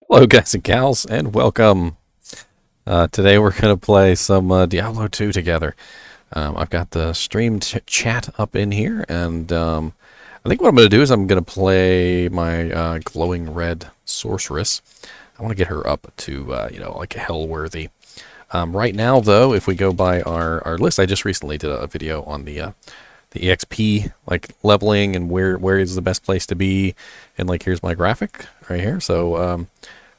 Hello, guys and gals, and welcome. Today we're going to play some Diablo 2 together. I've got the stream chat up in here, and I think what I'm going to do is I'm going to play my glowing red sorceress. I want to get her up to, like a hell-worthy. Right now, though, if we go by our list, I just recently did a video on the EXP like leveling and where is the best place to be, and like here's my graphic right here. So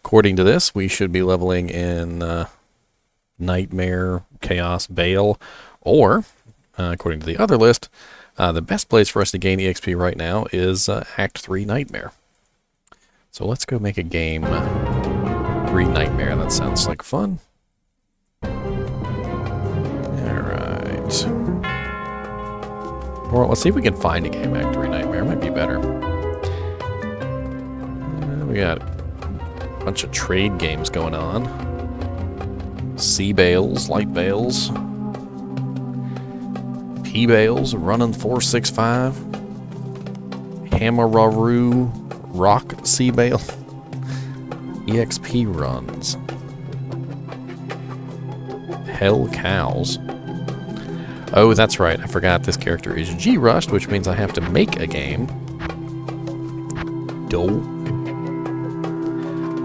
according to this, we should be leveling in Nightmare, Chaos, Bale, or according to the other list, the best place for us to gain EXP right now is Act 3 Nightmare. So let's go make a game 3 Nightmare. That sounds like fun. Alright. Or let's see if we can find a game Act 3 Nightmare. Might be better. We got a bunch of trade games going on. Sea Bales, Light Bales. P Bales, Running 465. Hamararu Rock Sea Bale. EXP runs. Hell Cows. Oh, that's right. I forgot this character is G-Rushed, which means I have to make a game. Dope.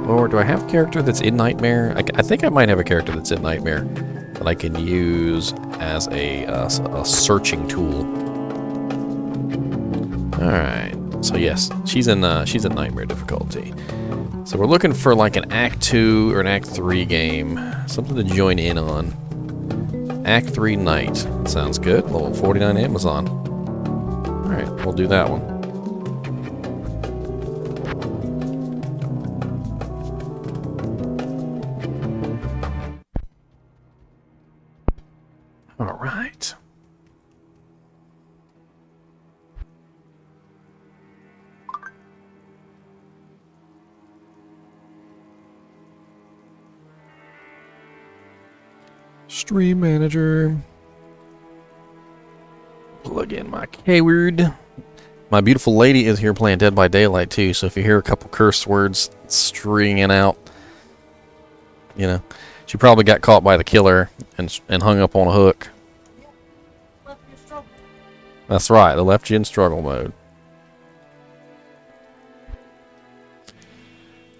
Or do I have a character that's in Nightmare? I think I might have a character that's in Nightmare that I can use as a searching tool. Alright. So yes, she's in Nightmare difficulty. So we're looking for like an Act 2 or an Act 3 game. Something to join in on. Act 3 Night. Sounds good. Level 49 Amazon. Alright, we'll do that one. Alright. Stream Manager. Plug in my keyword. My beautiful lady is here playing Dead by Daylight too, so if you hear a couple curse words stringing out, you know, she probably got caught by the killer and hung up on a hook. That's right, they left you in struggle mode.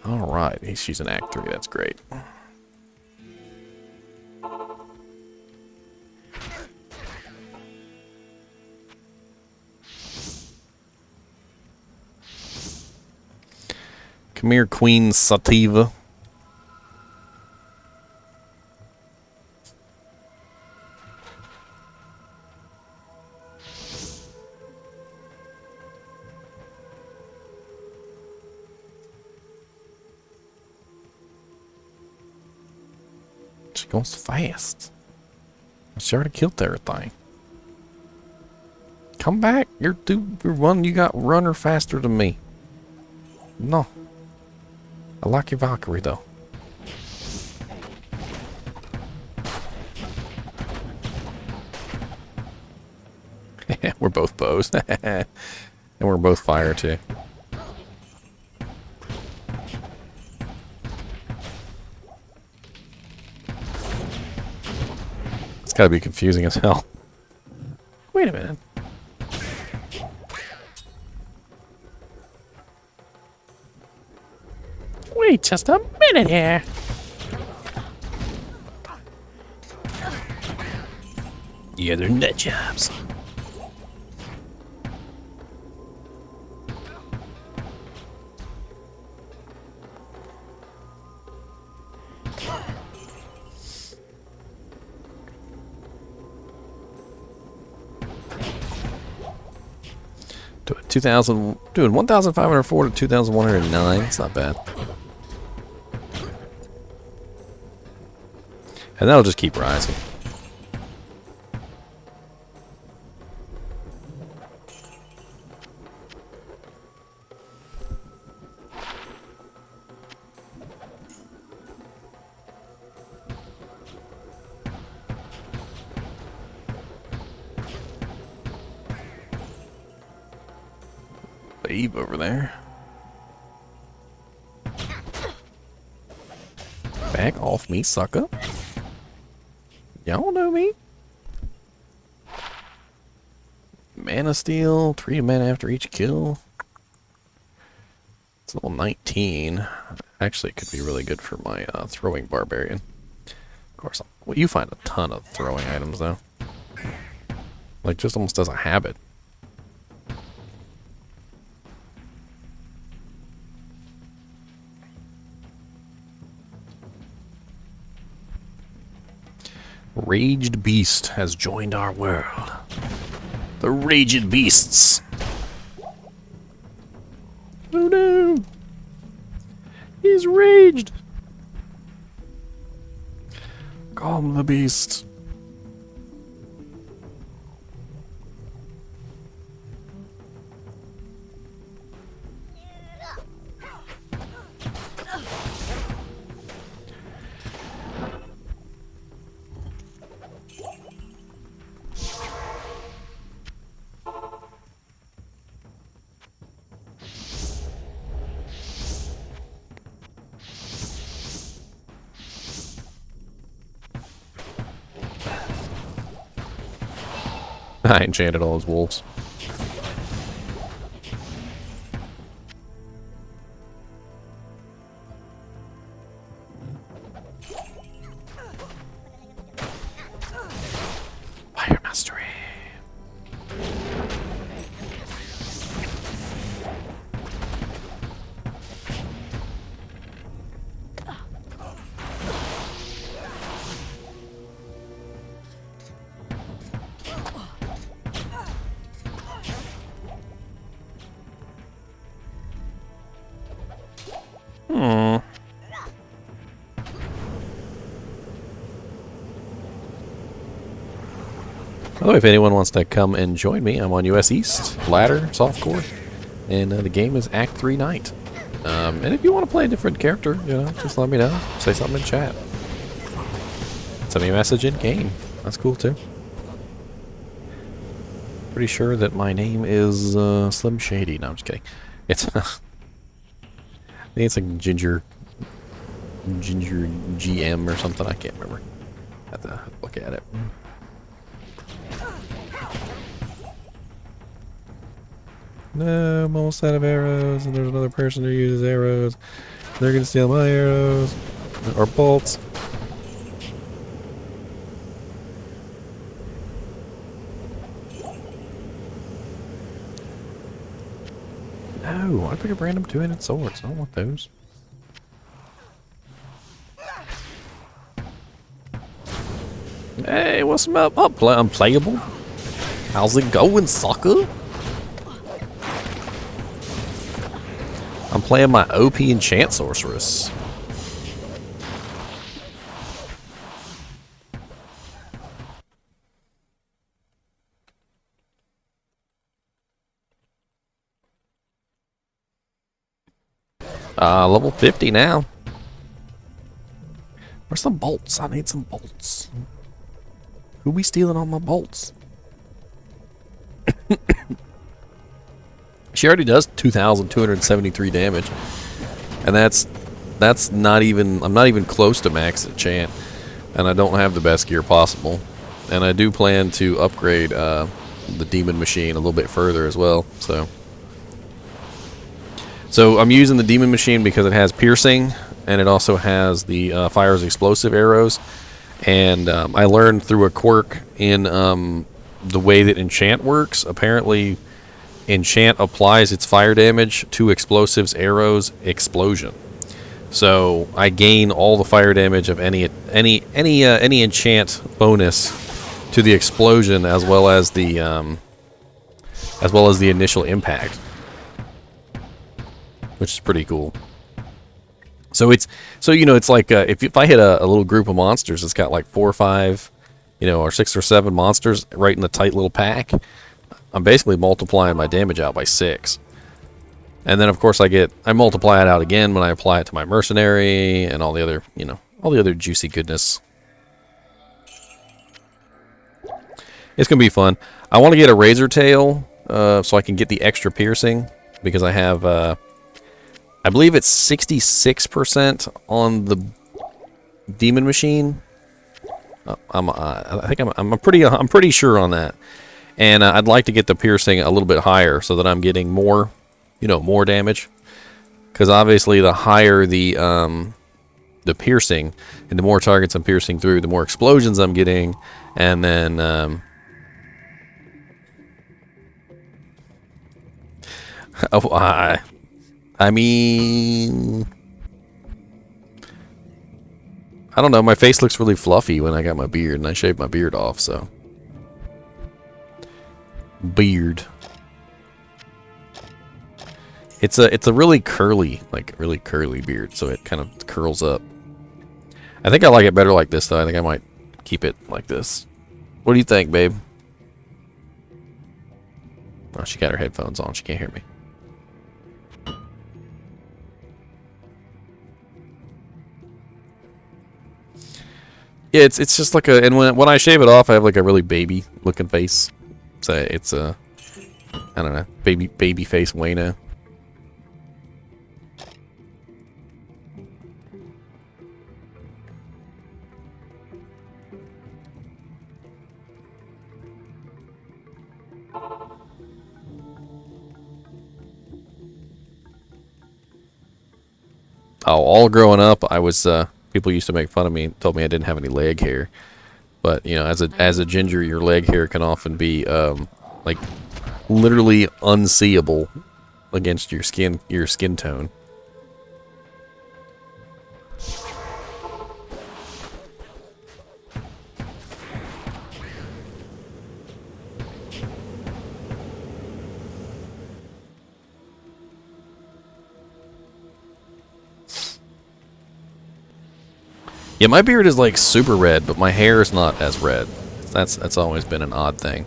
Alright, she's in Act 3, that's great. Come here, Queen Sativa. She goes fast. She already killed everything. Come back. You're one. You got runner faster than me. No. I like your Valkyrie though. We're both bows. And we're both fire too. It's gotta be confusing as hell. Wait a minute. Wait just a minute here. Yeah, they're nut jobs. Doing 1,504 to 2,109. It's not bad. And that'll just keep rising. Eve over there. Back off me, sucker. Y'all know me. Mana steal, 3 mana after each kill. It's level 19. Actually, it could be really good for my throwing barbarian. Of course, well, you find a ton of throwing items, though. Like, just almost as a habit. Raged Beast has joined our world. The Raged Beasts. Oh no! He's raged! Calm the beast. I enchanted all his wolves. Fire mastery. By the way, if anyone wants to come and join me, I'm on US East, ladder, softcore, and the game is Act 3 Night. And if you want to play a different character, you know, just let me know. Say something in chat. Send me a message in game. That's cool too. Pretty sure that my name is Slim Shady. No, I'm just kidding. It's I think it's like Ginger GM or something. I can't remember. Have to look at it. No, I'm almost out of arrows, and there's another person who uses arrows. They're gonna steal my arrows or bolts. No, I pick up random two-handed swords. I don't want those. Hey, what's up? I'm playable. How's it going, sucker? I'm playing my OP enchant sorceress. Level 50 now. Where's some bolts? I need some bolts. Who be stealing all my bolts? She already does 2,273 damage, and that's not even. I'm not even close to max enchant, and I don't have the best gear possible. And I do plan to upgrade the demon machine a little bit further as well. So I'm using the demon machine because it has piercing, and it also has the fires explosive arrows. And I learned through a quirk in the way that enchant works. Apparently, enchant applies its fire damage to explosives, arrows, explosion. So I gain all the fire damage of any enchant bonus to the explosion, as well as the initial impact, which is pretty cool. So it's like if I hit a little group of monsters, it's got like 4 or 5, or 6 or 7 monsters right in the tight little pack. I'm basically multiplying my damage out by 6. And then of course I multiply it out again when I apply it to my mercenary and all the other juicy goodness. It's gonna be fun. I want to get a razor tail so I can get the extra piercing, because I have I believe it's 66% on demon machine. I think I'm pretty sure on that. And I'd like to get the piercing a little bit higher so that I'm getting more, more damage. Because obviously, the higher the piercing, and the more targets I'm piercing through, the more explosions I'm getting, and then I mean, I don't know. My face looks really fluffy when I got my beard, and I shaved my beard off. So beard. It's a really curly, really curly beard, so it kind of curls up. I think I like it better like this, though. I think I might keep it like this. What do you think, babe? Oh, she got her headphones on. She can't hear me. Yeah, it's just like a, and when I shave it off, I have like a really baby looking face. So it's a, I don't know, baby face Wayno. Oh, all growing up, I was people used to make fun of me and told me I didn't have any leg hair. But as a ginger, your leg hair can often be like literally unseeable against your skin tone. Yeah, my beard is like super red, but my hair is not as red. That's always been an odd thing.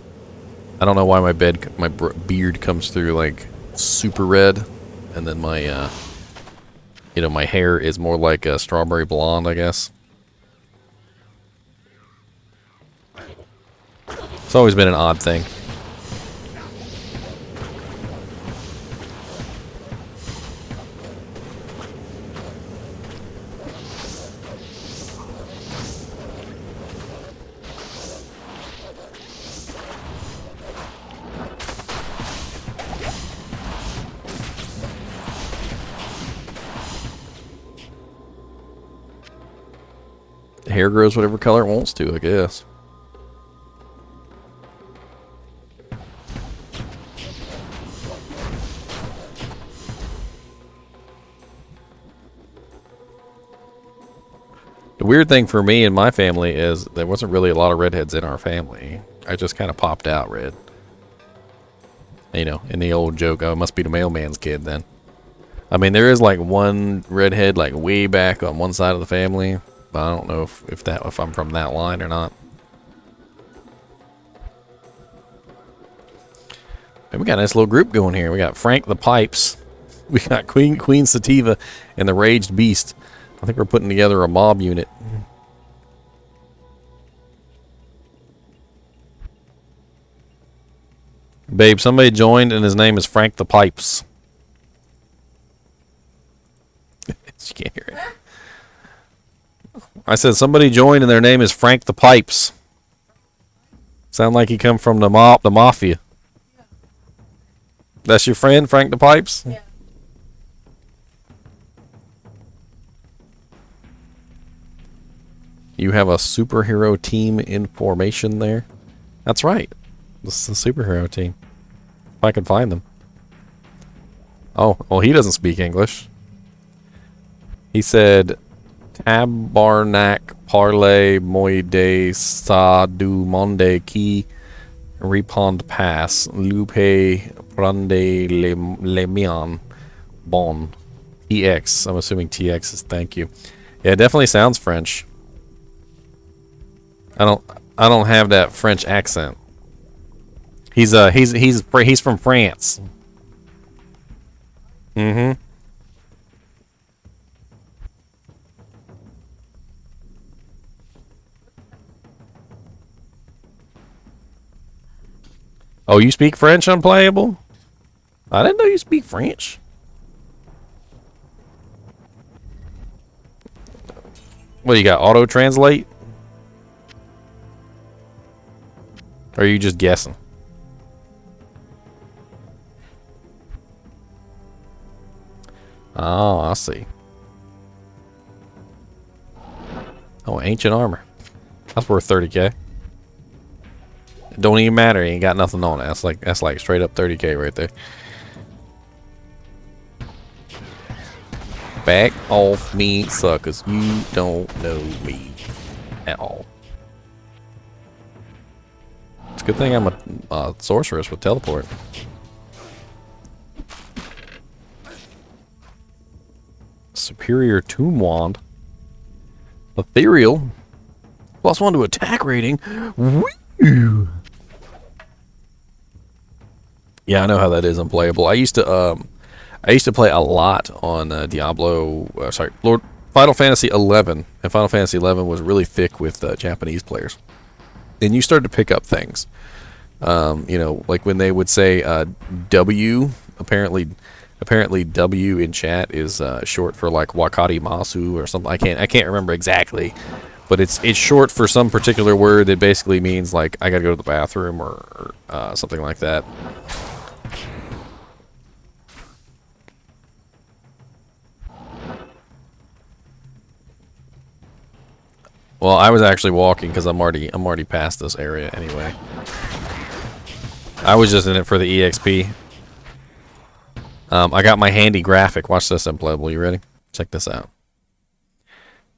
I don't know why my beard comes through like super red, and then my my hair is more like a strawberry blonde, I guess. It's always been an odd thing. Hair grows whatever color it wants to, I guess. The weird thing for me and my family is there wasn't really a lot of redheads in our family. I just kind of popped out red. In the old joke, oh, it must be the mailman's kid then. I mean, there is like one redhead like way back on one side of the family. I don't know if I'm from that line or not. And we got a nice little group going here. We got Frank the Pipes. We got Queen Sativa and the Raged Beast. I think we're putting together a mob unit. Babe, somebody joined and his name is Frank the Pipes. She can't hear it. I said somebody joined and their name is Frank the Pipes. Sound like he come from the mafia. Yeah. That's your friend, Frank the Pipes? Yeah. You have a superhero team in formation there? That's right. This is a superhero team. If I can find them. Oh, well, he doesn't speak English. He said, Tabarnak Parle Moide Sa du Monde Qui Répond Pass Lupe Prende Le Mian Bon TX. I'm assuming TX is thank you. Yeah, it definitely sounds French. I don't have that French accent. He's from France. Mm-hmm. Oh, you speak French, Unplayable? I didn't know you speak French. What, you got auto translate? Or are you just guessing? Oh, I see. Oh, ancient armor. That's worth 30k. It don't even matter. You ain't got nothing on it. That's like straight up 30k right there. Back off me, suckers. You don't know me at all. It's a good thing I'm a sorceress with teleport. Superior Tomb Wand. Ethereal. +1 to attack rating. Woo! Yeah, I know how that is unplayable. I used to play a lot on Final Fantasy 11, and Final Fantasy 11 was really thick with Japanese players. And you started to pick up things. You know, like when they would say W, apparently W in chat is short for like Wakari Masu or something. I can't remember exactly, but it's short for some particular word that basically means like I gotta go to the bathroom or something like that. Well, I was actually walking because I'm already past this area anyway. I was just in it for the EXP. I got my handy graphic. Watch this, Unplayable. You ready? Check this out.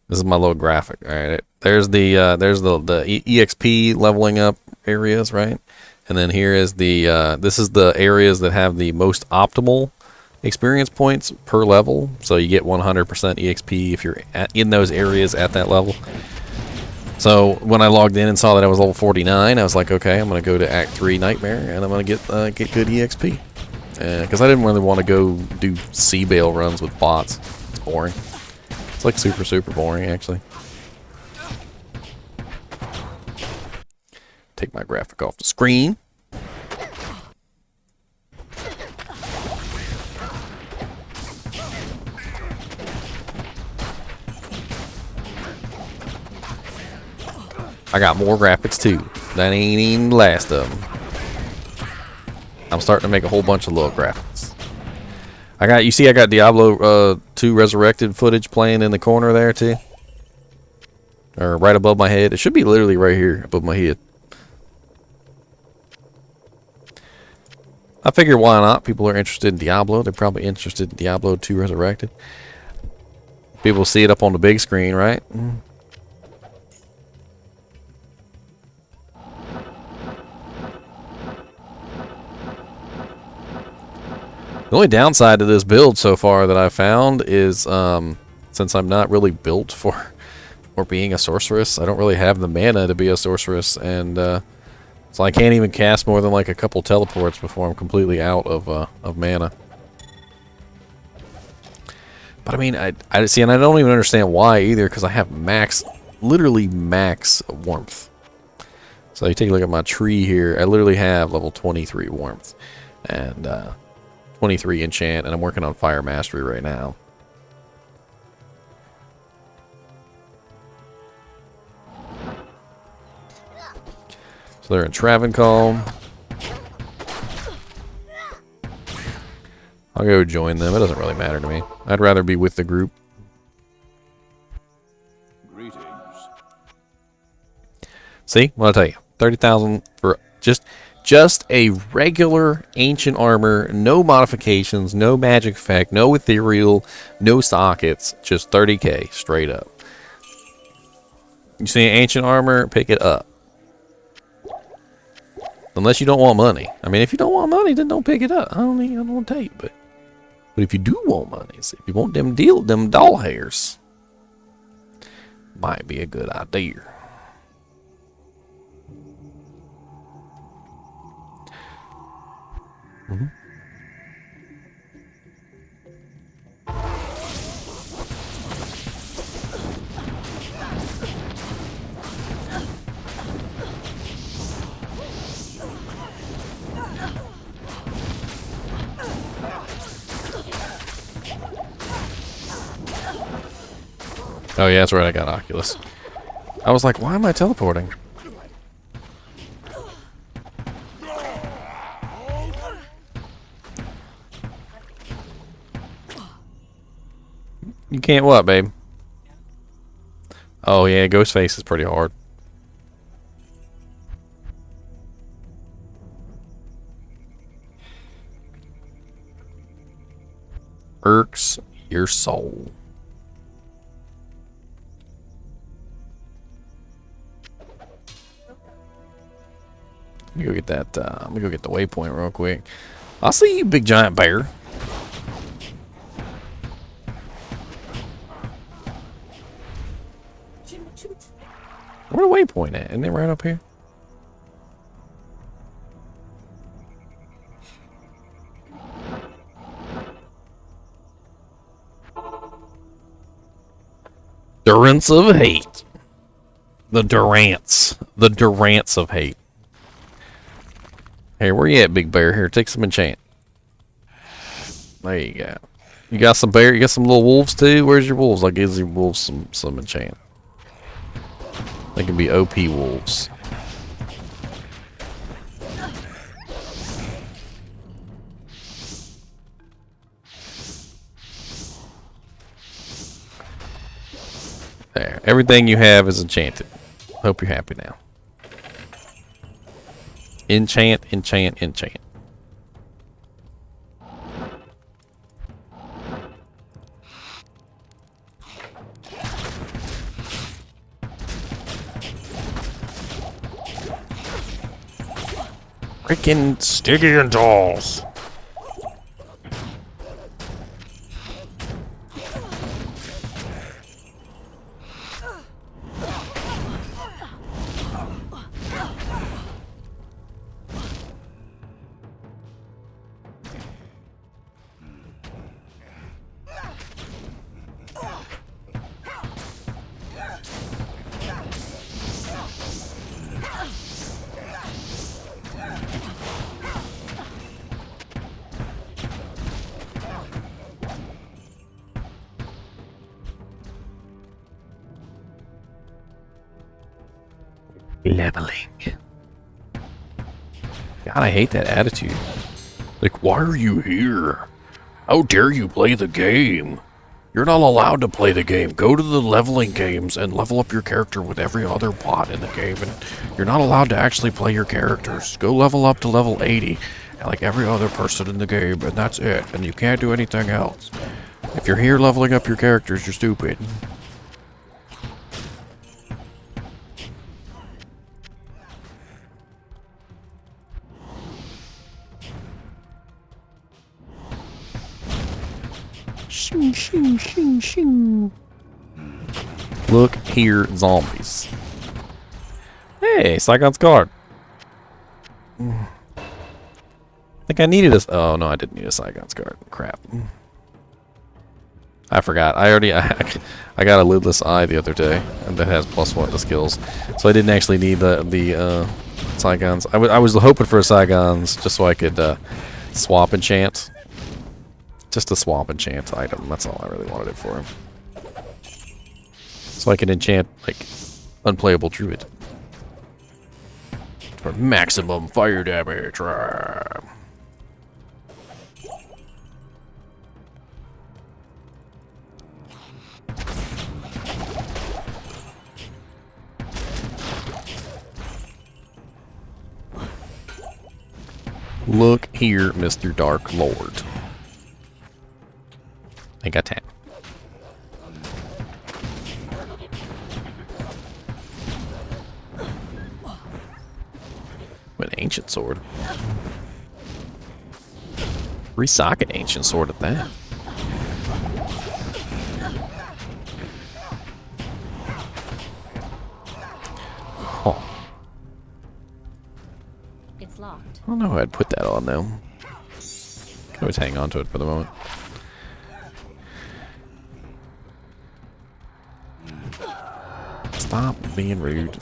This is my little graphic. All right, there's the EXP leveling up areas, right? And then here is this is the areas that have the most optimal experience points per level. So you get 100% EXP if you're in those areas at that level. So when I logged in and saw that I was level 49, I was like, okay, I'm gonna go to Act 3 Nightmare and I'm gonna get good EXP. Because I didn't really want to go do sea bale runs with bots. It's boring. It's like super boring, actually. Take my graphic off the screen. I got more graphics too. That ain't even the last of them. I'm starting to make a whole bunch of little graphics. I got Diablo II Resurrected footage playing in the corner there too. Or right above my head. It should be literally right here above my head. I figure why not? People are interested in Diablo. They're probably interested in Diablo II Resurrected. People see it up on the big screen, right? The only downside to this build so far that I found is since I'm not really built for being a sorceress, I don't really have the mana to be a sorceress, and so I can't even cast more than like a couple teleports before I'm completely out of mana. But I mean, I see, and I don't even understand why either, because I have literally max warmth. So you take a look at my tree here. I literally have level 23 warmth and 23 enchant, and I'm working on fire mastery right now. So they're in Travancal. I'll go join them. It doesn't really matter to me. I'd rather be with the group. Greetings. See? What I tell you? 30,000 for just a regular ancient armor, no modifications, no magic effect, no ethereal, no sockets, just 30k straight up. You see ancient armor, pick it up. Unless you don't want money. I mean, if you don't want money, then don't pick it up. I don't want to tell you, but if you do want money, if you want them doll hairs, might be a good idea. Mm-hmm. Oh yeah, that's right, I got Oculus. I was like, why am I teleporting? You can't what, babe? Oh yeah, Ghostface is pretty hard. Irks your soul. Let me go get that. Let me go get the waypoint real quick. I'll see you, big giant bear. Where the waypoint at? Isn't it right up here? Durance of hate. The Durance. The Durance of hate. Hey, where you at, big bear? Here, take some enchant. There you go. You got some bear? You got some little wolves too? Where's your wolves? I'll give your wolves some enchant. They can be OP wolves. There. Everything you have is enchanted. Hope you're happy now. Enchant, enchant, enchant. Freaking Stygian dolls. Leveling. God, I hate that attitude. Like, why are you here? How dare you play the game? You're not allowed to play the game. Go to the leveling games and level up your character with every other bot in the game. And you're not allowed to actually play your characters. Go level up to level 80, like every other person in the game, and that's it. And you can't do anything else. If you're here leveling up your characters, you're stupid. Shing, shing, shing, shing. Look here, zombies. Hey, Saigon's guard. I think I needed this. Oh no, I didn't need a Saigon's guard. Crap. I forgot. I got a lidless eye the other day, and that has +1 to skills, so I didn't actually need the Saigons. I was hoping for a Saigons just so I could swap enchant. Just a swap enchant item. That's all I really wanted it for. So I can enchant like unplayable druid for maximum fire damage. Look here, Mr. Dark Lord. I got 10. With an ancient sword. Resocket ancient sword at that. Huh. It's locked. I don't know how I'd put that on though. Can always hang on to it for the moment. Stop being rude.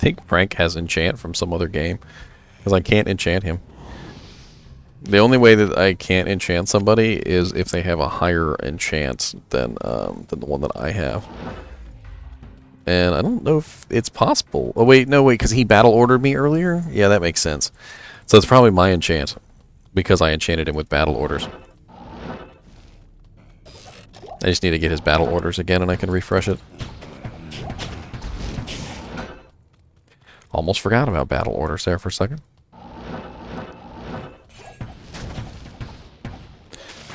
think Frank has enchant from some other game, because I can't enchant him. The only way that I can't enchant somebody is if they have a higher enchant than the one that I have. And I don't know if it's possible. Oh wait, no wait, because he battle ordered me earlier? Yeah, that makes sense. So it's probably my enchant, because I enchanted him with battle orders. I just need to get his battle orders again and I can refresh it. Almost forgot about battle orders there for a second.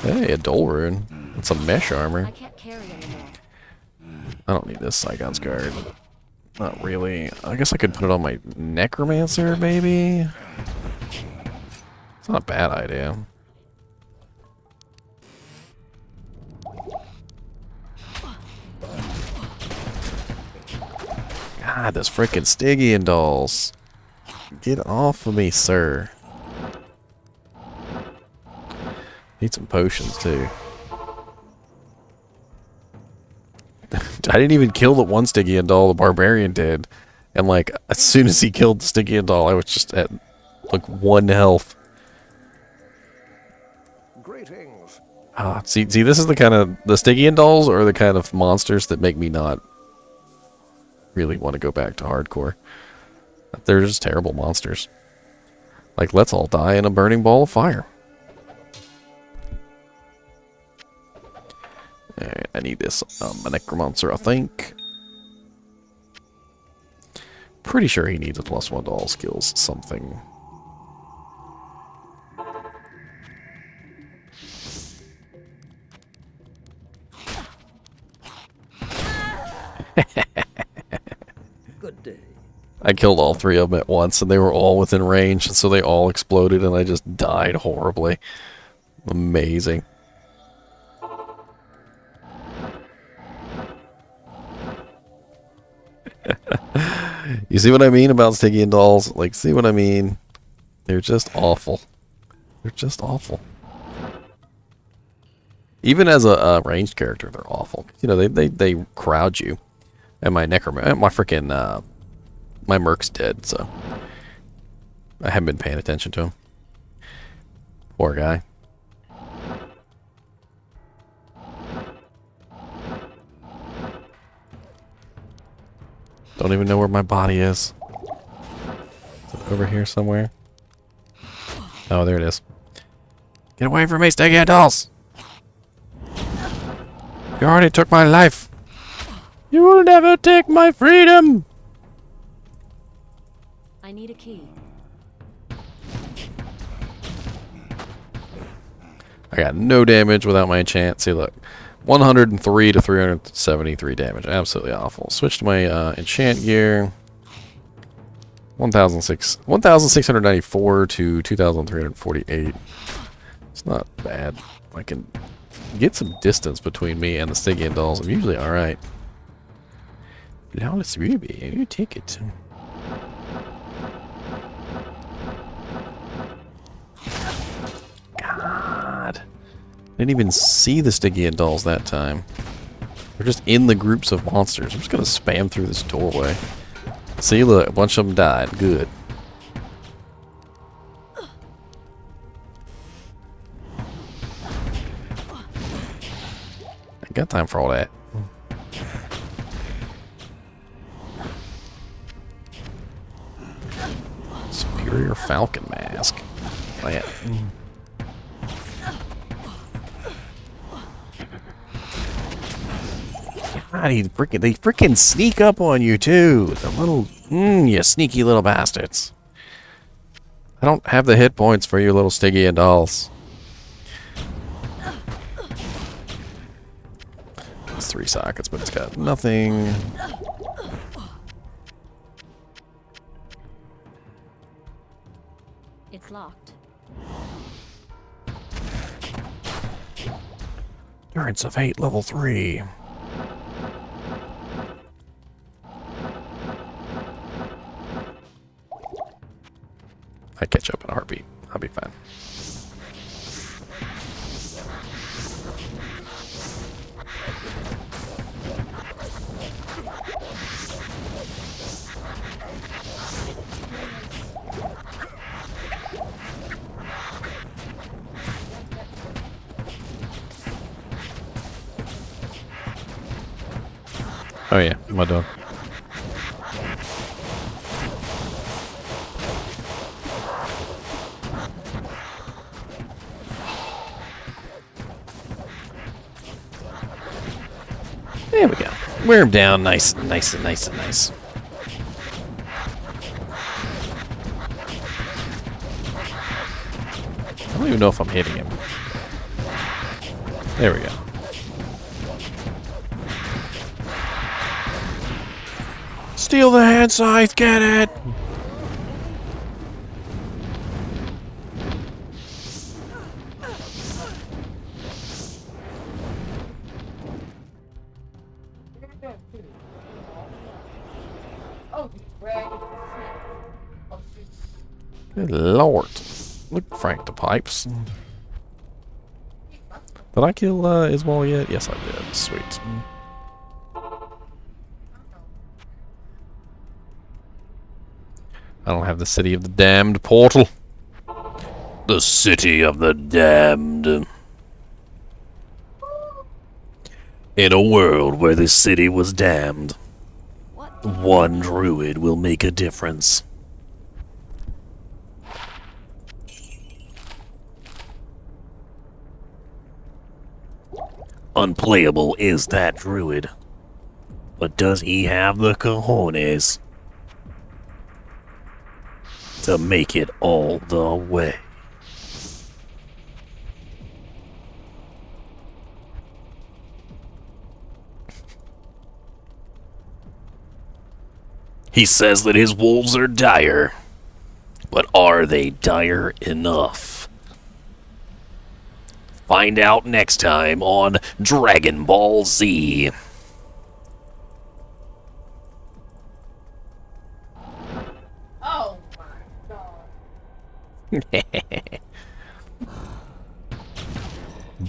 Hey, a Dole Rune. And some mesh armor. I don't need this Saigon's Guard. Not really. I guess I could put it on my Necromancer, maybe? It's not a bad idea. God, those frickin' Stygian dolls. Get off of me, sir. Need some potions, too. I didn't even kill the one Stygian doll, the Barbarian did. And, like, as soon as he killed the Stygian doll, I was just at, like, 1 health. Greetings. See, this is the kind of... The Stygian dolls are the kind of monsters that make me not really want to go back to hardcore. They're just terrible monsters. Like, let's all die in a burning ball of fire. Alright, I need this a Necromancer, I think. Pretty sure he needs a +1 to all skills, something. Good day. I killed all 3 of them at once, and they were all within range, so they all exploded, and I just died horribly. Amazing. You see what I mean about Stygian dolls? Like, see what I mean? They're just awful. They're just awful. Even as a ranged character, they're awful. You know, they crowd you. And my Necromancer, my freaking, my Merc's dead, so I haven't been paying attention to him. Poor guy. Don't even know where my body is. Is it over here somewhere? Oh, there it is. Get away from me, Stygian dolls! You already took my life. You will never take my freedom! I need a key. I got no damage without my enchant. See, look. 103 to 373 damage. Absolutely awful. Switch to my enchant gear. 1,694 to 2,348. It's not bad. I can get some distance between me and the Stygian dolls. I'm usually alright. Flawless Ruby, you take it. God. Didn't even see the Stygian dolls that time. They're just in the groups of monsters. I'm just gonna spam through this doorway. See, look, a bunch of them died. Good. I got time for all that. Superior Falcon Mask. Plant. God, they freaking sneak up on you too. The little, you sneaky little bastards. I don't have the hit points for you little Stygian dolls. It's 3 sockets, but it's got nothing. It's locked. Endurance of 8, level 3. I catch up in a heartbeat. I'll be fine. Oh yeah, my dog. There we go. Wear him down nice and nice and nice and nice. I don't even know if I'm hitting him. There we go. Steal the hand scythe, get it! Good Lord. Look, Frank the Pipes. Did I kill Iswal yet? Yes, I did. Sweet. I don't have the City of the Damned portal. The City of the Damned. In a world where the city was damned, one druid will make a difference. Unplayable is that druid. But does he have the cojones to make it all the way? He says that his wolves are dire. But are they dire enough? Find out next time on Dragon Ball Z. Oh my god.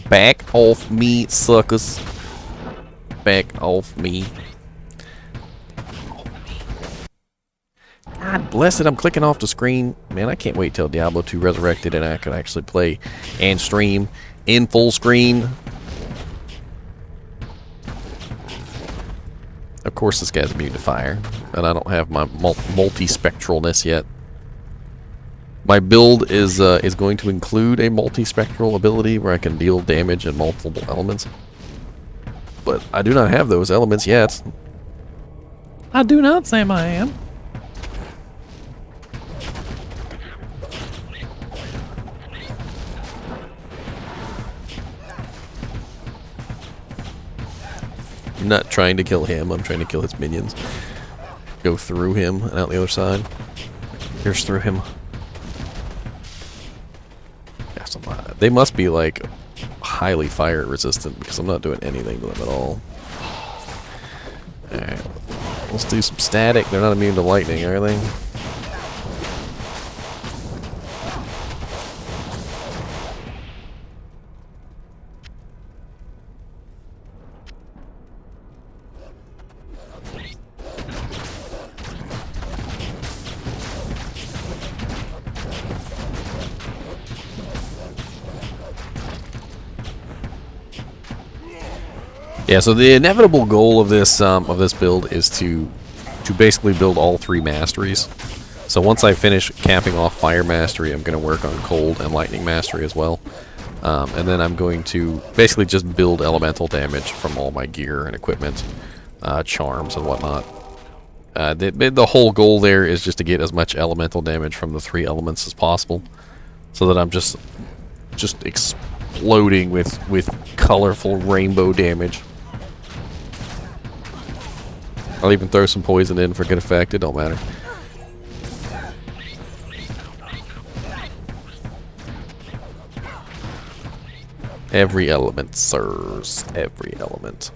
Back off me, suckers. Back off me. God bless it, I'm clicking off the screen. Man, I can't wait till Diablo II Resurrected and I can actually play and stream in full screen. Of course, this guy's immune to fire, and I don't have my multi-spectralness yet. My build is going to include a multi-spectral ability where I can deal damage in multiple elements. But I do not have those elements yet. I do not say I am. I'm not trying to kill him, I'm trying to kill his minions. Go through him and out the other side. Pierce through him. They must be like highly fire resistant because I'm not doing anything to them at all. Alright. Let's do some static. They're not immune to lightning, are they? Yeah, so the inevitable goal of this build is to basically build all three masteries. So once I finish capping off fire mastery, I'm going to work on cold and lightning mastery as well. And then I'm going to basically just build elemental damage from all my gear and equipment, charms and whatnot. The whole goal there is just to get as much elemental damage from the three elements as possible, so that I'm just exploding with colorful rainbow damage. I'll even throw some poison in for good effect, it don't matter. Every element, sirs. Every element.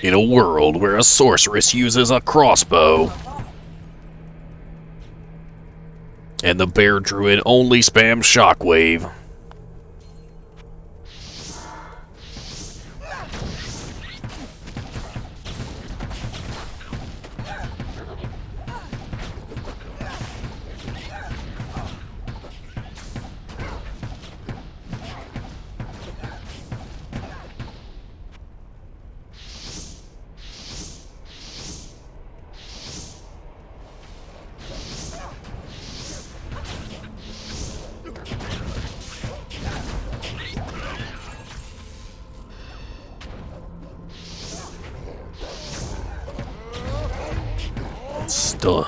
In a world where a sorceress uses a crossbow, and the bear druid only spams shockwave. Done.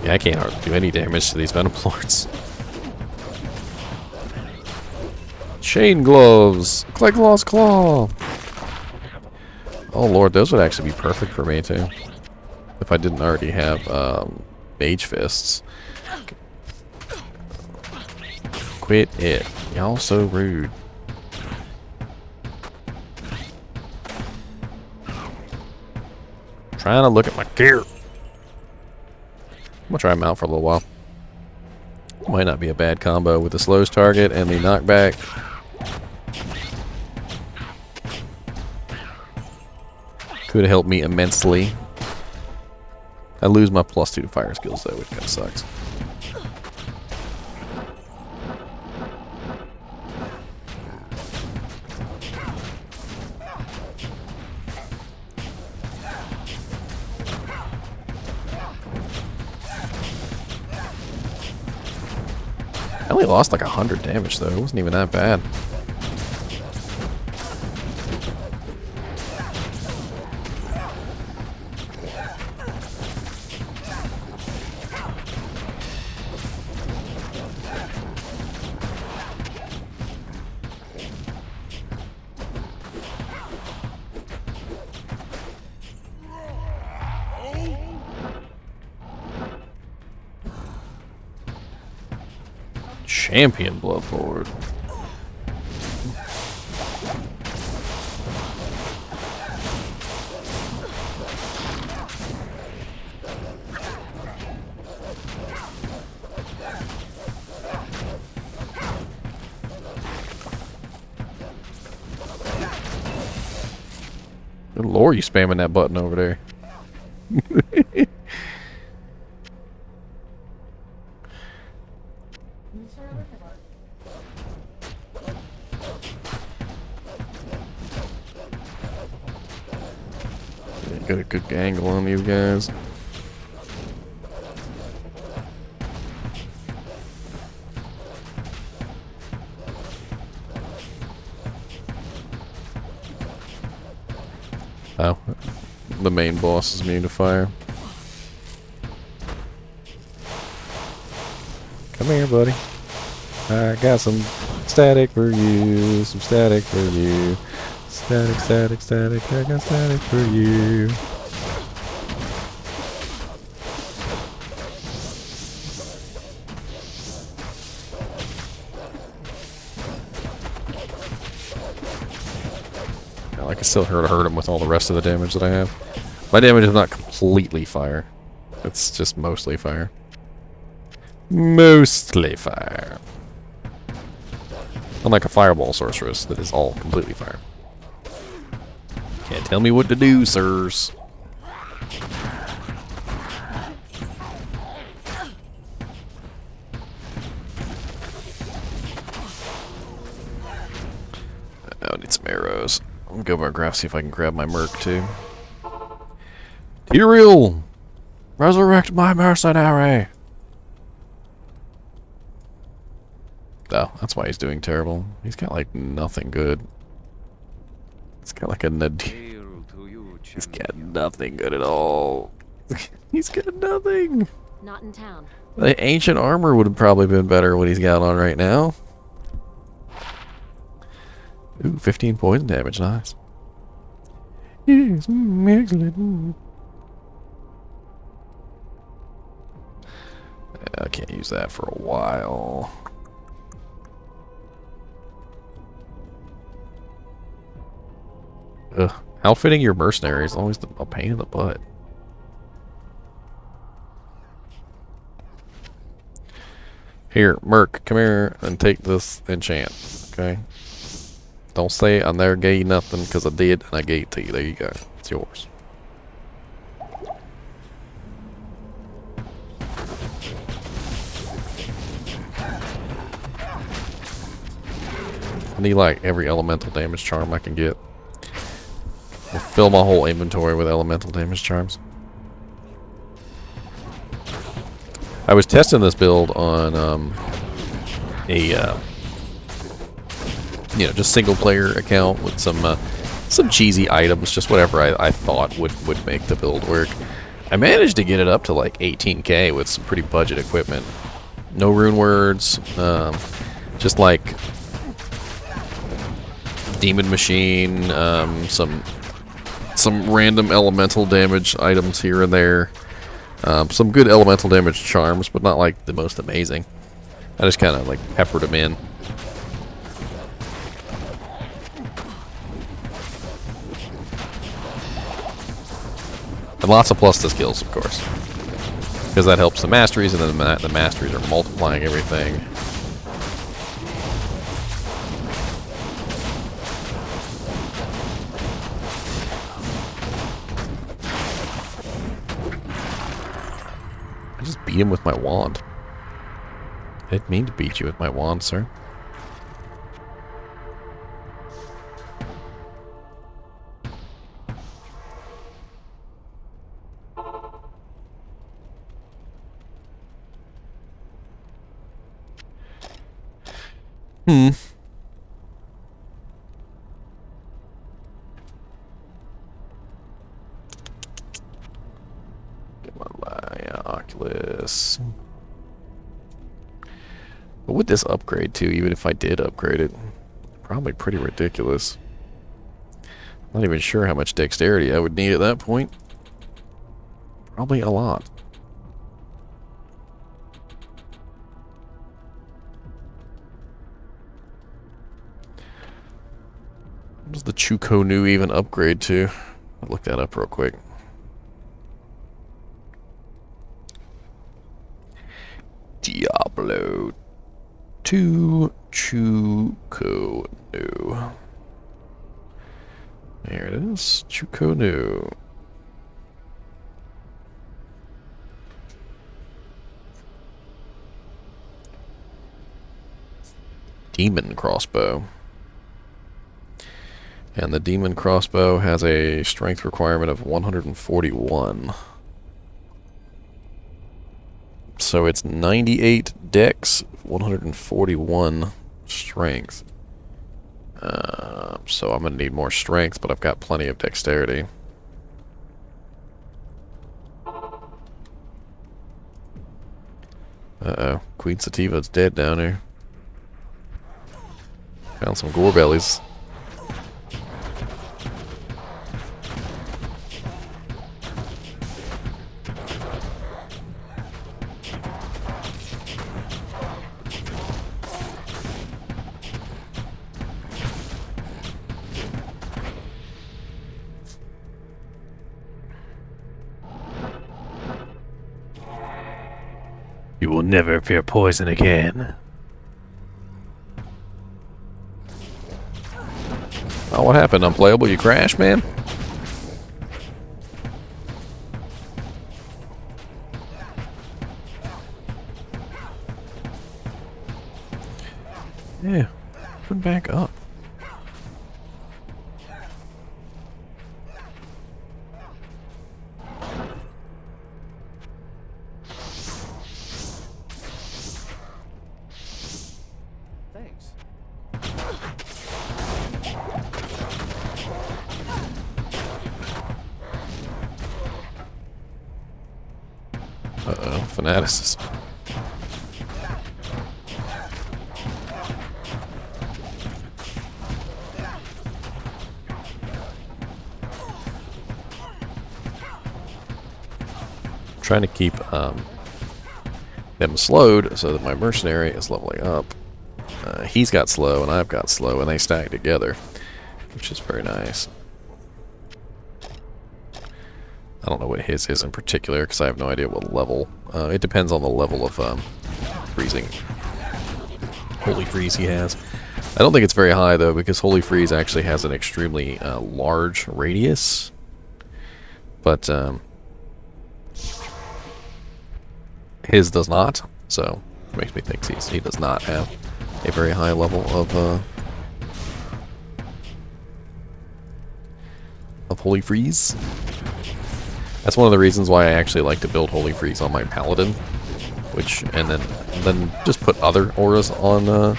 Yeah, I can't hardly do any damage to these Venom Lords. Chain gloves! Claw! Claw! Oh lord, those would actually be perfect for me too. If I didn't already have mage fists. Quit it. Y'all so rude. Trying to look at my gear. I'm gonna try him out for a little while. Might not be a bad combo with the slows target and the knockback. Could have helped me immensely. I lose my +2 fire skills though, which kind of sucks. I only lost like 100 damage though. It wasn't even that bad. Champion Bloodlord. Good lord, you spamming that button over there. Got a good angle on these guys. Oh, the main boss is immune to fire. Come here, buddy. I got some static for you. Some static for you. Static, static, static. I got static for you. I can still hurt him with all the rest of the damage that I have. My damage is not completely fire. It's just mostly fire. Mostly fire. Unlike a fireball sorceress that is all completely fire. Can't tell me what to do, sirs. I need some arrows. I'll go by graph, see if I can grab my merc too. Tyrael! Resurrect my mercenary! Oh, that's why he's doing terrible. He's got like nothing good. He's got like a He's got nothing good at all. He's got nothing. Not in town. The ancient armor would have probably been better what he's got on right now. Ooh, 15 poison damage, nice. Yes, excellent. I can't use that for a while. Ugh. Outfitting your mercenary is always a pain in the butt. Here, Merc, come here and take this enchant, okay? Don't say I never gave you nothing, because I did, and I gave it to you. There you go. It's yours. I need like every elemental damage charm I can get. I'll fill my whole inventory with elemental damage charms. I was testing this build on just single player account with some some cheesy items, just whatever I thought would make the build work. I managed to get it up to like 18k with some pretty budget equipment. No rune words, just like demon machine, some random elemental damage items here and there. Some good elemental damage charms, but not like the most amazing. I just kind of like peppered them in. And lots of plus to skills, of course. Because that helps the masteries, and then the masteries are multiplying everything. I just beat him with my wand. I didn't mean to beat you with my wand, sir. Get my Oculus. What would this upgrade to, even if I did upgrade it? Probably pretty ridiculous. Not even sure how much dexterity I would need at that point. Probably a lot. What does the Chukonu even upgrade to? I'll look that up real quick. Diablo II Chukonu. There it is. Chukonu. Demon crossbow. And the demon crossbow has a strength requirement of 141. So it's 98 dex, 141 strength. So I'm going to need more strength, but I've got plenty of dexterity. Uh-oh. Queen Sativa's dead down here. Found some gore bellies. You will never fear poison again. Oh, what happened, unplayable? You crashed, man? Yeah, open back up. Thanks. Uh-oh, fanaticism. Trying to keep them slowed so that my mercenary is leveling up. He's got slow and I've got slow, and they stack together, which is very nice. I don't know what his is in particular because I have no idea what level. It depends on the level of freezing. Holy Freeze he has. I don't think it's very high though, because Holy Freeze actually has an extremely large radius. But his does not, so it makes me think he does not have a very high level of Holy Freeze. That's one of the reasons why I actually like to build Holy Freeze on my Paladin, and then just put other auras on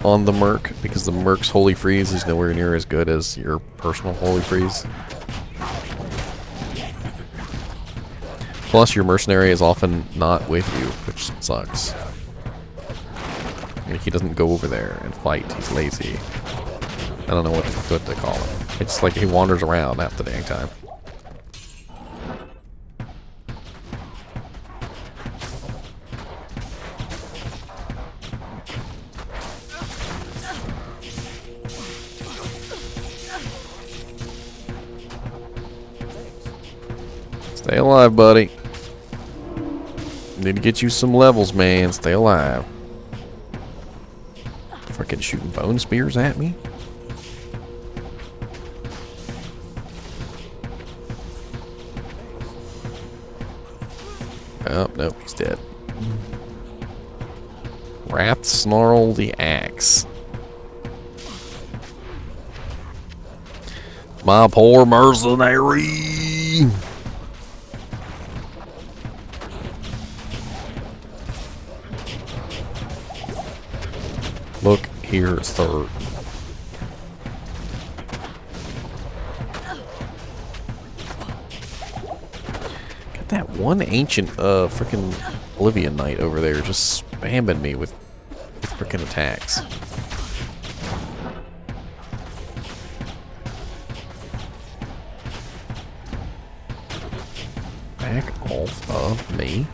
on the Merc, because the Merc's Holy Freeze is nowhere near as good as your personal Holy Freeze. Plus, your mercenary is often not with you, which sucks. Like, he doesn't go over there and fight. He's lazy. I don't know what to call him. It's like he wanders around half the dang time. Stay alive, buddy. Need to get you some levels, man. Stay alive. Freaking shooting bone spears at me? Oh, nope, he's dead. Wrath Snarl the Axe. My poor mercenary! Look here, sir. Got that one ancient freaking Oblivion Knight over there just spamming me with freaking attacks. Back off of me.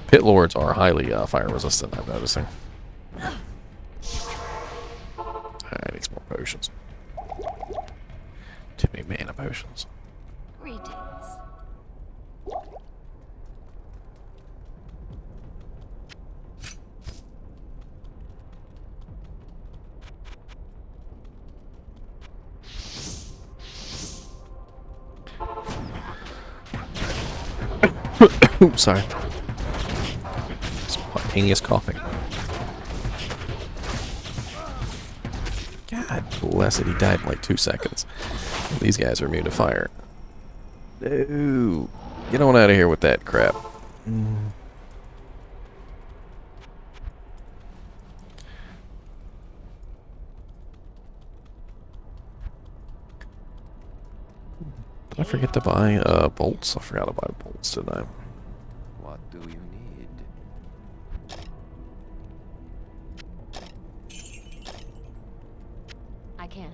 Pit Lords are highly fire resistant, I'm noticing. I need some more potions. Too many mana potions. Greetings. Oops, sorry. Spontaneous coughing. God bless it, he died in like 2 seconds. These guys are immune to fire. No. Get on out of here with that crap. Did I forget to buy bolts? I forgot to buy bolts, didn't I? What do you need? I can't.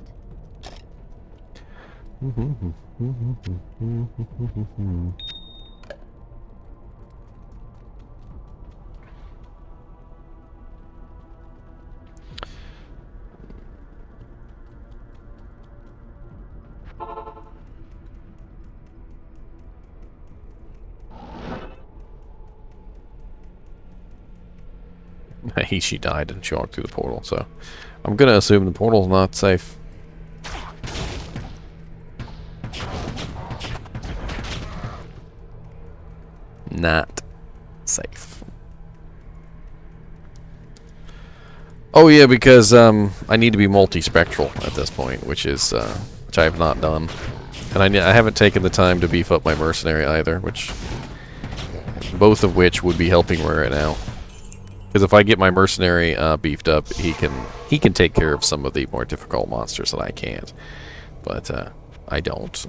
She died and she walked through the portal, so I'm gonna assume the portal's not safe. Not safe. Oh yeah, because I need to be multispectral at this point, which I have not done, and I haven't taken the time to beef up my mercenary either, both of which would be helping me right now. Because if I get my mercenary beefed up, he can take care of some of the more difficult monsters that I can't, but I don't.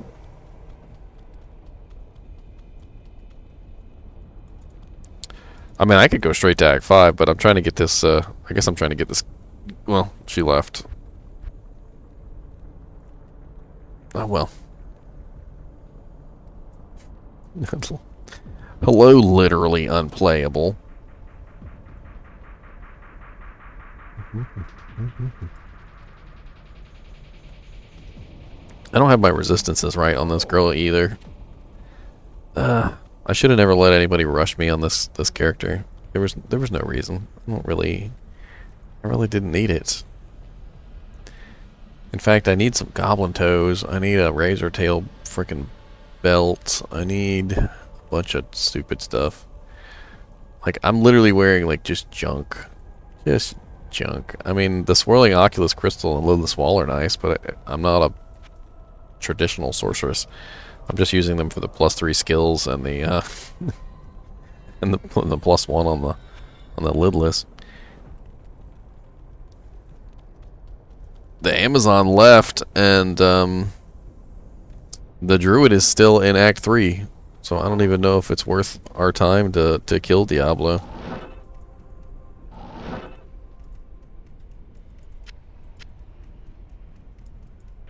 I mean, I could go straight to Act 5, but I'm trying to get this, I guess I'm trying to get this, well, she left. Oh, well. Hello, literally unplayable. I don't have my resistances right on this girl either. I should have never let anybody rush me on this character. There was no reason. I really didn't need it. In fact, I need some goblin toes. I need a razor tail freaking belt. I need a bunch of stupid stuff. Like, I'm literally wearing like just junk. Just junk. I mean, the swirling Oculus Crystal and Lilith's Wall are nice, but I'm not traditional sorceress. I'm just using them for the +3 skills and the and the +1 on the lidless. The Amazon left, and the Druid is still in Act 3, so I don't even know if it's worth our time to kill Diablo.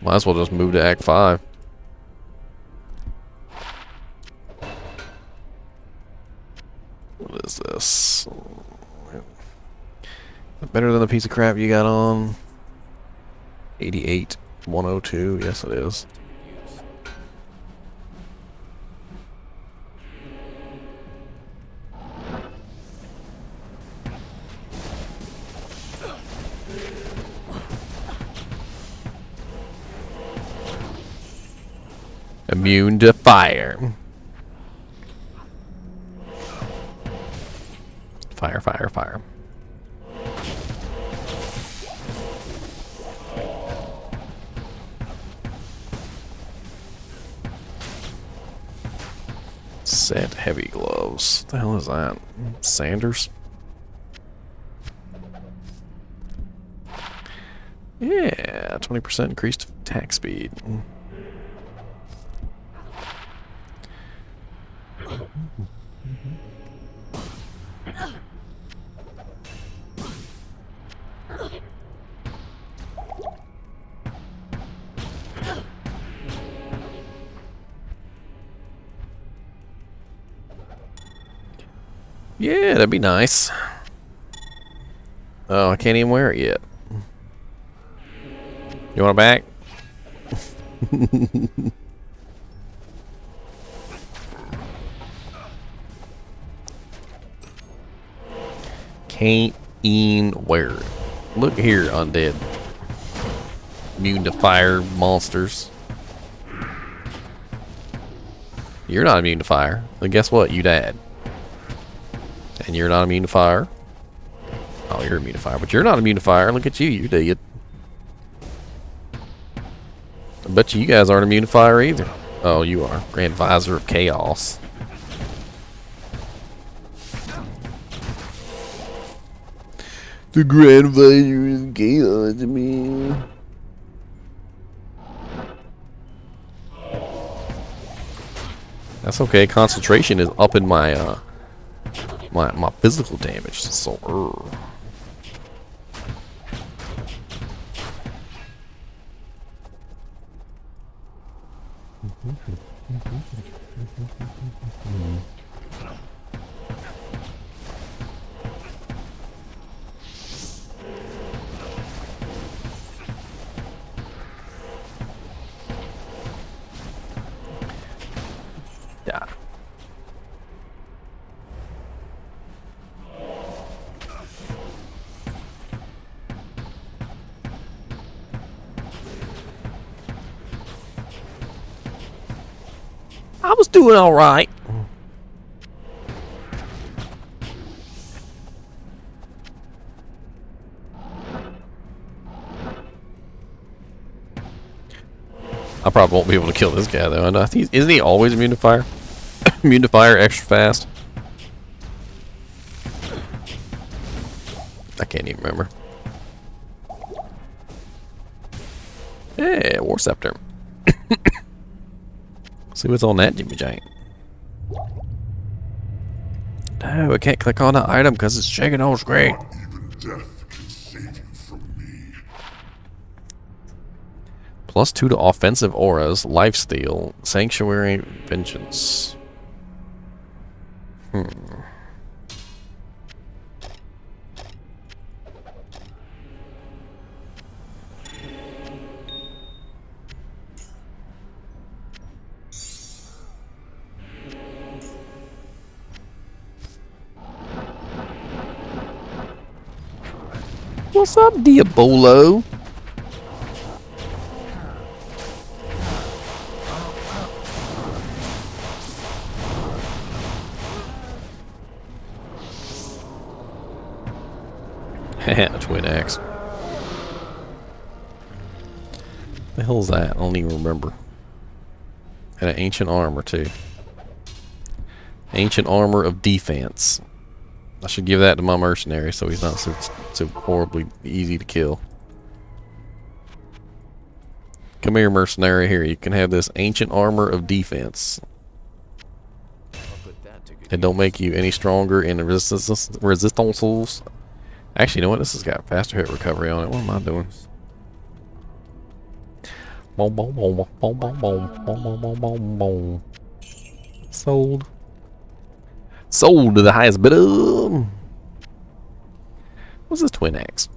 Might as well just move to Act 5. What is this? Better than the piece of crap you got on? 88, 102, yes it is. Immune to fire. Fire, fire, fire. Set heavy gloves. What the hell is that? Sanders? Yeah, 20% increased attack speed. Yeah, that'd be nice. Oh, I can't even wear it yet. You want it back? Can't even wear it. Look here, undead. Immune to fire monsters. You're not immune to fire. Then guess what? You died. And you're not immune to fire. Oh, you're immune to fire, but you're not immune to fire. Look at you, you did. I bet you guys aren't immune to fire either. Oh, you are. Grand Visor of Chaos. The Grand Visor of Chaos, man. That's okay. Concentration is up in my my physical damage. So yeah. I was doing all right. I probably won't be able to kill this guy though. I think isn't he always immune to fire? Immune to fire extra fast. I can't even remember. Hey, War Scepter. See what's on that Jimmy Giant. No, I can't click on the item because it's shaking on screen. +2 to offensive auras, lifesteal, sanctuary, vengeance. What's up, Diabolo? A twin axe. The hell's that? I don't even remember. And an ancient armor, too. Ancient armor of defense. I should give that to my mercenary so he's not so horribly easy to kill. Come here, mercenary. Here, you can have this ancient armor of defense. It don't make you any stronger in the resistances. Actually, you know what? This has got faster hit recovery on it. What am I doing? Boom, boom, boom, boom, boom, boom, boom, boom, boom, boom, boom. Sold. Sold to the highest bidder. What's this twin axe?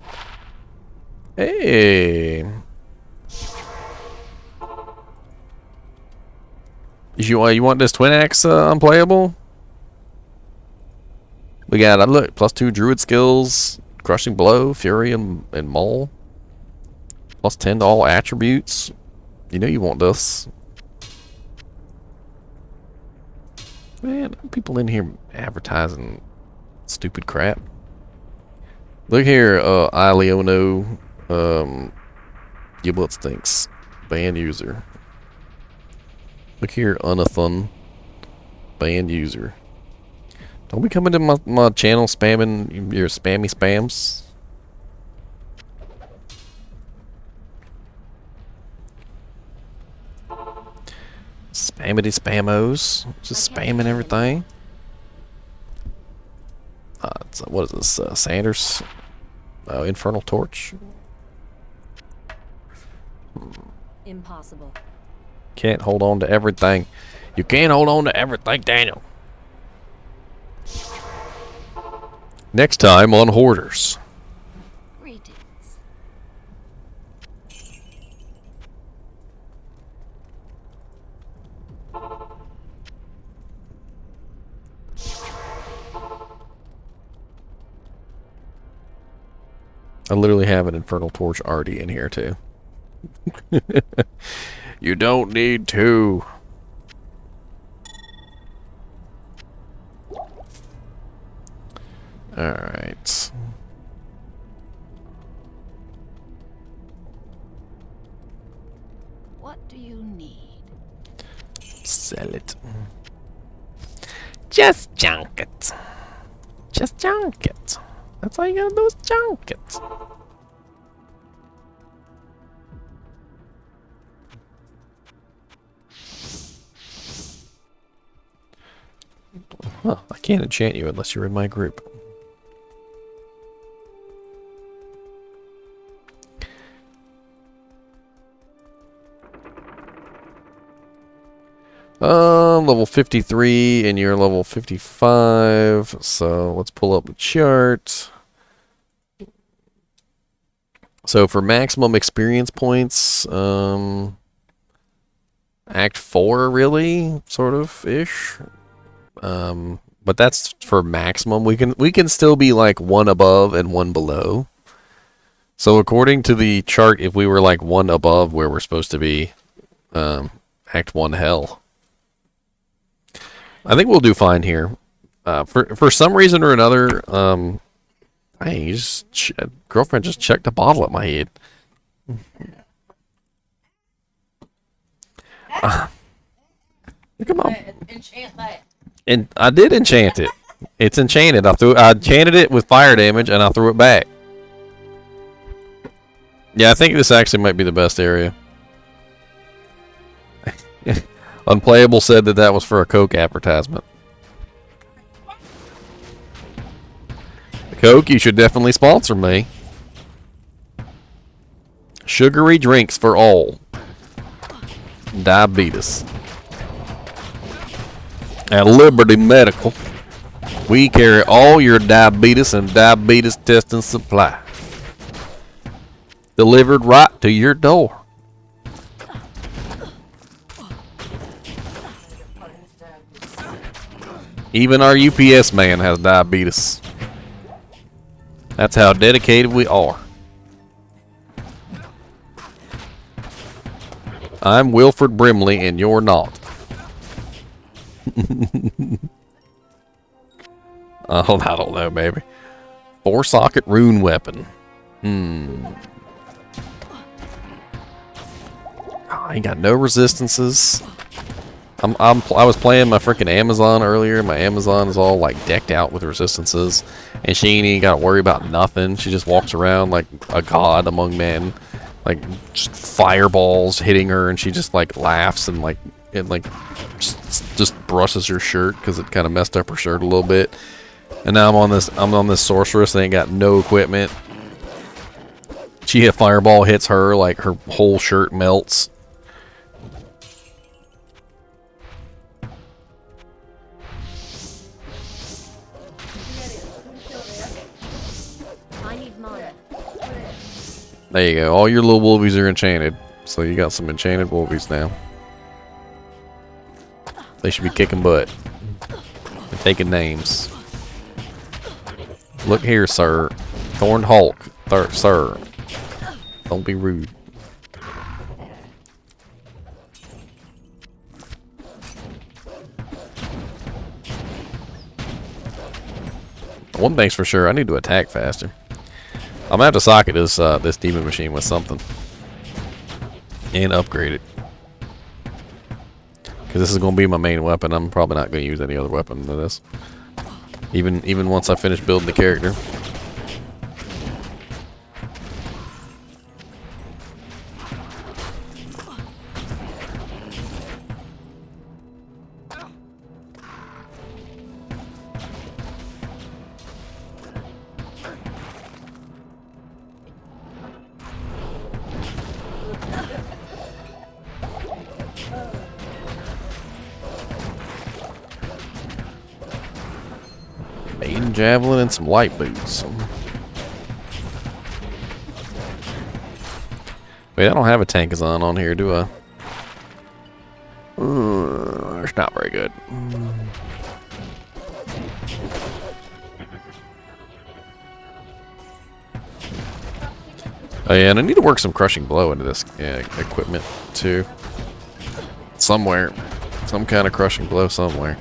Hey. You want this twin axe unplayable? We got look +2 druid skills, crushing blow, fury, and maul. +10 to all attributes. You know you want this. Man, people in here advertising stupid crap. Look here, Ileono, Giblet Stinks, banned user. Look here, Unathon, banned user. Don't be coming to my channel spamming your spammy spams. Spammity spamos. Just spamming everything. What is this? Sanders? Infernal Torch? Impossible. Can't hold on to everything. You can't hold on to everything, Daniel. Next time on Hoarders. Greetings. I literally have an Infernal Torch already in here, too. You don't need to. Alright. What do you need? Sell it. Just junk it. Just junk it. That's all you gotta do is junk it. Huh, I can't enchant you unless you're in my group. Level 53 and you're level 55. So let's pull up the chart. So for maximum experience points, Act 4 really, sort of ish. But that's for maximum. We can still be like one above and one below. So according to the chart, if we were like one above where we're supposed to be, Act 1 hell. I think we'll do fine here. For some reason or another, hey, girlfriend just checked a bottle at my head. Come on. Enchant that. And I did enchant it. It's enchanted. I enchanted it with fire damage and I threw it back. Yeah, I think this actually might be the best area. Unplayable said that was for a Coke advertisement. Coke, you should definitely sponsor me. Sugary drinks for all. Diabetes. At Liberty Medical, we carry all your diabetes and diabetes testing supply. Delivered right to your door. Even our UPS man has diabetes. That's how dedicated we are. I'm Wilfred Brimley and you're not. Oh, I don't know, baby. 4-socket rune weapon. I ain't got no resistances. I was playing my freaking Amazon earlier. My Amazon is all like decked out with resistances, and she ain't even got to worry about nothing. She just walks around like a god among men, like just fireballs hitting her, and she just like laughs and like just brushes her shirt because it kind of messed up her shirt a little bit. And now I'm on this sorceress that ain't got no equipment. She a fireball hits her, like her whole shirt melts. I need mine. There you go. All your little wolvies are enchanted. So you got some enchanted wolvies now. They should be kicking butt. And taking names. Look here, sir. Thorned Hulk. Sir. Don't be rude. One thing's for sure, I need to attack faster. I'm gonna have to socket this demon machine with something. And upgrade it. Because this is gonna be my main weapon. I'm probably not gonna use any other weapon than this. Even once I finish building the character. Maiden javelin and some light boots. Wait, I don't have a tankazon on here, do I? It's not very good. Oh yeah, and I need to work some crushing blow into this equipment too. Somewhere, some kind of crushing blow somewhere.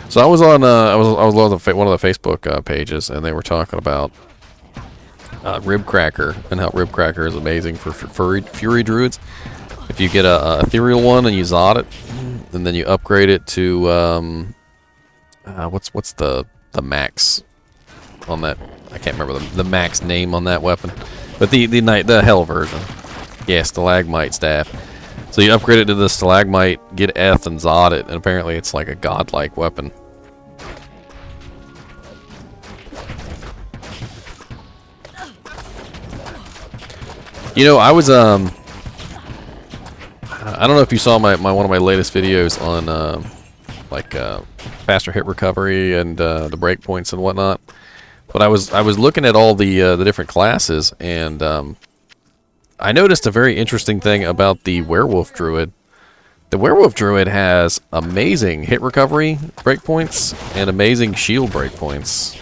So I was on I was on one of the Facebook pages, and they were talking about Rib Cracker and how Rib Cracker is amazing for Fury Druids. If you get a ethereal one and you Zod it, and then you upgrade it to what's the max on that? I can't remember the max name on that weapon, but the hell version. Yeah, stalagmite staff. So you upgrade it to the stalagmite, get Eth and Zod it, and apparently it's like a godlike weapon. You know, I was I don't know if you saw my one of my latest videos on faster hit recovery and the breakpoints and whatnot. But I was looking at all the different classes, and I noticed a very interesting thing about the werewolf druid. The werewolf druid has amazing hit recovery breakpoints and amazing shield breakpoints.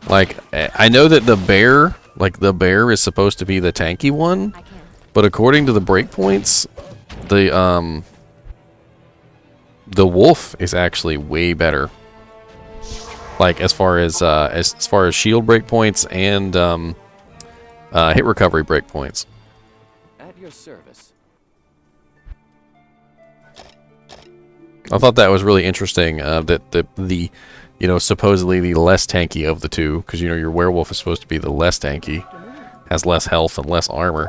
Like, I know that the bear is supposed to be the tanky one, but according to the breakpoints, the wolf is actually way better. Like as far as shield breakpoints and hit recovery breakpoints. At your service. I thought that was really interesting. That the you know, supposedly the less tanky of the two, because you know your werewolf is supposed to be the less tanky, has less health and less armor,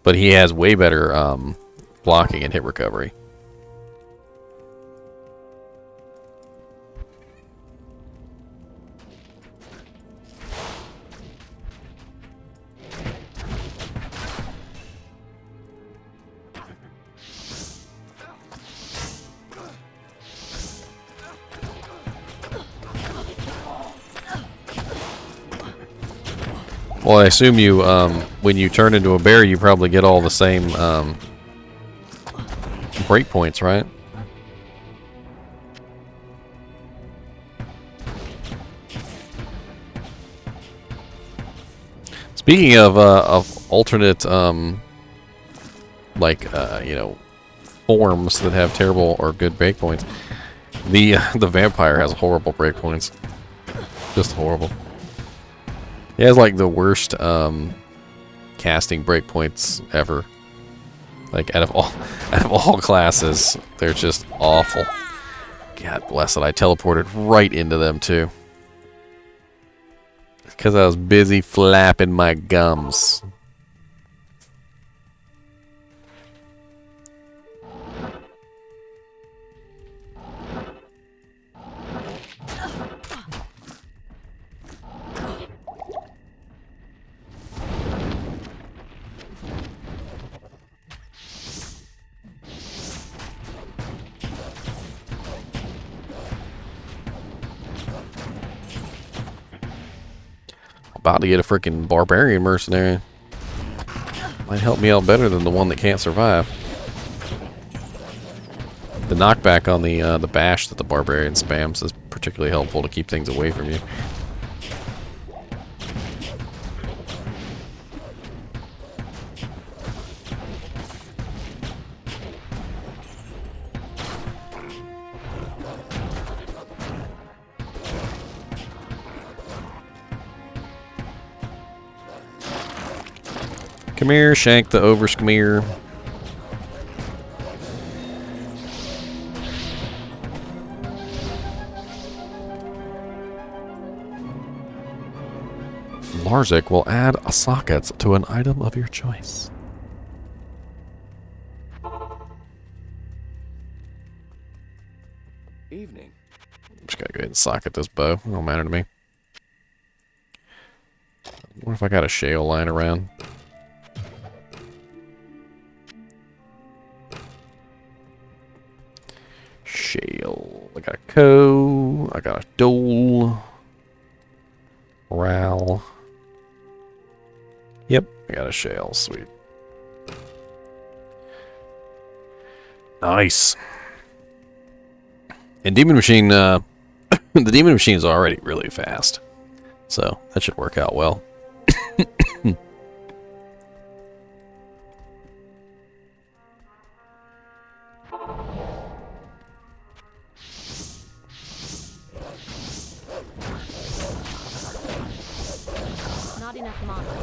but he has way better blocking and hit recovery. Well, I assume you, when you turn into a bear, you probably get all the same breakpoints, right? Speaking of alternate, you know, forms that have terrible or good breakpoints, the vampire has horrible breakpoints, just horrible. He has like the worst casting breakpoints ever. Like out of all classes, they're just awful. God bless it, I teleported right into them too. Because I was busy flapping my gums. About to get a freaking barbarian mercenary. Might help me out better than the one that can't survive. The knockback on the bash that the barbarian spams is particularly helpful to keep things away from you. Come here, Shank the Overschmear. Larzik will add a socket to an item of your choice. Evening. Just gotta go ahead and socket this bow. It don't matter to me. What if I got a shale lying around? Shale. I got a Co. I got a Dole. Ral. Yep, I got a shale. Sweet. Nice. And Demon Machine, the Demon Machine is already really fast. So, that should work out well. Not enough monsters.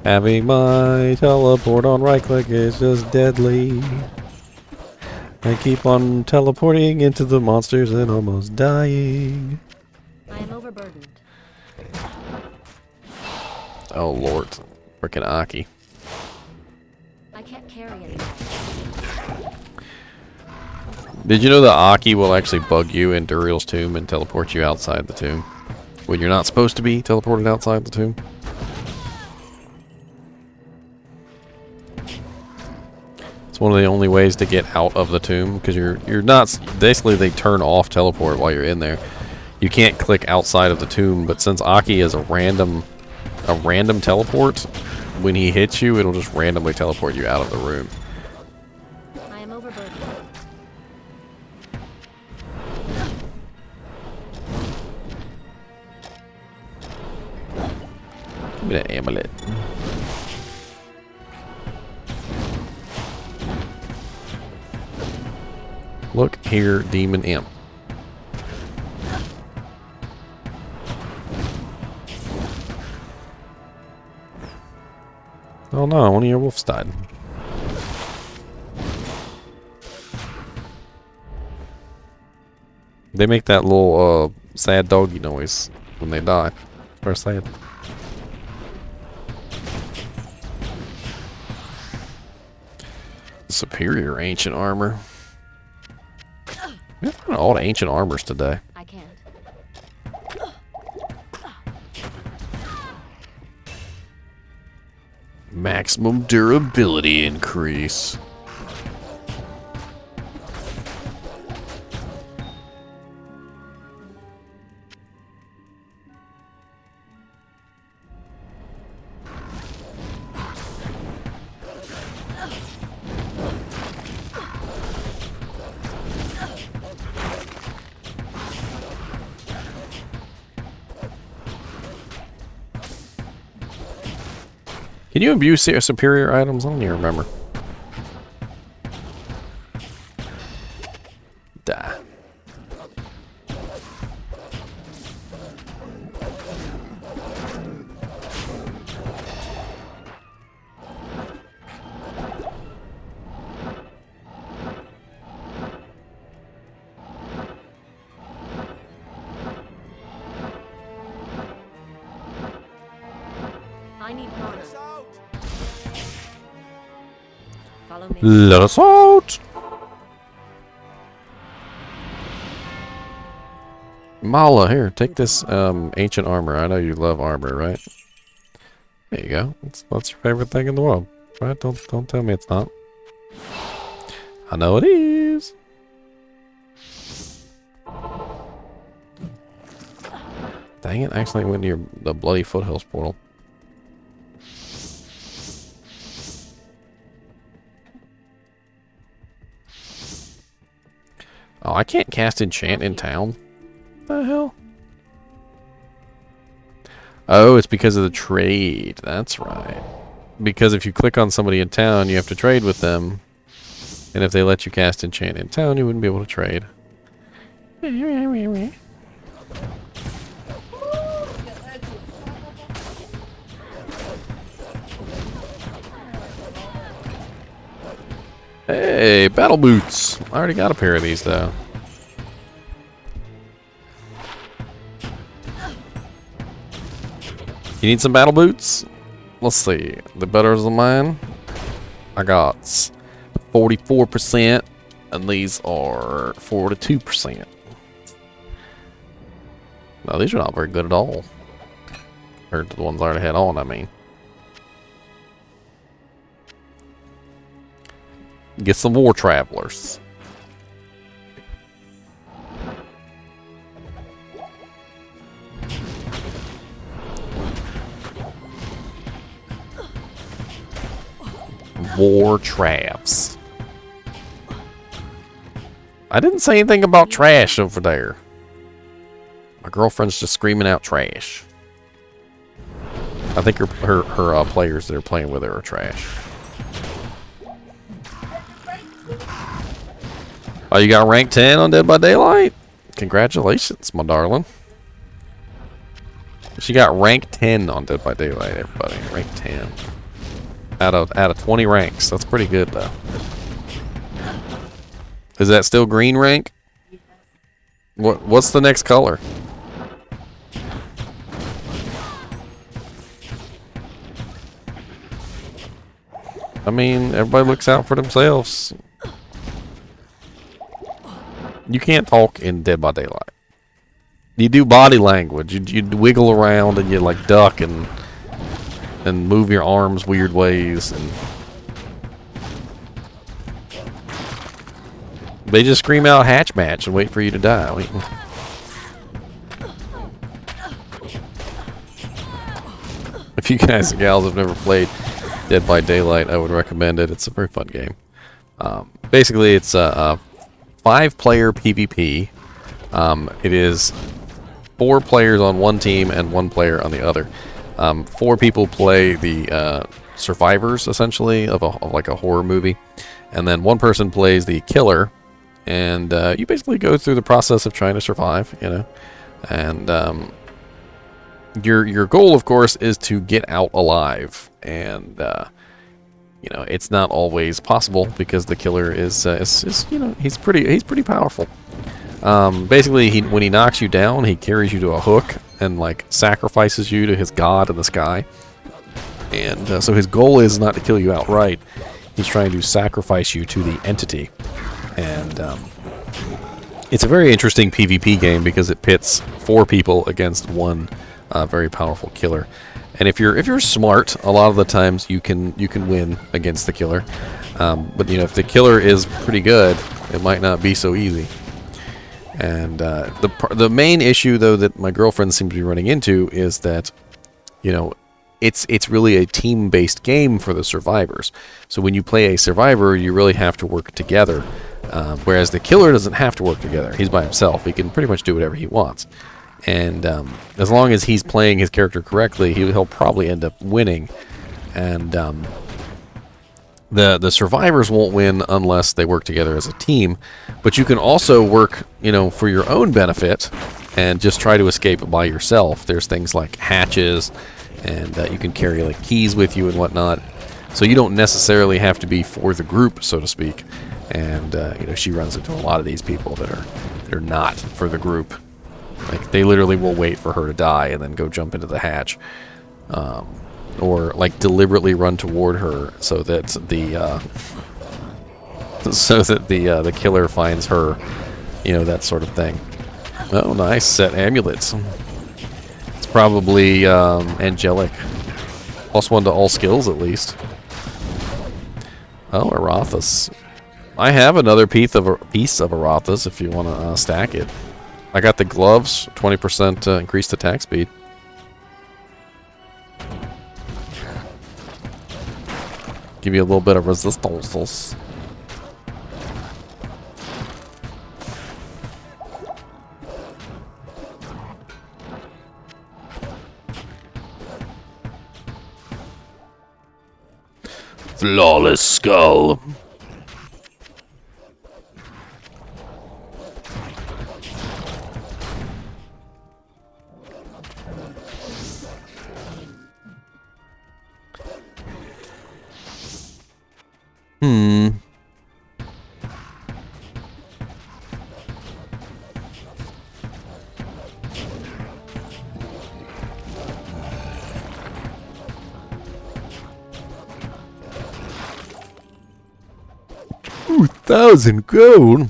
Having my teleport on right click is just deadly. I keep on teleporting into the monsters and almost dying. I am overburdened. Oh lord. Frickin' Aki. I can't carry anymore. Did you know that Aki will actually bug you in Duriel's tomb and teleport you outside the tomb? When you're not supposed to be teleported outside the tomb? It's one of the only ways to get out of the tomb, because you're not, basically they turn off teleport while you're in there. You can't click outside of the tomb, but since Aki is a random teleport, when he hits you, it'll just randomly teleport you out of the room. I am overburdened. Give me that amulet. Look here, Demon Imp. Oh no, one of your wolves died. They make that little sad doggy noise when they die. Or sad. Superior ancient armor. We found all the ancient armors today. I can't. Maximum durability increase. Can you imbue superior items? I don't even remember. die. I need mana. Follow me. Let us out! Mala, here, take this ancient armor. I know you love armor, right? There you go. That's your favorite thing in the world, right? Don't tell me it's not. I know it is. Dang it! I accidentally went near the bloody foothills portal. Oh, I can't cast enchant in town. What the hell? Oh, it's because of the trade. That's right. Because if you click on somebody in town, you have to trade with them. And if they let you cast enchant in town, you wouldn't be able to trade. Hey, battle boots. I already got a pair of these, though. You need some battle boots? Let's see. The better than mine. I got 44%, and these are 42%. No, these are not very good at all. Compared to the ones I already had on, I mean. Get some war travelers. War travs. I didn't say anything about trash over there. My girlfriend's just screaming out trash. I think her players that are playing with her are trash. Oh, you got rank 10 on Dead by Daylight? Congratulations, my darling. She got rank 10 on Dead by Daylight, everybody. Rank 10. Out of 20 ranks. That's pretty good, though. Is that still green rank? What's the next color? I mean, everybody looks out for themselves. You can't talk in Dead by Daylight. You do body language. You wiggle around and you like duck and move your arms weird ways, and they just scream out hatch match and wait for you to die. If you guys and gals have never played Dead by Daylight, I would recommend it. It's a very fun game. Basically, it's a 5-player PvP. It is 4 players on one team and 1 player on the other. 4 people play the survivors, essentially, of like a horror movie, and then 1 person plays the killer, and you basically go through the process of trying to survive, you know, and your goal, of course, is to get out alive, and you know, it's not always possible because the killer is you know, he's pretty powerful. Basically, when he knocks you down, he carries you to a hook and like sacrifices you to his god in the sky. And so his goal is not to kill you outright. He's trying to sacrifice you to the entity. And it's a very interesting PvP game because it pits 4 people against 1 very powerful killer. And if you're smart, a lot of the times you can win against the killer. But you know, if the killer is pretty good, it might not be so easy. And the main issue, though, that my girlfriend seems to be running into is that, you know, it's really a team-based game for the survivors. So when you play a survivor, you really have to work together. Whereas the killer doesn't have to work together. He's by himself. He can pretty much do whatever he wants. And as long as he's playing his character correctly, he'll probably end up winning. And the survivors won't win unless they work together as a team, but you can also work, you know, for your own benefit and just try to escape by yourself. There's things like hatches, and you can carry like keys with you and whatnot, so you don't necessarily have to be for the group, so to speak. And you know, she runs into a lot of these people that are not for the group. Like, they literally will wait for her to die and then go jump into the hatch. Or like deliberately run toward her so that the killer finds her, you know, that sort of thing. Oh, nice set amulets. It's probably angelic. +1 to all skills at least. Oh, Arathas. I have another piece of Arathas if you want to stack it. I got the gloves, 20% increased attack speed. Give you a little bit of resistance. Flawless skull. $2,000 gold.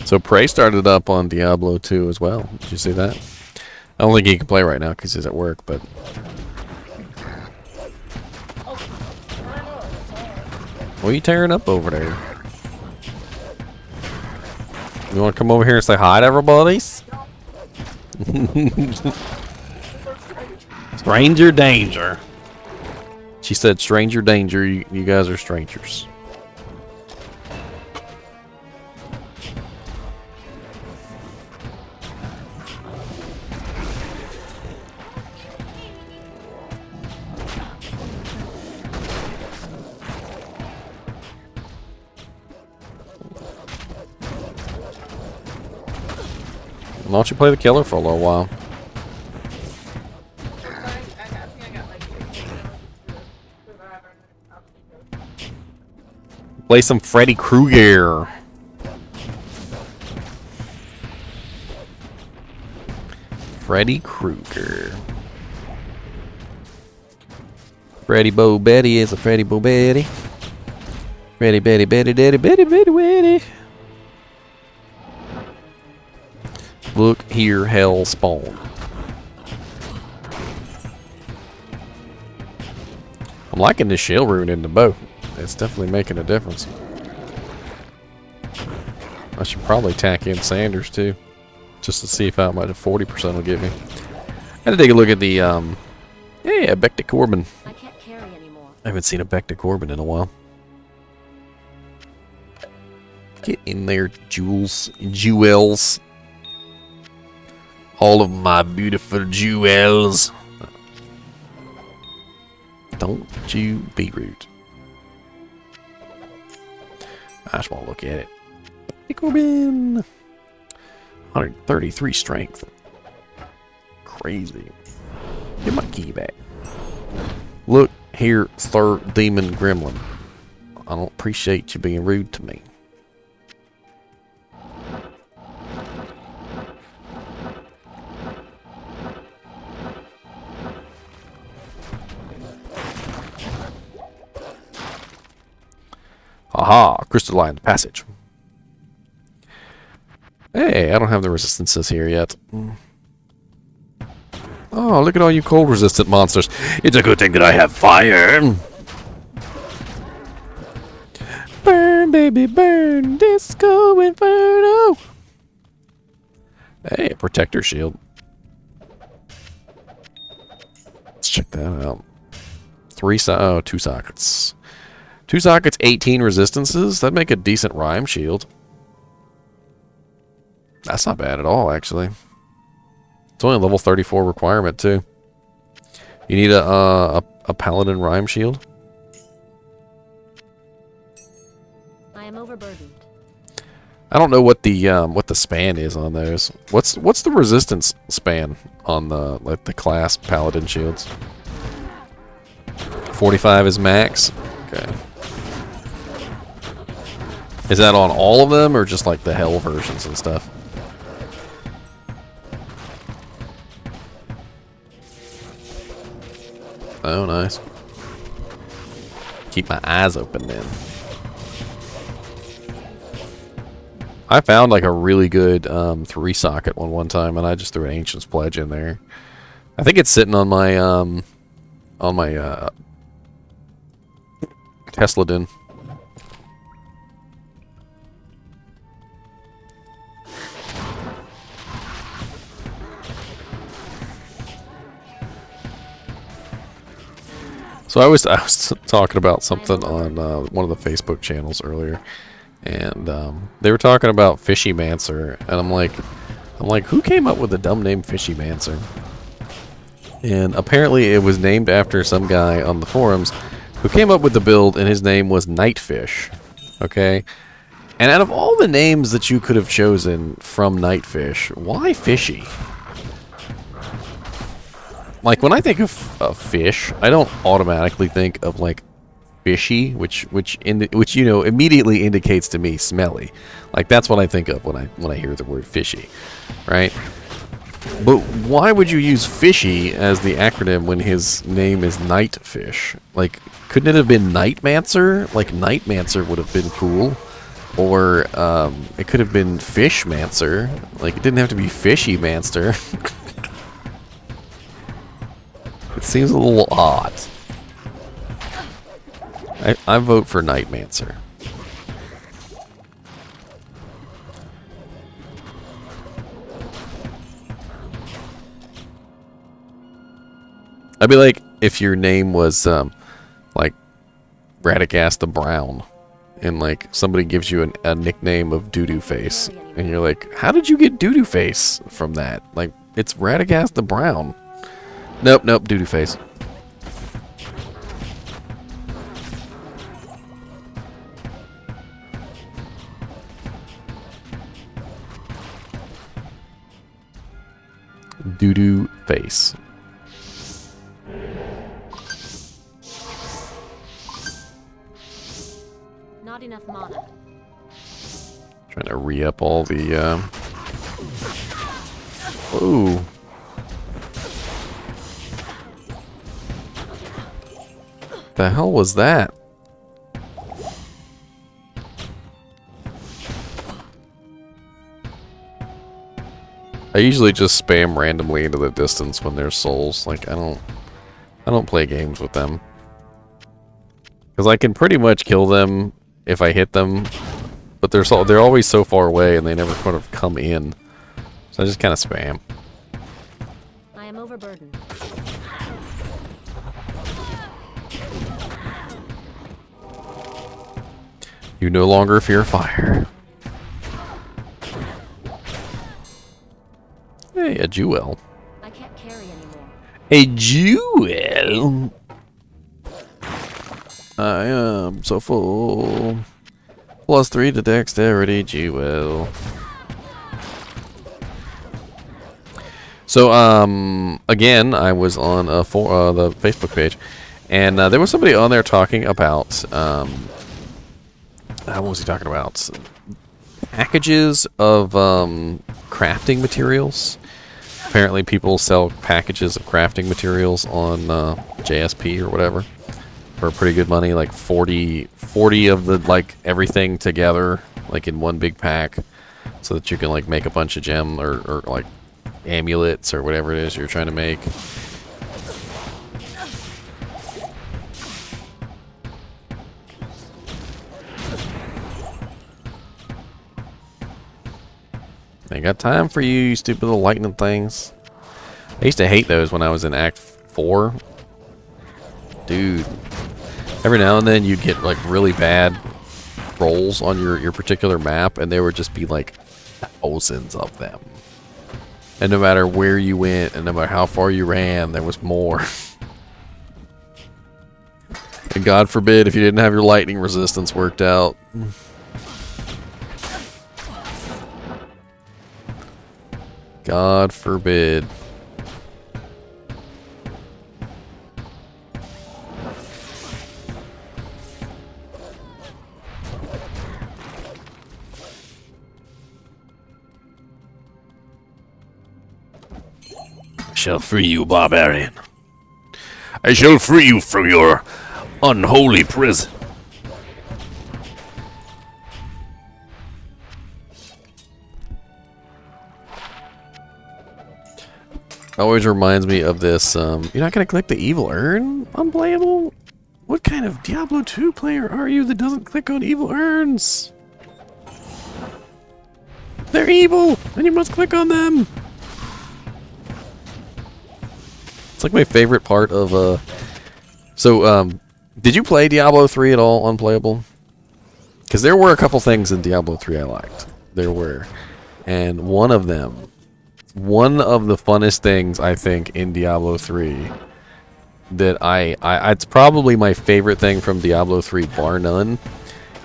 So Prey started up on Diablo 2 as well. Did you see that? I don't think he can play right now because he's at work, but... What are you tearing up over there? You want to come over here and say hi to everybody? Stranger danger. She said stranger danger. You guys are strangers. Why don't you play the killer for a little while? Play some Freddy Krueger. Freddy Krueger. Freddy Bo Betty is a Freddy Bo Betty. Freddy Betty Betty Daddy Betty Betty Betty. Look here, hell spawn. I'm liking this shell rune in the bow. It's definitely making a difference. I should probably tack in Sanders too, just to see if how much 40% will give me. I had to take a look at the yeah, Becta Corbin. I can't carry anymore. I haven't seen a Becta Corbin in a while. Get in there, jewels. All of my beautiful jewels. Don't you be rude. I just want to look at it. Corbin. 133 strength. Crazy. Get my key back. Look here, third demon gremlin. I don't appreciate you being rude to me. Aha! Crystalline passage. Hey, I don't have the resistances here yet. Oh, look at all you cold resistant monsters. It's a good thing that I have fire. Burn, baby, burn. Disco Inferno. Hey, a protector shield. It's check that out. Two sockets. 2 sockets, 18 resistances. That'd make a decent rhyme shield. That's not bad at all, actually. It's only a level 34 requirement, too. You need a paladin rhyme shield. I am overburdened. I don't know what the span is on those. What's the resistance span on the class paladin shields? 45 is max. Okay. Is that on all of them or just like the hell versions and stuff? Oh, nice. Keep my eyes open then. I found like a really good 3-socket one time, and I just threw an Ancient's Pledge in there. I think it's sitting on my Tesla din. So I was talking about something on one of the Facebook channels earlier, and they were talking about Fishy Mancer, and I'm like, who came up with the dumb name Fishy Mancer? And apparently it was named after some guy on the forums who came up with the build, and his name was Nightfish. Okay, and out of all the names that you could have chosen from Nightfish, why Fishy? Like, when I think of fish, I don't automatically think of like fishy, which you know immediately indicates to me smelly. Like, that's what I think of when I hear the word fishy, right? But why would you use fishy as the acronym when his name is Nightfish? Like, couldn't it have been Nightmancer? Like, Nightmancer would have been cool. Or it could have been Fishmancer. Like, it didn't have to be Fishy Mancer. It seems a little odd. I vote for Nightmancer. I'd be like if your name was like Radagast the Brown, and like somebody gives you a nickname of Doo-Doo Face, and you're like, how did you get Doo-Doo Face from that? Like, it's Radagast the Brown. Nope, Doo-Doo Face. Doo-Doo Face. Not enough mana. Trying to re-up all the Ooh. The hell was that? I usually just spam randomly into the distance when there's souls. Like, I don't play games with them. Because I can pretty much kill them if I hit them, but they're always so far away and they never kind of come in. So I just kind of spam. I am overburdened. You no longer fear fire. Hey, a jewel. I can't carry anymore. A jewel. I am so full. +3 to dexterity, jewel. So, again, I was on the Facebook page, and there was somebody on there talking about, what was he talking about? Packages of crafting materials. Apparently people sell packages of crafting materials on JSP or whatever for pretty good money, like 40 of the, like, everything together, like in one big pack, so that you can, like, make a bunch of gem or like amulets or whatever it is you're trying to make. Ain't got time for you, you stupid little lightning things. I used to hate those when I was in Act 4, dude. Every now and then you'd get like really bad rolls on your particular map, and there would just be like thousands of them. And no matter where you went, and no matter how far you ran, there was more. And God forbid if you didn't have your lightning resistance worked out. God forbid. I shall free you, barbarian. I shall free you from your unholy prison. Always reminds me of this, you're not gonna click the evil urn? Unplayable? What kind of Diablo 2 player are you that doesn't click on evil urns? They're evil, and you must click on them! It's like my favorite part of, did you play Diablo 3 at all, unplayable? Because there were a couple things in Diablo 3 I liked. There were. And one of the funnest things, I think, in Diablo 3 that it's probably my favorite thing from Diablo 3, bar none,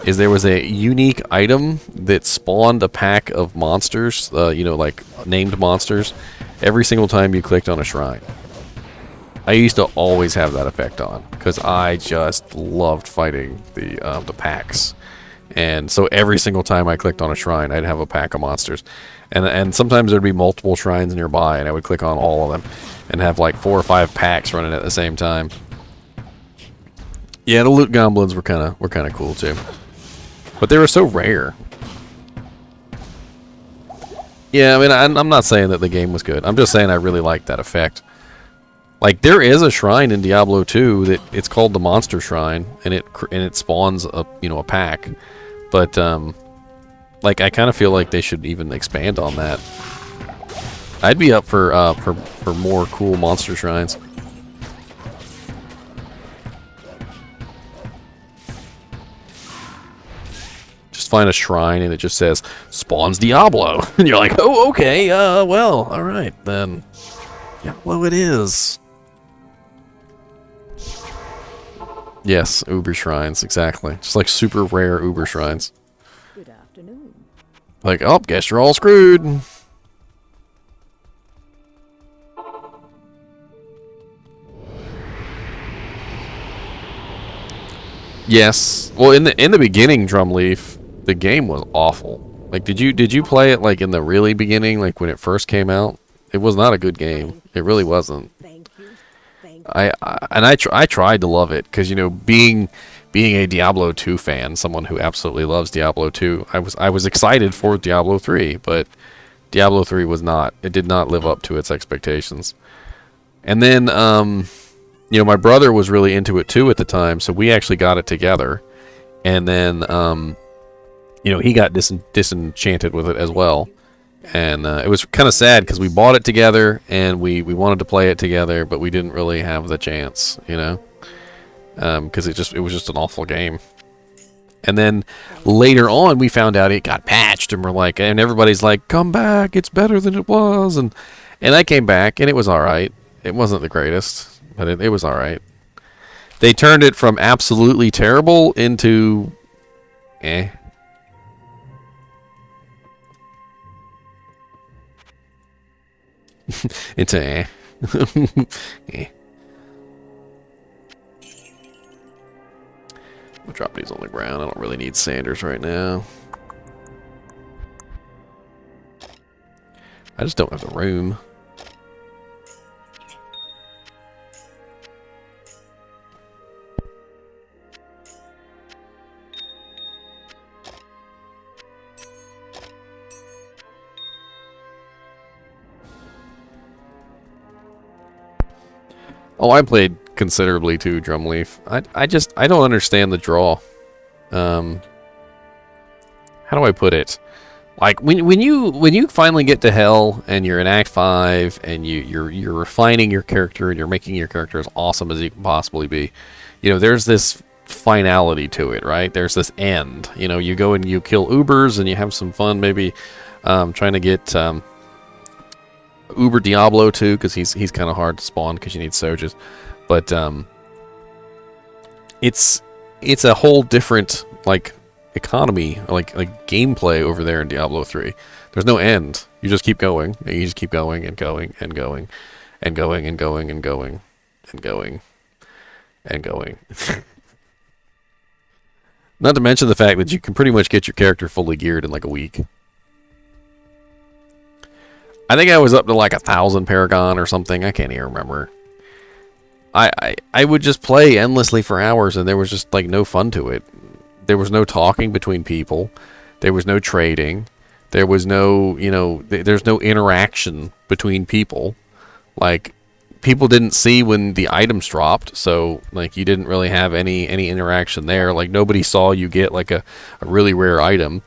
is there was a unique item that spawned a pack of monsters, like named monsters, every single time you clicked on a shrine. I used to always have that effect on, because I just loved fighting the packs. And so every single time I clicked on a shrine, I'd have a pack of monsters. And sometimes there'd be multiple shrines nearby, and I would click on all of them and have like 4 or 5 packs running at the same time. Yeah, the loot goblins were kind of cool too. But they were so rare. Yeah, I mean, I'm not saying that the game was good. I'm just saying I really liked that effect. Like, there is a shrine in Diablo 2 that it's called the Monster Shrine, and it spawns a pack. But like, I kind of feel like they should even expand on that. I'd be up for more cool monster shrines. Just find a shrine and it just says spawns Diablo, and you're like, oh, okay, well, all right then. Diablo it is. Yes, Uber shrines, exactly. Just like super rare Uber shrines. Good afternoon. Like, oh, guess you're all screwed. Yes. Well, in the beginning, Drumleaf, the game was awful. Like, did you play it like in the really beginning, like when it first came out? It was not a good game. It really wasn't. Thank you. I tried to love it because, you know, being a Diablo 2 fan, someone who absolutely loves Diablo 2, I was excited for Diablo 3, but Diablo 3 was not. It did not live up to its expectations. And then you know, my brother was really into it too at the time, so we actually got it together. And then you know, he got disenchanted with it as well. And it was kind of sad because we bought it together and we wanted to play it together, but we didn't really have the chance, you know, because it was just an awful game. And then later on, we found out it got patched, and we're like, and everybody's like, "Come back, it's better than it was." And I came back, and it was all right. It wasn't the greatest, but it was all right. They turned it from absolutely terrible into, eh. It's eh. Eh. I'll drop these on the ground. I don't really need sanders right now. I just don't have the room. Oh, I played considerably too, Drumleaf. I don't understand the draw. How do I put it? Like when you finally get to hell and you're in Act 5 and you're refining your character and you're making your character as awesome as you can possibly be, you know, there's this finality to it, right? There's this end. You know, you go and you kill Ubers and you have some fun, maybe trying to get Uber Diablo 2 because he's kind of hard to spawn because you need Sojas, but it's a whole different like economy, like gameplay over there in Diablo 3. There's no end. You just keep going, and you just keep going and going and going and going and going and going and going and going. Not to mention the fact that you can pretty much get your character fully geared in like a week. I think I was up to like 1,000 Paragon or something. I can't even remember. I would just play endlessly for hours, and there was just like no fun to it. There was no talking between people. There was no trading. There was no, you know, there's no interaction between people. Like, people didn't see when the items dropped, so like you didn't really have any interaction there. Like, nobody saw you get like a really rare item.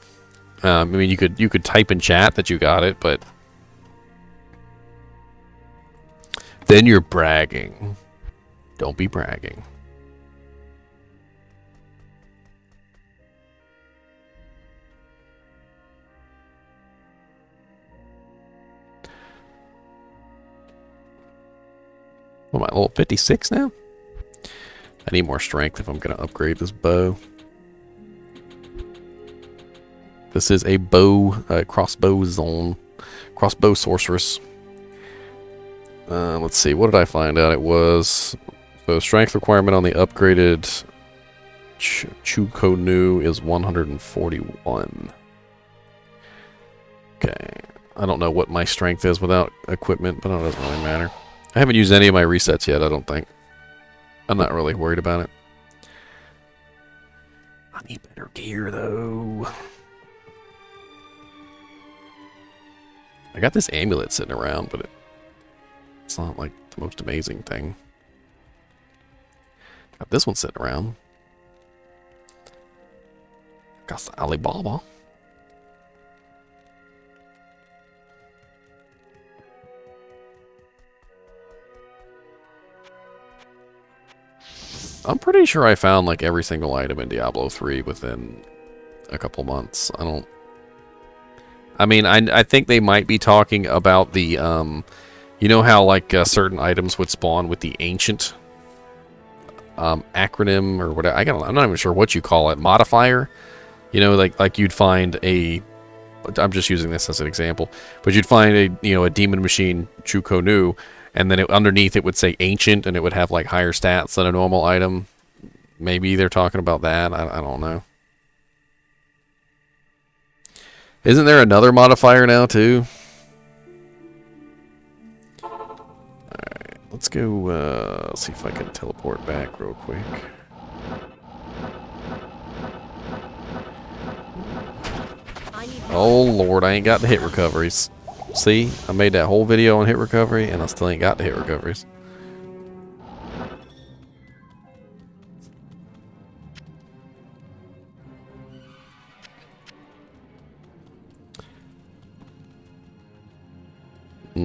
I mean, you could type in chat that you got it, but then you're bragging. Don't be bragging. What am I, level 56 now? I need more strength if I'm going to upgrade this bow. This is a bow, crossbow zone. Crossbow sorceress. Let's see, what did I find out? It was the strength requirement on the upgraded Chukonu is 141. Okay. I don't know what my strength is without equipment, but it doesn't really matter. I haven't used any of my resets yet, I don't think. I'm not really worried about it. I need better gear, though. I got this amulet sitting around, but it's not like the most amazing thing. Got this one sitting around. Got the Alibaba. I'm pretty sure I found like every single item in Diablo 3 within a couple months. I mean, I think they might be talking about the, you know how like certain items would spawn with the ancient acronym or whatever. I'm not even sure what you call it. Modifier. You know, like you'd find a. I'm just using this as an example, but you'd find a demon machine Chukonu, and then underneath it would say ancient, and it would have like higher stats than a normal item. Maybe they're talking about that. I don't know. Isn't there another modifier now too? Alright, let's go see if I can teleport back real quick. Oh lord, I ain't got the hit recoveries. See, I made that whole video on hit recovery and I still ain't got the hit recoveries.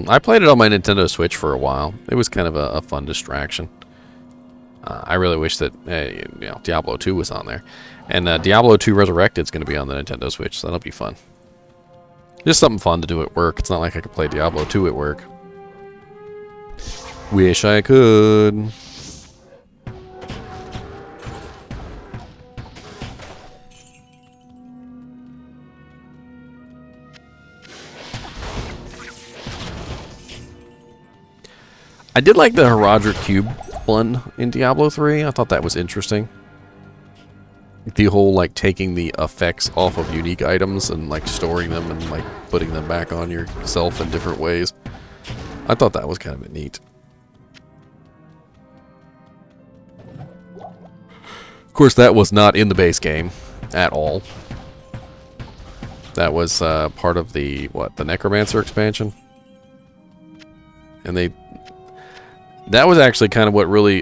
I played it on my Nintendo Switch for a while. It was kind of a fun distraction. I really wish that Diablo 2 was on there. And Diablo 2 Resurrected is going to be on the Nintendo Switch, so that'll be fun. Just something fun to do at work. It's not like I could play Diablo 2 at work. Wish I could. I did like the Horadric Cube one in Diablo 3. I thought that was interesting. The whole, like, taking the effects off of unique items and, like, storing them and, like, putting them back on yourself in different ways. I thought that was kind of neat. Of course, that was not in the base game at all. That was part of the, the Necromancer expansion? And that was actually kind of what really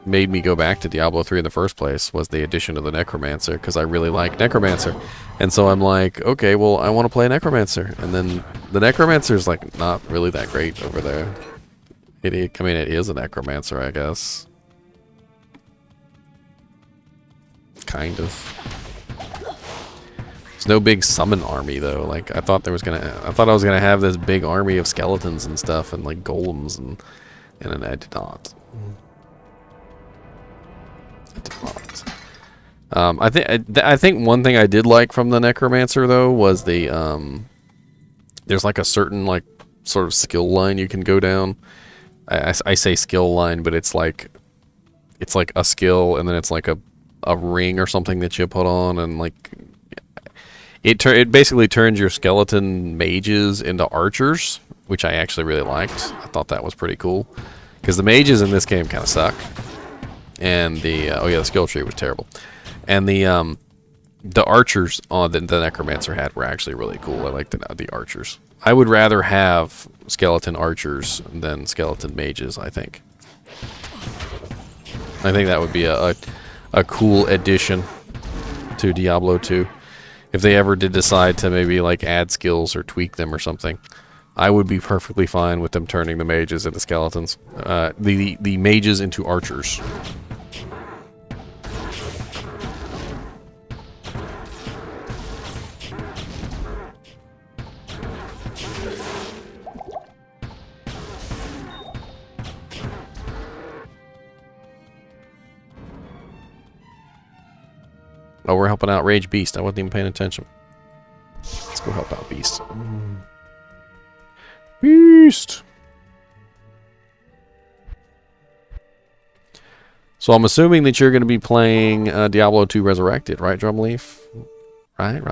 made me go back to Diablo 3 in the first place was the addition of the Necromancer, because I really like Necromancer. And so I'm like, okay, well, I want to play Necromancer. And then the Necromancer's like not really that great over there. I mean, it is a Necromancer, I guess. Kind of. There's no big summon army though. Like I thought I was gonna have this big army of skeletons and stuff and like golems and then I did not. I think one thing I did like from the Necromancer though was the there's like a certain like sort of skill line you can go down. I say skill line, but it's like a skill and then it's like a ring or something that you put on, and like it basically turns your skeleton mages into archers, which I actually really liked. I thought that was pretty cool because the mages in this game kind of suck. And the oh yeah, the skill tree was terrible, and the archers on the Necromancer had were actually really cool. I liked the archers. I would rather have skeleton archers than skeleton mages. I think that would be a cool addition to Diablo 2 if they ever did decide to maybe like add skills or tweak them or something. I would be perfectly fine with them turning the mages into skeletons, the mages into archers. Oh, we're helping out Rage Beast. I wasn't even paying attention. Let's go help out Beast. Beast! So I'm assuming that you're going to be playing Diablo II Resurrected, right, Drumleaf? Right.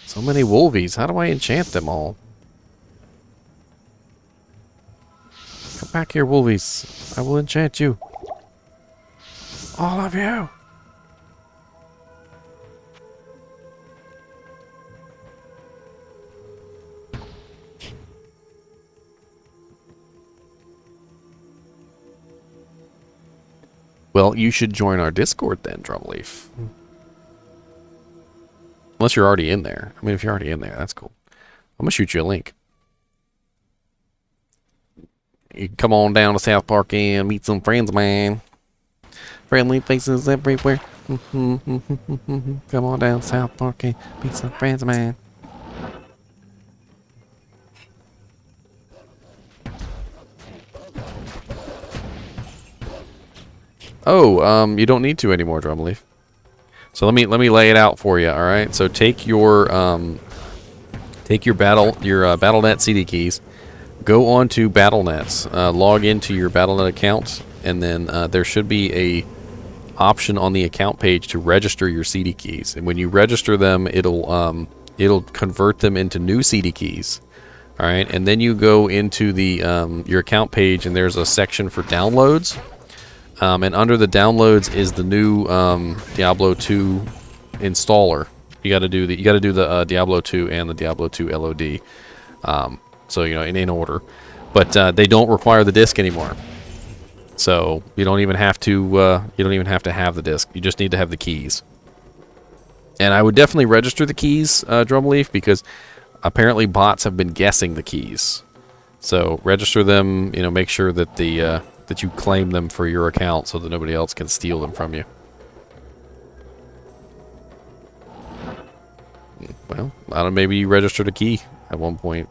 So many wolvies. How do I enchant them all? Come back here, wolvies. I will enchant you. All of you. Well, you should join our Discord then, Drumleaf. Unless you're already in there. I mean, if you're already in there, that's cool. I'm going to shoot you a link. You can come on down to South Park and meet some friends, man. Friendly faces everywhere. Come on down to South Park and meet some friends, man. Oh, you don't need to anymore, Drumleaf. So let me lay it out for you. All right. So take your BattleNet CD keys, go on to BattleNets, log into your BattleNet account, and then there should be a option on the account page to register your CD keys. And when you register them, it'll convert them into new CD keys. All right. And then you go into the your account page, and there's a section for downloads. And under the downloads is the new Diablo 2 installer. You got to do the Diablo 2 and the Diablo 2 LOD. So in order, but they don't require the disc anymore. So you don't even have to have the disc. You just need to have the keys. And I would definitely register the keys, Drumleaf, because apparently bots have been guessing the keys. So register them. Make sure that that you claim them for your account so that nobody else can steal them from you. Well, I don't know, maybe you registered a key at one point.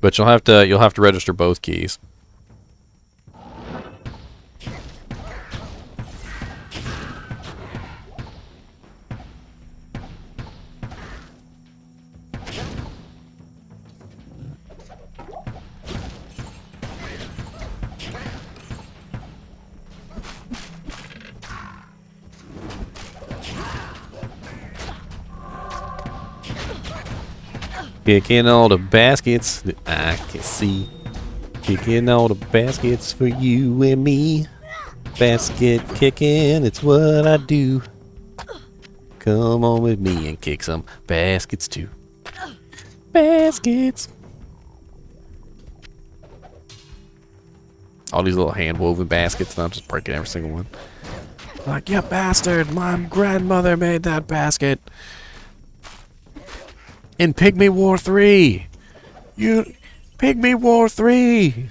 But you'll have to register both keys. Kicking all the baskets that I can see. Kicking all the baskets for you and me. Basket kicking, it's what I do. Come on with me and kick some baskets too. Baskets. All these little hand-woven baskets, and I'm just breaking every single one. Like, you bastard, my grandmother made that basket. In Pygmy War 3. Pygmy War 3.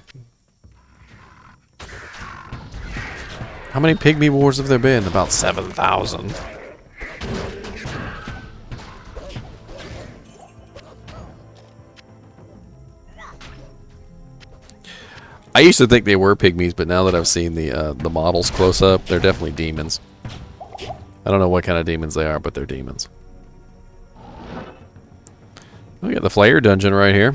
How many Pygmy Wars have there been? About 7,000. I used to think they were pygmies, but now that I've seen the models close up, they're definitely demons. I don't know what kind of demons they are, but they're demons. We got the Flayer dungeon right here.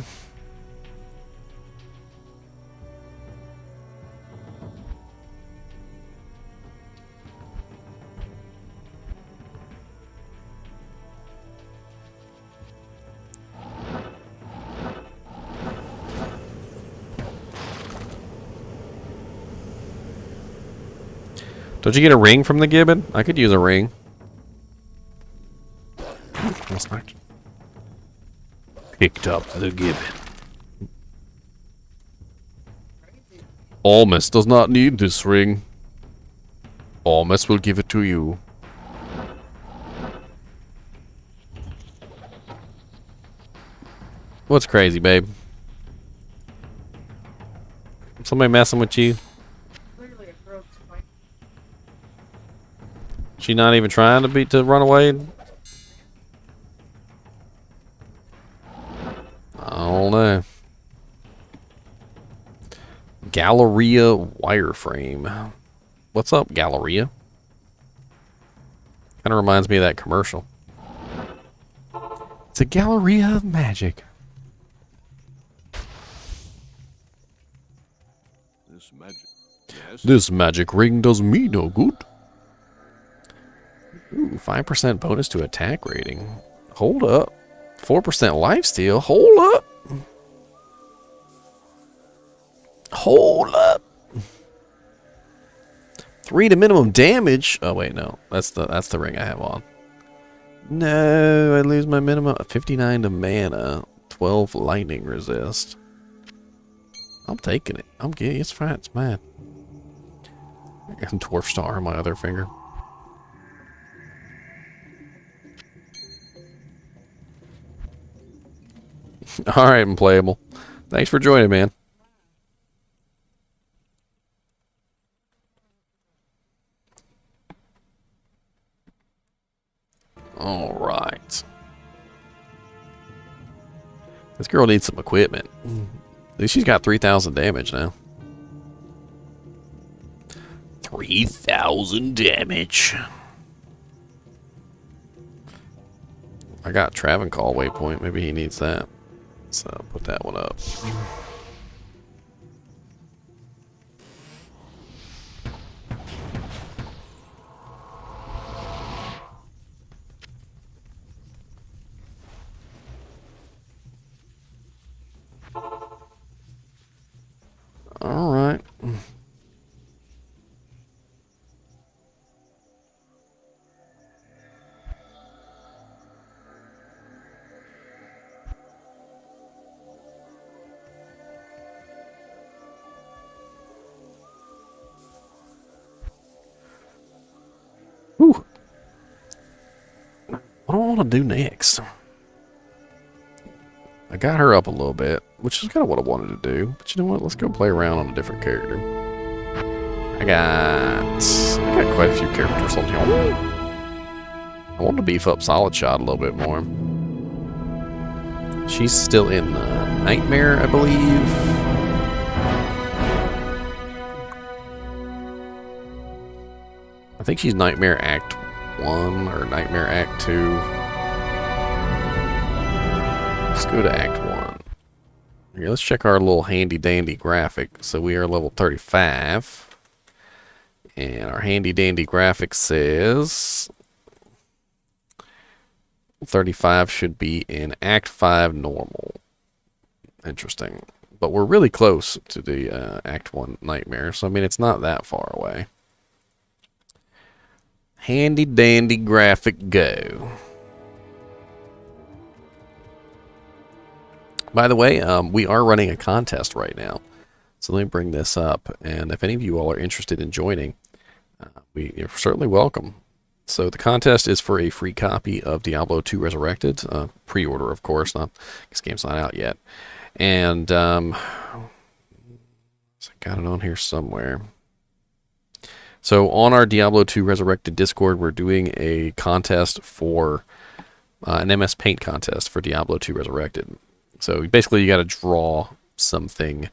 Don't you get a ring from the gibbon? I could use a ring. That's not. Picked up the gibbon. Almas does not need this ring. Almas will give it to you. What's crazy, babe? Somebody messing with you? She not even trying to run away? I don't know. Galleria wireframe. What's up, Galleria? Kind of reminds me of that commercial. It's a Galleria of magic. This magic ring does me no good. Ooh, 5% bonus to attack rating. Hold up. 4% lifesteal. Hold up. Hold up. 3 to minimum damage. Oh wait, no. That's the ring I have on. No, I lose my minimum. 59 to mana. 12 lightning resist. I'm taking it. I'm getting it's fine. It's mine. I got a dwarf star on my other finger. Alright, I'm playable. Thanks for joining, man. Alright. This girl needs some equipment. At least she's got 3,000 damage now. 3,000 damage. I got Travancore waypoint. Maybe he needs that. So put that one up. All right. Whew. What do I want to do next? I got her up a little bit, which is kind of what I wanted to do. But you know what? Let's go play around on a different character. I got quite a few characters on here. I want to beef up Solid Shot a little bit more. She's still in Nightmare, I believe. I think she's Nightmare Act 1 or Nightmare Act 2. Let's go to Act 1. Here, let's check our little handy dandy graphic. So we are level 35. And our handy dandy graphic says 35 should be in Act 5 normal. Interesting. But we're really close to the Act 1 nightmare, so I mean, it's not that far away. Handy dandy graphic go. By the way, we are running a contest right now. So let me bring this up. And if any of you all are interested in joining, you're certainly welcome. So the contest is for a free copy of Diablo II Resurrected. Pre-order, of course. This game's not out yet. And I got it on here somewhere. So on our Diablo II Resurrected Discord, we're doing a contest for an MS Paint contest for Diablo II Resurrected. So basically, you got to draw something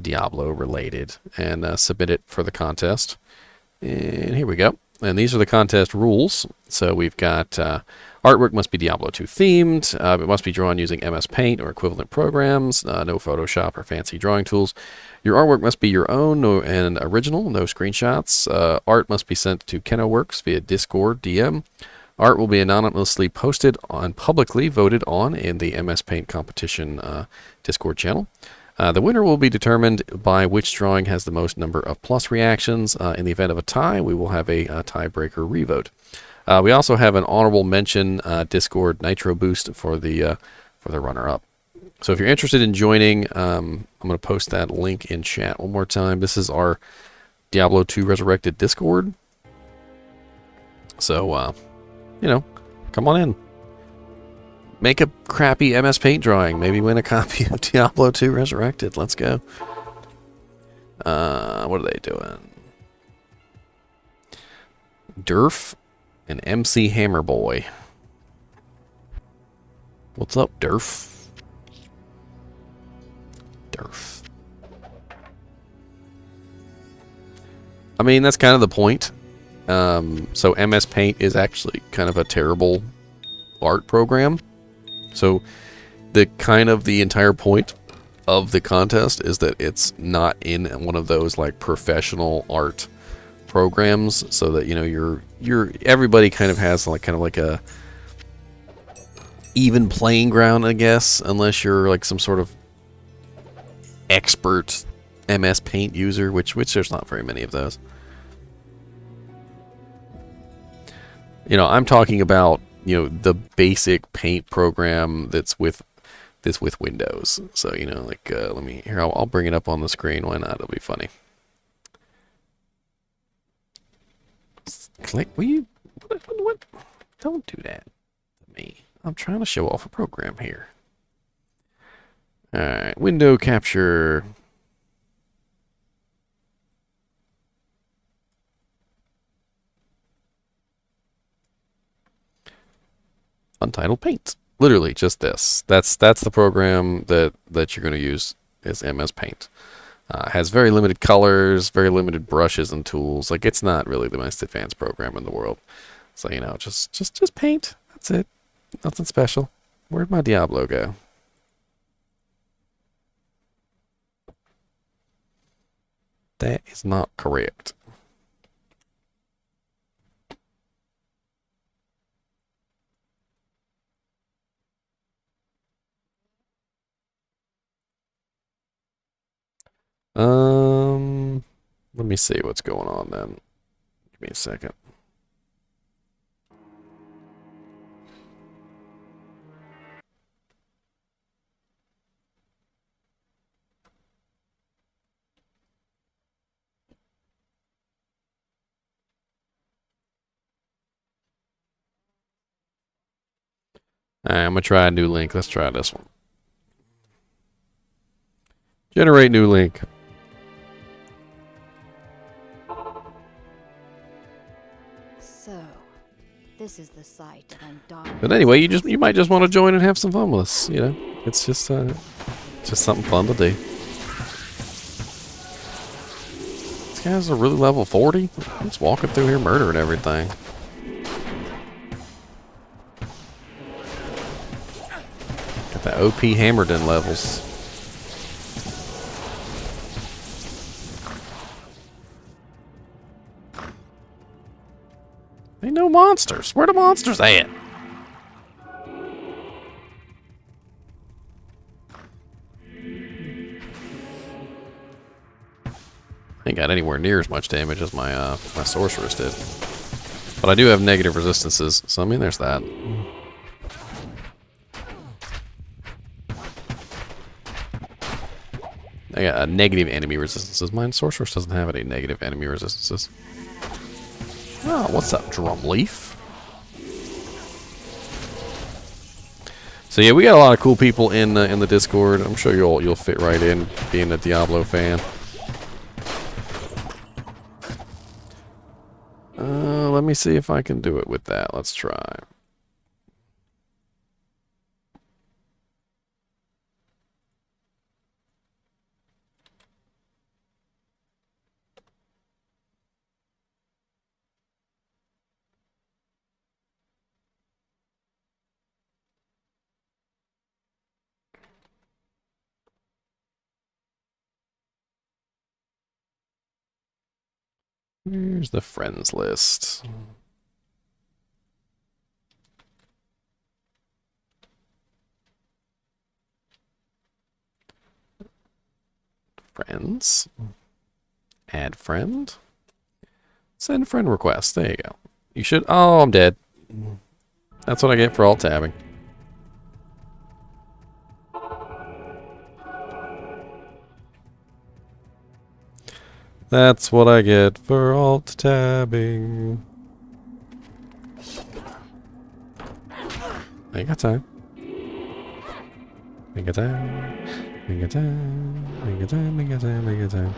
Diablo related and submit it for the contest. And here we go. And these are the contest rules. So we've got artwork must be Diablo 2 themed. It must be drawn using MS Paint or equivalent programs. No Photoshop or fancy drawing tools. Your artwork must be your own and original. No screenshots. Art must be sent to KenoWorks via Discord DM. Art will be anonymously posted and publicly voted on in the MS Paint competition Discord channel. The winner will be determined by which drawing has the most number of plus reactions. In the event of a tie, we will have a tiebreaker revote. We also have an honorable mention Discord Nitro Boost for the runner-up. So if you're interested in joining, I'm going to post that link in chat one more time. This is our Diablo 2 Resurrected Discord. So, you know, come on in. Make a crappy MS Paint drawing. Maybe win a copy of Diablo 2 Resurrected. Let's go. What are they doing? Durf and MC Hammerboy. What's up, Durf? Durf. I mean, that's kind of the point. So MS Paint is actually kind of a terrible art program. So the entire point of the contest is that it's not in one of those like professional art programs, so that you know everybody kind of has like a even playing ground, I guess, unless you're like some sort of expert MS Paint user, which there's not very many of those. You know, I'm talking about, you know, the basic paint program that's with Windows. So, you know, like, I'll bring it up on the screen. Why not? It'll be funny. Click, what? Don't do that to me. I'm trying to show off a program here. Alright, window capture. Untitled Paint. Literally just this. That's the program that you're going to use is MS Paint. Has very limited colors, very limited brushes and tools. Like, it's not really the most advanced program in the world. So, you know, just paint. That's it. Nothing special. Where'd my Diablo go? That is not correct. Let me see what's going on then. Give me a second. Alright, I'm gonna try a new link. Let's try this one. Generate new link. So, this is the site that I'm dying. But anyway, you might just want to join and have some fun with us. You know, it's just something fun to do. This guy's a really level 40. He's walking through here murdering everything. Got the OP Hammerden levels. Ain't no monsters. Where the monsters at? ain't got anywhere near as much damage as my my sorceress did. But I do have negative resistances, so I mean there's that. I got negative enemy resistances. Mine sorceress doesn't have any negative enemy resistances. Oh, what's up, Drumleaf? So yeah, we got a lot of cool people in the Discord. I'm sure you'll fit right in, being a Diablo fan. Let me see if I can do it with that. Let's try. Here's the friends list. Friends. Add friend. Send friend request. There you go. You should... Oh, I'm dead. That's what I get for alt tabbing. That's what I get for alt tabbing. Ain't got time. Ain't got time. Ain't got time. Ain't got time. Ain't got time. Ain't got time.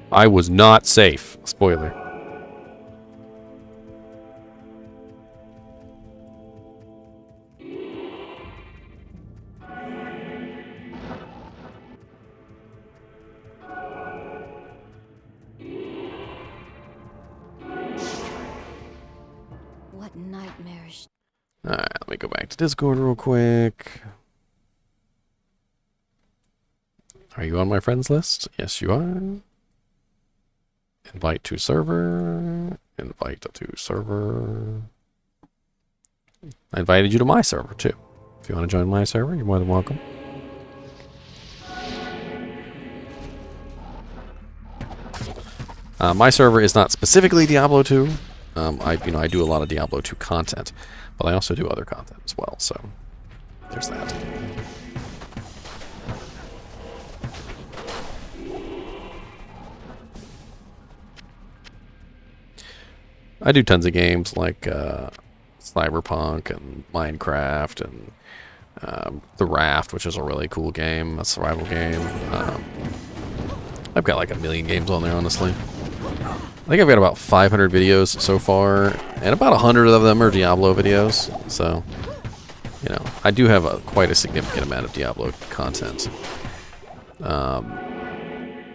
I was not safe. Spoiler. What nightmarish. Alright, let me go back to Discord real quick. Are you on my friends list? Yes, you are. Invite to server. Invite to server. I invited you to my server, too. If you want to join my server, you're more than welcome. My server is not specifically Diablo 2. I do a lot of Diablo 2 content, but I also do other content as well, so there's that. I do tons of games like Cyberpunk and Minecraft and The Raft, which is a really cool game, a survival game. I've got like 1 million games on there, honestly. I think I've got about 500 videos so far, and about 100 of them are Diablo videos. So, you know, I do have quite a significant amount of Diablo content.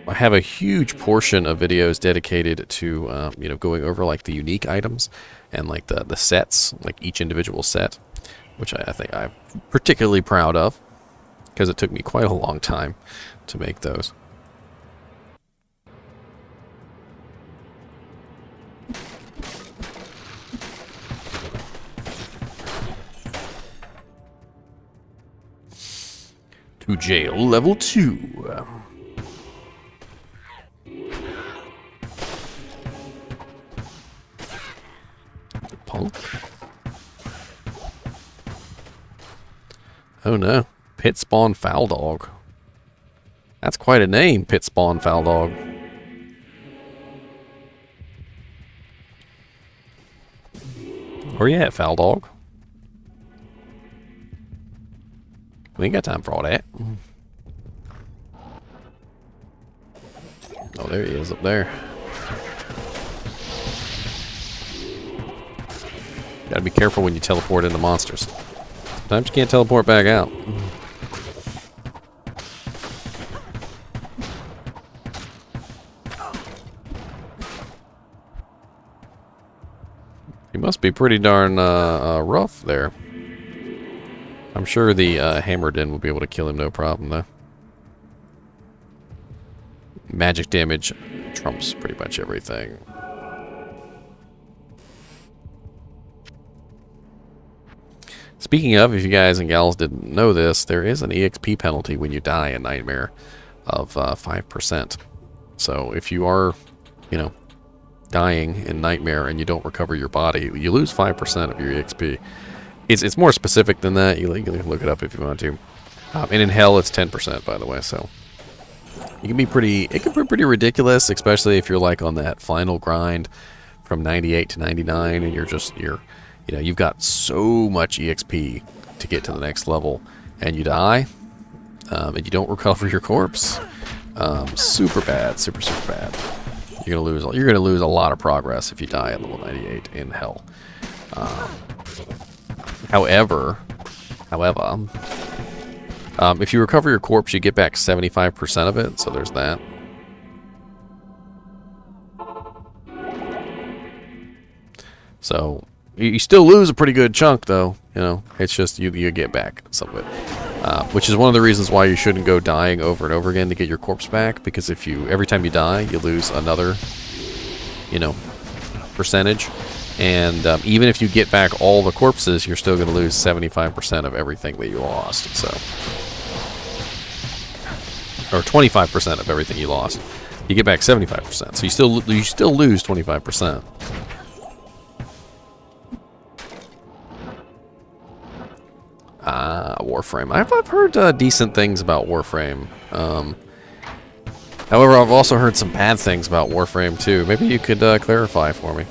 I have a huge portion of videos dedicated to, going over like the unique items and like the sets, like each individual set, which I think I'm particularly proud of because it took me quite a long time to make those. To jail level 2. Punk. Oh no. Pit Spawn Foul Dog. That's quite a name, Pit Spawn Foul Dog. Where you at, Foul Dog? We ain't got time for all that. Oh, there he is up there. Gotta be careful when you teleport into monsters. Sometimes you can't teleport back out. He must be pretty darn rough there. I'm sure the Hammered In will be able to kill him no problem, though. Magic damage trumps pretty much everything. Speaking of, if you guys and gals didn't know this, there is an EXP penalty when you die in Nightmare of 5%. So if you are, you know, dying in Nightmare and you don't recover your body, you lose 5% of your EXP. It's more specific than that. You can look it up if you want to. And in Hell, it's 10%, by the way. So it can be pretty ridiculous, especially if you're like on that final grind from 98 to 99, and you've got so much EXP to get to the next level, and you die, and you don't recover your corpse. Super bad, super bad. You're gonna lose a lot of progress if you die at level 98 in Hell. However, if you recover your corpse, you get back 75% of it, so there's that. So you still lose a pretty good chunk, though. You know, it's just you get back some of it, which is one of the reasons why you shouldn't go dying over and over again to get your corpse back. Because every time you die, you lose another, percentage. And even if you get back all the corpses, you're still going to lose 75% of everything that you lost. So, or 25% of everything you lost. You get back 75%. So you still lose 25%. Warframe. I've heard decent things about Warframe. However, I've also heard some bad things about Warframe too. Maybe you could clarify for me.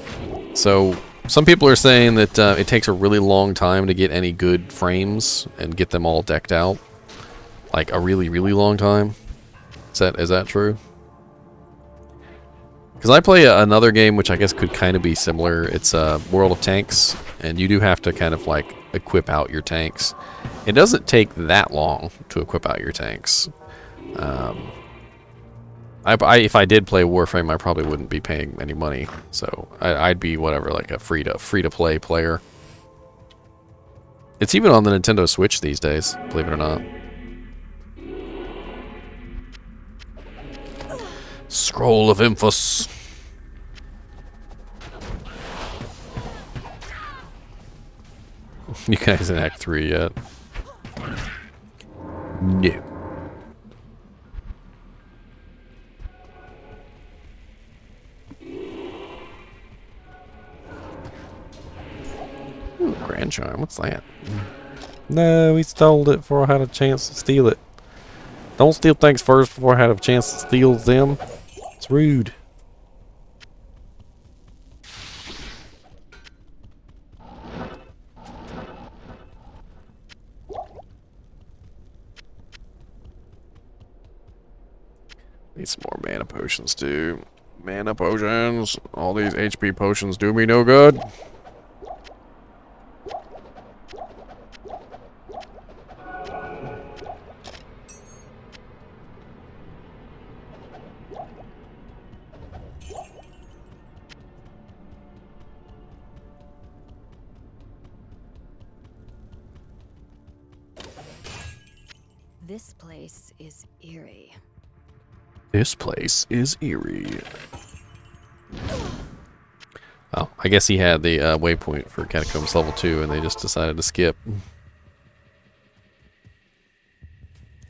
So, some people are saying that it takes a really long time to get any good frames and get them all decked out. Like a really, really long time. Is that true? Because I play another game which I guess could kind of be similar. It's World of Tanks, and you do have to kind of like equip out your tanks. It doesn't take that long to equip out your tanks. If I did play Warframe, I probably wouldn't be paying any money, so I'd be whatever, like a free to play player. It's even on the Nintendo Switch these days, believe it or not. Scroll of Infus. You guys in Act 3 yet? No. Ooh, Grand Charm, what's that? No, he stole it before I had a chance to steal it. Don't steal things first before I had a chance to steal them. It's rude. Need some more mana potions, too. Mana potions. All these HP potions do me no good. This place is eerie. This place is eerie. Oh, I guess he had the waypoint for Catacombs level 2 and they just decided to skip.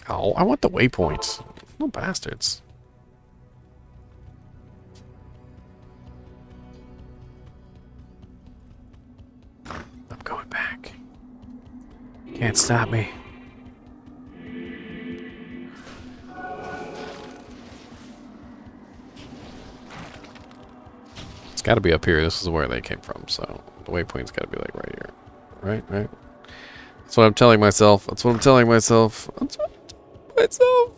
Oh, I want the waypoints. No bastards. I'm going back. Can't stop me. It's got to be up here. This is where they came from, so the waypoint's got to be like right here. Right? That's what I'm telling myself. That's what I'm telling myself. That's what I'm telling myself.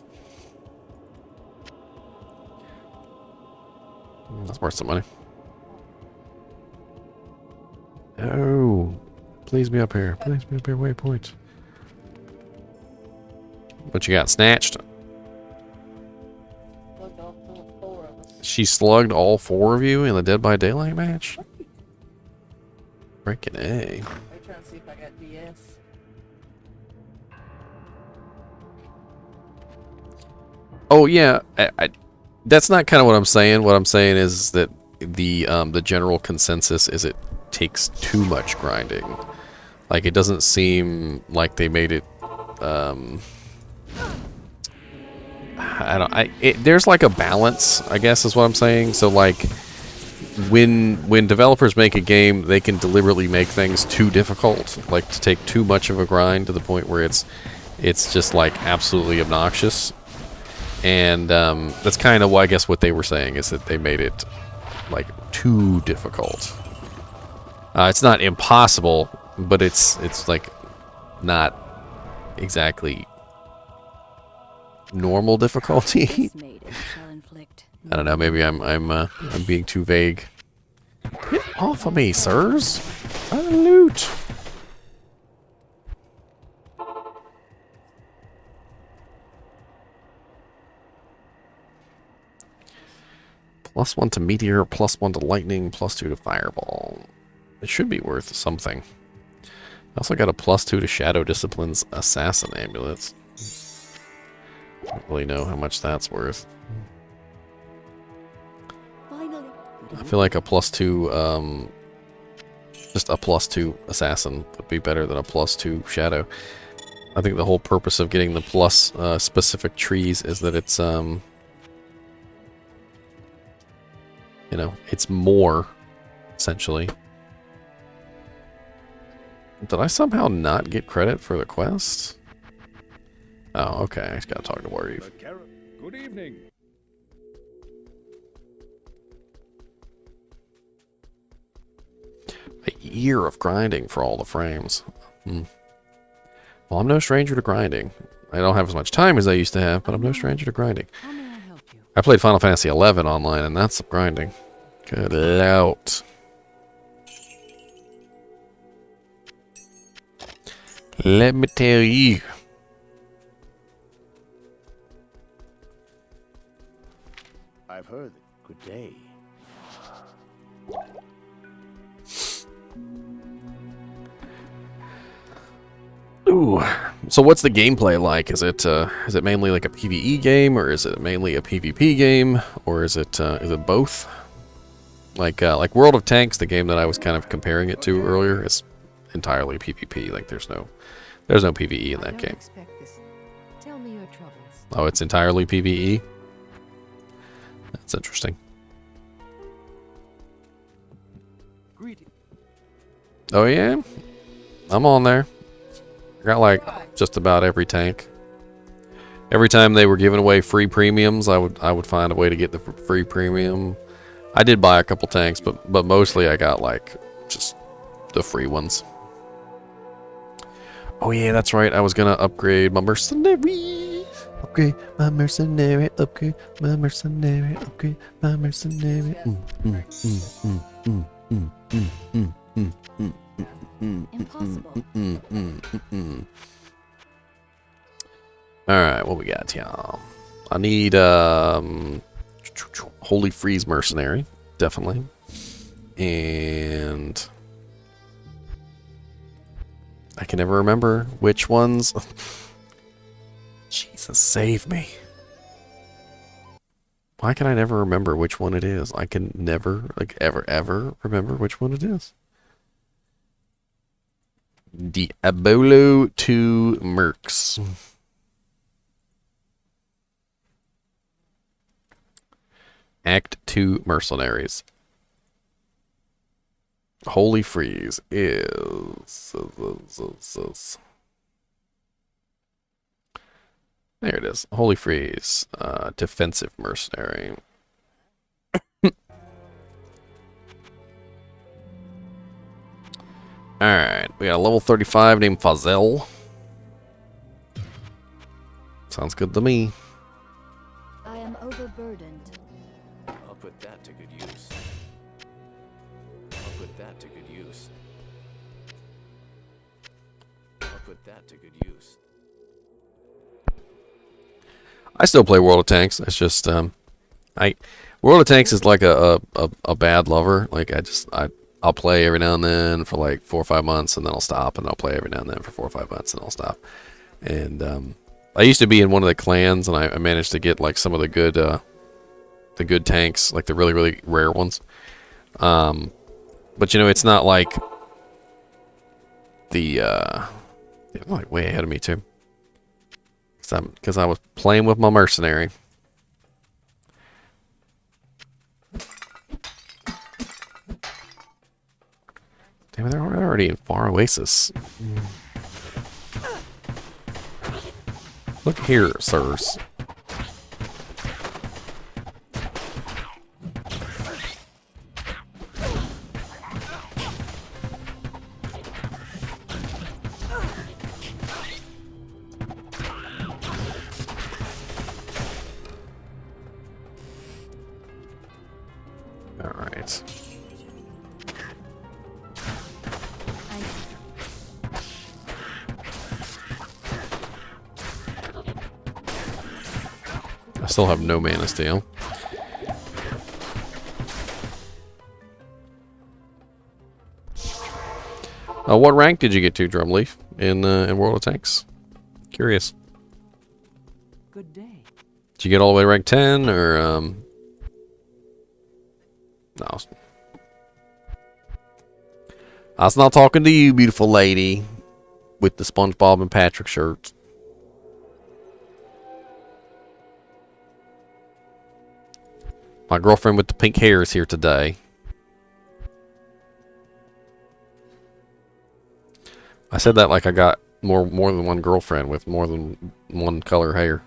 That's worth some money. Oh, please be up here. Please be up here. Waypoint. What you got? Snatched? She slugged all 4 of you in the Dead by Daylight match? Freaking A. Are you trying to see if I got DS? Oh yeah, that's not kind of what I'm saying. What I'm saying is that the general consensus is it takes too much grinding. Like, it doesn't seem like they made it. There's like a balance, I guess, is what I'm saying. So like, when developers make a game, they can deliberately make things too difficult, like to take too much of a grind to the point where it's just like absolutely obnoxious. And that's kind of, I guess, what they were saying, is that they made it like too difficult. It's not impossible, but it's like not exactly normal difficulty. This maiden shall inflict I don't know. Maybe I'm being too vague. Get off of me, sirs! I loot. +1 to meteor, +1 to lightning, +2 to fireball. It should be worth something. I also got a +2 to shadow disciplines assassin amulets. I don't really know how much that's worth. finally. I feel like a +2, just a +2 assassin would be better than a +2 shadow. I think the whole purpose of getting the plus specific trees is that it's, you know, it's more, essentially. Did I somehow not get credit for the quest? Oh, okay. I just gotta talk to Warrior. Good evening. A year of grinding for all the frames. Well, I'm no stranger to grinding. I don't have as much time as I used to have, but I'm no stranger to grinding. How may I help you? I played Final Fantasy XI online, and that's some grinding. Good lout. Let me tell you. I've heard it. Good day. Ooh. So what's the gameplay like? Is it mainly like a PvE game, or is it mainly a PvP game, or is it both? Like World of Tanks, the game that I was kind of comparing it to earlier, is entirely PvP. Like there's no PvE in that game. Expect this. Tell me your troubles. Oh, it's entirely PvE? That's interesting. Greeting. Oh yeah? I'm on there. I got like just about every tank. Every time they were giving away free premiums, I would find a way to get the free premium. I did buy a couple tanks, but mostly I got like just the free ones. Oh yeah, that's right. I was gonna upgrade my mercenary. Upgrade my mercenary. Upgrade my mercenary. Upgrade my mercenary. Impossible. Alright, what we got here? I need Holy Freeze Mercenary, definitely. And I can never remember which ones. Jesus, save me. Why can I never remember which one it is? I can never, like, ever remember which one it is. Diablo II Mercs. Act 2 Mercenaries. Holy Freeze is... There it is. Holy Freeze. Defensive Mercenary. Alright, we got a level 35 named Fazel. Sounds good to me. I am overburdened. I'll put that to good use. I'll put that to good use. I'll put that to good use. I still play World of Tanks. It's just, World of Tanks is like a bad lover. Like, I'll play every now and then for like 4 or 5 months, and then I'll stop, and I'll play every now and then for 4 or 5 months, and I'll stop. And I used to be in one of the clans, and I managed to get like some of the good tanks, like the really, really rare ones. But you know, it's not like they're like way ahead of me too. Because I was playing with my mercenary. Damn it, they're already in Far Oasis. Look here, sirs. Alright. I still have no mana steel. What rank did you get to, Drumleaf, in World of Tanks? Curious. Good day. Did you get all the way to rank 10, or no? I was not talking to you, beautiful lady, with the SpongeBob and Patrick shirt. My girlfriend with the pink hair is here today. I said that like I got more than one girlfriend with more than one color hair.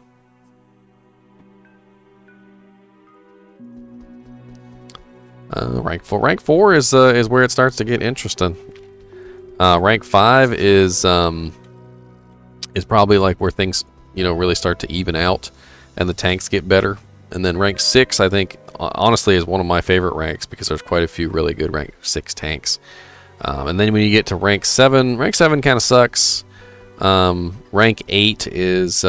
Rank 4. Rank 4 is where it starts to get interesting. Rank 5 is probably like where things, you know, really start to even out and the tanks get better. And then rank 6, I think, honestly, is one of my favorite ranks because there's quite a few really good rank 6 tanks. And then when you get to rank 7 kind of sucks. Rank 8 is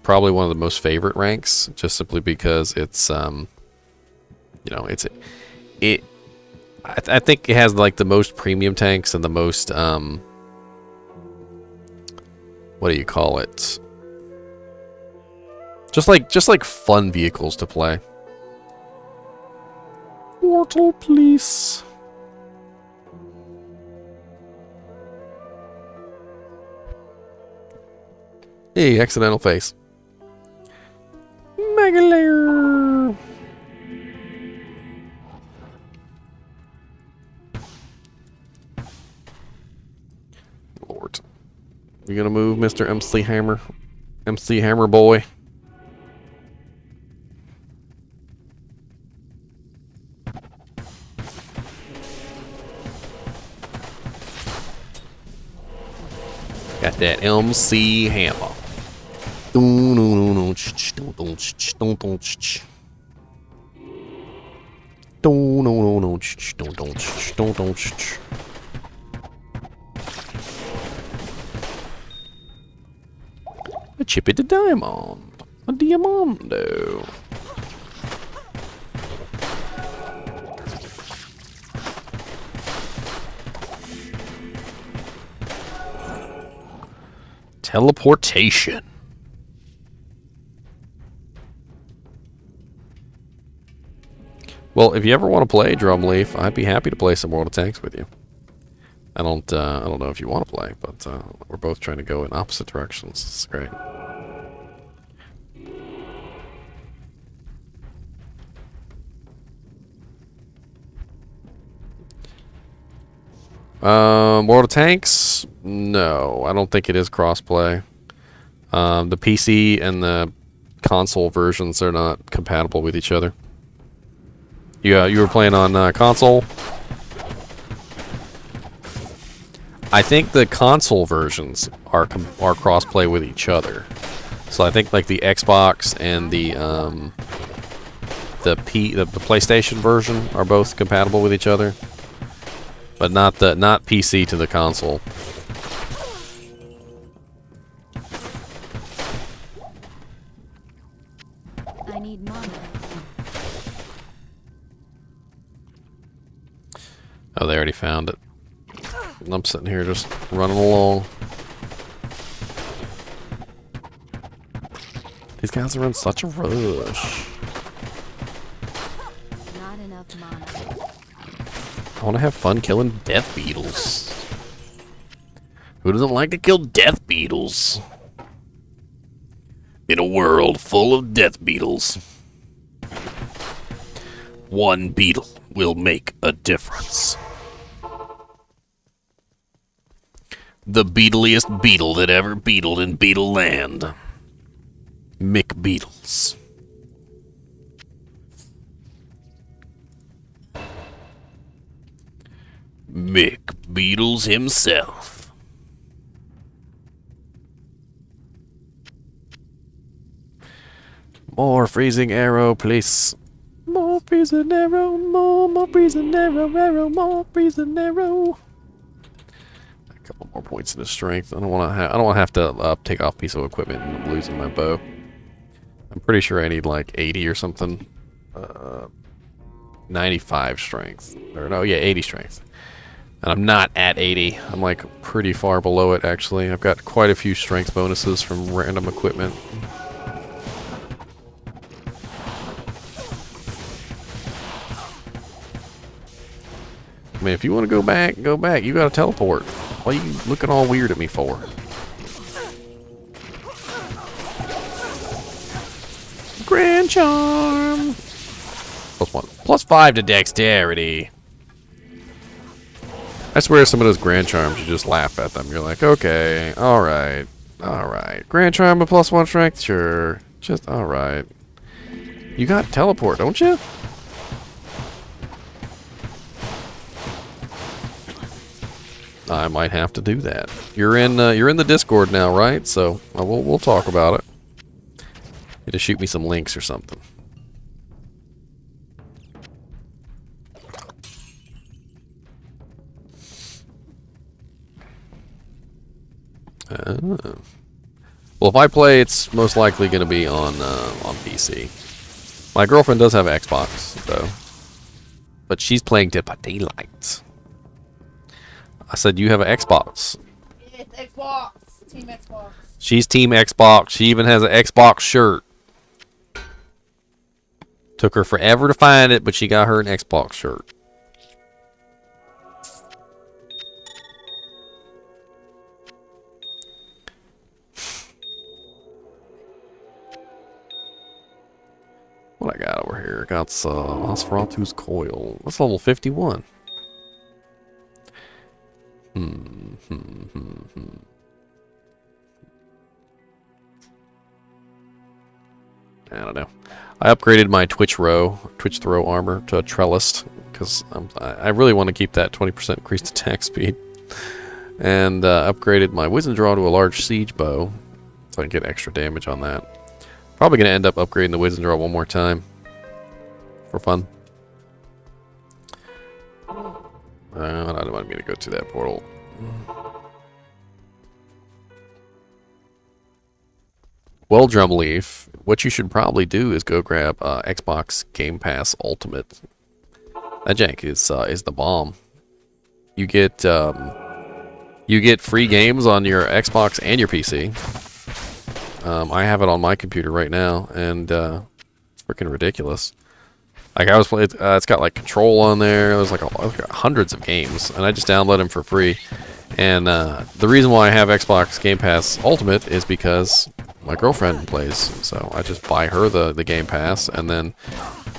probably one of the most favorite ranks, just simply because it's you know, I think it has like the most premium tanks and the most what do you call it? Just like fun vehicles to play. Portal, please. Hey, accidental face. Megalair. Lord. You gonna move, Mr. MC Hammer? MC Hammer boy. Got that MC Hammer. A chippy the diamond. A diamondo. Teleportation. Well, if you ever want to play Drumleaf, I'd be happy to play some World of Tanks with you. I don't know if you want to play, but we're both trying to go in opposite directions. It's great. World of Tanks? No, I don't think it is crossplay. The PC and the console versions are not compatible with each other. You were playing on console? I think the console versions are crossplay with each other. So I think like the Xbox and the PlayStation version are both compatible with each other, but not PC to the console. I need mana. Oh, they already found it. I'm sitting here just running along. guys are in such a rush. Not enough mana. I want to have fun killing death beetles. Who doesn't like to kill death beetles? In a world full of death beetles, one beetle will make a difference. The beetliest beetle that ever beetled in Beetle Land. Mick Beetles. Mick Beetles himself. More freezing arrow, please. More freezing arrow, more freezing arrow, more freezing arrow. A couple more points in his strength. I don't want to have to take off a piece of equipment and I'm losing my bow. I'm pretty sure I need like 80 or something. 95 strength. Or no, yeah, 80 strength. And I'm not at 80. I'm like pretty far below it actually. I've got quite a few strength bonuses from random equipment. I mean, if you want to go back, go back. You got to teleport. What are you looking all weird at me for? Grand Charm! +1. +5 to Dexterity. I swear some of those Grand Charms, you just laugh at them. You're like, okay, alright, alright. Grand Charm with +1 strength? Sure. Just, alright. You got teleport, don't you? I might have to do that. You're in the Discord now, right? So we'll talk about it. You just shoot me some links or something. Well, if I play, it's most likely going to be on PC. My girlfriend does have an Xbox, though, but she's playing Dead by Daylight. I said, you have an Xbox. It's Xbox. Team Xbox. She's Team Xbox. She even has an Xbox shirt. Took her forever to find it, but she got her an Xbox shirt. What I got over here? I got Nosferatu's Coil. That's level 51. I don't know. I upgraded my Twitch throw armor to a trellis because I really want to keep that 20% increased attack speed, and upgraded my Wisdom Draw to a large siege bow so I can get extra damage on that. Probably gonna end up upgrading the Wisdom Draw one more time for fun. I don't want me to go to that portal. Well, Drumleaf, what you should probably do is go grab Xbox Game Pass Ultimate. That jank is the bomb. You get free games on your Xbox and your PC. I have it on my computer right now, and it's freaking ridiculous. Like I was playing, it's got like Control on there. There's like hundreds of games, and I just download them for free. And the reason why I have Xbox Game Pass Ultimate is because my girlfriend plays, so I just buy her the Game Pass, and then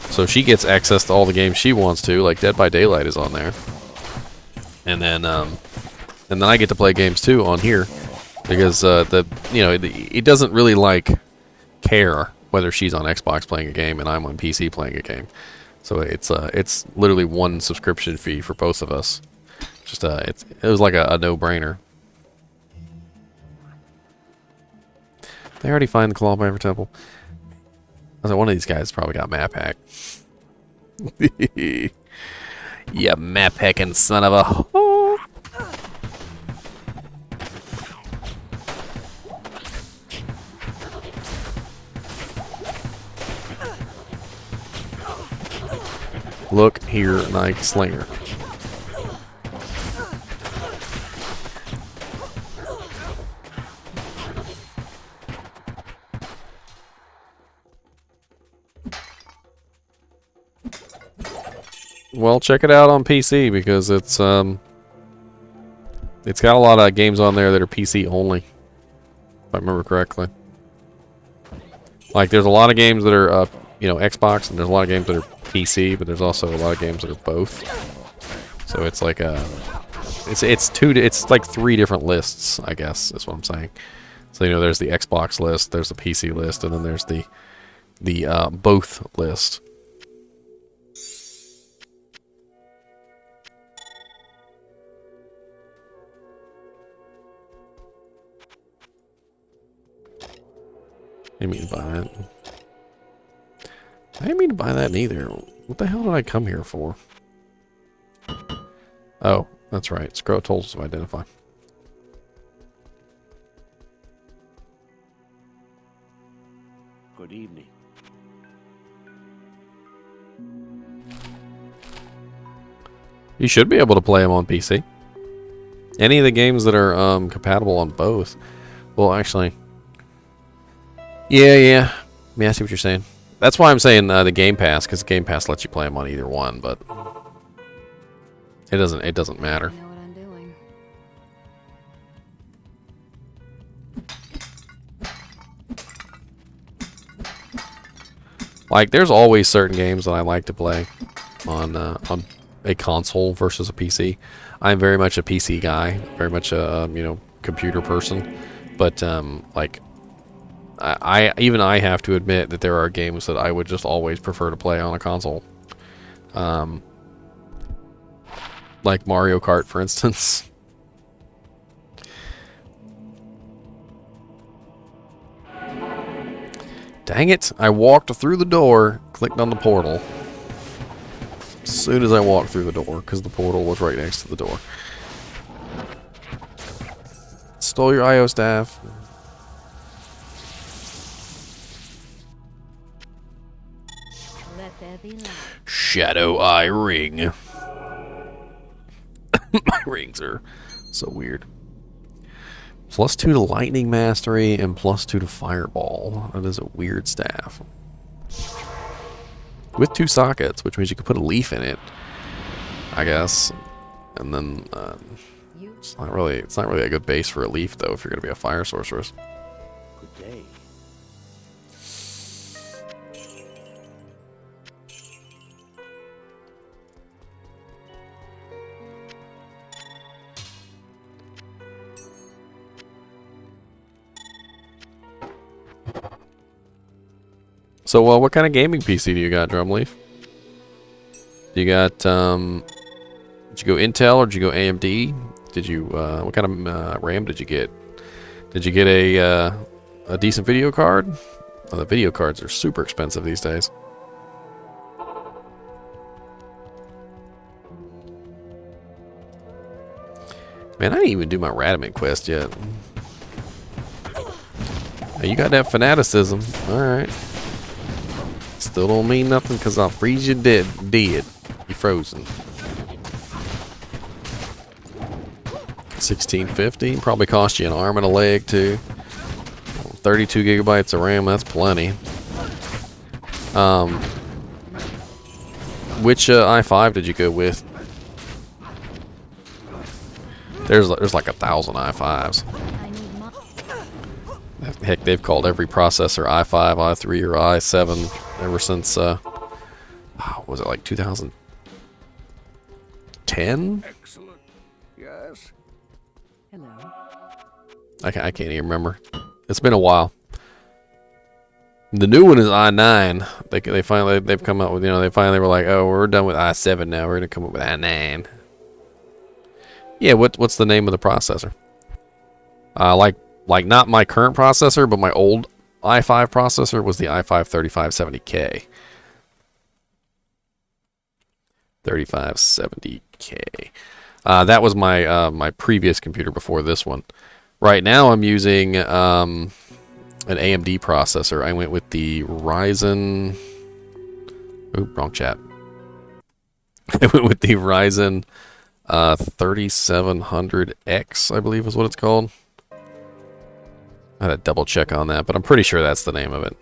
so she gets access to all the games she wants to, like Dead by Daylight is on there, and then I get to play games too on here because it doesn't really like care whether she's on Xbox playing a game and I'm on PC playing a game, so it's literally one subscription fee for both of us. Just it was like a no-brainer. They already find the Clawbiter Temple. I was like, one of these guys probably got map hack. You map hacking son of a. Look here, Night Slinger. well, check it out on PC because it's got a lot of games on there that are PC only, if I remember correctly. Like, there's a lot of games that are, Xbox, and there's a lot of games that are PC, but there's also a lot of games that are both. So it's like it's like 3 different lists, I guess, is what I'm saying. So, there's the Xbox list, there's the PC list, and then there's the both list. I didn't mean to buy that. I didn't mean to buy that neither. What the hell did I come here for? Oh, that's right. Scroll told us to identify. Good evening. You should be able to play them on PC. Any of the games that are compatible on both. Well, actually, yeah. I mean, I see what you're saying. That's why I'm saying the Game Pass, because the Game Pass lets you play them on either one, but it doesn't matter. I know what I'm doing. Like, there's always certain games that I like to play on a console versus a PC. I'm very much a PC guy, very much a computer person, but like, I have to admit that there are games that I would just always prefer to play on a console. Like Mario Kart, for instance. Dang it, I walked through the door, clicked on the portal. As soon as I walked through the door, because the portal was right next to the door. Stole your IO staff. Let there be light. Shadow Eye Ring. My rings are so weird. +2 to Lightning Mastery and +2 to Fireball. That is a weird staff. With 2 sockets, which means you could put a leaf in it, I guess. And then it's not really a good base for a leaf though if you're going to be a fire sorceress. Good day. So, what kind of gaming PC do you got, Drumleaf? You got, did you go Intel or did you go AMD? Did you, what kind of RAM did you get? Did you get a decent video card? Oh, the video cards are super expensive these days. Man, I didn't even do my Radiman quest yet. Now, you got that fanaticism. Alright. Still don't mean nothing because I'll freeze you dead. You frozen. 1650. Probably cost you an arm and a leg too. 32 gigabytes of RAM. That's plenty. Which i5 did you go with? There's like 1,000 i5s. I need my Heck, they've called every processor i5, i3, or i7 ever since, was it like 2010? Excellent. Yes. Hello. I can't even remember. It's been a while. The new one is i9. They've come out with, they finally were like, oh, we're done with i7 now. We're gonna come up with i9. Yeah, what's the name of the processor? Like not my current processor, but my old i5 processor was the i5-3570K. 3570K. That was my previous computer before this one. Right now I'm using an AMD processor. I went with the Ryzen. Oop, wrong chat. I went with the Ryzen 3700X, I believe is what it's called. I had to double check on that, but I'm pretty sure that's the name of it.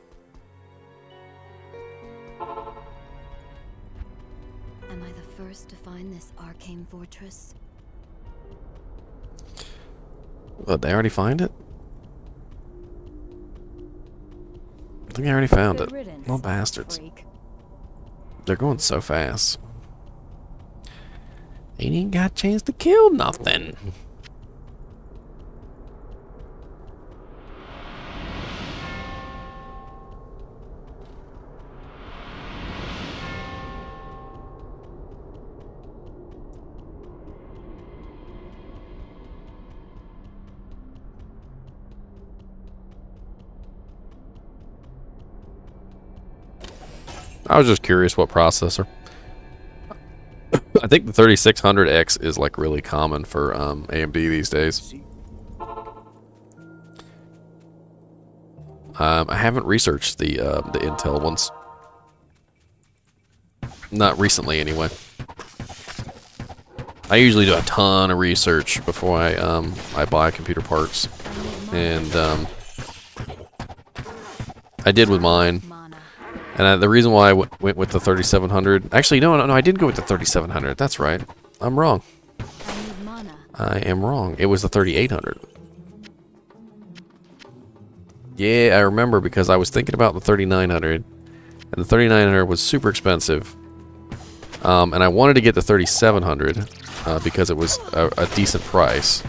an Am I the first to find this arcane fortress? What, they already find it? I think I already found Good it. riddance, No bastards. freak. They're going so fast. Ain't even got a chance to kill nothing. I was just curious what processor. I think the 3600X is like really common for AMD these days. I haven't researched the Intel ones. Not recently, anyway. I usually do a ton of research before I buy computer parts, and I did with mine. And the reason why I went with the 3700... Actually, no, I didn't go with the 3700. That's right. I'm wrong. I am wrong. It was the 3800. Yeah, I remember because I was thinking about the 3900. And the 3900 was super expensive. And I wanted to get the 3700 because it was a decent price.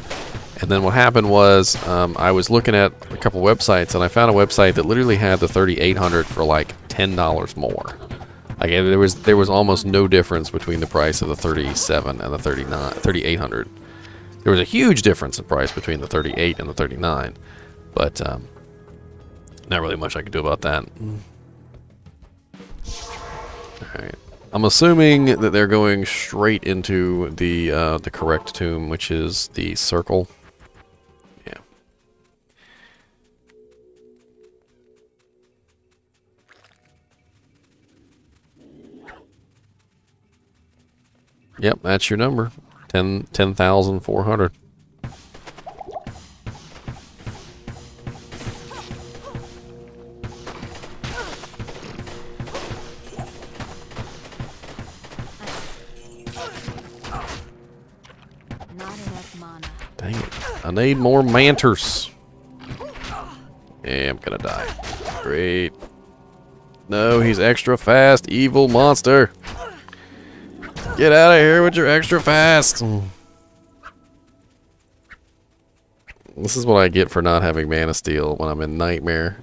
And then what happened was I was looking at a couple websites, and I found a website that literally had the 3800 for like $10 more. Like there was almost no difference between the price of the 37 and the 3800. There was a huge difference in price between the 38 and the 39, but not really much I could do about that. All right. I'm assuming that they're going straight into the correct tomb, which is the circle. Yeah. Yep, that's your number. 10,400. Dang it. I need more manters. Yeah, I'm gonna die. Great. No, he's extra fast, evil monster. Get out of here with your extra fast. This is what I get for not having Mana Steel when I'm in Nightmare.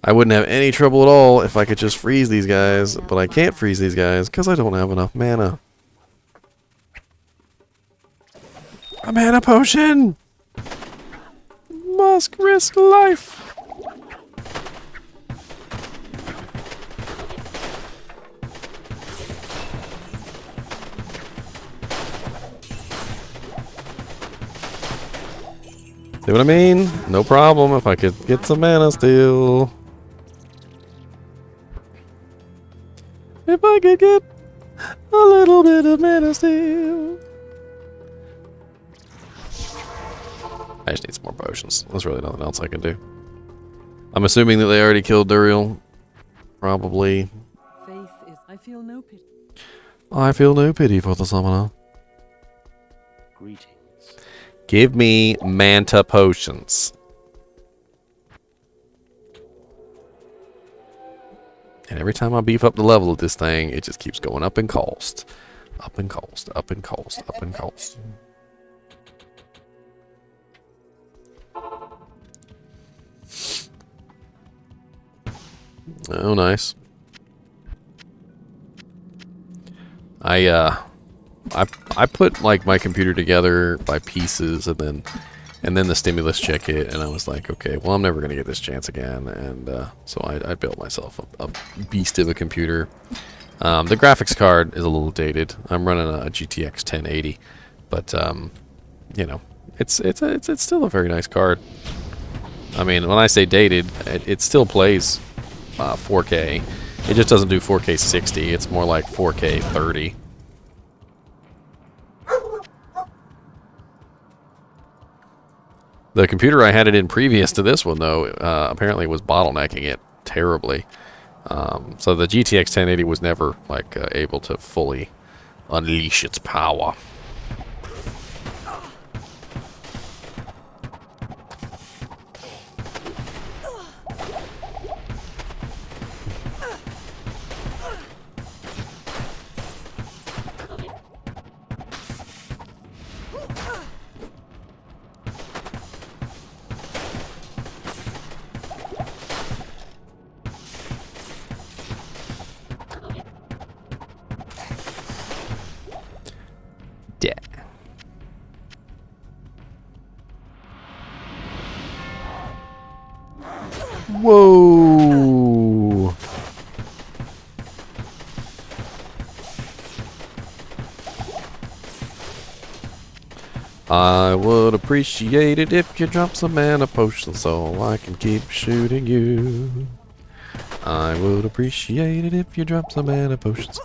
I wouldn't have any trouble at all if I could just freeze these guys, but I can't freeze these guys because I don't have enough mana. A mana potion! Must risk life! See what I mean? No problem if I could get some mana steel. If I could get a little bit of mana steel. I just need some more potions. There's really nothing else I can do. I'm assuming that they already killed Duriel. Probably. Faith is. I feel no pity. I feel no pity for the summoner. Greetings. Give me Manta potions. And every time I beef up the level of this thing, it just keeps going up in cost. Up in cost, up in cost, up in cost. Oh, nice. I put like my computer together by pieces, and then the stimulus check hit, and I was like, okay, well, I'm never gonna get this chance again, and so I built myself a beast of a computer. The graphics card is a little dated. I'm running a GTX 1080, but you know, it's still a very nice card. I mean, when I say dated, it still plays 4K. It just doesn't do 4K 60. It's more like 4K 30. The computer I had it in previous to this one, though, apparently was bottlenecking it terribly. So the GTX 1080 was never like able to fully Unleash its power. Yeah. Whoa. I would appreciate it if you drop some mana potions so I can keep shooting you. I would appreciate it if you drop some mana potions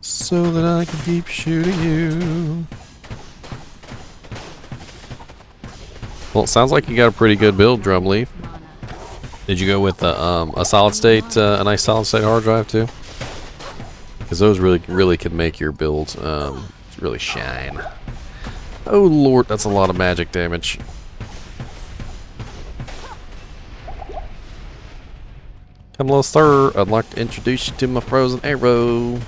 so that I can keep shooting you. Well, it sounds like you got a pretty good build, Drumleaf. Mana. Did you go with a solid state, a nice solid state hard drive too? Because those really can make your build really shine. Oh lord, that's a lot of magic damage. Hello, sir. I'd like to introduce you to my frozen arrow.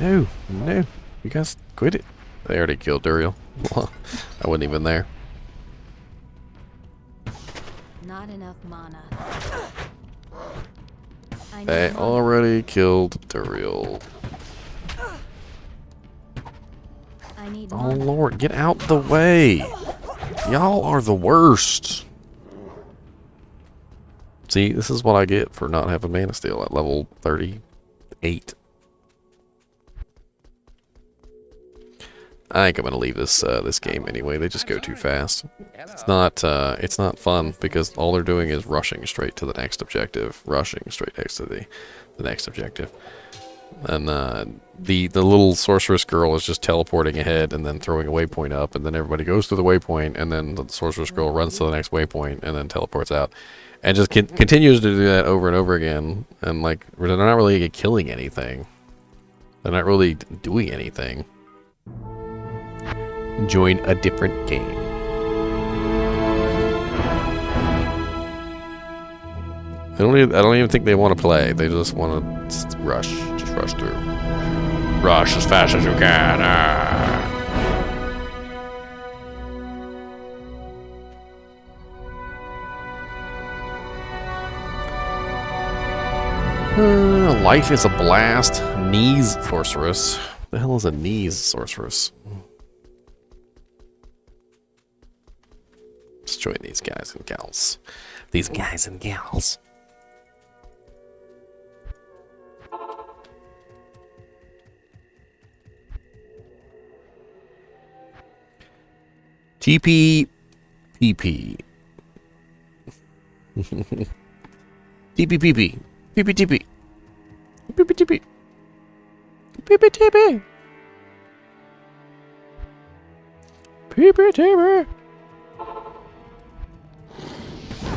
No, no. You guys quit it. They already killed Duriel. I wasn't even there. Not enough mana. I They need mana. already killed Duriel. I need Oh mana. lord, get out the way. Y'all are the worst. See, this is what I get for not having mana steel at level 38. I think I'm gonna leave this this game anyway. They just go too fast. It's not fun because all they're doing is rushing straight to the next objective, rushing straight next to the next objective, and the little sorceress girl is just teleporting ahead and then throwing a waypoint up, and then everybody goes through the waypoint, and then the sorceress girl runs to the next waypoint and then teleports out, and just continues to do that over and over again. And like they're not really killing anything. They're not really doing anything. Join a different game. I don't even think they want to play. They just want to just rush through. Rush as fast as you can. Life is a blast. Knees sorceress. What the hell is a knees sorceress? Let's join these guys and gals. These guys and gals. TP PP. TP PP. PP TP. PP TP. PP TP. PP TP.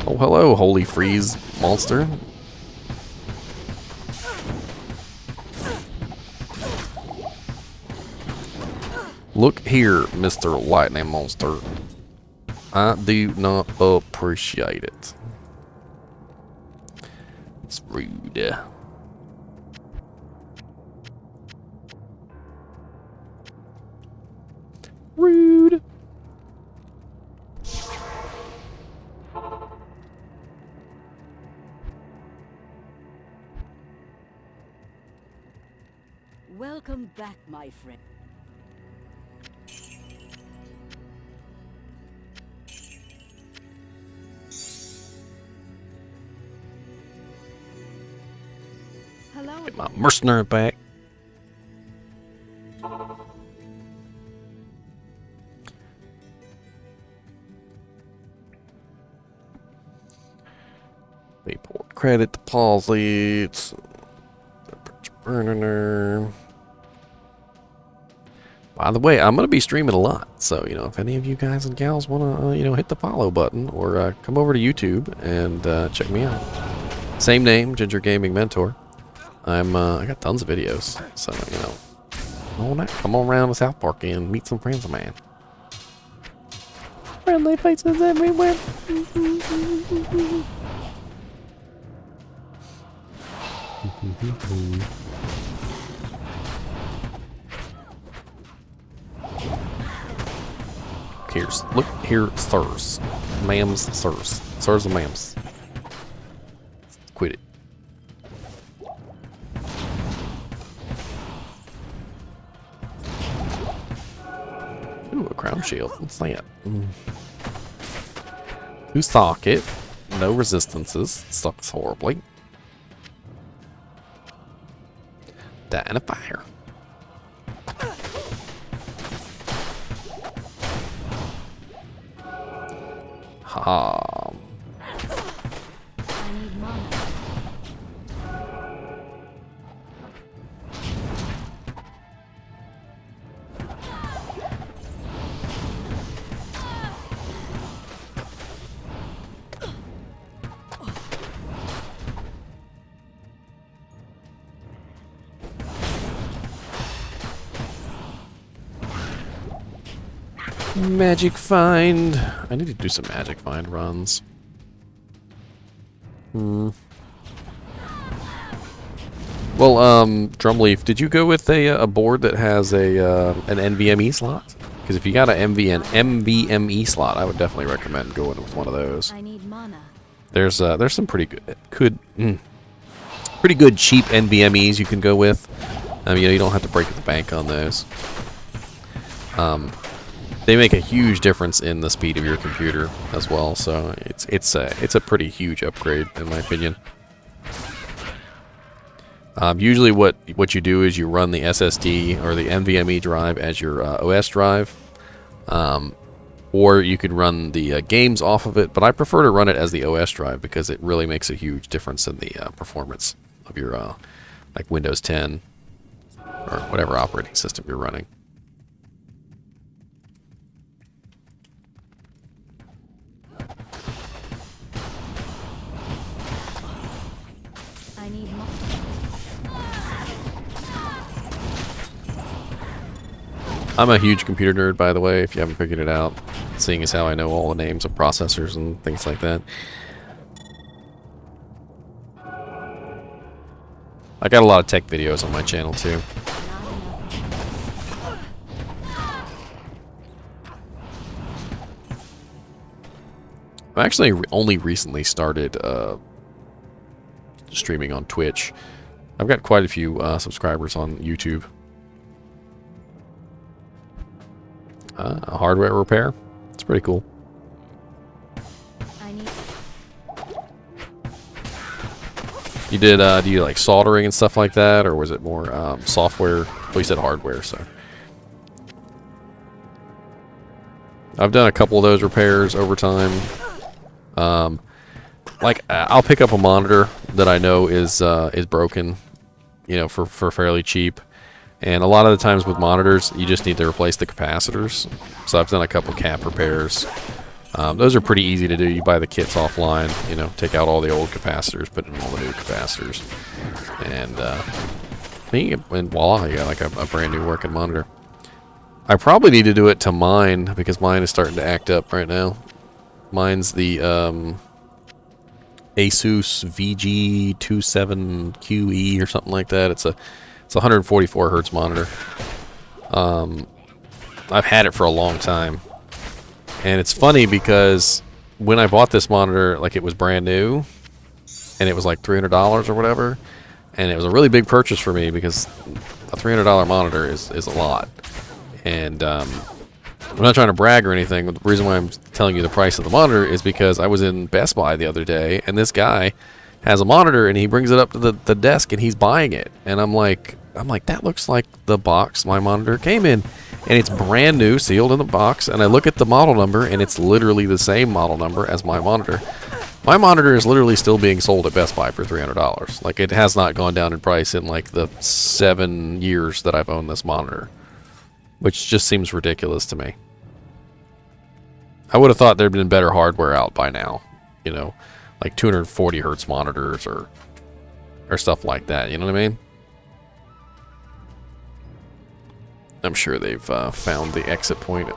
Oh, hello, holy freeze monster. Look here, Mr. Lightning Monster. I do not appreciate it. It's rude. Rude. Welcome back, my friend. Hello. Get my mercenary back. Report credit deposits. Burner. By the way, I'm going to be streaming a lot, so, you know, if any of you guys and gals want to, you know, hit the follow button or come over to YouTube and check me out. Same name, Ginger Gaming Mentor. I got tons of videos, so, you know, come on around to South Park and meet some friends of mine. Friendly faces everywhere. Look here, sirs. Ma'ams, sirs. Sirs and ma'ams. Quit it. Ooh, a crown shield. What's that? Two socket. No resistances. Sucks horribly. Die in a fire. I need mana. Magic find. I need to do some magic find runs. Well, Drumleaf, did you go with a board that has an NVMe slot? Because if you got an NVMe slot, I would definitely recommend going with one of those. I need mana. There's some pretty good cheap NVMe's you can go with. You know, you don't have to break the bank on those. They make a huge difference in the speed of your computer as well, so it's a pretty huge upgrade in my opinion. Usually what you do is you run the SSD or the NVMe drive as your OS drive, or you could run the games off of it, but I prefer to run it as the OS drive because it really makes a huge difference in the performance of your like Windows 10 or whatever operating system you're running. I need mana. I'm a huge computer nerd, by the way, if you haven't figured it out, seeing as how I know all the names of processors and things like that. I got a lot of tech videos on my channel, too. I actually only recently started streaming on Twitch. I've got quite a few subscribers on YouTube. Hardware repair. It's pretty cool. I need. You did, do you like soldering and stuff like that, or was it more software? Well, you said hardware, so. I've done a couple of those repairs over time. Like, I'll pick up a monitor that I know is broken, you know, for fairly cheap. And a lot of the times with monitors, you just need to replace the capacitors. So I've done a couple cap repairs. Those are pretty easy to do. You buy the kits offline, you know, take out all the old capacitors, put in all the new capacitors. And voila, you got like a brand new working monitor. I probably need to do it to mine because mine is starting to act up right now. Mine's the Asus VG27QE or something like that. It's a 144 hertz monitor. I've had it for a long time, and it's funny because when I bought this monitor, like, it was brand new, and it was like $300 or whatever, and it was a really big purchase for me because a $300 monitor is a lot. And I'm not trying to brag or anything, but the reason why I'm telling you the price of the monitor is because I was in Best Buy the other day, and this guy has a monitor, and he brings it up to the desk, and he's buying it. And I'm like, that looks like the box my monitor came in. And it's brand new, sealed in the box, and I look at the model number, and it's literally the same model number as my monitor. My monitor is literally still being sold at Best Buy for $300. Like, it has not gone down in price in, like, the 7 years that I've owned this monitor. which just seems ridiculous to me. I would have thought there'd been better hardware out by now, you know, like 240 hertz monitors or stuff like that. You know what I mean? I'm sure they've found the exit point.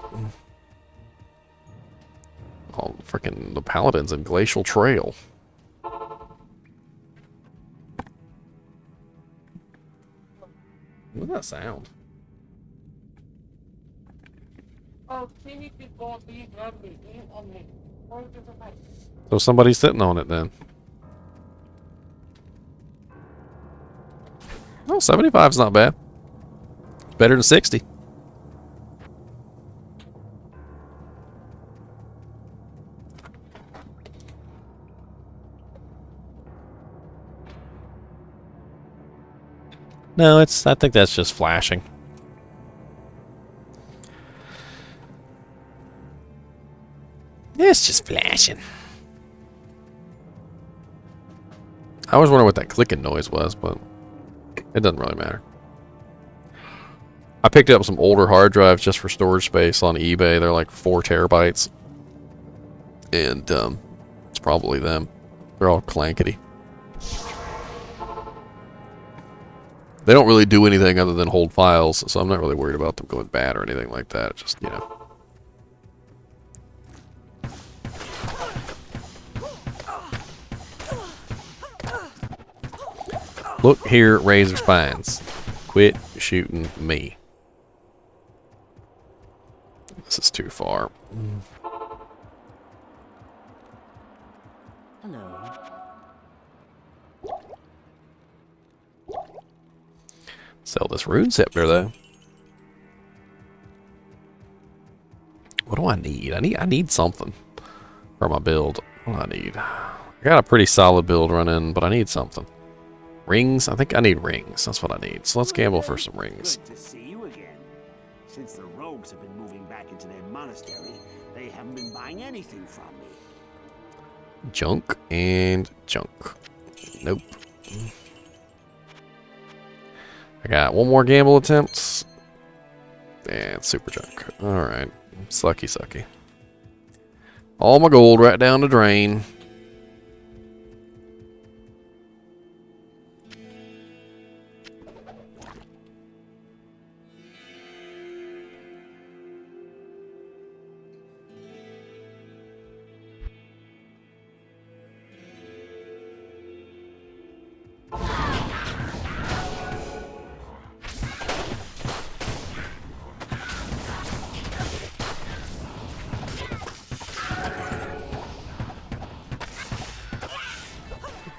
Oh, freaking the Paladins and Glacial Trail. What's that sound? So somebody's sitting on it then. Oh, 75's not bad. It's better than 60. No, I think that's just flashing. It's just flashing. I always wonder what that clicking noise was, but it doesn't really matter. I picked up some older hard drives just for storage space on eBay. They're like 4 terabytes. And it's probably them. They're all clankety. They don't really do anything other than hold files, so I'm not really worried about them going bad or anything like that. Just, you know. Look here, Razor Spines. Quit shooting me. This is too far. Hello. Sell this rune scepter though. What do I need? I need something for my build. What do I need? I got a pretty solid build running, but I need something. Rings? I think I need rings. That's what I need. So let's gamble for some rings. Good to see you again. Since the rogues have been moving back into their monastery, they haven't been buying anything from me. Junk and junk. Nope. I got one more gamble attempt. And super junk. Alright. Sucky, sucky. All my gold right down the drain.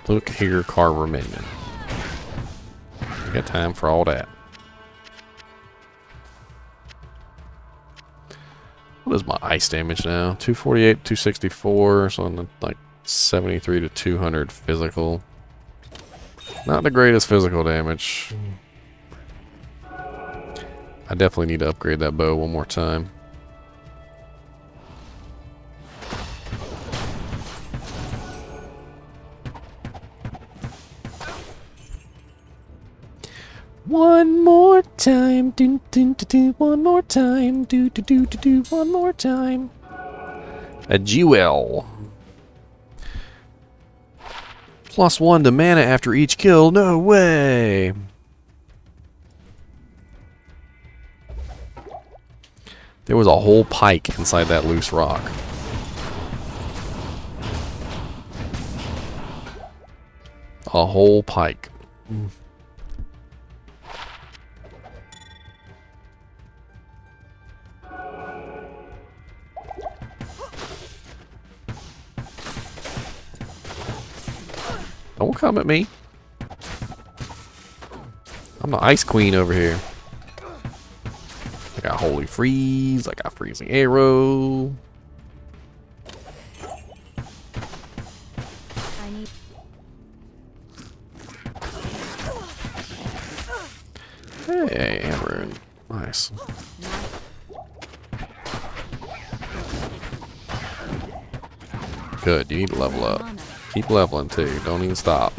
Look here, Carver Minion. I got time for all that. What is my ice damage now? 248, 264, so I'm like 73 to 200 physical. Not the greatest physical damage. I definitely need to upgrade that bow one more time. One more time, do do do do. One more time, do do do do do. One more time. A jewel. +1 to mana after each kill. No way. There was a whole pike inside that loose rock. A whole pike. Don't come at me. I'm the ice queen over here. I got holy freeze. I got freezing arrow. I need. Hey, hammer. Nice. Good. You need to level up. Keep leveling too. Don't even stop.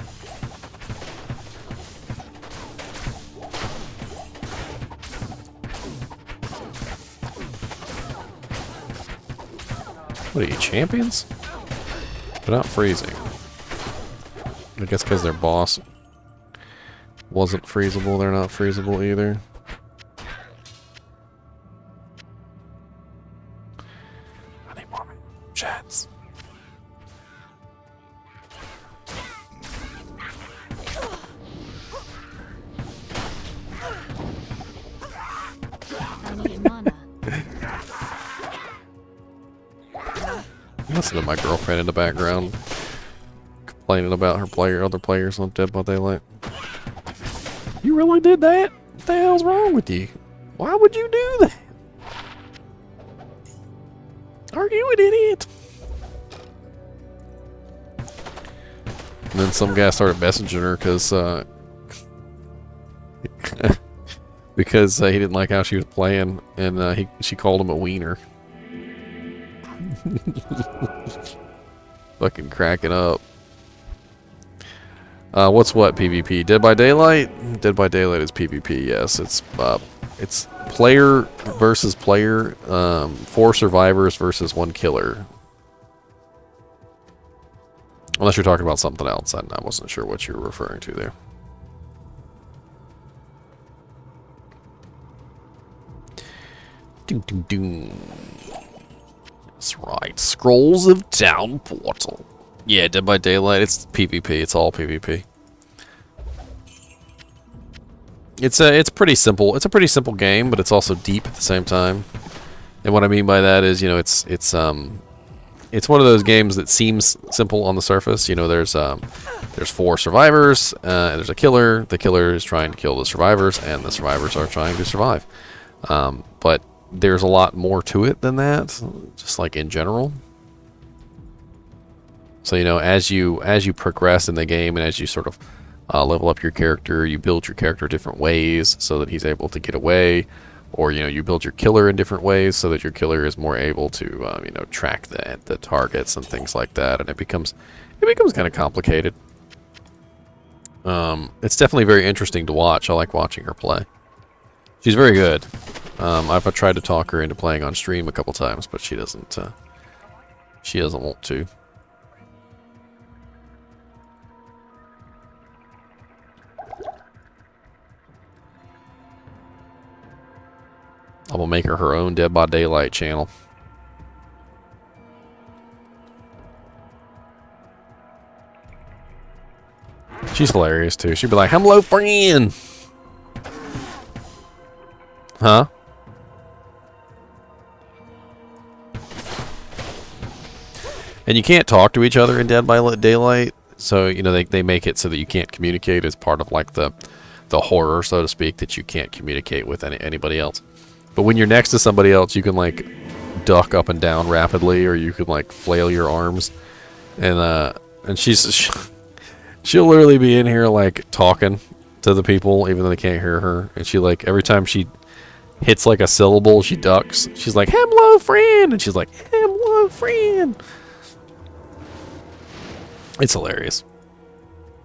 What are you, champions? They're not freezing. I guess because their boss wasn't freezable, they're not freezable either. I need more chats. I need mana. Listen to my girlfriend in the background complaining about her other players on Dead by Daylight. You really did that? What the hell's wrong with you? Why would you do that? Are you an idiot? And then some guy started messaging her because he didn't like how she was playing, and she called him a wiener. Fucking cracking up. What's what PvP? Dead by Daylight? Dead by Daylight is PvP. Yes, it's player versus player. 4 survivors versus 1 killer. Unless you're talking about something else, I wasn't sure what you were referring to there. Ding ding ding. That's right. Scrolls of Town Portal. Yeah, Dead by Daylight. It's PvP. It's all PvP. It's pretty simple. It's a pretty simple game, but it's also deep at the same time. And what I mean by that is, you know, it's one of those games that seems simple on the surface. You know, there's 4 survivors, and there's a killer. The killer is trying to kill the survivors, and the survivors are trying to survive. But there's a lot more to it than that, just like in general. So, you know, as you progress in the game and as you sort of level up your character, you build your character different ways so that he's able to get away, or, you know, you build your killer in different ways so that your killer is more able to, you know, track the targets and things like that, and it becomes kind of complicated. It's definitely very interesting to watch. I like watching her play. She's very good. I've tried to talk her into playing on stream a couple times, but she doesn't want to. I'm gonna make her own Dead by Daylight channel. She's hilarious too. She'd be like, "Hello, friend." Huh? And you can't talk to each other in Dead by Daylight, so, you know, they make it so that you can't communicate as part of like the horror, so to speak, that you can't communicate with anybody else. But when you're next to somebody else, you can like duck up and down rapidly, or you can like flail your arms, and she'll literally be in here like talking to the people even though they can't hear her, and she like every time she hits like a syllable, she ducks. She's like, "Hello, friend," and she's like, "Hello, friend." It's hilarious.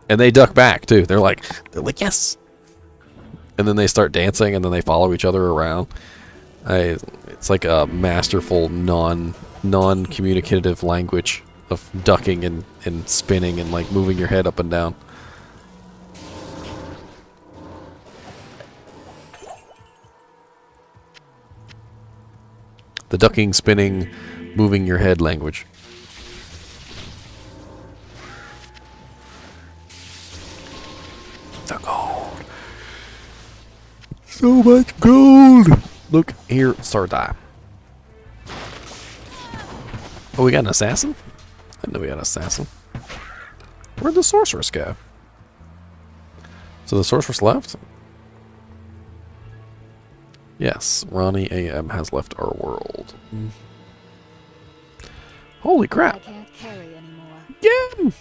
And they duck back too. They're like, "Yes." And then they start dancing, and then they follow each other around. It's like a masterful non-communicative language of ducking and spinning and like moving your head up and down. The ducking, spinning, moving your head language. The gold. So much gold. Look here, Sardai. Oh, we got an assassin? I didn't know we had an assassin. Where'd the sorceress go? So the sorceress left? Yes, Ronnie AM has left our world. Holy I crap. can't carry anymore. Yeah!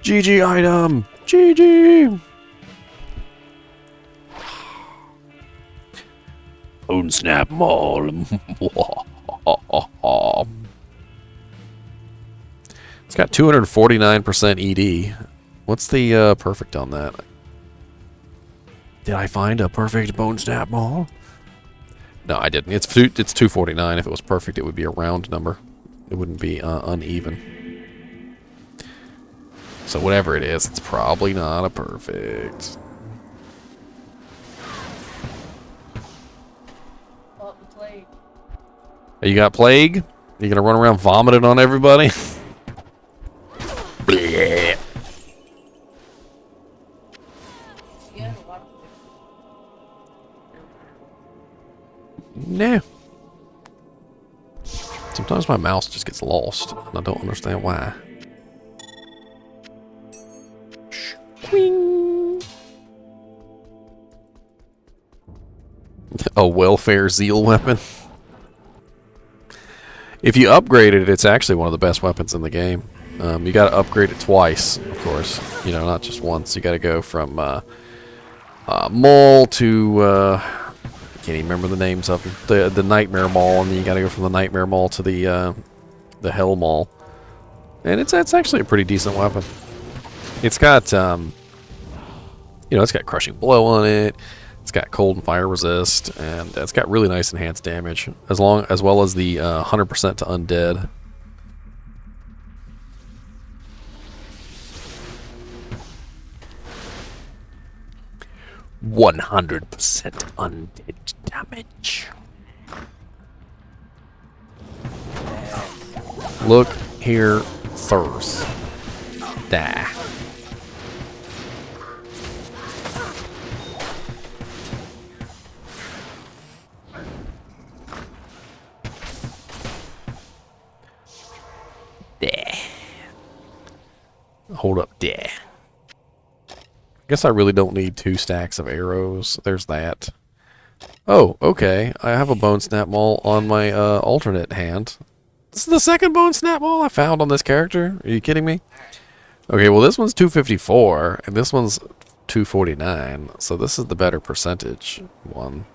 GG item! GG! Bone snap maul. It's got 249% ED. What's the perfect on that? Did I find a perfect bone snap maul? No, I didn't. It's 249. If it was perfect, it would be a round number. It wouldn't be uneven. So whatever it is, it's probably not a perfect. Oh, the plague. Hey, you got plague? You gonna run around vomiting on everybody? Bleh. She had a lot of No. Sometimes my mouse just gets lost, and I don't understand why. Swing. A welfare zeal weapon. If you upgrade it, it's actually one of the best weapons in the game. You got to upgrade it twice, of course. You know, not just once. You got to go from Mole to I can't even remember the names of them. The Nightmare Mall, and then you got to go from the Nightmare Mall to the Hell Mall. And it's actually a pretty decent weapon. It's got you know, it's got crushing blow on it. It's got cold and fire resist, and it's got really nice enhanced damage, as well as the 100% to undead. "100% undead damage." Look here first. Die. There. Hold up there. I guess I really don't need 2 stacks of arrows. There's that. Oh, okay. I have a bone snap maul on my alternate hand. This is the second bone snap maul I found on this character. Are you kidding me? Okay, well this one's 254 and this one's 249. So this is the better percentage one.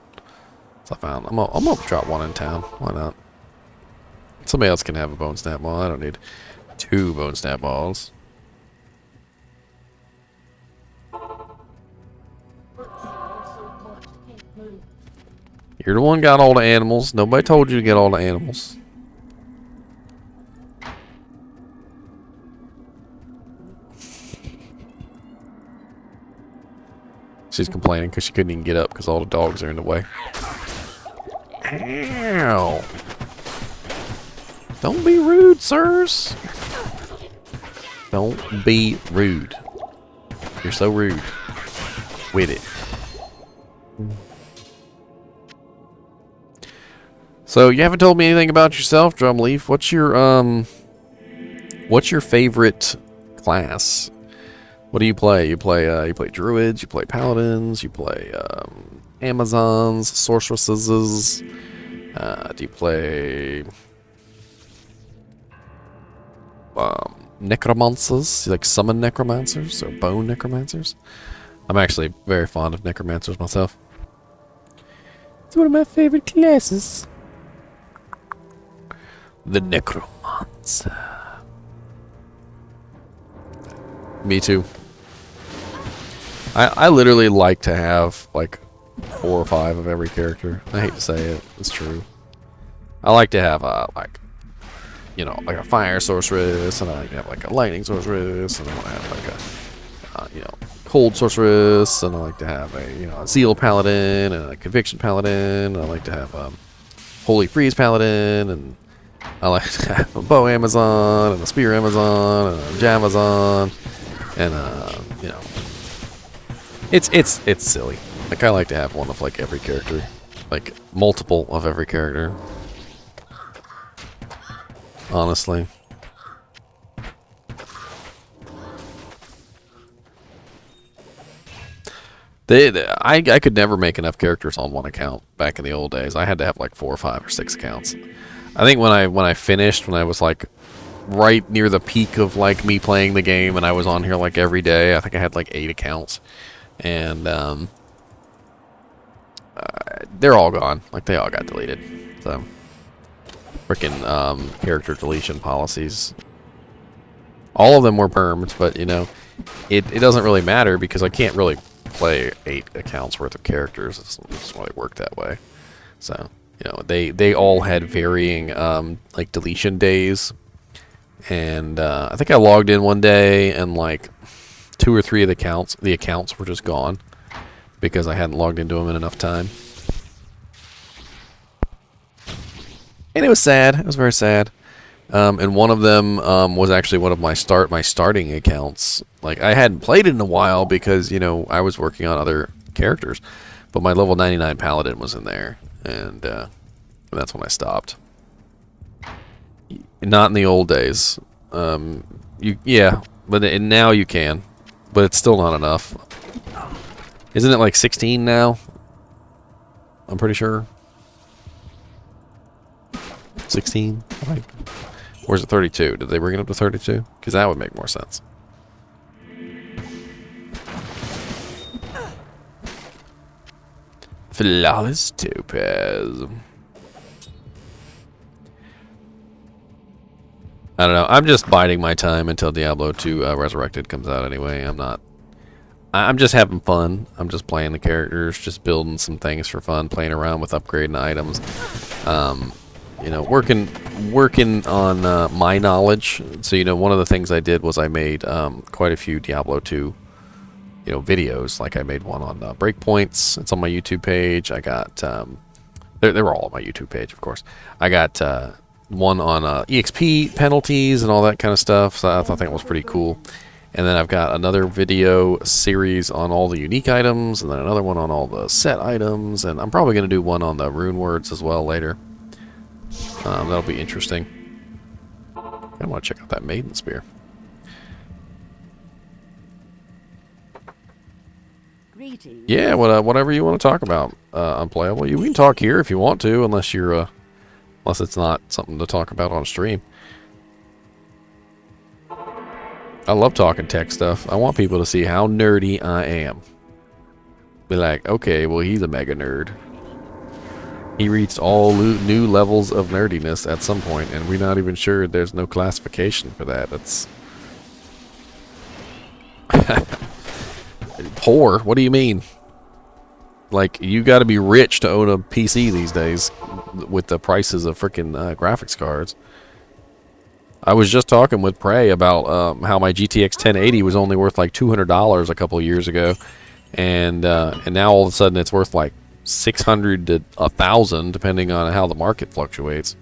So I found. I'm gonna drop one in town. Why not? Somebody else can have a bone snap maul. I don't need 2 bone snap mauls. You're the one got all the animals. Nobody told you to get all the animals. She's complaining because she couldn't even get up because all the dogs are in the way. Ow! Don't be rude, sirs. Don't be rude. You're so rude. With it. So you haven't told me anything about yourself, Drumleaf. What's your favorite class? What do you play? You play druids, you play paladins, you play Amazons, sorceresses. Do you play necromancers? You like summon necromancers or bone necromancers? I'm actually very fond of necromancers myself. It's one of my favorite classes. The necromancer. Me too. I literally like to have like 4 or 5 of every character. I hate to say it, it's true. I like to have like, you know, like a fire sorceress, and I like to have like a lightning sorceress, and I want to have like a you know, cold sorceress, and I like to have a, you know, a zeal paladin and a conviction paladin. And I like to have holy freeze paladin, and I like to have a bow Amazon and a spear Amazon and a Jamazon, and you know, it's silly. Like, I like to have one of like every character, like multiple of every character. Honestly. I could never make enough characters on one account back in the old days. I had to have like 4 or 5 or 6 accounts. I think when I finished, when I was like right near the peak of like me playing the game, and I was on here like every day, I think I had like 8 accounts, and they're all gone. Like, they all got deleted. So freaking character deletion policies. All of them were permed, but you know, it doesn't really matter because I can't really play 8 accounts worth of characters. That's why they work that way. So you know, they all had varying like deletion days, and I think I logged in one day and like 2 or 3 of the accounts were just gone because I hadn't logged into them in enough time, and it was sad. It was very sad. And one of them was actually one of my starting accounts. Like, I hadn't played it in a while because, you know, I was working on other characters, but my level 99 paladin was in there, and that's when I stopped. Not in the old days. Yeah, but now you can, but it's still not enough. Isn't it like 16 now? I'm pretty sure. 16? Like, where's it 32? Did they bring it up to 32? Because that would make more sense. Flawless Topaz. I don't know. I'm just biding my time until Diablo II Resurrected comes out anyway. I'm just having fun. I'm just playing the characters, just building some things for fun, playing around with upgrading items. You know, working on my knowledge. So, you know, one of the things I did was I made quite a few Diablo 2, you know, videos. Like I made one on breakpoints. It's on my YouTube page. I got they're all on my YouTube page, of course. I got one on EXP penalties and all that kind of stuff. So I thought that was pretty cool. And then I've got another video series on all the unique items, and then another one on all the set items, and I'm probably going to do one on the rune words as well later. That'll be interesting. I want to check out that maiden spear. Greetings. Yeah, whatever you want to talk about, Unplayable. We can talk here if you want to, unless it's not something to talk about on stream. I love talking tech stuff. I want people to see how nerdy I am. Be like, okay, well, he's a mega nerd. He reached all new levels of nerdiness at some point, and we're not even sure there's no classification for that. That's poor. What do you mean? Like, you got to be rich to own a PC these days with the prices of freaking graphics cards. I was just talking with Prey about how my GTX 1080 was only worth like $200 a couple of years ago, and now all of a sudden it's worth like $600 to $1,000 depending on how the market fluctuates.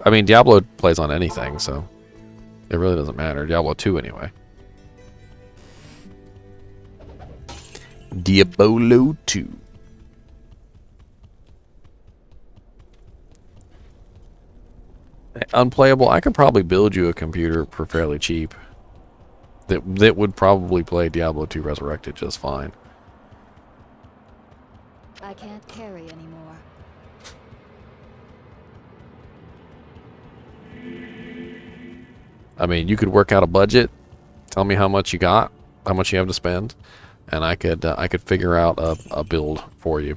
I mean, Diablo plays on anything, so it really doesn't matter. Diablo 2 anyway. Diablo 2. Unplayable. I could probably build you a computer for fairly cheap that would probably play Diablo II Resurrected just fine. I can't carry anymore. I mean, you could work out a budget, tell me how much you got, how much you have to spend, and I could figure out a build for you.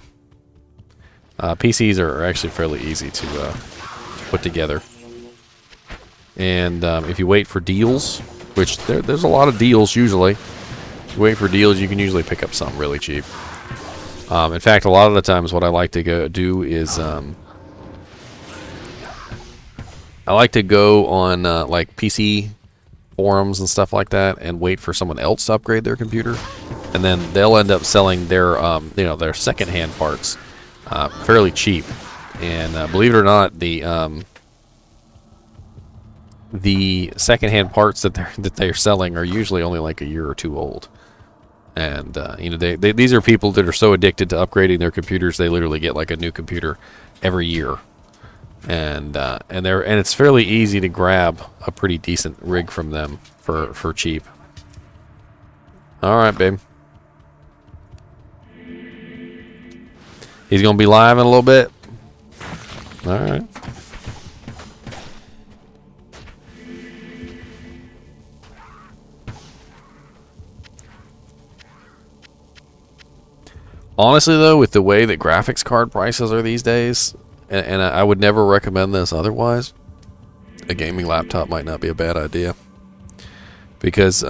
PCs are actually fairly easy to put together. And if you wait for deals, which there's a lot of deals usually. If you wait for deals, you can usually pick up something really cheap. In fact, a lot of the times what I like to do is I like to go on like PC forums and stuff like that and wait for someone else to upgrade their computer, and then they'll end up selling their you know, their secondhand parts fairly cheap. And believe it or not, the secondhand parts that they're selling are usually only like a year or two old. And you know, these are people that are so addicted to upgrading their computers they literally get like a new computer every year. And it's fairly easy to grab a pretty decent rig from them for cheap. All right, babe. He's gonna be live in a little bit. All right. Honestly, though, with the way that graphics card prices are these days, and I would never recommend this otherwise, a gaming laptop might not be a bad idea. Because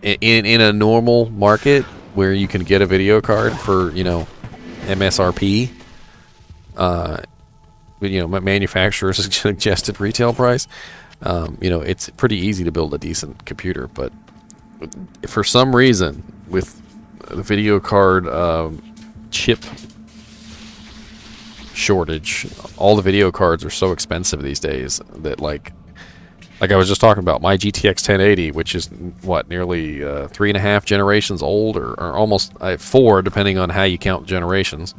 in a normal market where you can get a video card for, you know, MSRP, you know, manufacturer's suggested retail price, you know, it's pretty easy to build a decent computer. But for some reason, with the video card chip shortage, all the video cards are so expensive these days that like I was just talking about, my GTX 1080, which is what, nearly 3.5 generations old, or almost 4 depending on how you count generations,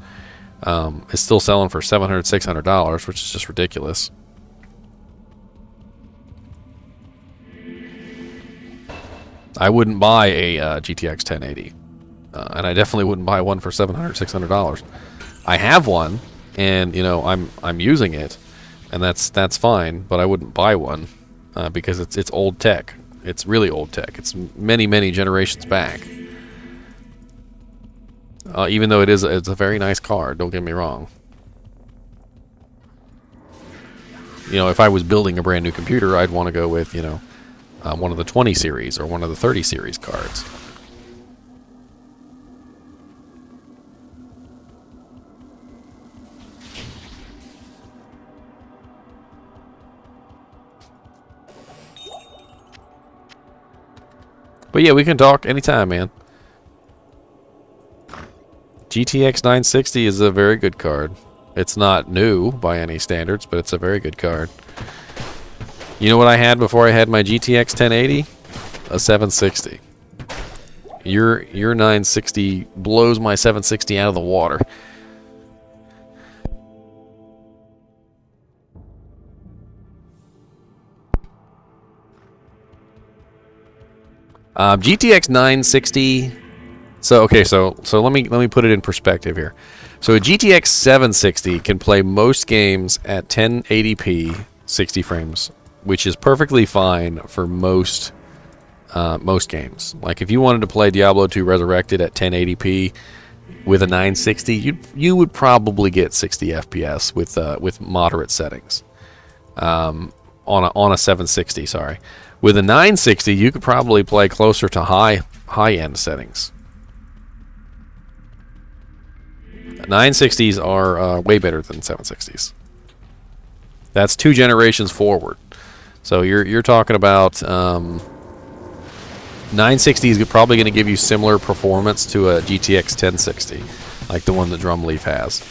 is still selling for $700, $600, which is just ridiculous. I wouldn't buy a GTX 1080, and I definitely wouldn't buy one for $700, $600. I have one, and you know, I'm using it, and that's fine. But I wouldn't buy one because it's old tech. It's really old tech. It's many generations back. Even though it's a very nice card, don't get me wrong. You know, if I was building a brand new computer, I'd want to go with, you know, one of the 20 series or one of the 30 series cards. But yeah, we can talk anytime, man. GTX 960 is a very good card. It's not new by any standards, but it's a very good card. You know what I had before I had my GTX 1080? A 760. Your 960 blows my 760 out of the water. GTX 960. So okay, so let me put it in perspective here. So a GTX 760 can play most games at 1080p, 60 frames, which is perfectly fine for most games. Like if you wanted to play Diablo II Resurrected at 1080p with a 960, you would probably get 60 FPS with moderate settings. On a 760, sorry. With a 960, you could probably play closer to high-end settings. 960s are way better than 760s. That's 2 generations forward. So you're talking about 960 is probably going to give you similar performance to a GTX 1060, like the one that Drumleaf has.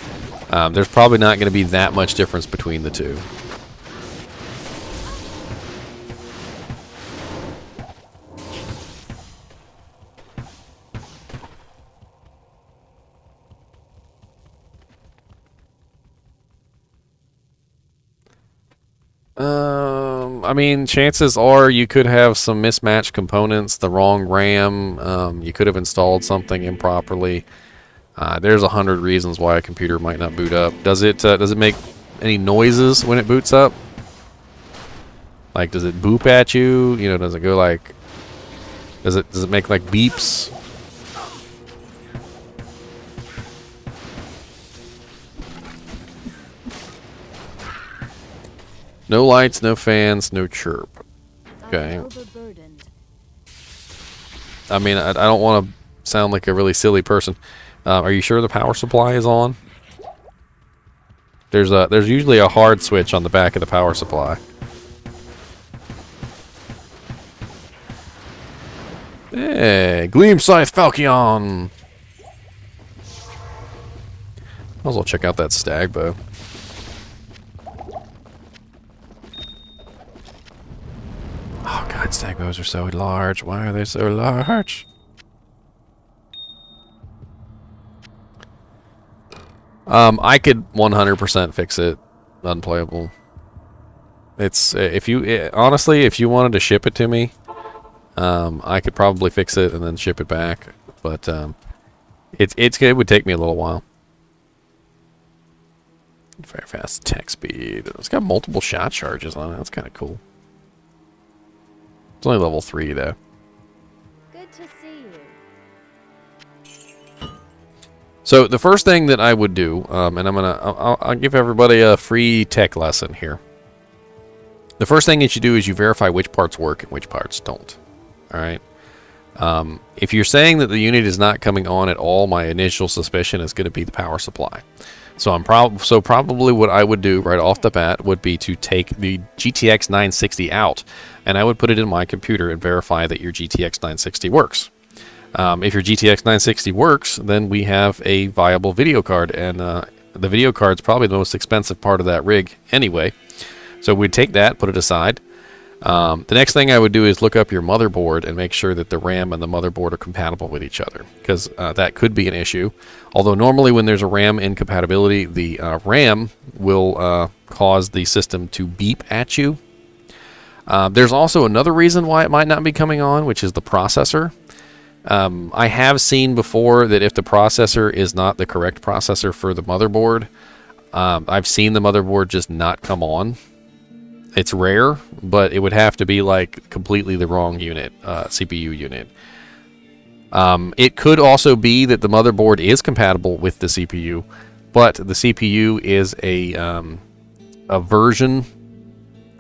There's probably not going to be that much difference between the two. I mean, chances are you could have some mismatched components, the wrong RAM, you could have installed something improperly. There's 100 reasons why a computer might not boot up. Does it make any noises when it boots up? Like, does it boop at you? You know, does it go like, does it make like beeps? No lights, no fans, no chirp. Okay. I mean, I don't want to sound like a really silly person. Are you sure the power supply is on? There's usually a hard switch on the back of the power supply. Hey, Gleam Scythe Falchion! Might as well check out that stag bow. Oh god, stag bows are so large. Why are they so large? I could 100% fix it unplayable. It's honestly, if you wanted to ship it to me, I could probably fix it and then ship it back. But it would take me a little while. Very fast attack speed. It's got multiple shot charges on it. That's kind of cool. It's only level 3 though. Good to see you. So the first thing that I would do, and I'll give everybody a free tech lesson here. The first thing that you do is you verify which parts work and which parts don't. All right. If you're saying that the unit is not coming on at all, my initial suspicion is going to be the power supply. So probably what I would do right off the bat would be to take the GTX 960 out, and I would put it in my computer and verify that your GTX 960 works. If your GTX 960 works, then we have a viable video card, and the video card's probably the most expensive part of that rig anyway. So we'd take that, put it aside. The next thing I would do is look up your motherboard and make sure that the RAM and the motherboard are compatible with each other, because that could be an issue. Although normally when there's a RAM incompatibility, the RAM will cause the system to beep at you. There's also another reason why it might not be coming on, which is the processor. I have seen before that if the processor is not the correct processor for the motherboard, I've seen the motherboard just not come on. It's rare, but it would have to be like completely the wrong unit, CPU unit. It could also be that the motherboard is compatible with the CPU, but the CPU is a version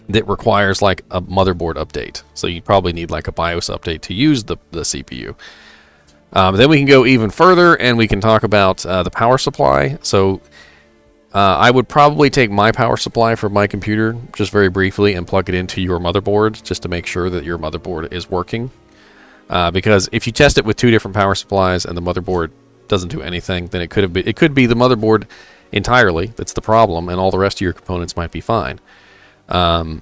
that requires like a motherboard update. So you probably need like a BIOS update to use the CPU. Then we can go even further and we can talk about the power supply. So I would probably take my power supply from my computer just very briefly and plug it into your motherboard just to make sure that your motherboard is working. Because if you test it with two different power supplies and the motherboard doesn't do anything, then it could be the motherboard entirely that's the problem, and all the rest of your components might be fine. There's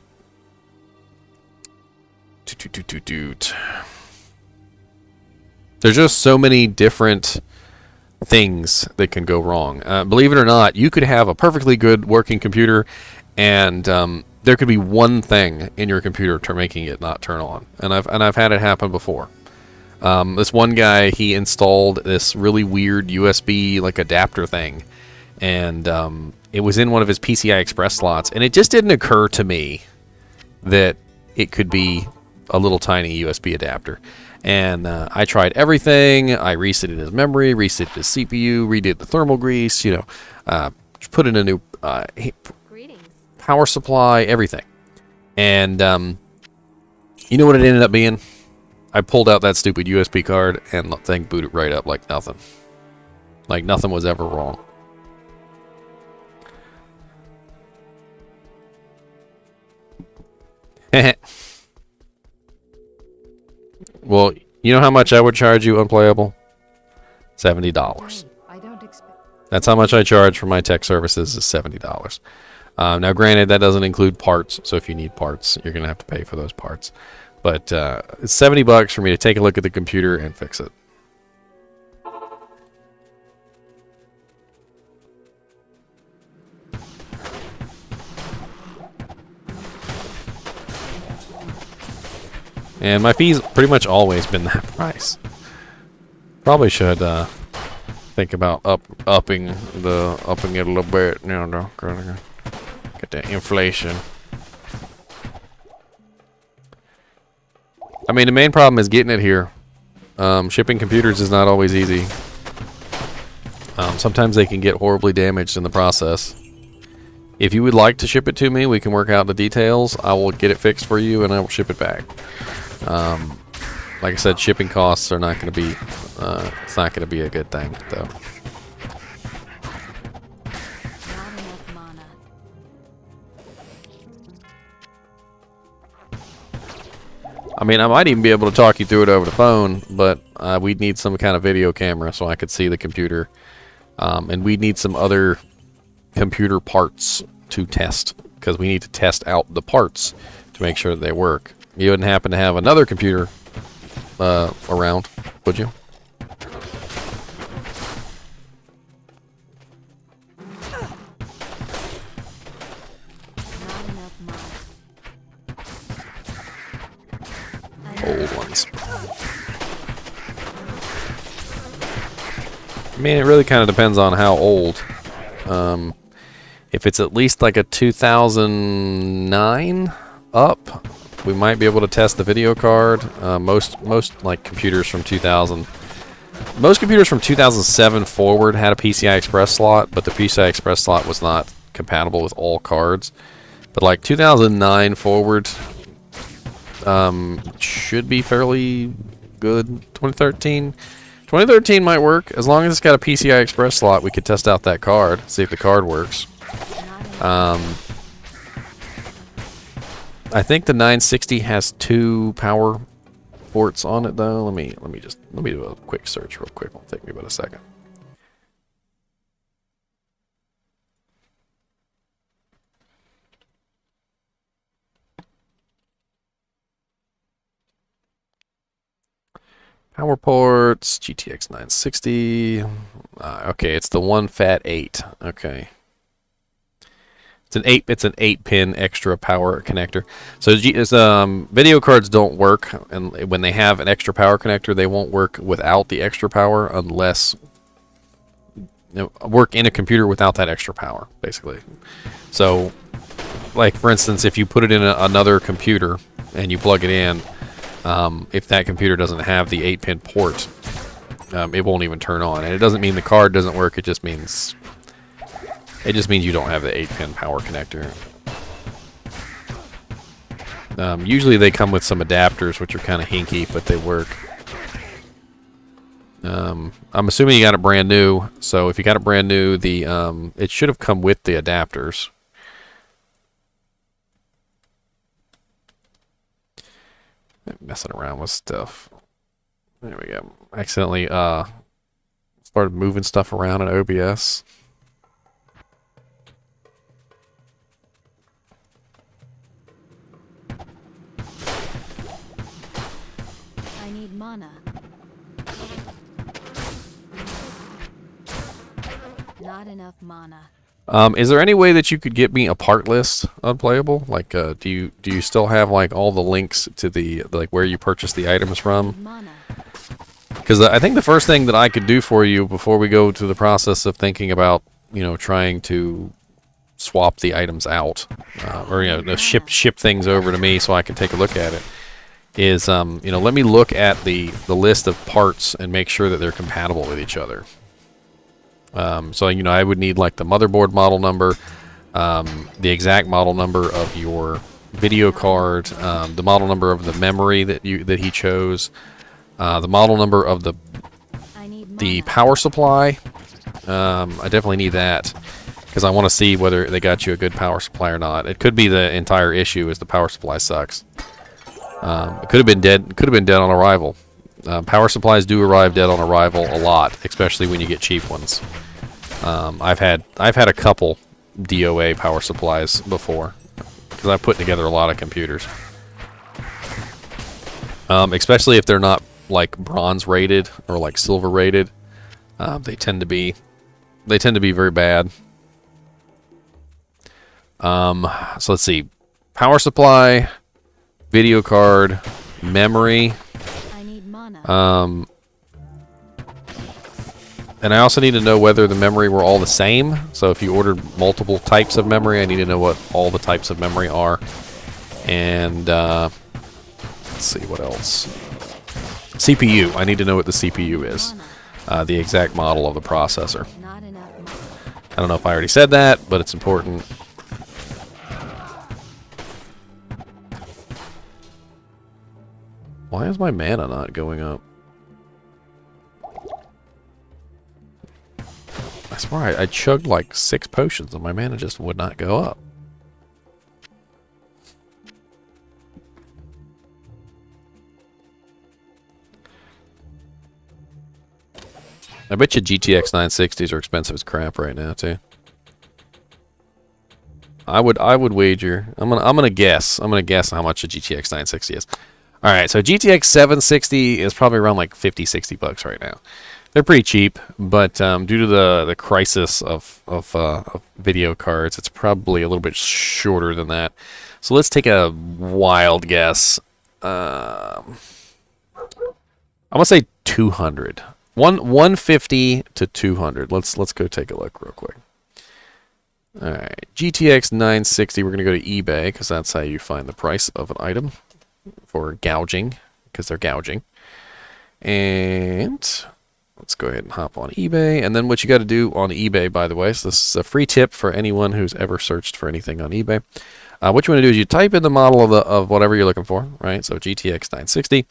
just so many different things that can go wrong. Believe it or not, you could have a perfectly good working computer, and there could be one thing in your computer making it not turn on. And I've had it happen before. This one guy, he installed this really weird USB like adapter thing, and it was in one of his PCI Express slots, and it just didn't occur to me that it could be a little tiny USB adapter. And I tried everything. I resetted his memory, resetted his CPU, redid the thermal grease, put in a new power supply, everything. And you know what it ended up being? I pulled out that stupid USB card and the thing booted right up like nothing. Like nothing was ever wrong. Well, you know how much I would charge you unplayable? $70. I don't expect. That's how much I charge for my tech services, is $70. Now, granted, that doesn't include parts, so if you need parts, you're going to have to pay for those parts. But it's $70 for me to take a look at the computer and fix it. And my fee's pretty much always been that price. Probably should think about upping it a little bit. Get that inflation. I mean, the main problem is getting it here. Shipping computers is not always easy. Sometimes they can get horribly damaged in the process. If you would like to ship it to me, we can work out the details. I will get it fixed for you, and I will ship it back. Like I said, shipping costs are not going to be, it's not going to be a good thing, though. Not enough mana. I mean, I might even be able to talk you through it over the phone, but we'd need some kind of video camera so I could see the computer. And we'd need some other computer parts to test, because we need to test out the parts to make sure that they work. You wouldn't happen to have another computer around, would you? Not enough mana. Old ones. I mean, it really kind of depends on how old. If it's at least like a 2009 up, we might be able to test the video card. Most like computers from 2000, most computers from 2007 forward had a PCI Express slot, but the PCI Express slot was not compatible with all cards. But like 2009 forward should be fairly good. 2013. 2013 might work. As long as it's got a PCI Express slot, we could test out that card. See if the card works. I think the 960 has 2 power ports on it though. Let me do a quick search real quick. It'll take me about a second. Power ports, GTX 960. Okay, it's the one fat 8. Okay. It's an 8-pin extra power connector. So video cards don't work, and when they have an extra power connector, they won't work without the extra power unless work in a computer without that extra power, basically. So, like for instance, if you put it in another computer and you plug it in, if that computer doesn't have the 8-pin port, it won't even turn on. And it doesn't mean the card doesn't work. It just means you don't have the 8-pin power connector. Usually they come with some adapters, which are kind of hinky, but they work. I'm assuming you got it brand new. So if you got it brand new, it should have come with the adapters. Messing around with stuff. There we go. Accidentally started moving stuff around in OBS. I need mana. Not enough mana. Is there any way that you could get me a part list unplayable? Like, do you still have like all the links to the like where you purchased the items from? Because I think the first thing that I could do for you before we go to the process of thinking about trying to swap the items out or ship things over to me so I can take a look at it is let me look at the list of parts and make sure that they're compatible with each other. So I would need like the motherboard model number, the exact model number of your video card, the model number of the memory that he chose, the model number of the power supply. I definitely need that because I want to see whether they got you a good power supply or not. It could be the entire issue is the power supply sucks. It could have been dead. Could have been dead on arrival. Power supplies do arrive dead on arrival a lot, especially when you get cheap ones. I've had a couple DOA power supplies before because I've put together a lot of computers, especially if they're not like bronze rated or like silver rated. They tend to be very bad. So let's see, power supply, video card, memory. And I also need to know whether the memory were all the same. So if you ordered multiple types of memory, I need to know what all the types of memory are. And let's see what else. CPU. I need to know what the CPU is. The exact model of the processor. I don't know if I already said that, but it's important. Why is my mana not going up? I swear I chugged like 6 potions and my mana just would not go up. I bet you GTX 960s are expensive as crap right now too. I would wager. I'm gonna guess. I'm gonna guess how much a GTX 960 is. All right, so GTX 760 is probably around like 50, 60 bucks right now. They're pretty cheap, but due to the crisis of video cards, it's probably a little bit shorter than that. So let's take a wild guess. I'm gonna say 200. 150 to 200. Let's go take a look real quick. All right, GTX 960. We're gonna go to eBay because that's how you find the price of an item for gouging, because they're gouging. And let's go ahead and hop on eBay. And then what you got to do on eBay, by the way, so this is a free tip for anyone who's ever searched for anything on eBay. What you want to do is you type in the model of whatever you're looking for, right? So GTX 960,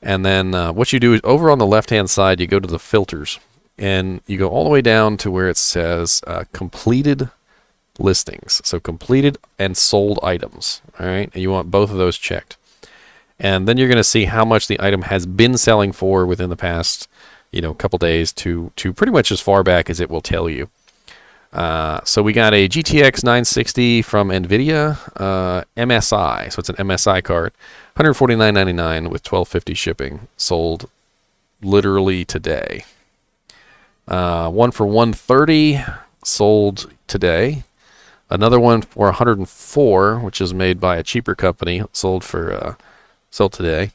And then what you do is over on the left-hand side, you go to the filters. And you go all the way down to where it says completed listings. So completed and sold items. All right. And you want both of those checked. And then you're going to see how much the item has been selling for within the past, couple days to pretty much as far back as it will tell you. So we got a GTX 960 from NVIDIA, MSI. So it's an MSI card, $149.99 with $12.50 shipping. Sold literally today. One for $130, sold today. Another one for $104, which is made by a cheaper company, sold today.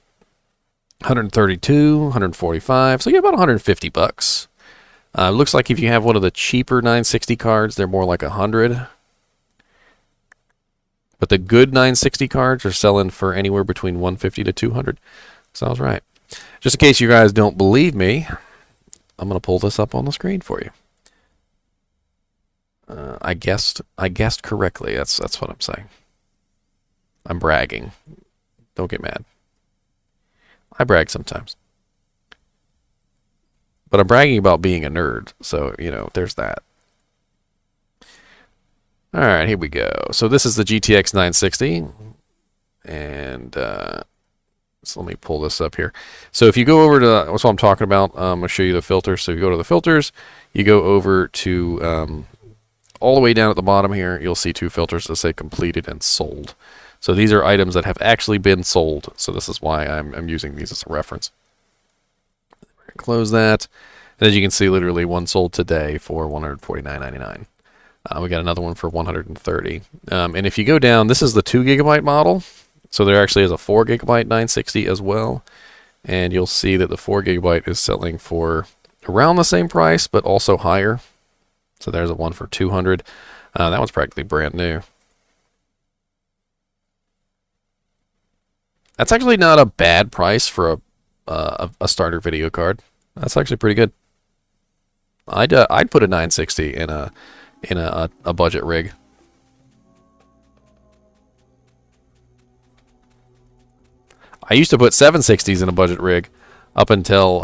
$132, $145, so you get about $150. Looks like if you have one of the cheaper 960 cards, they're more like $100. But the good 960 cards are selling for anywhere between $150 to $200. Sounds right. Just in case you guys don't believe me, I'm going to pull this up on the screen for you. I guessed correctly. That's what I'm saying. I'm bragging. Don't get mad. I brag sometimes. But I'm bragging about being a nerd. So, there's that. All right, here we go. So this is the GTX 960. And so let me pull this up here. So if you go over to, that's what I'm talking about. I'm going to show you the filters. So you go to the filters. You go over to all the way down at the bottom here. You'll see two filters that say completed and sold. So these are items that have actually been sold. So this is why I'm using these as a reference. Close that. And as you can see, literally one sold today for $149.99. We got another one for $130. And if you go down, this is the 2 gigabyte model. So there actually is a 4 gigabyte 960 as well. And you'll see that the 4 gigabyte is selling for around the same price, but also higher. So there's a one for $200. That one's practically brand new. That's actually not a bad price for a starter video card. That's actually pretty good. I'd put a 960 in a budget rig. I used to put 760s in a budget rig up until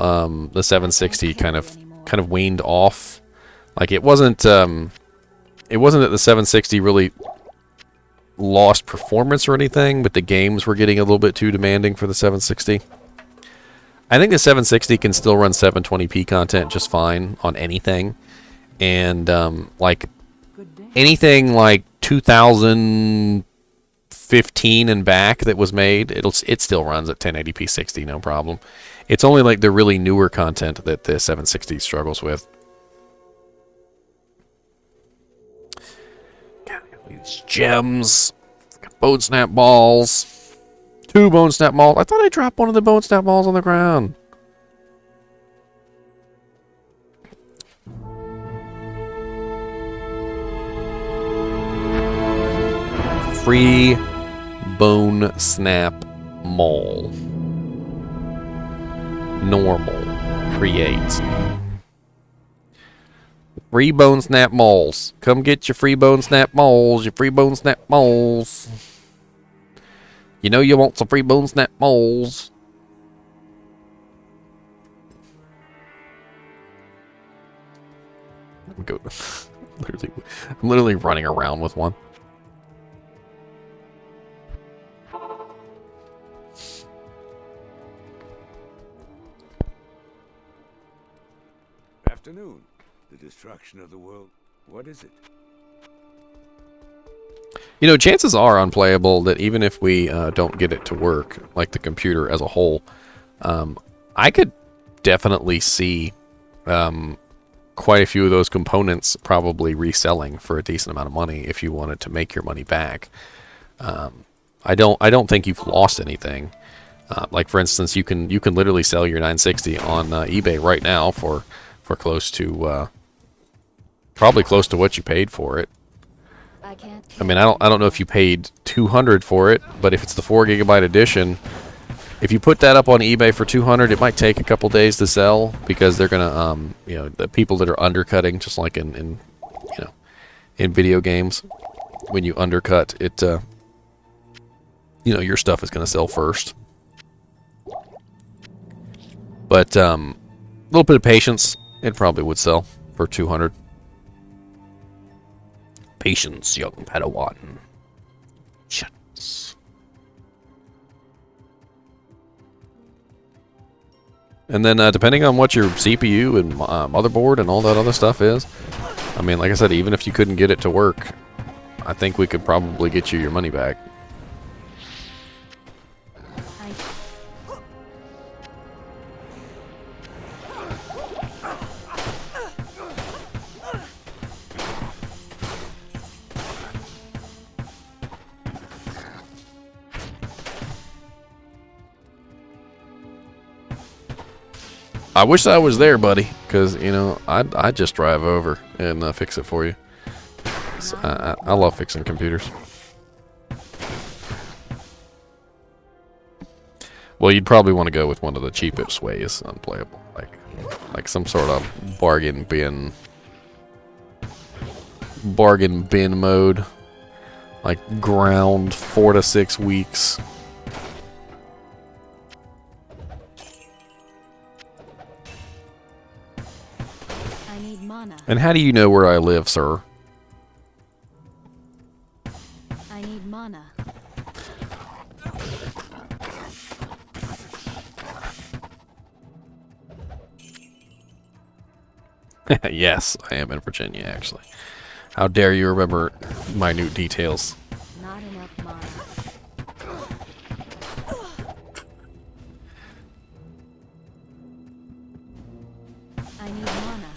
the 760 kind of waned off. Like it wasn't that the 760 really lost performance or anything, but the games were getting a little bit too demanding for the 760. I think the 760 can still run 720p content just fine on anything, and like anything like 2015 and back that was made, it still runs at 1080p 60, no problem. It's only like the really newer content that the 760 struggles with. Got these gems, got bone snap balls. 2 bone snap balls. I thought I dropped one of the bone snap balls on the ground. Free bone snap mole. Normal. Create. Free bone snap moles. Come get your free bone snap moles. Your free bone snap moles. You know you want some free bone snap moles. I'm literally running around with one. Afternoon. The destruction of the world. What is it? Chances are unplayable that even if we don't get it to work, like the computer as a whole, I could definitely see quite a few of those components probably reselling for a decent amount of money if you wanted to make your money back. I don't think you've lost anything. Like for instance, you can literally sell your 960 on eBay right now for close to probably close to what you paid for it. I mean, I don't know if you paid $200 for it, but if it's the 4 gigabyte edition, if you put that up on eBay for $200, it might take a couple days to sell because they're gonna the people that are undercutting, just like in video games, when you undercut it, your stuff is gonna sell first. But a little bit of patience, it probably would sell for 200. Patience, young Padawan. Patience. And then depending on what your CPU and motherboard and all that other stuff is, I mean, like I said, even if you couldn't get it to work, I think we could probably get you your money back. I wish I was there, buddy, because, you know, I'd just drive over and fix it for you. So I love fixing computers. Well, you'd probably want to go with one of the cheapest ways unplayable, like some sort of bargain bin mode, like ground 4 to 6 weeks. And how do you know where I live, sir? I need mana. Yes, I am in Virginia, actually. How dare you remember minute details? Not enough mana. I need mana.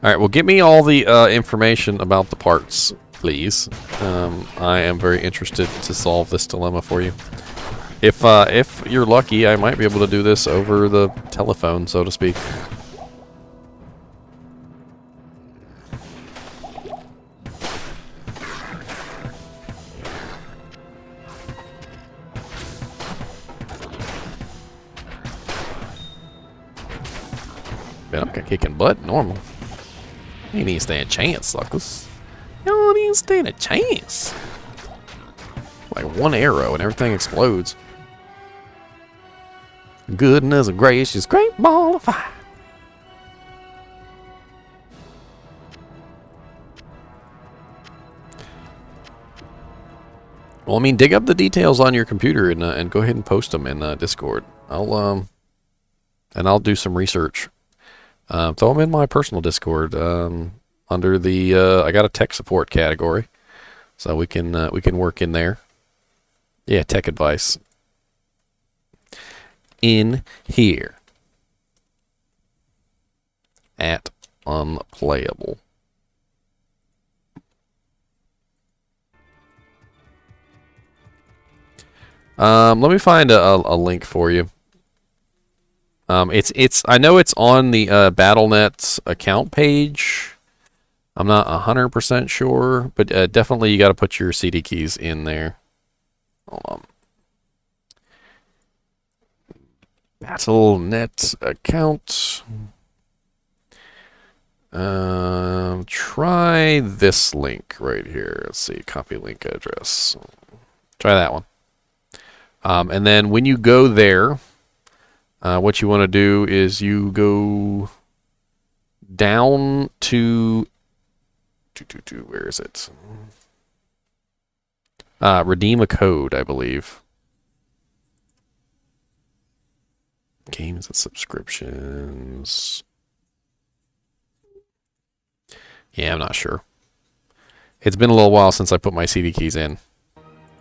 Alright, well, give me all the information about the parts, please. I am very interested to solve this dilemma for you. If you're lucky, I might be able to do this over the telephone, so to speak. Man, I'm kicking butt normal. You ain't even stand a chance, suckers. You don't even stand a chance. Like one arrow and everything explodes. Goodness gracious, great ball of fire. Well, I mean, dig up the details on your computer and go ahead and post them in Discord. I'll do some research. Throw them in my personal Discord under the I got a tech support category, so we can work in there. Yeah, tech advice in here at Unplayable. Let me find a link for you. I know it's on the BattleNet's account page. I'm not 100% sure, but definitely you got to put your CD keys in there. Hold on. BattleNet account. Try this link right here. Let's see, copy link address. Try that one. And then when you go there, what you want to do is you go down to where is it? Redeem a code, I believe. Games and subscriptions. Yeah, I'm not sure. It's been a little while since I put my CD keys in.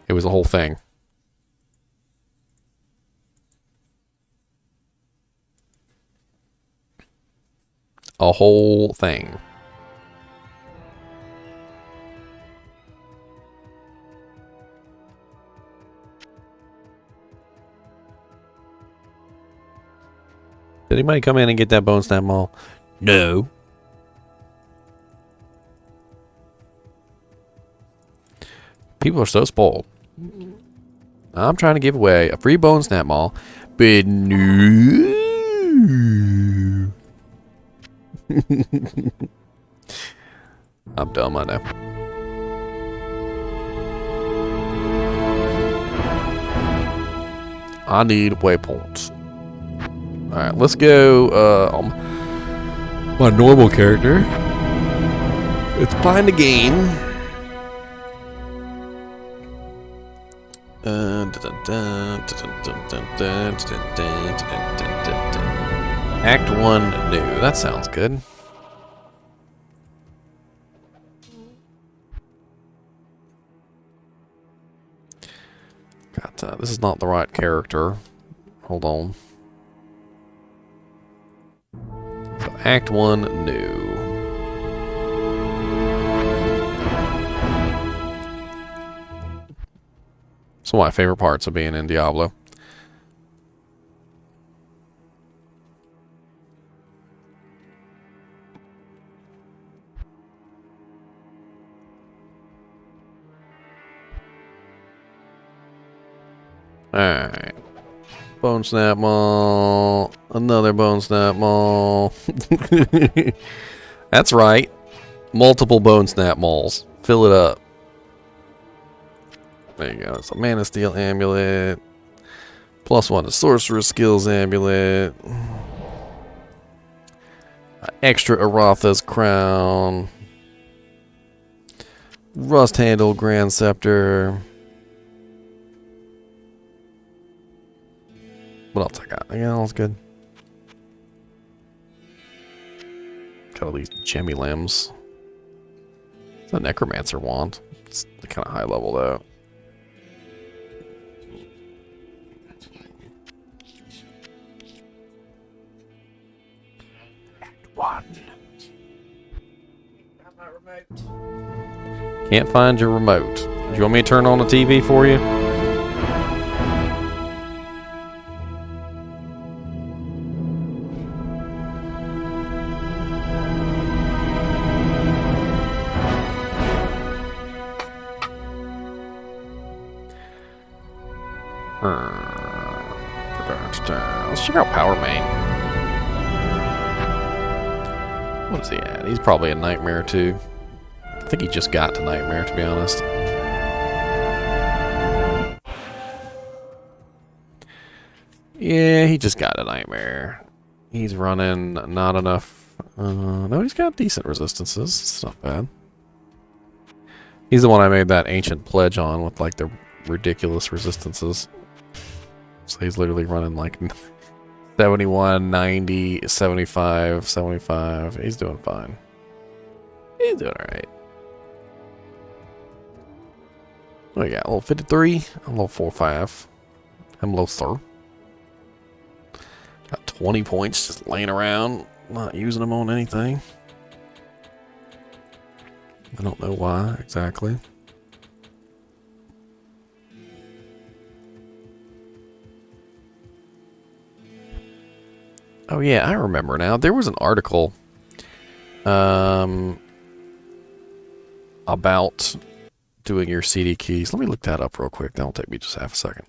It was a whole thing. A whole thing. Did anybody come in and get that bone snap mall? No. People are so spoiled. I'm trying to give away a free bone snap mall, but no. I'm dumb, I know. I need waypoints. Alright, let's go on my normal character. Let's find the game. Act 1 new. That sounds good. This is not the right character. Hold on. So Act 1 new. It's one of my favorite parts of being in Diablo. Alright. Bone Snap Mall. Another Bone Snap Mall. That's right. Multiple Bone Snap Malls. Fill it up. There you go. It's a Mana Steel Amulet. +1 to Sorcerer Skills Amulet. Extra Aratha's Crown. Rust Handle Grand Scepter. What else I got? Yeah, all's good. Got all these gemmy limbs. It's a Necromancer wand. It's kind of high level though. Act 1. Can't find your remote. Do you want me to turn on the TV for you? Let's check out Power Main. What is he at? He's probably a Nightmare too. I think he just got to Nightmare, to be honest. Yeah, he just got a Nightmare. He's running not enough. No, he's got decent resistances. It's not bad. He's the one I made that ancient pledge on with like the ridiculous resistances. So he's literally running like 71, 90, 75, 75. He's doing fine. He's doing alright. What do we got? A level 53, a level 45. I'm low, sir. Got 20 points just laying around, not using them on anything. I don't know why exactly. Oh yeah, I remember now. There was an article about doing your CD keys. Let me look that up real quick. That'll take me just half a second.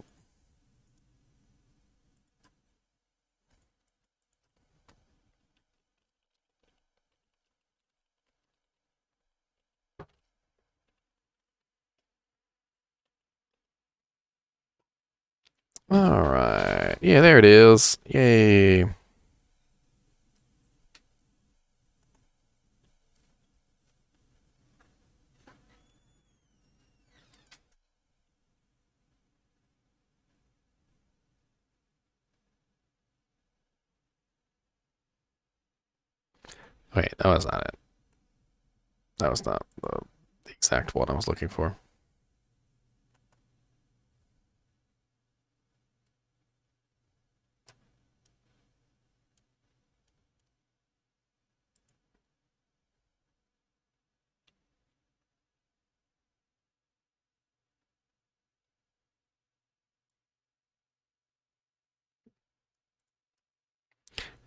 All right. Yeah, there it is. Yay. Wait, that was not it. That was not the exact one I was looking for.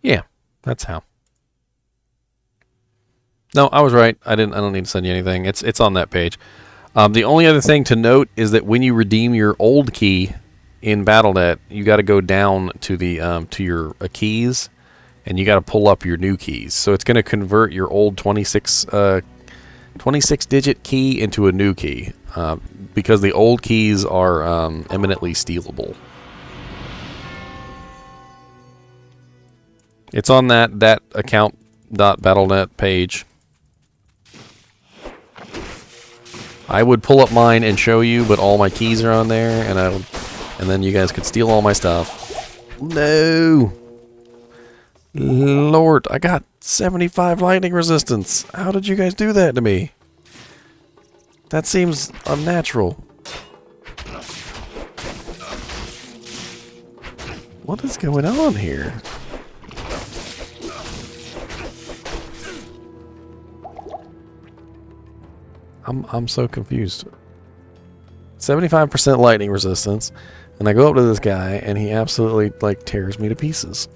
Yeah, that's how. No, I was right. I don't need to send you anything. It's on that page. The only other thing to note is that when you redeem your old key in BattleNet, you got to go down to the to your keys, and you got to pull up your new keys. So it's going to convert your old 26 digit key into a new key because the old keys are eminently stealable. It's on that account.battle.net page. I would pull up mine and show you, but all my keys are on there, and then you guys could steal all my stuff. No! Lord, I got 75 lightning resistance. How did you guys do that to me? That seems unnatural. What is going on here? I'm so confused. 75% lightning resistance, and I go up to this guy, and he absolutely, like, tears me to pieces.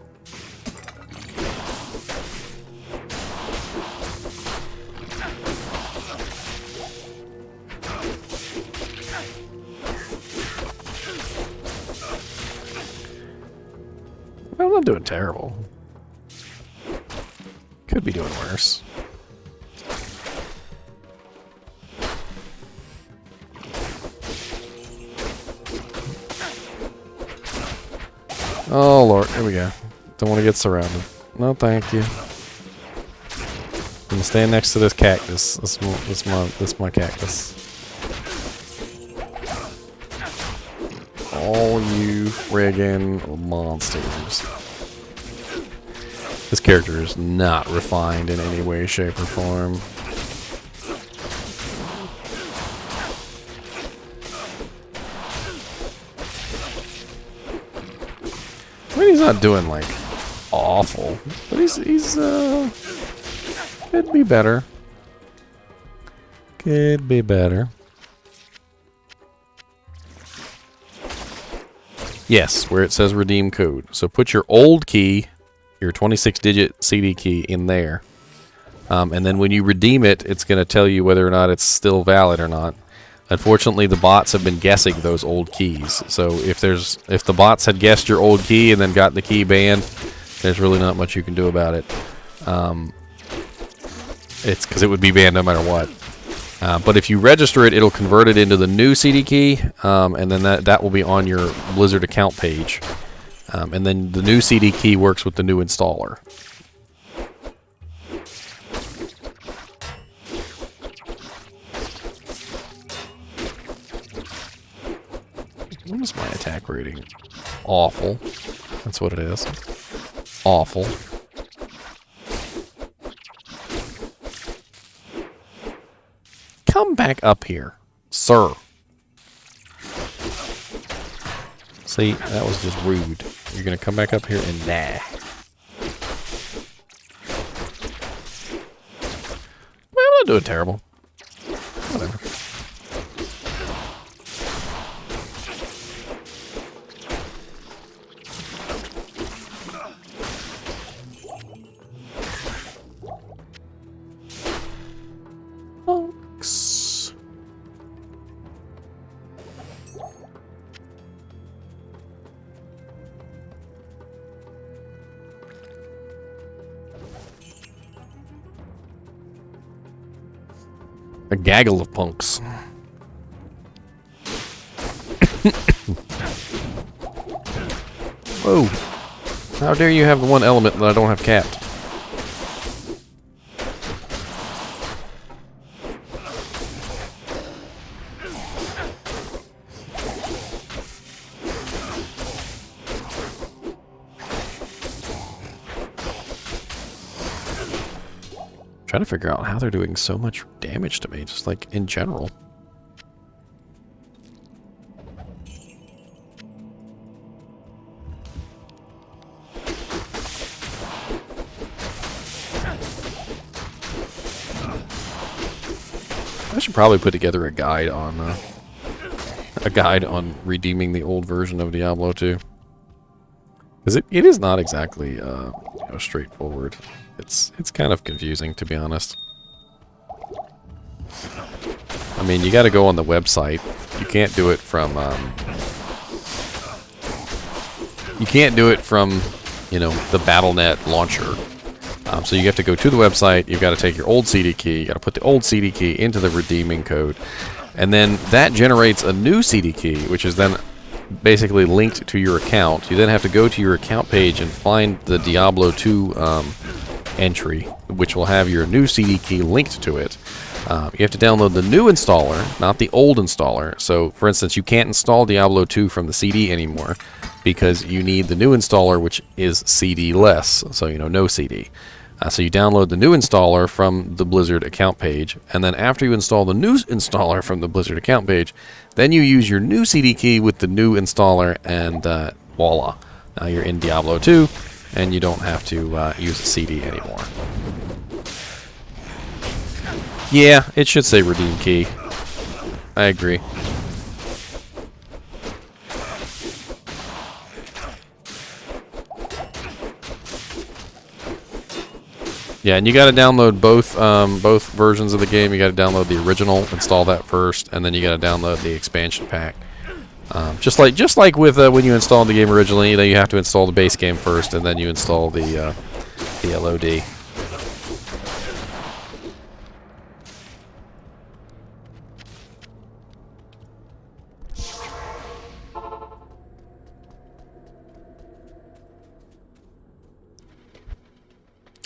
I'm not doing terrible. Could be doing worse. Oh Lord, here we go. Don't want to get surrounded. No, thank you. I'm gonna stand next to this cactus. This my cactus. All you friggin' monsters. This character is not refined in any way, shape, or form. I mean, he's not doing, like, awful. But he's could be better. Could be better. Yes, where it says redeem code. So put your old key, your 26-digit CD key, in there. And then when you redeem it, it's going to tell you whether or not it's still valid or not. Unfortunately, the bots have been guessing those old keys. So if the bots had guessed your old key and then got the key banned, there's really not much you can do about it. It's because it would be banned no matter what. But if you register it, it'll convert it into the new CD key, and then that will be on your Blizzard account page. And then the new CD key works with the new installer. What is my attack rating? Awful. That's what it is. Awful. Come back up here, sir. See, that was just rude. You're gonna come back up here and die. Well, I'm not doing terrible. Whatever. A gaggle of punks. Whoa. How dare you have the one element that I don't have capped? Trying to figure out how they're doing so much damage to me, just like in general. I should probably put together a guide on redeeming the old version of Diablo 2, because it is not exactly straightforward. It's kind of confusing, to be honest. I mean, you got to go on the website. You can't do it from the Battle.net launcher. So you have to go to the website. You've got to take your old CD key. You got to put the old CD key into the redeeming code, and then that generates a new CD key, which is then basically linked to your account. You then have to go to your account page and find the Diablo II entry, which will have your new CD key linked to it. You have to download the new installer, not the old installer. So, for instance, you can't install Diablo 2 from the CD anymore because you need the new installer, which is CD-less, so, you know, no CD. So you download the new installer from the Blizzard account page, and then after you install the new installer from the Blizzard account page, then you use your new CD key with the new installer, and voila. Now you're in Diablo 2, and you don't have to use the CD anymore. Yeah, it should say redeem key. I agree. Yeah, and you got to download both versions of the game. You got to download the original, install that first, and then you got to download the expansion pack. Just like with when you installed the game originally, then you have to install the base game first, and then you install the LOD.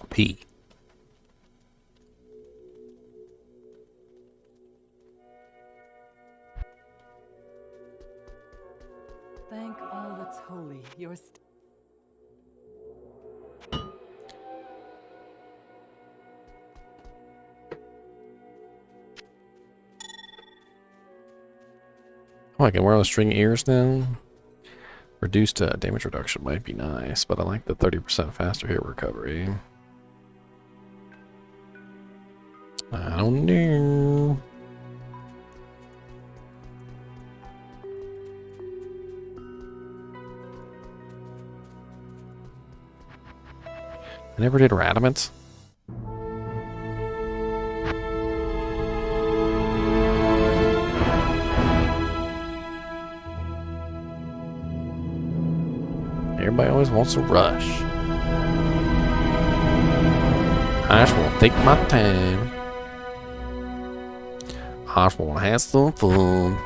P. Thank all that's holy. Your Oh, I can wear the string ears now. Reduced damage reduction might be nice, but I like the 30% faster hit recovery. I don't know. I never did Radamant. Everybody always wants to rush. I just want to take my time. I just want to have some fun.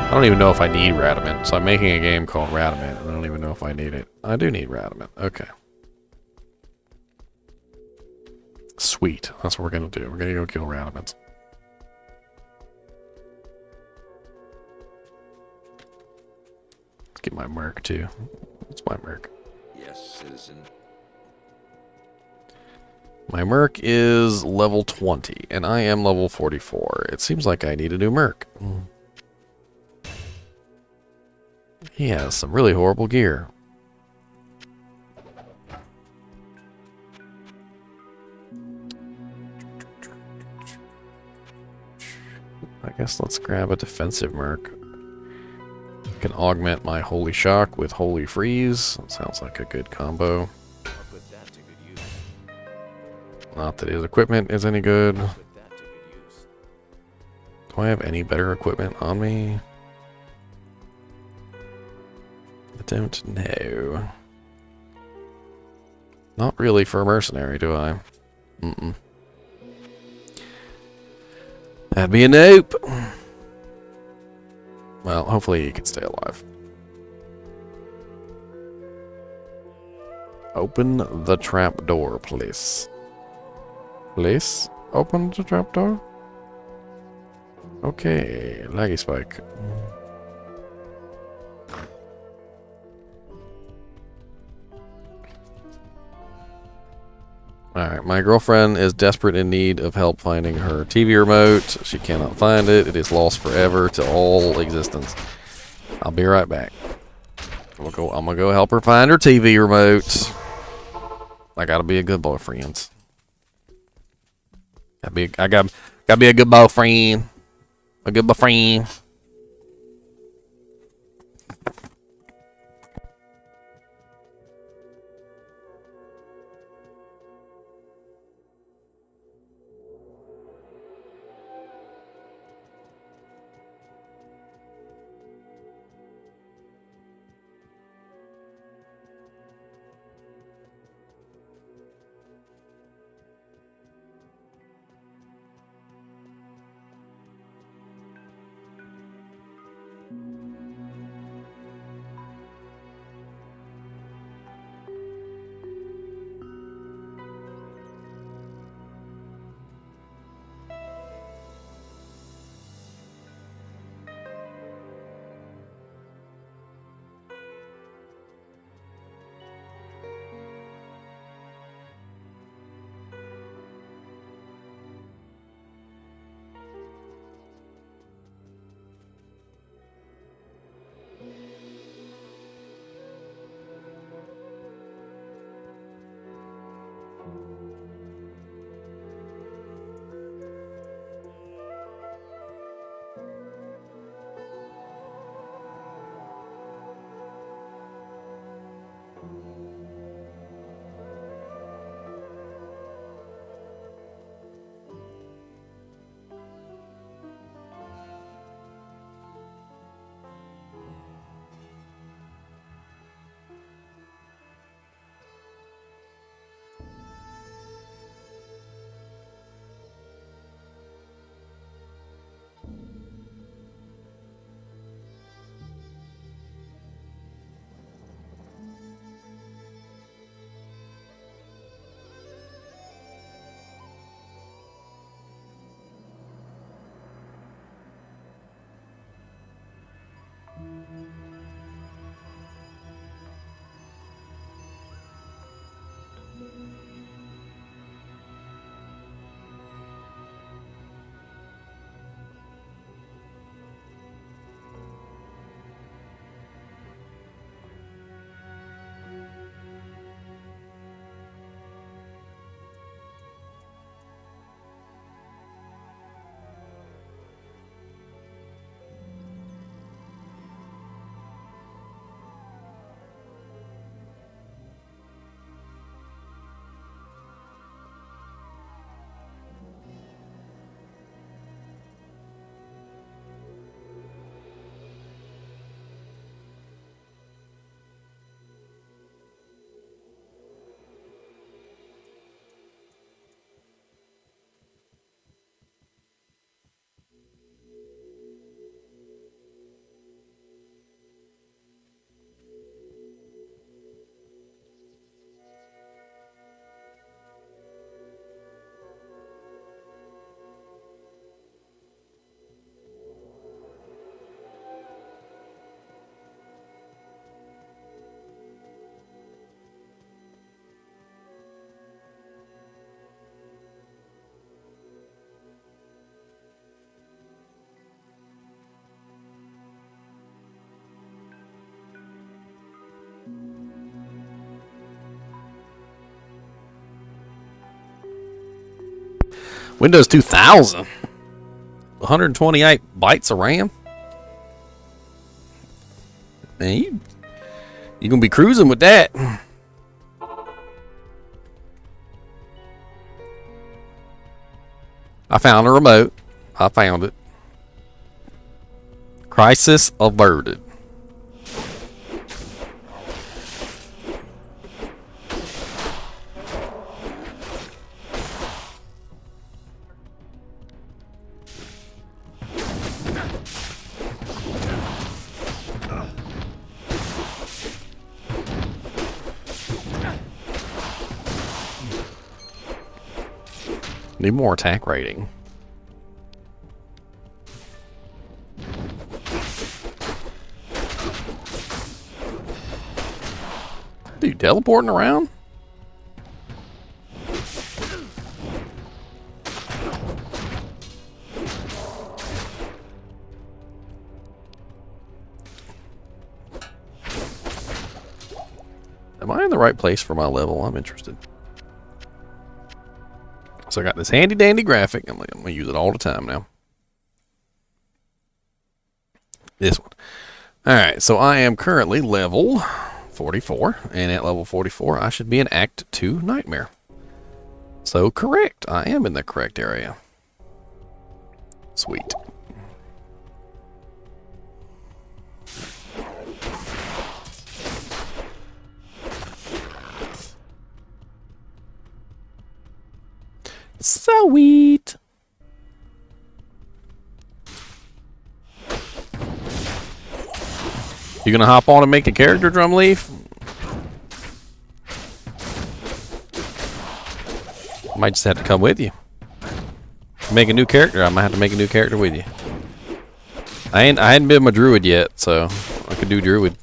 I don't even know if I need Radamant, so I'm making a game called Radamant, and I don't even know if I need it. I do need Radamant. Okay. Sweet. That's what we're going to do. We're going to go kill Radamant. Let's get my merc, too. What's my merc? Yes, citizen. My merc is level 20, and I am level 44. It seems like I need a new merc. He has some really horrible gear. I guess let's grab a defensive merc. Can augment my Holy Shock with Holy Freeze. That sounds like a good combo. I'll put that to good use. Not that his equipment is any good. Put that to good use. Do I have any better equipment on me? I don't know. Not really for a mercenary, do I? Mm-mm. That'd be a nope. Well, hopefully he can stay alive. Open the trap door, please. Please? Open the trap door? Okay, laggy spike. Alright, my girlfriend is desperate in need of help finding her TV remote. She cannot find it. It is lost forever to all existence. I'll be right back. I'm gonna go help her find her TV remote. I gotta be a good boyfriend. Gotta be a good boyfriend. A good boyfriend. Windows 2000. 128 bytes of RAM. Man, you gonna be cruising with that. I found a remote. I found it. Crisis averted. Need more attack rating. Dude, teleporting around? Am I in the right place for my level? I'm interested. So I got this handy dandy graphic. I'm gonna use it all the time now. This one. Alright, so I am currently level 44, and at level 44 I should be in Act 2 Nightmare. So correct, I am in the correct area. Sweet. Sweet. You gonna hop on and make a character, Drumleaf? Might just have to come with you. Make a new character. I might have to make a new character with you. I hadn't been my druid yet, so I could do druid.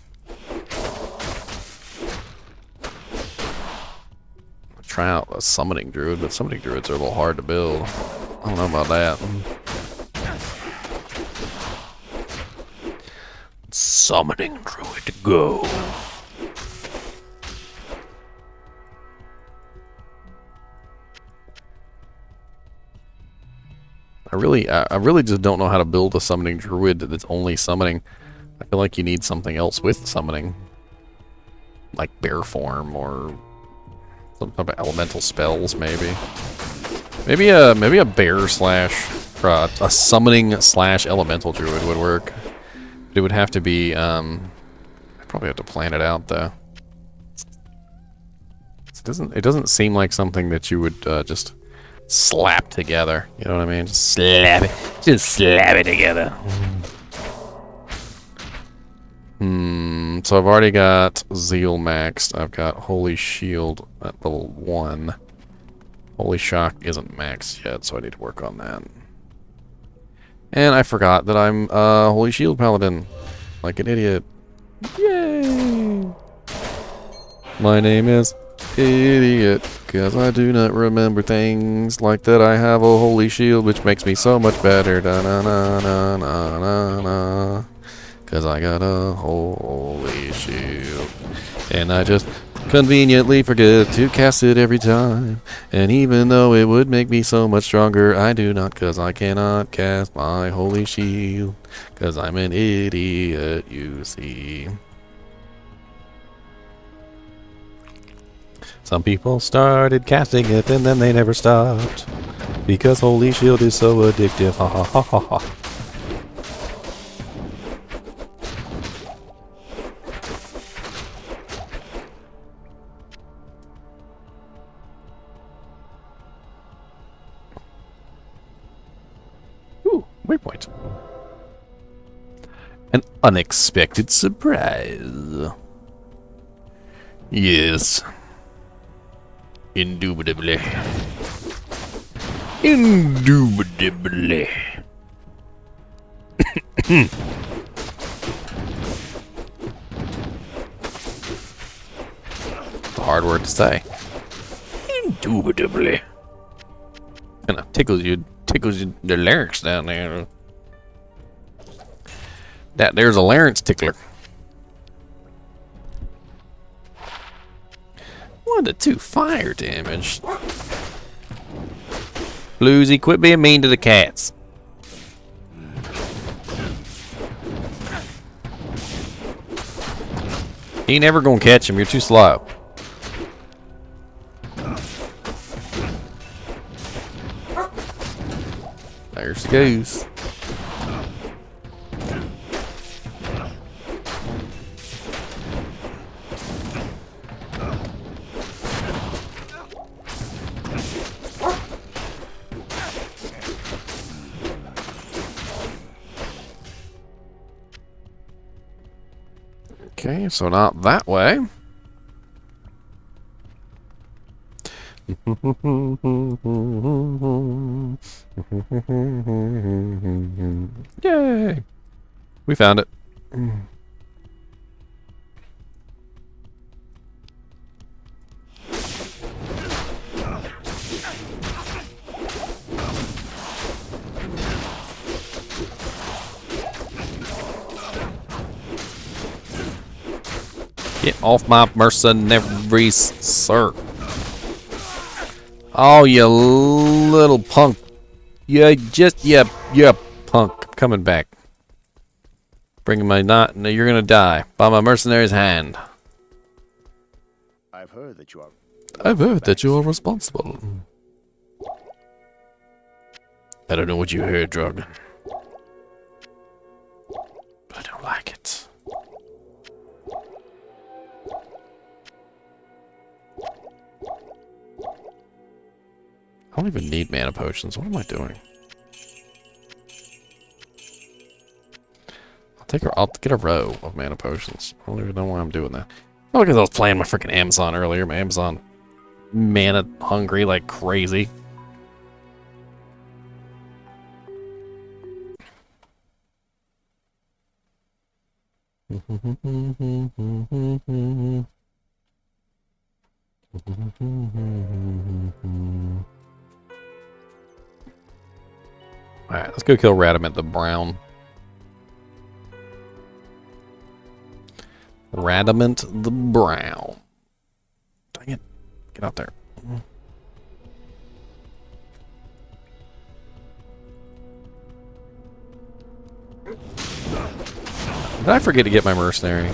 Try out a summoning druid, but summoning druids are a little hard to build. I don't know about that. Summoning druid, go. I really just don't know how to build a summoning druid that's only summoning. I feel like you need something else with summoning, like bear form or some type of elemental spells, maybe. Maybe a bear slash a summoning slash elemental druid would work. But it would have to be I'd probably have to plan it out though. It doesn't seem like something that you would just slap together. You know what I mean? Just slap it together. So I've already got Zeal maxed. I've got Holy Shield at level 1. Holy Shock isn't maxed yet, so I need to work on that. And I forgot that I'm Holy Shield Paladin. Like an idiot. Yay! My name is Idiot, because I do not remember things like that. I have a Holy Shield, which makes me so much better. Da na na na na na na. Because I got a Holy Shield. And I just conveniently forget to cast it every time. And even though it would make me so much stronger, I do not, because I cannot cast my Holy Shield. Because I'm an idiot, you see. Some people started casting it and then they never stopped. Because Holy Shield is so addictive. Ha ha ha ha ha. Waypoint. An unexpected surprise. Yes. Indubitably. Indubitably. It's a hard word to say. Indubitably. Kind of tickles you the larynx down there. There's a larynx tickler. 1 to 2 fire damage. Bluesy, quit being mean to the cats. He never gonna catch him. You're too slow. There's the goose. Okay, so not that way. Yay! We found it. Get off my mercenaries, sir. Oh, you little punk. Yeah, punk. I'm coming back. Bringing my knot. No, you're gonna die by my mercenary's hand. I've heard that you are. I've heard that you are responsible. I don't know what you heard, Dragon. But I don't like it. I don't even need mana potions. What am I doing? I'll get a row of mana potions. I don't even know why I'm doing that. Oh, because I was playing my freaking Amazon earlier. My Amazon mana hungry like crazy. Alright, let's go kill Radamant the Brown. Radamant the Brown. Dang it. Get out there. Did I forget to get my mercenary?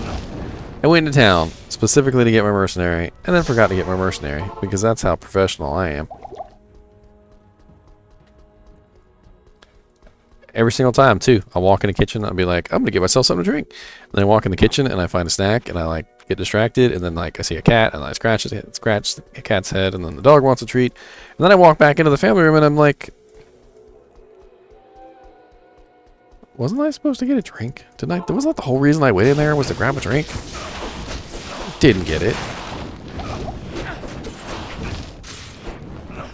I went into town specifically to get my mercenary, and then forgot to get my mercenary, because that's how professional I am. Every single time, too. I'll walk in the kitchen, I'll be like, I'm gonna get myself something to drink. And then I walk in the kitchen, and I find a snack, and I, like, get distracted, and then, like, I see a cat, and I scratch the cat's head, and then the dog wants a treat. And then I walk back into the family room, and I'm like, wasn't I supposed to get a drink? Wasn't that the whole reason I went in there, was to grab a drink? Didn't get it.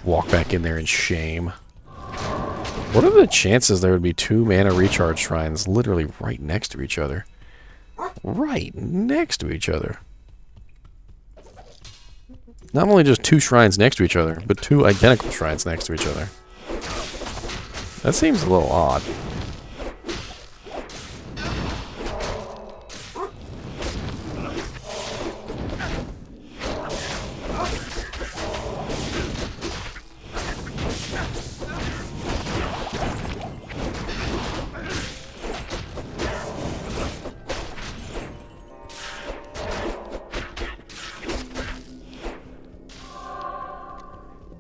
Walk back in there in shame. What are the chances there would be 2 mana recharge shrines literally right next to each other? Right next to each other. Not only just 2 shrines next to each other, but 2 identical shrines next to each other. That seems a little odd.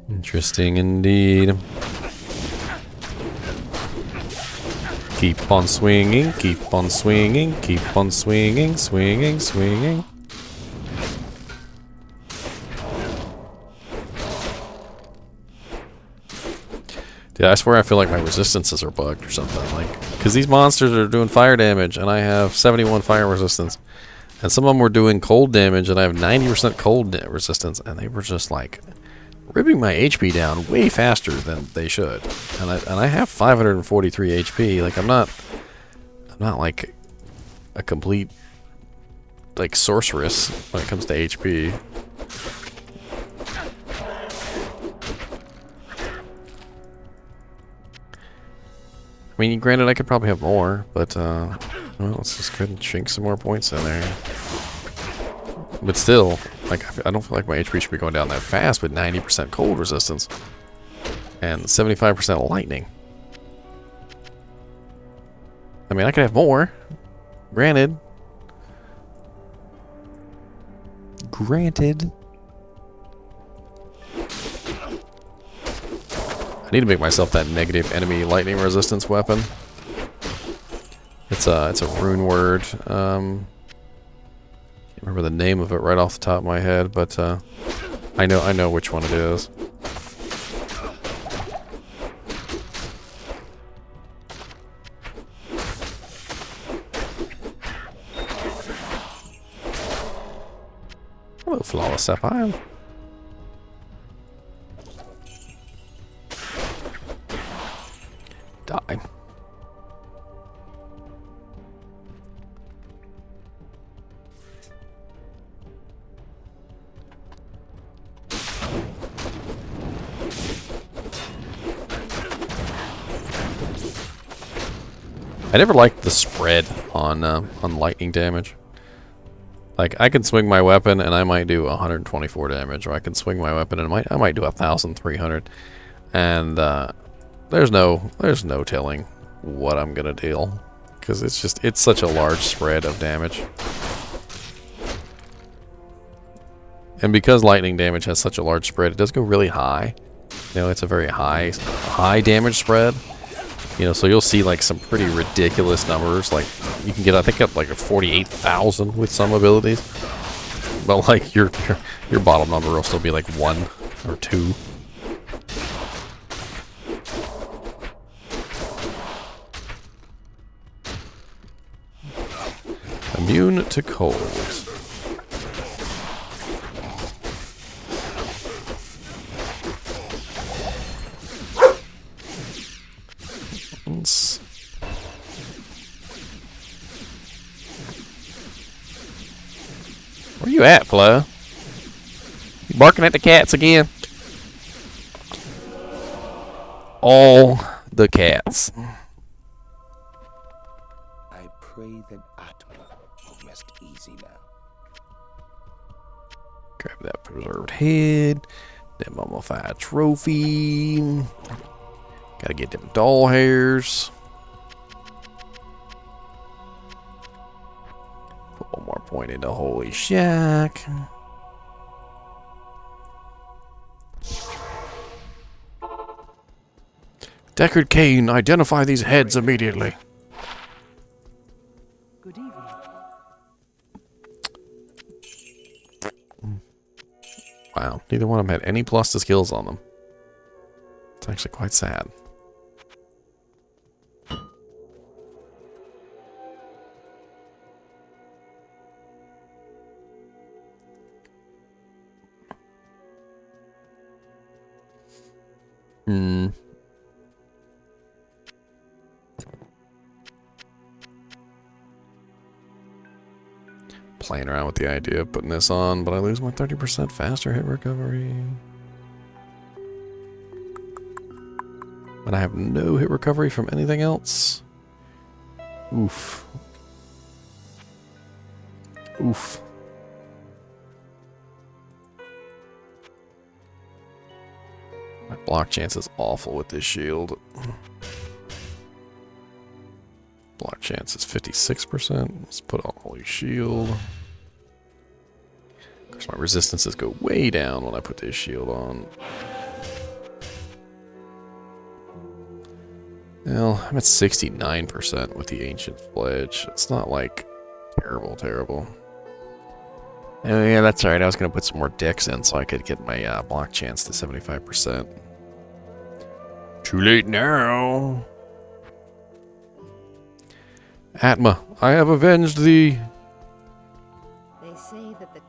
Interesting indeed. Keep on swinging, keep on swinging, keep on swinging, swinging, swinging. Dude, I swear I feel like my resistances are bugged or something. Like, because these monsters are doing fire damage and I have 71 fire resistance. And some of them were doing cold damage and I have 90% cold resistance. And they were just like ripping my HP down way faster than they should. And I have 543 HP. Like I'm not like a complete like sorceress when it comes to HP. I mean, granted, I could probably have more, but well, let's just go ahead and shrink some more points in there. But still, like, I don't feel like my HP should be going down that fast with 90% cold resistance. And 75% lightning. I mean, I could have more. Granted. Granted. I need to make myself that negative enemy lightning resistance weapon. It's a rune word. Can't remember the name of it right off the top of my head, but I know which one it is. Hello, Flawless Sapphire. Die. I never liked the spread on lightning damage. Like, I can swing my weapon and I might do 124 damage, or I can swing my weapon and I might do 1,300, and there's no telling what I'm gonna deal, because it's such a large spread of damage. And because lightning damage has such a large spread, it does go really high. You know, it's a very high damage spread. You know, so you'll see like some pretty ridiculous numbers. Like you can get, I think, up like a 48,000 with some abilities. But like your bottom number will still be like 1 or 2. Immune to cold. Where you at, Flo? You barking at the cats again? All the cats. I pray that Atma will rest easy now. Grab that preserved head. That mummified trophy. Gotta get them doll hairs. Put one more point into Holy Shack. Deckard Cain, identify these heads immediately. Good evening. Wow, neither one of them had any plus to skills on them. It's actually quite sad. Playing around with the idea of putting this on, but I lose my 30% faster hit recovery. But I have no hit recovery from anything else. Oof. Oof. My block chance is awful with this shield. Block chance is 56%. Let's put on Holy Shield. Of course, my resistances go way down when I put this shield on. Well, I'm at 69% with the Ancient Pledge. It's not like terrible. Oh yeah, that's alright. I was going to put some more decks in so I could get my block chance to 75%. Too late now. Atma, I have avenged thee. They say that the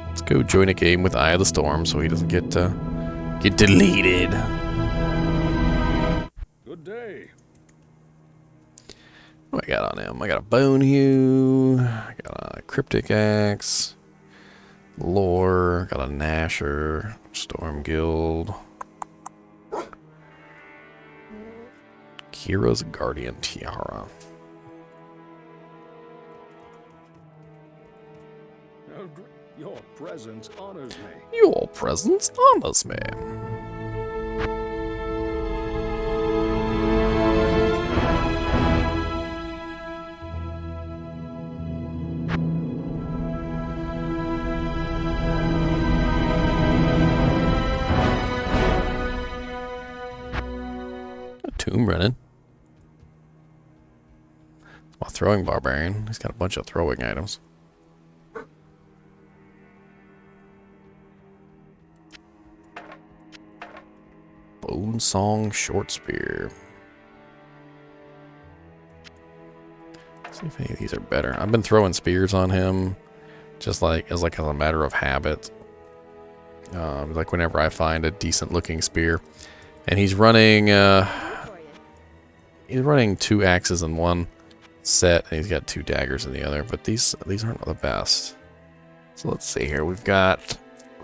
Let's go join a game with Eye of the Storm so he doesn't get deleted. Good day. What I got on him? I got a Bone Hew, I got a Cryptic Axe, Lore, got a Gnasher, Storm Guild. Kira's Guardian Tiara. Your presence honors me. Your presence honors me. A tomb running. My throwing barbarian. He's got a bunch of throwing items. Bone Song Short Spear. See if any of these are better. I've been throwing spears on him, just as a matter of habit. Like whenever I find a decent looking spear, and he's running 2 axes in one set, and he's got 2 daggers in the other. But these aren't the best. So let's see here. We've got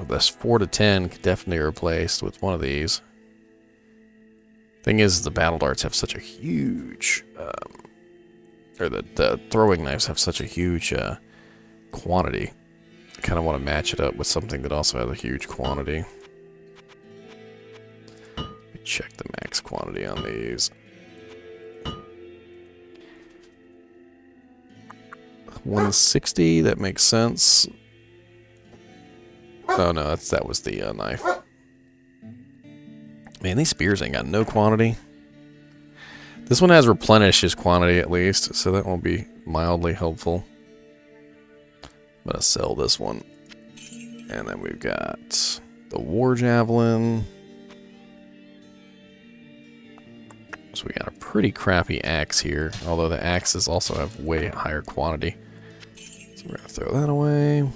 this 4 to 10 could definitely be replaced with one of these. Thing is, the battle darts have such a huge, or the throwing knives have such a huge quantity. I kind of want to match it up with something that also has a huge quantity. Let me check the max quantity on these. 160, that makes sense. Oh no, that was the knife. Man, these spears ain't got no quantity. This one has replenished his quantity at least, so that will be mildly helpful. I'm gonna sell this one. And then we've got the War Javelin. So we got a pretty crappy axe here, although the axes also have way higher quantity. So we're gonna throw that away.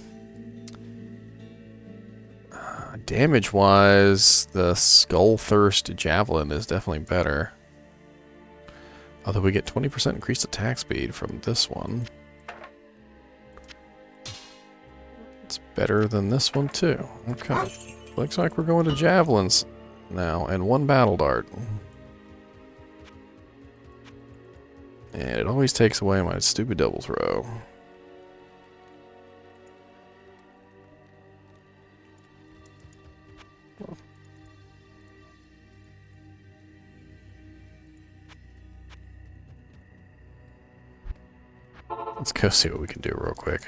Damage-wise, the Skullthirst Javelin is definitely better. Although we get 20% increased attack speed from this one. It's better than this one, too. Okay. Looks like we're going to Javelins now, and 1 Battle Dart. And it always takes away my stupid double throw. Let's go see what we can do real quick.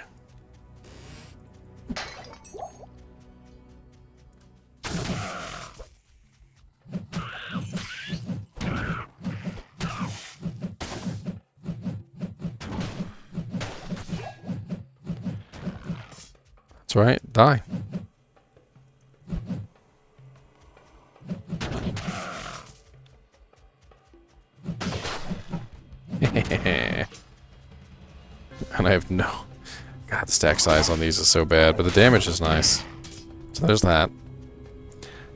That's right, die. And I have no... God, the stack size on these is so bad, but the damage is nice. So there's that.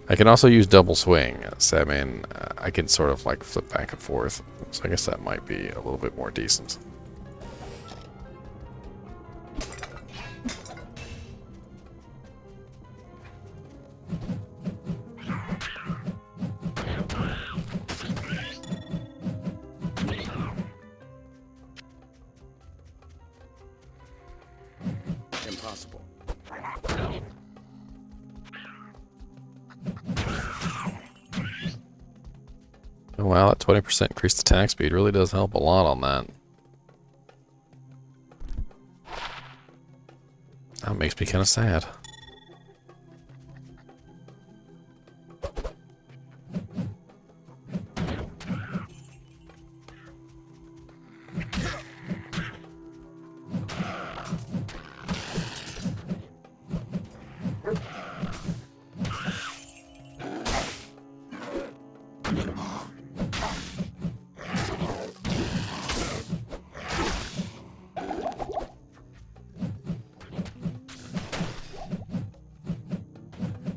I can also use double swing. So, I mean, I can sort of like flip back and forth. So I guess that might be a little bit more decent. Impossible. Oh wow, that 20% increased attack speed really does help a lot on that. That makes me kind of sad.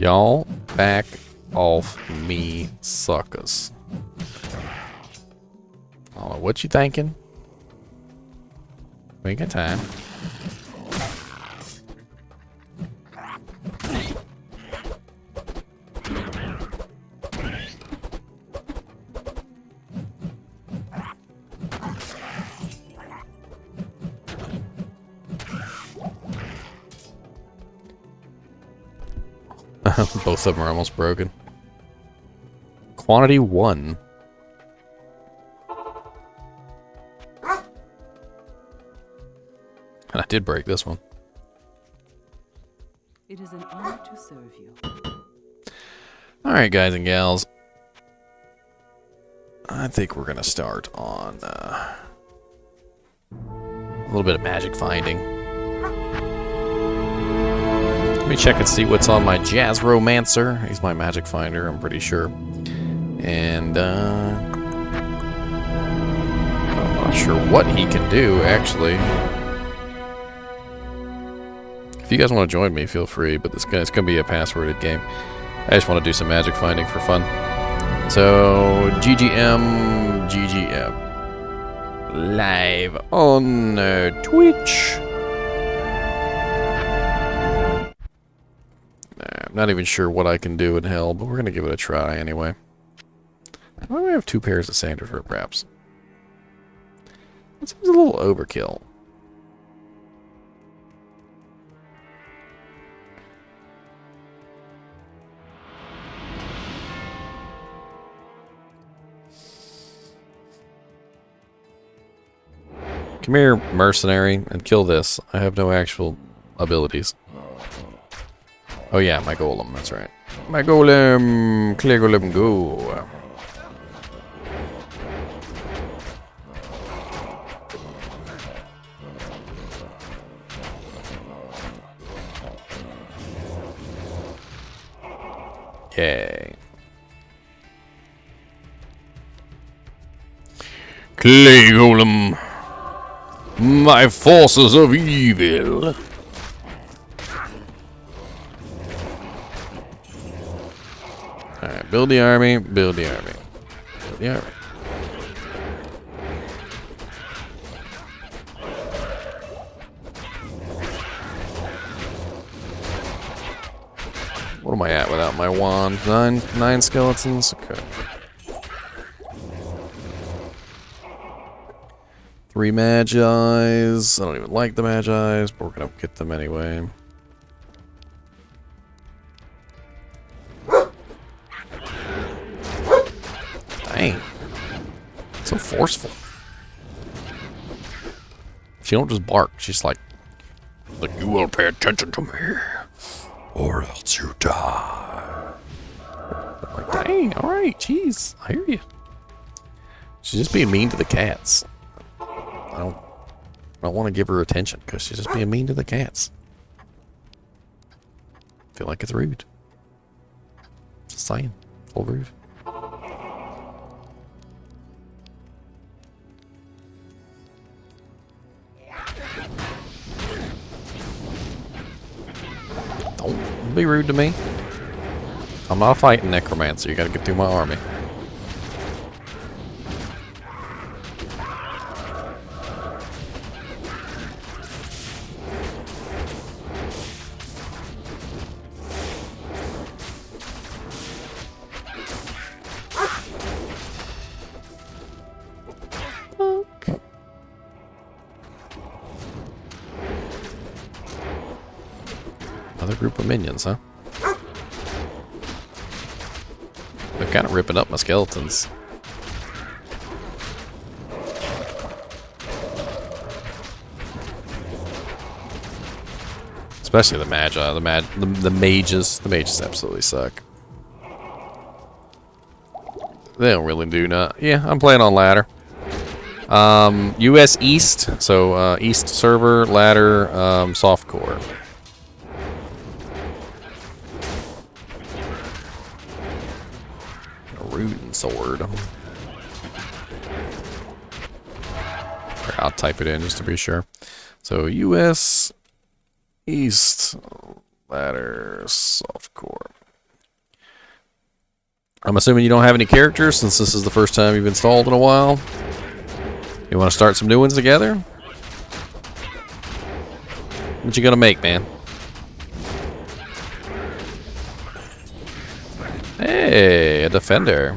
Y'all back off me, suckers. I don't know what you thinking. We ain't got time. Both of them are almost broken. Quantity 1. And I did break this one. It is an honor to serve you. Alright, guys and gals. I think we're going to start on a little bit of magic finding. Let me check and see what's on my Jazz Romancer. He's my magic finder, I'm pretty sure. And I'm not sure what he can do, actually. If you guys want to join me, feel free, but it's going to be a passworded game. I just want to do some magic finding for fun. So, GGM, live on Twitch. I'm not even sure what I can do in hell, but we're going to give it a try anyway. Why do we have 2 pairs of Sanders Rope Wraps? That seems a little overkill. Come here, mercenary, and kill this. I have no actual abilities. Oh yeah, my golem, that's right. My golem, clear golem, go. Yay. Clay golem. My forces of evil. Alright, build the army, build the army. Build the army. What am I at without my wand? Nine skeletons? Okay. 3 Magi's. I don't even like the Magi's, but we're gonna get them anyway. Dang. So forceful. She don't just bark. She's like, you will pay attention to me, or else you die. I'm like, dang, alright, jeez, I hear you. She's just being mean to the cats. I don't want to give her attention because she's just being mean to the cats. I feel like it's rude. Just saying. Full rude. Don't be rude to me. I'm not a fighting necromancer. You gotta get through my army. Another group of minions, huh? They're kind of ripping up my skeletons. Especially the magi, the mages. The mages absolutely suck. They don't really do not. Yeah, I'm playing on ladder. US East, so East server, ladder, softcore. Rootin' sword. I'll type it in just to be sure. So US East ladder softcore. I'm assuming you don't have any characters since this is the first time you've installed in a while. You want to start some new ones together? What you gonna make, man? Hey, a defender.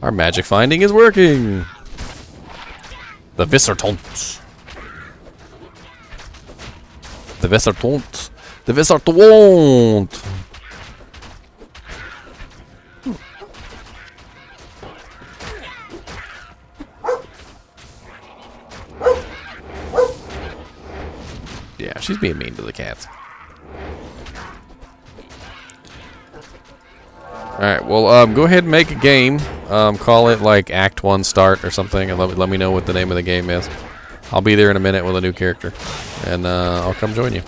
Our magic finding is working. The Vissertont. The Vissertont. The Vissertont. Yeah, she's being mean to the cats. Alright, well, go ahead and make a game. Call it like Act 1 Start or something, and let me know what the name of the game is. I'll be there in a minute with a new character, and I'll come join you.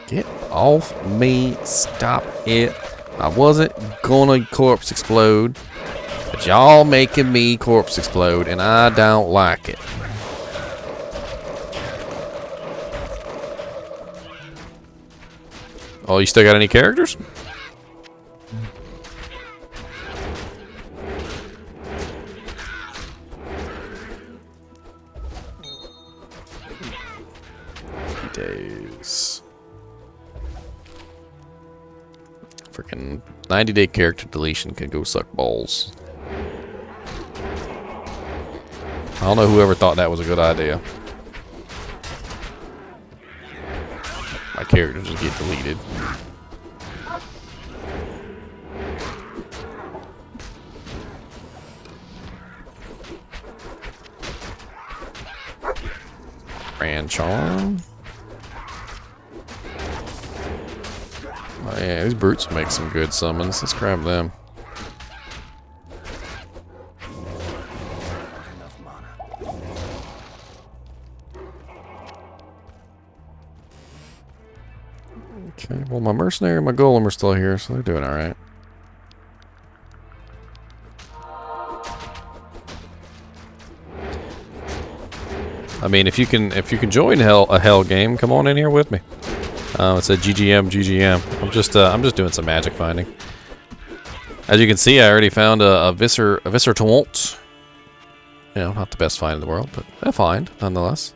Get off me. Stop it. I wasn't gonna corpse explode, but y'all making me corpse explode, and I don't like it. Oh, you still got any characters? Days. Freaking 90-day character deletion can go suck balls. I don't know whoever thought that was a good idea. My characters just get deleted. Grand Charm. Oh yeah, these brutes make some good summons. Let's grab them. Okay, well my mercenary and my golem are still here, so they're doing alright. I mean, if you can join a hell game, come on in here with me. It's a GGM. I'm just doing some magic finding. As you can see, I already found a Visser Tumult. You know, not the best find in the world, but a find nonetheless.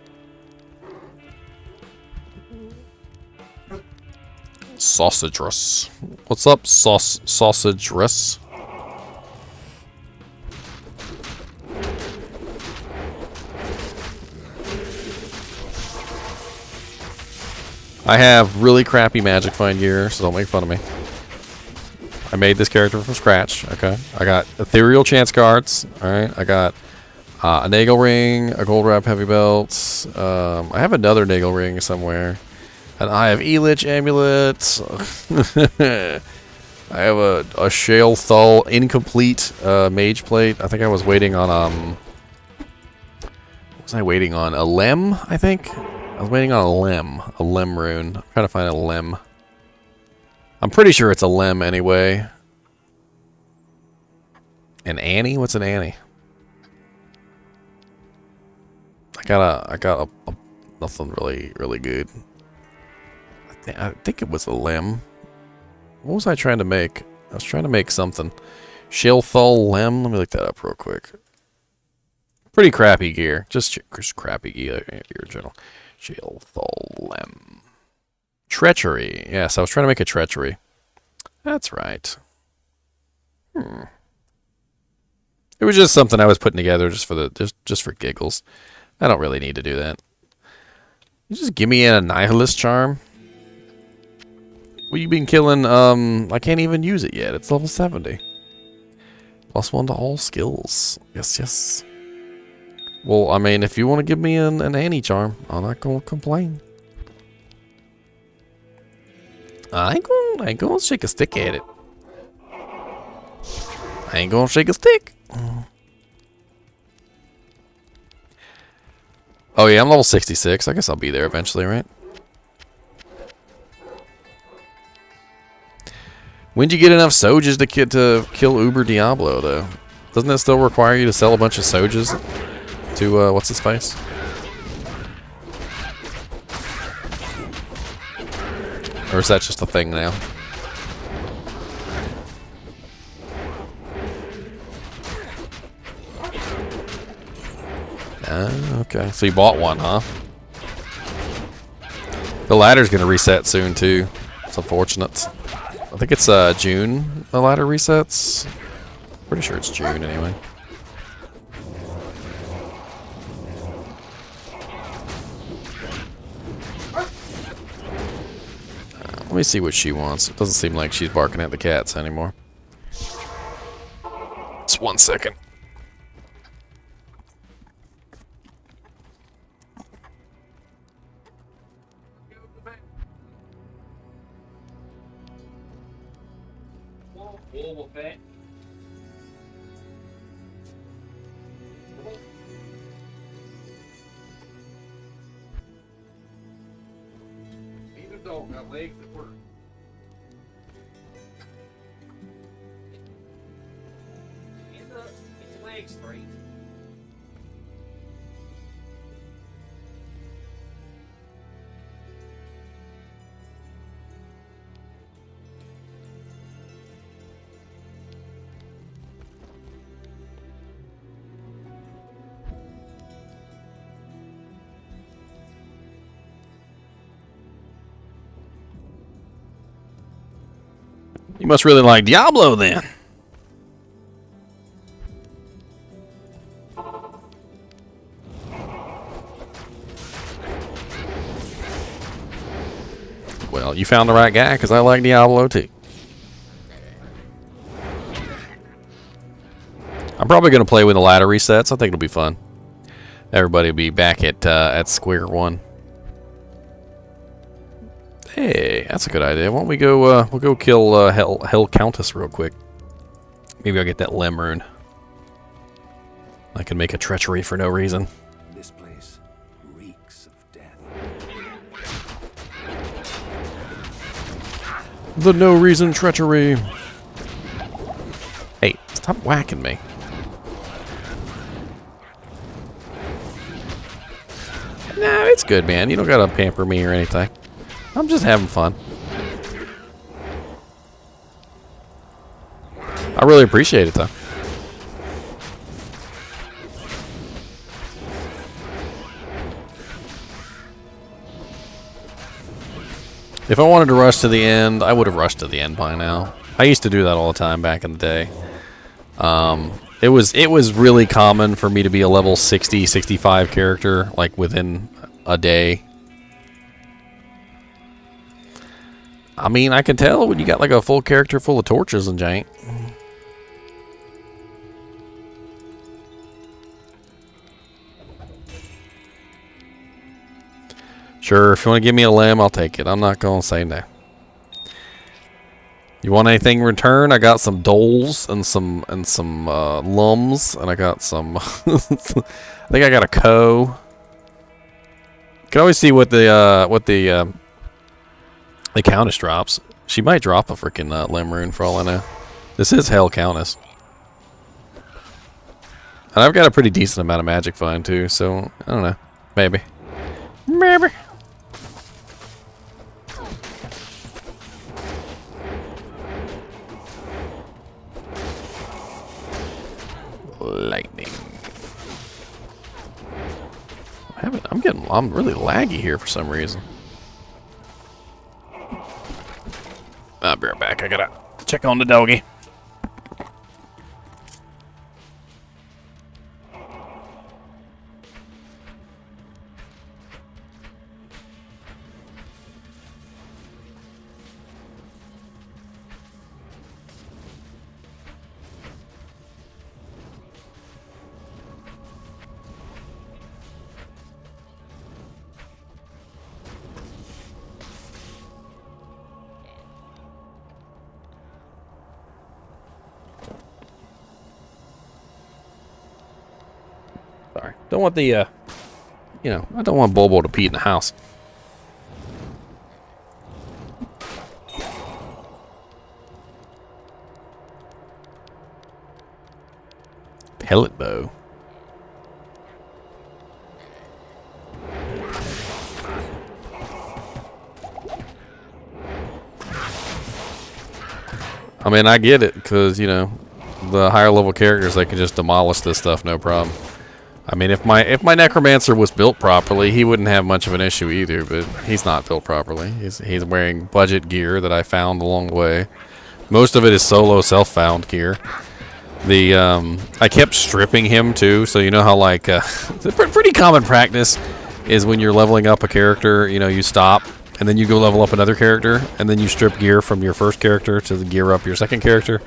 Sausage Russ. What's up, Sausage Russ? I have really crappy magic find gear, so don't make fun of me. I made this character from scratch, okay? I got ethereal chance cards, alright? I got a Nagel ring, a gold wrap heavy belt. I have another Nagel ring somewhere. An Eye of Elich amulet. I have a Shale Thull incomplete mage plate. I think I was waiting on what was I waiting on? A Lem, I think? I was waiting on a Lem rune. I'm trying to find a Lem. I'm pretty sure it's a Lem anyway. An Annie? What's an Annie? I got a nothing really good. I think it was a Lem. What was I trying to make? I was trying to make something. Shale Thull Lem. Let me look that up real quick. Pretty crappy gear. Just crappy gear in general. Shale Thull Lem. Treachery. Yes, I was trying to make a treachery. That's right. It was just something I was putting together just for giggles. I don't really need to do that. You just give me a Nihilist charm. Well, you've been killing, I can't even use it yet. It's level 70. +1 to all skills. Yes. Well, I mean, if you want to give me an Annie charm, I'm not going to complain. I ain't gonna shake a stick at it. I ain't gonna shake a stick. Oh yeah, I'm level 66. I guess I'll be there eventually, right? When'd you get enough Sojas to kill Uber Diablo, though? Doesn't that still require you to sell a bunch of Sojas to, what's his face? Or is that just a thing now? Okay. So you bought one, huh? The ladder's gonna reset soon, too. It's unfortunate. I think it's June the ladder resets. Pretty sure it's June anyway. Let me see what she wants. It doesn't seem like she's barking at the cats anymore. Just 1 second. Either dog got legs that work. Get your legs straight. You must really like Diablo then. Well, you found the right guy because I like Diablo too. I'm probably going to play with the ladder resets. I think it'll be fun. Everybody will be back at square one. Hey, that's a good idea. Why don't we go? We'll go kill Hell Countess real quick. Maybe I'll get that Lem rune. I can make a treachery for no reason. This place reeks of death. The no reason treachery. Hey, stop whacking me. Nah, it's good, man. You don't gotta pamper me or anything. I'm just having fun. I really appreciate it, though. If I wanted to rush to the end, I would have rushed to the end by now. I used to do that all the time back in the day. It was really common for me to be a level 60, 65 character, like within a day. I mean, I can tell when you got like a full character full of torches and jank. Sure, if you want to give me a limb, I'll take it. I'm not going to say no. You want anything in return? I got some doles and some lums, and I got some. I think I got a co. You can always see what the Countess drops. She might drop a freaking limb rune for all I know. This is Hell Countess. And I've got a pretty decent amount of magic find too, so I don't know. Maybe. Maybe. Lightning. I'm really laggy here for some reason. I'll be right back. I gotta check on the doggy. Sorry. Don't want the, you know, I don't want Bobo to pee in the house. Pellet bow. I mean, I get it, because, you know, the higher level characters, they can just demolish this stuff, no problem. I mean, if my Necromancer was built properly, he wouldn't have much of an issue either, but he's not built properly. He's wearing budget gear that I found along the way. Most of it is solo self-found gear. I kept stripping him too, so you know how like it's a pretty common practice is when you're leveling up a character, you know, you stop and then you go level up another character, and then you strip gear from your first character to gear up your second character.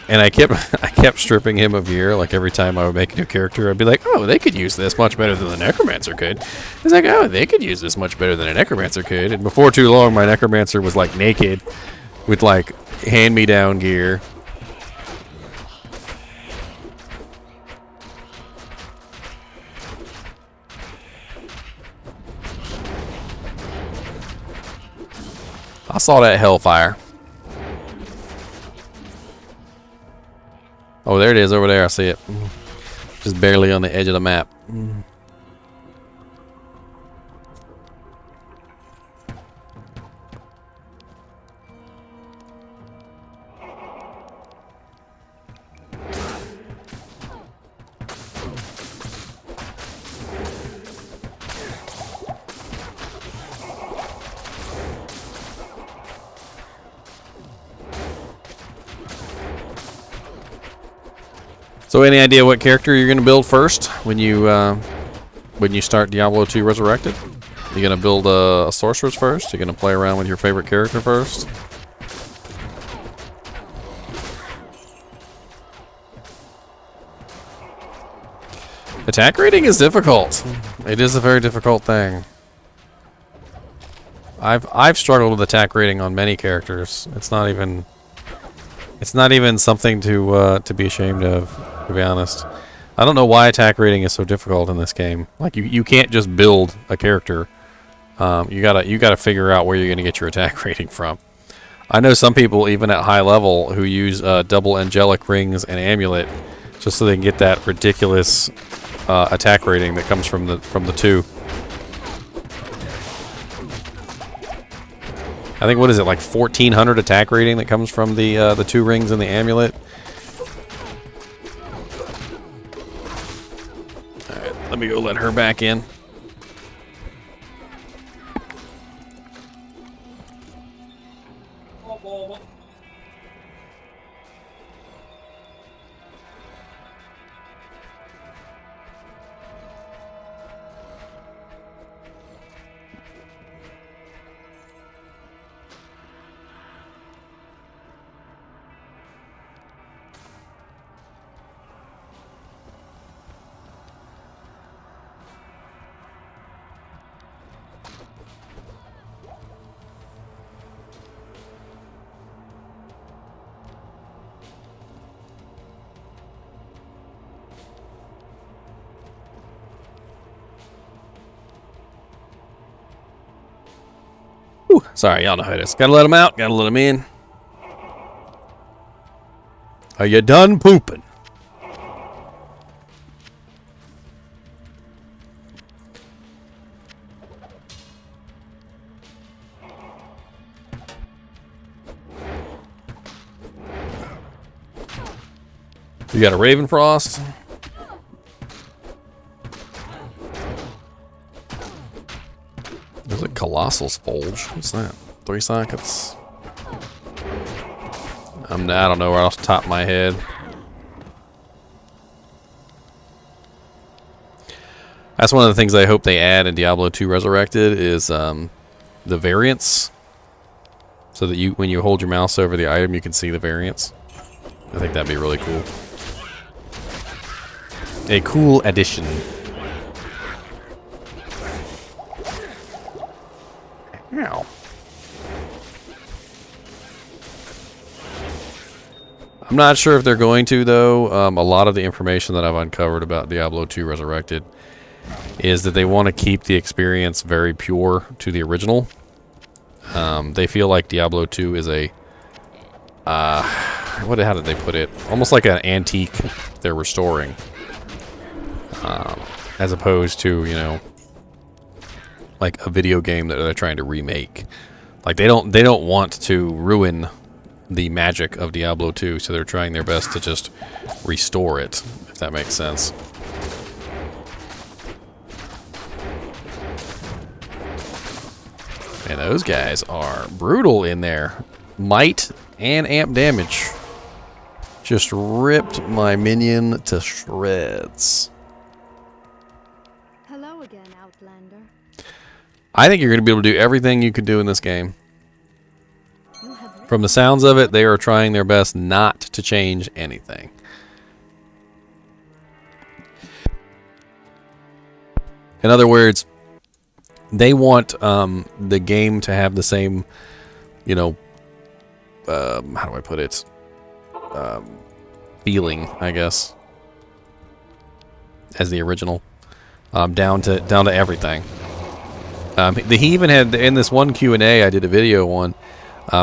And I kept stripping him of gear, like every time I would make a new character, I'd be like, oh, they could use this much better than the Necromancer could. It's like, oh, they could use this much better than a Necromancer could. And before too long, my Necromancer was like naked with like hand-me-down gear. I saw that hellfire. Oh, there it is over there. I see it. Just barely on the edge of the map. So, any idea what character you're going to build first when you start Diablo II Resurrected? You going to build a sorceress first? You're going to play around with your favorite character first? Attack rating is difficult. It is a very difficult thing. I've struggled with attack rating on many characters. It's not even something to be ashamed of, to be honest. I don't know why attack rating is so difficult in this game. Like you can't just build a character. You gotta figure out where you're gonna get your attack rating from. I know some people even at high level who use double angelic rings and amulet just so they can get that ridiculous attack rating that comes from the two. I think, what is it, like 1400 attack rating that comes from the two rings and the amulet? Alright, let me go let her back in. Sorry, y'all know how it is. Gotta let them out, gotta let them in. Are you done pooping? You got a Ravenfrost? There's a Colossal Spulge. What's that? 3 sockets? I don't know right off the top of my head. That's one of the things I hope they add in Diablo II Resurrected is the variants. So that when you hold your mouse over the item, you can see the variants. I think that'd be really cool. A cool addition. Ow. I'm not sure if they're going to, though. A lot of the information that I've uncovered about Diablo II Resurrected is that they want to keep the experience very pure to the original. They feel like Diablo II is a... how did they put it? Almost like an antique they're restoring. As opposed to, you know, like a video game that they're trying to remake. Like they don't want to ruin the magic of Diablo 2, so they're trying their best to just restore it, if that makes sense. And those guys are brutal in there. Might and amp damage. Just ripped my minion to shreds. Hello again, Outlander. I think you're going to be able to do everything you could do in this game. You have From the sounds of it, they are trying their best not to change anything. In other words, they want the game to have the same, you know, how do I put it? Feeling, I guess, as the original, down to everything. He even had in this one Q&A I did a video on.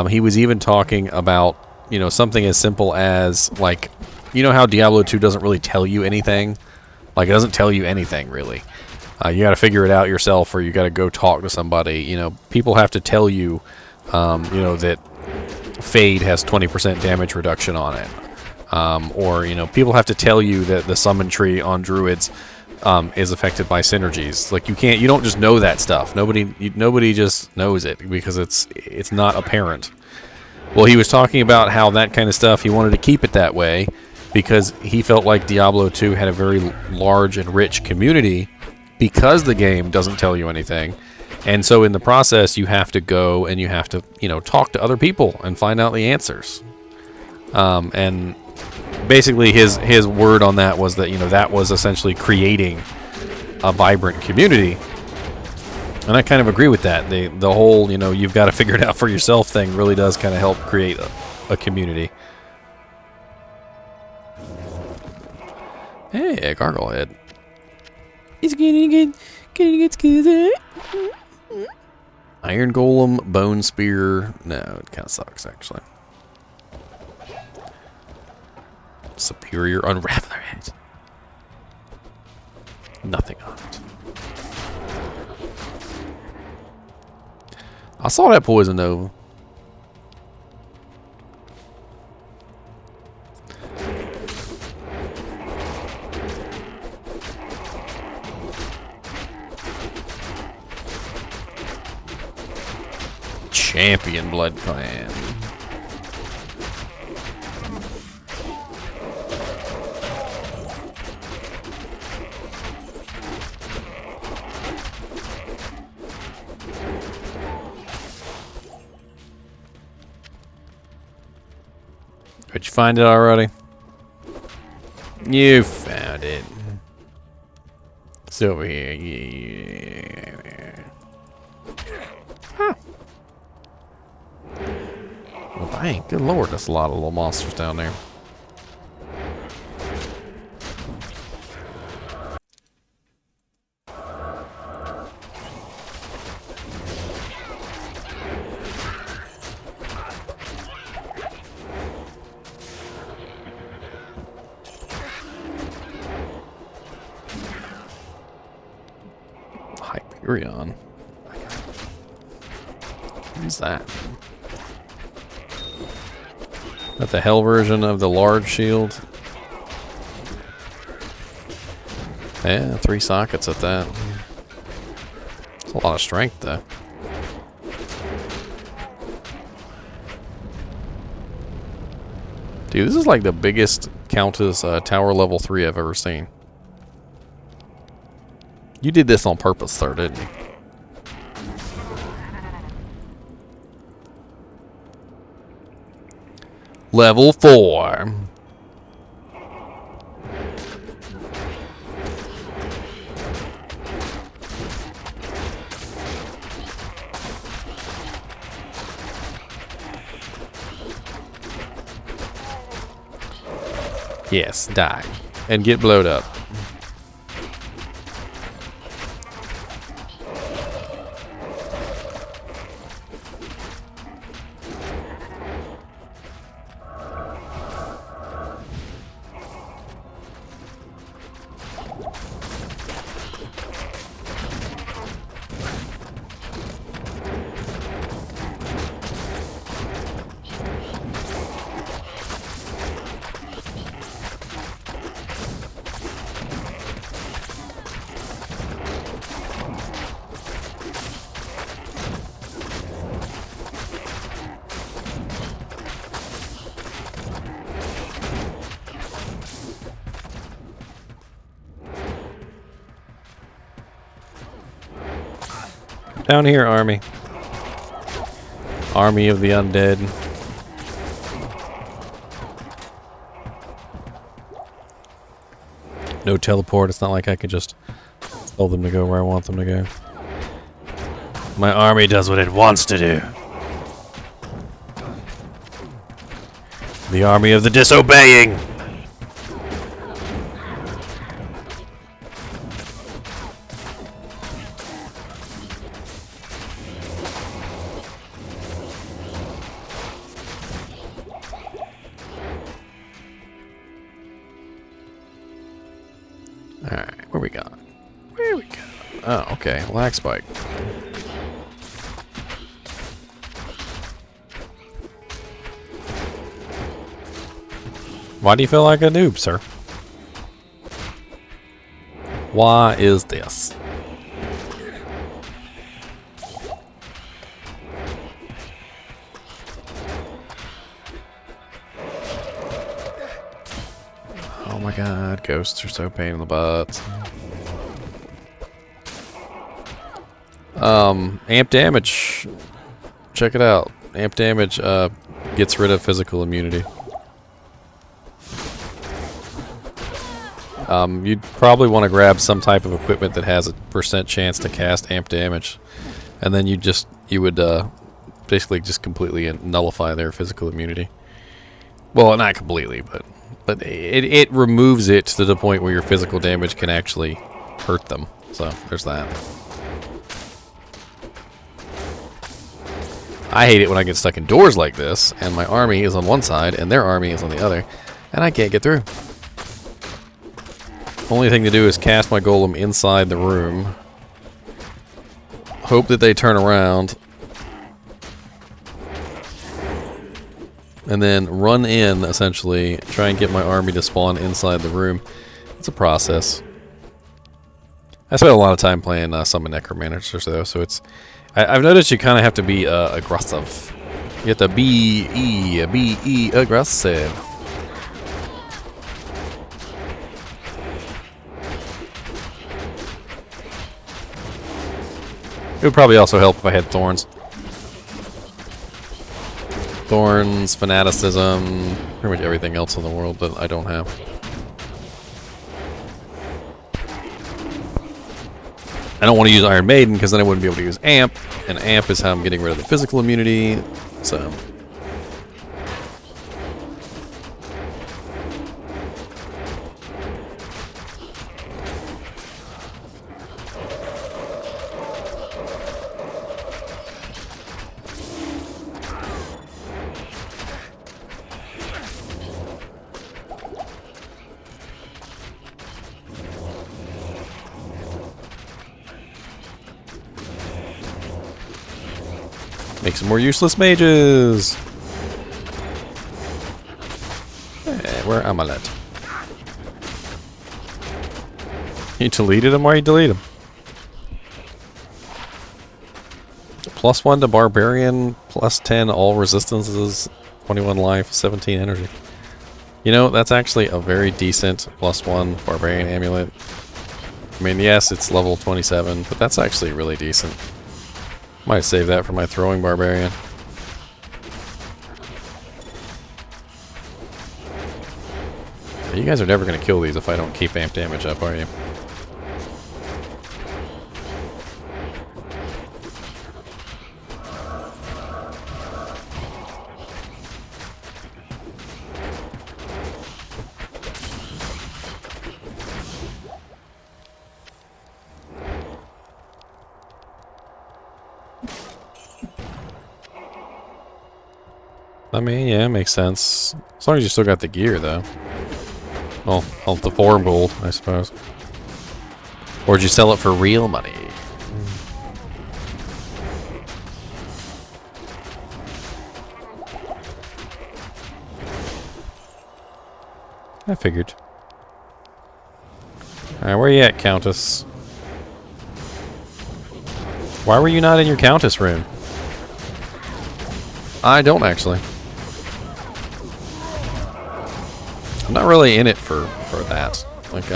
He was even talking about, you know, something as simple as, like, you know how Diablo 2 doesn't really tell you anything? Like, it doesn't tell you anything, really. You got to figure it out yourself, or you got to go talk to somebody. You know, people have to tell you, you know, that Fade has 20% damage reduction on it. Or, you know, people have to tell you that the summon tree on druids is affected by synergies. Like, you don't just know that stuff. Nobody just knows it because it's not apparent. Well, he was talking about how that kind of stuff, he wanted to keep it that way because he felt like Diablo 2 had a very large and rich community because the game doesn't tell you anything. And so in the process, you have to go and you have to, you know, talk to other people and find out the answers. And basically his word on that was that, you know, that was essentially creating a vibrant community. And I kind of agree with that. The whole, you know, you've got to figure it out for yourself thing really does kind of help create a community. Hey, gargoyle head. It's getting good. Iron Golem, Bone Spear. No, it kind of sucks, actually. Superior Unraveler Head. Nothing on it. I saw that Poison Nova. Champion Blood Clan. Did you find it already? You found it. It's over here. Yeah. Huh. Well, dang. Good lord, that's a lot of little monsters down there. Hyperion. What's that? Is that the hell version of the large shield? Yeah, 3 sockets at that. It's a lot of strength, though. Dude, this is like the biggest Countess Tower level 3 I've ever seen. You did this on purpose, sir, didn't you? Level 4. Yes, die. And get blowed up. Down here, army. Army of the undead. No teleport. It's not like I could just tell them to go where I want them to go. My army does what it wants to do. The army of the disobeying. Alright, where we got? Where we got? Oh, okay. Lag spike. Why do you feel like a noob, sir? Why is this? Oh my god, ghosts are so pain in the butt. Amp damage. Check it out. Amp damage gets rid of physical immunity. You'd probably want to grab some type of equipment that has a % chance to cast amp damage, and then you would basically just completely nullify their physical immunity. Well, not completely, but it removes it to the point where your physical damage can actually hurt them. So there's that. I hate it when I get stuck in doors like this, and my army is on one side and their army is on the other, and I can't get through. Only thing to do is cast my golem inside the room. Hope that they turn around. And then run in, essentially. Try and get my army to spawn inside the room. It's a process. I spent a lot of time playing Summon Necromancers, though, so it's... I've noticed you kind of have to be aggressive. You have to be aggressive. It would probably also help if I had thorns. Thorns, fanaticism, pretty much everything else in the world that I don't have. I don't want to use Iron Maiden because then I wouldn't be able to use Amp, and Amp is how I'm getting rid of the physical immunity, so... Make some more useless mages! Where am I at? You deleted him? Why you delete him? +1 to Barbarian, +10 all resistances, 21 life, 17 energy. You know, that's actually a very decent +1 Barbarian amulet. I mean, yes, it's level 27, but that's actually really decent. Might save that for my throwing barbarian. You guys are never going to kill these if I don't keep amp damage up, are you? I mean, yeah, it makes sense. As long as you still got the gear, though. Well, the 4 gold, I suppose. Or did you sell it for real money? I figured. Alright, where you at, Countess? Why were you not in your Countess room? I don't actually. I'm not really in it for that. Like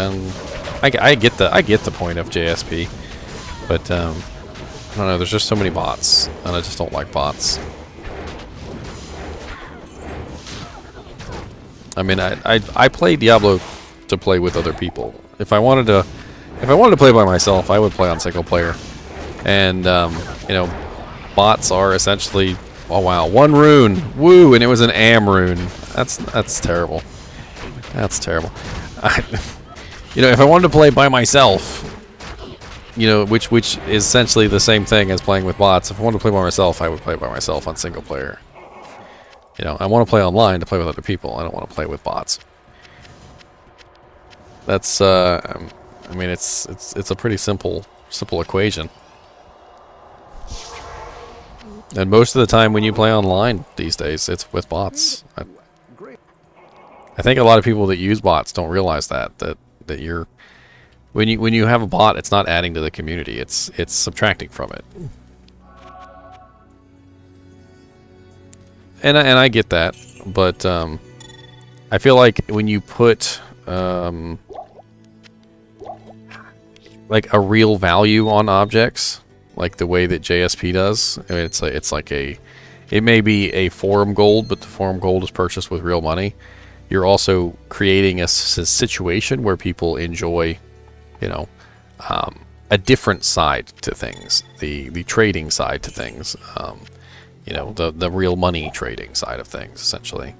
I get the point of JSP, but I don't know, there's just so many bots, and I just don't like bots. I mean, I play Diablo to play with other people. If I wanted to play by myself, I would play on single player. And you know, bots are essentially, oh wow, 1 rune, woo, and it was an am rune. That's terrible. That's terrible. You know, if I wanted to play by myself, you know, which is essentially the same thing as playing with bots. If I wanted to play by myself, I would play by myself on single player. You know, I want to play online to play with other people. I don't want to play with bots. That's I mean, it's a pretty simple equation. And most of the time when you play online these days, it's with bots. I think a lot of people that use bots don't realize that you're when you have a bot, it's not adding to the community. It's subtracting from it. And I get that, but I feel like when you put like a real value on objects, like the way that JSP does, I mean, it may be a forum gold, but the forum gold is purchased with real money. You're also creating a situation where people enjoy, you know, a different side to things, the trading side to things. You know, the real money trading side of things, essentially.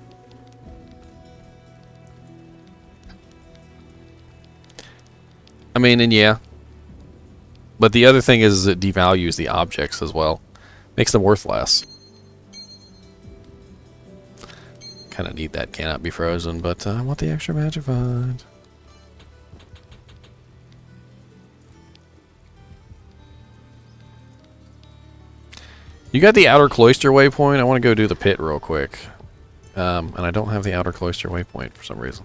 I mean, and yeah. But the other thing is it devalues the objects as well. Makes them worth less. Kind of need that cannot be frozen, but I want the extra magic fund. You got the outer cloister waypoint? I want to go do the pit real quick. And I don't have the outer cloister waypoint for some reason.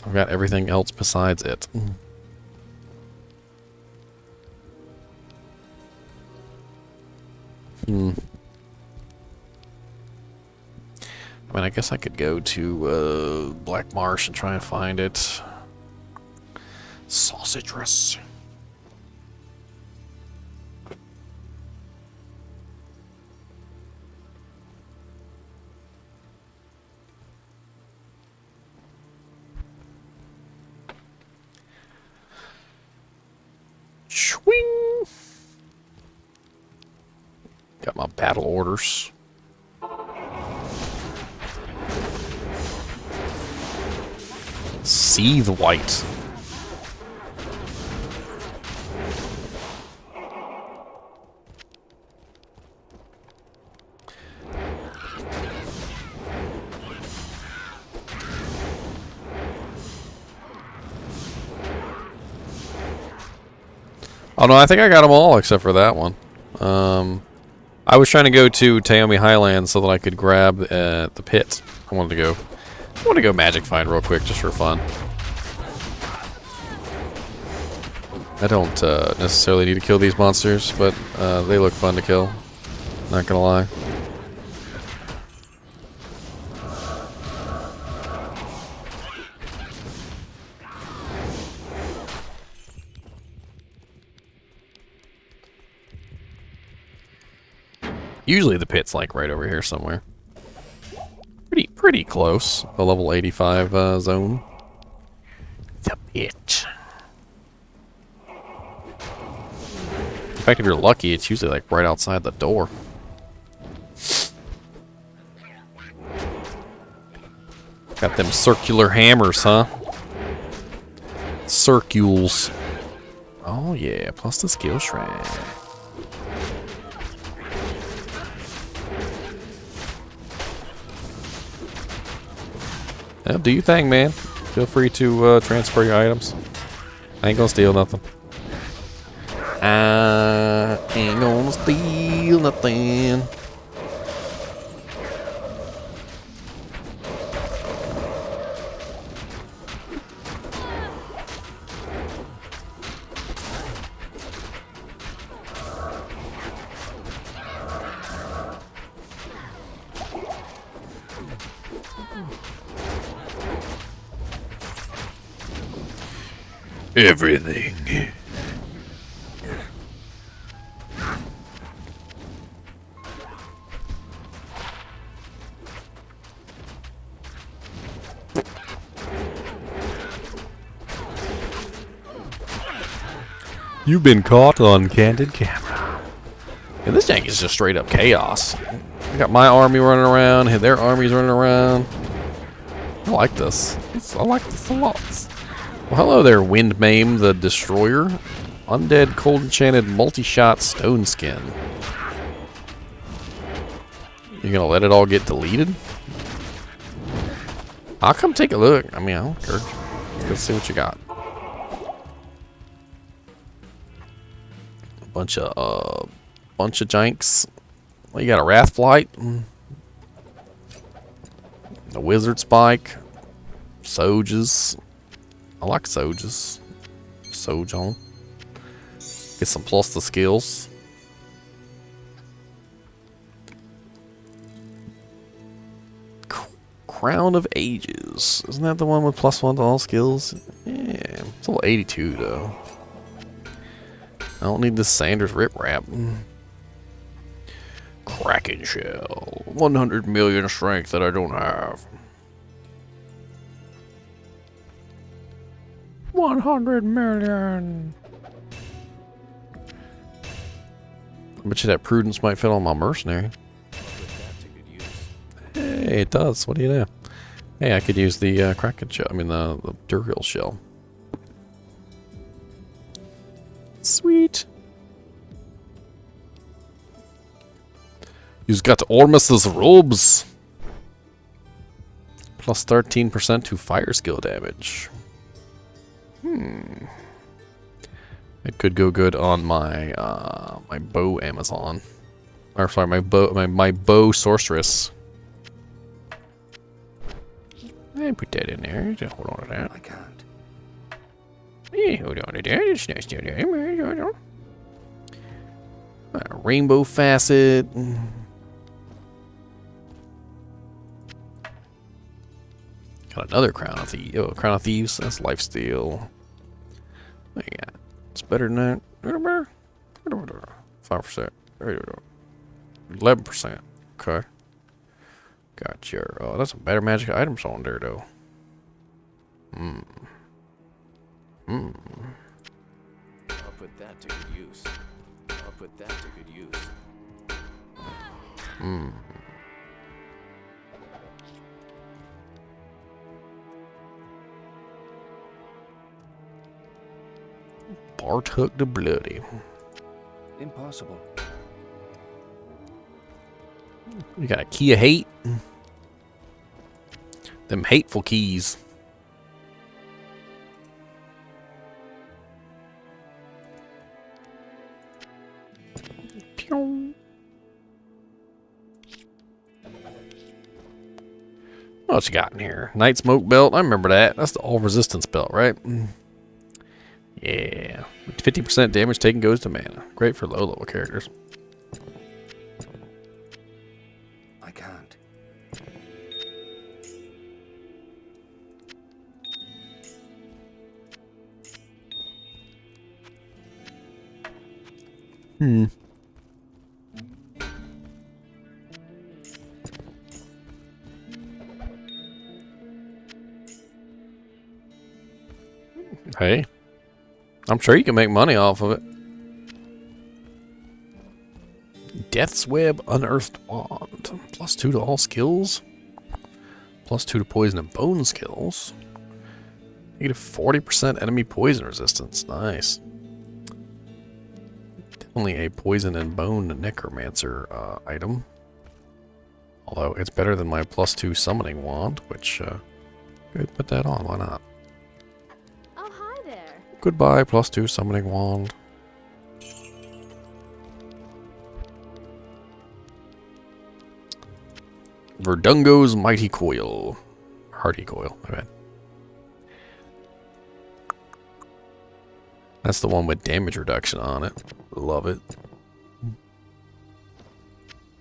I've got everything else besides it. I mean, I guess I could go to Black Marsh and try and find it. Sausagerous. Swing. Got my battle orders. Seethe White. Oh no, I think I got them all except for that one. I was trying to go to Taomi Highlands so that I could grab the pit. I wanted to go magic find real quick just for fun. I don't necessarily need to kill these monsters, but they look fun to kill. Not gonna lie. Usually the pit's like right over here somewhere. Pretty close. The level 85 zone. The pit. In fact, if you're lucky, it's usually like right outside the door. Got them circular hammers, huh? Circules. Oh yeah, plus the skill shrine. Yeah, do you think, man? Feel free to transfer your items. I ain't gonna steal nothing. I ain't gonna steal nothing. Everything. You've been caught on candid camera. And this jank is just straight up chaos. I got my army running around, and their armies running around. I like this. I like this a lot. Well, hello there, Wind Maim the Destroyer. Undead, cold enchanted, multi-shot stone skin. You gonna let it all get deleted? I'll come take a look. I mean, I don't care. Let's see what you got. A bunch of janks. Well, you got a Wrathblight, a Wizard Spike, Soges. I like Soges. Sojon. Get some plus the skills. Crown of Ages. Isn't that the one with +1 to all skills? Yeah, it's a little 82 though. I don't need this Sanders riprap. Kraken Shell. 100 million strength that I don't have. 100 million. I bet you that Prudence might fit on my mercenary. Hey, it does. What do you know? Hey, I could use the Kraken shell. I mean, the Duriel shell. Sweet. You've got Ormus's robes. Plus 13% to fire skill damage. It could go good on my my bow Amazon. Or sorry, my bow sorceress. I put that in there. Just hold on to that. I can't. Yeah, hold on to that. It's nice to there. Rainbow facet. Got another Crown of Thieves. Oh, Crown of Thieves. That's lifesteal. What you got? It's better than that. 5%. 11%. Okay. Got your. Oh, that's some better magic items on there, though. I'll put that to good use. I'll put that to good use. Bartuk the Bloody. Impossible. You got a key of hate. Them hateful keys. Pew. What you got in here? Night Smoke Belt. I remember that. That's the all resistance belt, right? Yeah. 50% damage taken goes to mana. Great for low level characters. I can't. Hey. I'm sure you can make money off of it. Death's Web Unearthed Wand. +2 to all skills. +2 to poison and bone skills. Negative 40% enemy poison resistance. Nice. Definitely a poison and bone necromancer item. Although it's better than my +2 summoning wand, which good, put that on. Why not? Oh, hi there. Goodbye, +2 summoning wand. Verdungo's Mighty Coil. Hardy Coil, my bad. That's the one with damage reduction on it. Love it.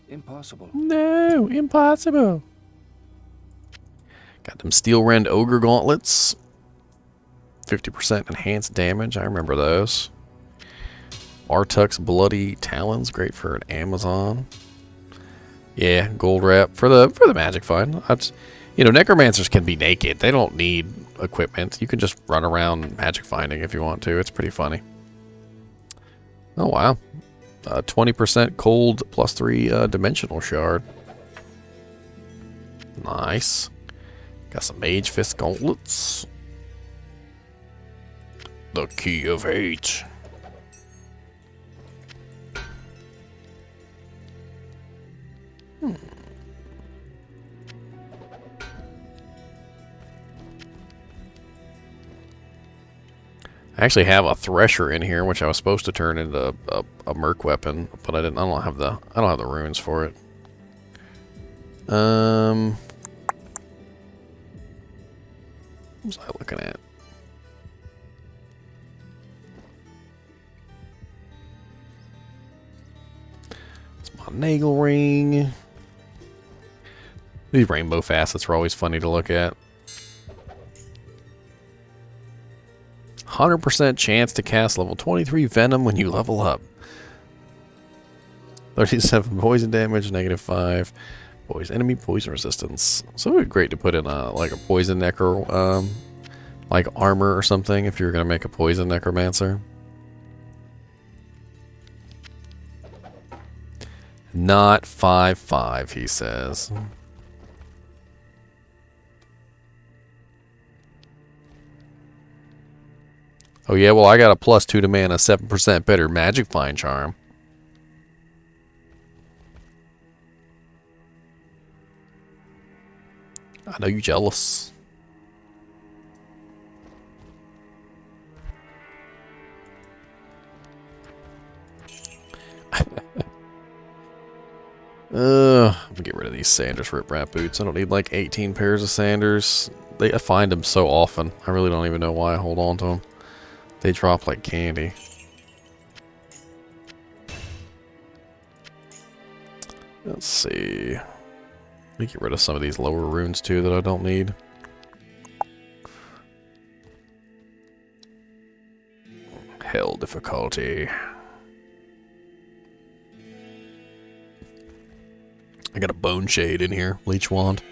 Impossible. No, impossible. Got them Steel Rend Ogre Gauntlets. 50% enhanced damage. I remember those. Artuk's Bloody Talons. Great for an Amazon. Yeah, gold wrap for the magic find. That's, you know, necromancers can be naked. They don't need equipment. You can just run around magic finding if you want to. It's pretty funny. Oh, wow. 20% cold plus 3 dimensional shard. Nice. Got some Mage Fist gauntlets. The Key of Hate. I actually have a thresher in here, which I was supposed to turn into a merc weapon, but I didn't. I don't have the runes for it. What was I looking at? It's my Nagel ring. These rainbow facets are always funny to look at. 100% chance to cast level 23 Venom when you level up. 37 poison damage, -5. Enemy poison resistance. So it would be great to put in like a poison necro, like armor or something if you're gonna make a poison necromancer. Not 5/5, he says. Oh yeah, well I got a +2 to mana, 7% better magic find charm. I know you jealous. I'm gonna get rid of these Sanders riprap boots. I don't need like 18 pairs of Sanders. I find them so often. I really don't even know why I hold on to them. They drop like candy. Let's see. Let me get rid of some of these lower runes too that I don't need. Hell difficulty. I got a bone shade in here, leech wand.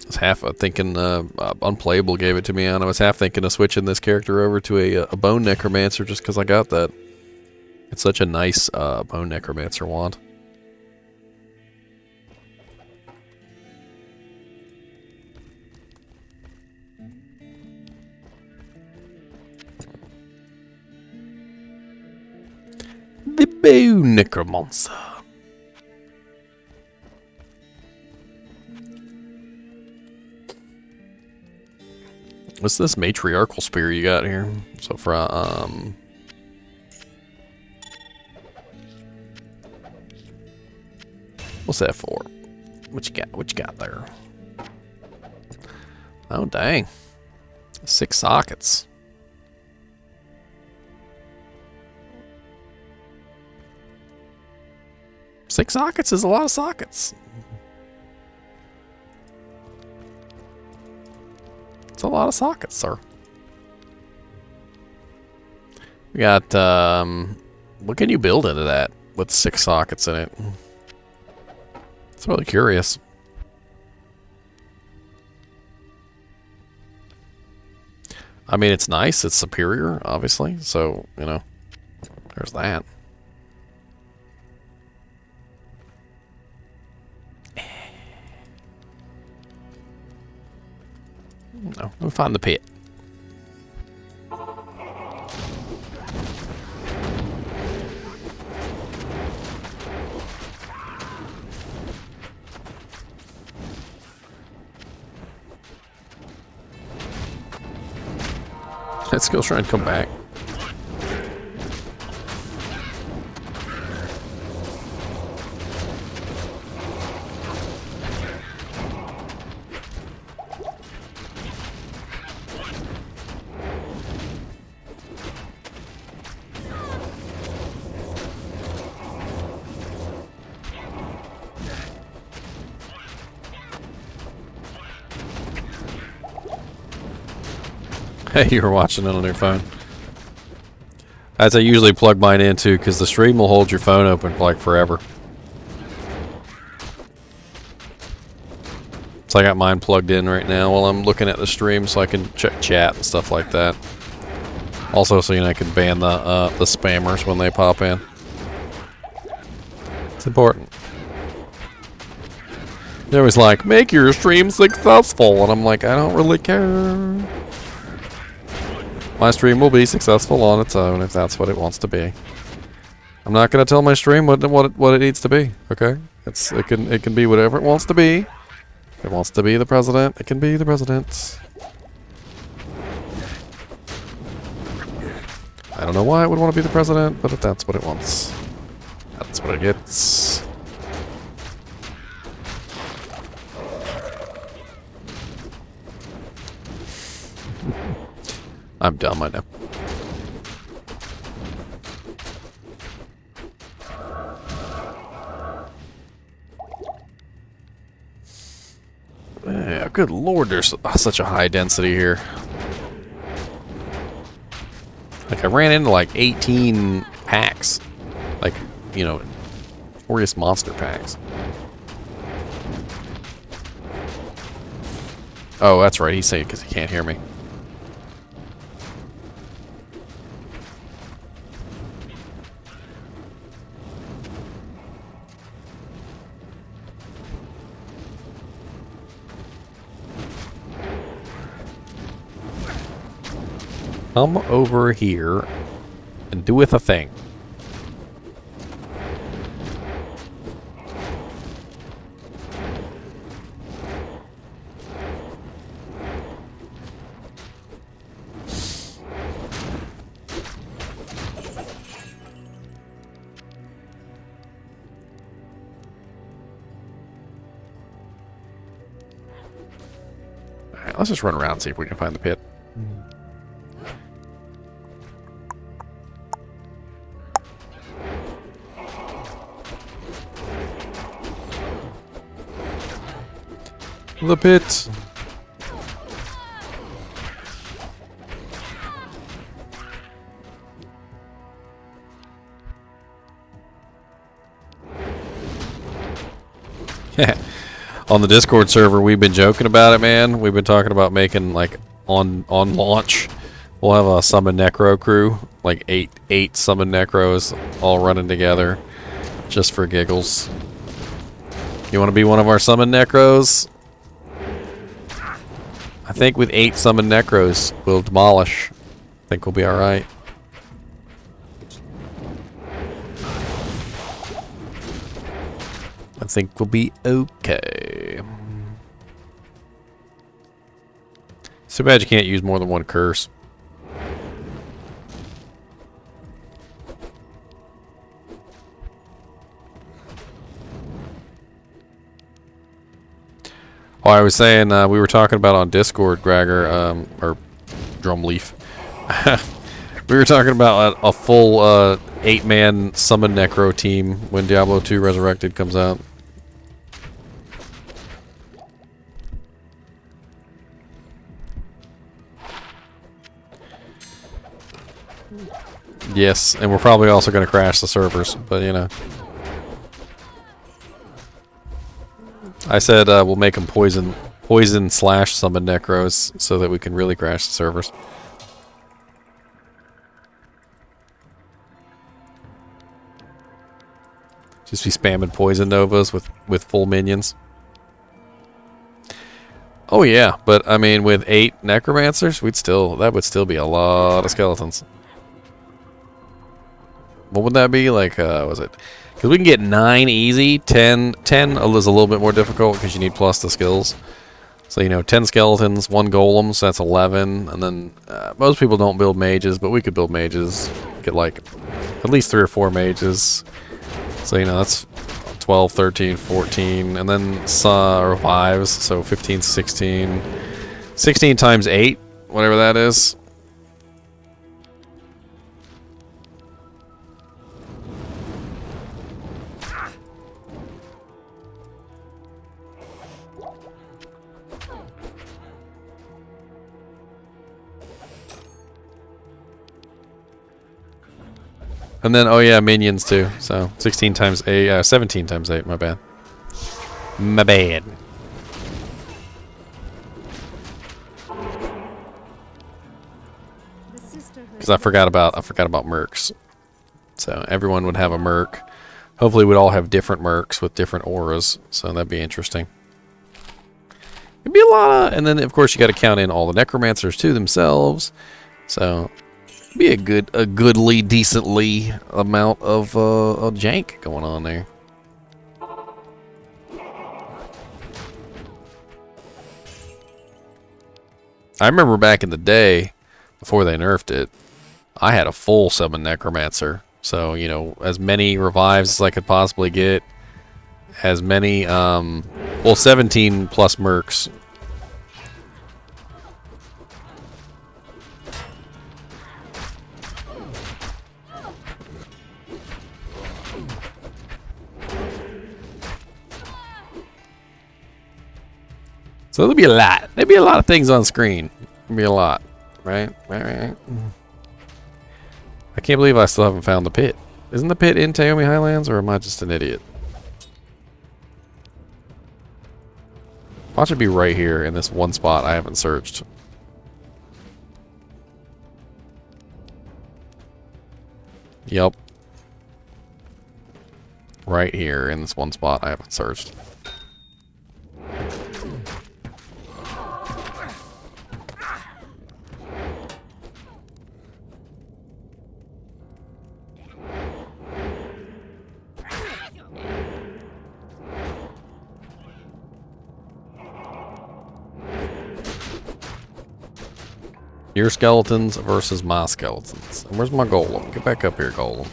I was half thinking Unplayable gave it to me, and I was half thinking of switching this character over to a bone necromancer just because I got that. It's such a nice bone necromancer wand. The bone necromancer. What's this matriarchal spear you got here? So for what's that for? What you got? What you got there? Oh dang. 6 sockets. Six sockets is a lot of sockets. It's a lot of sockets, sir. We got, what can you build into that with 6 sockets in it? It's really curious. I mean, it's nice. It's superior, obviously. So, you know, there's that. No, we'll find the pit. Let's go try and come back. You were watching it on your phone. As I usually plug mine into, because the stream will hold your phone open for like forever. So I got mine plugged in right now while I'm looking at the stream so I can check chat and stuff like that. Also, so you know, I can ban the spammers when they pop in. It's important. They're always like, make your stream successful, and I'm like, I don't really care. My stream will be successful on its own if that's what it wants to be. I'm not gonna tell my stream what it needs to be. Okay, it can be whatever it wants to be. If it wants to be the president, it can be the president. I don't know why it would want to be the president, but if that's what it wants, that's what it gets. I'm dumb, I know. Yeah, good lord, there's such a high density here. Like, I ran into like 18 packs. Like, you know, Glorious Monster packs. Oh, that's right, he's saying because he can't hear me. Come over here and doeth a thing. Alright, let's just run around and see if we can find the pit. The pit. On the Discord server, we've been joking about it, man. We've been talking about making, like, on launch, we'll have a summon necro crew, like eight summon necros all running together, just for giggles. You want to be one of our summon necros? I think with 8 summon necros, we'll demolish. I think we'll be alright. I think we'll be okay. So bad you can't use more than one curse. Oh, I was saying, we were talking about on Discord, Gregor, or Drumleaf. We were talking about a full 8-man summon necro team when Diablo II Resurrected comes out. Yes, and we're probably also going to crash the servers, but you know. I said we'll make them poison slash summon necros so that we can really crash the servers. Just be spamming poison novas with full minions. Oh yeah, but I mean with 8 necromancers, that would still be a lot of skeletons. What would that be? Like was it? Because we can get 9 easy, 10 is a little bit more difficult because you need plus the skills. So, you know, 10 skeletons, 1 golem, so that's 11. And then most people don't build mages, but we could build mages. Get like at least 3 or 4 mages. So, you know, that's 12, 13, 14. And then revives, so 15, 16. 16 times 8, whatever that is. And then, oh yeah, minions too. So 16 times 8, 17 times 8. My bad. My bad. because I forgot about mercs. So everyone would have a merc. Hopefully we'd all have different mercs with different auras. So that'd be interesting. It'd be a lot of, and then of course you got to count in all the necromancers to themselves. So it'd be a goodly, decently amount of jank going on there. I remember back in the day, before they nerfed it, I had a full summon necromancer. So, you know, as many revives as I could possibly get. As many, well, 17 plus mercs. So there'll be a lot. There'll be a lot of things on screen. There'll be a lot, right? Right. I can't believe I still haven't found the pit. Isn't the pit in Taomi Highlands, or am I just an idiot? Watch it be right here in this one spot I haven't searched. Yep. Right here in this one spot I haven't searched. Your skeletons versus my skeletons. And where's my golem? Get back up here, golem.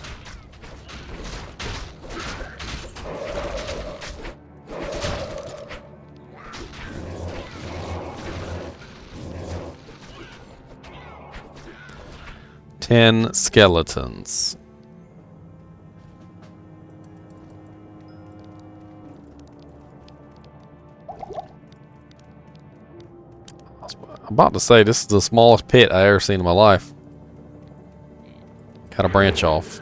Ten skeletons. I'm about to say this is the smallest pit I ever seen in my life. Gotta branch off.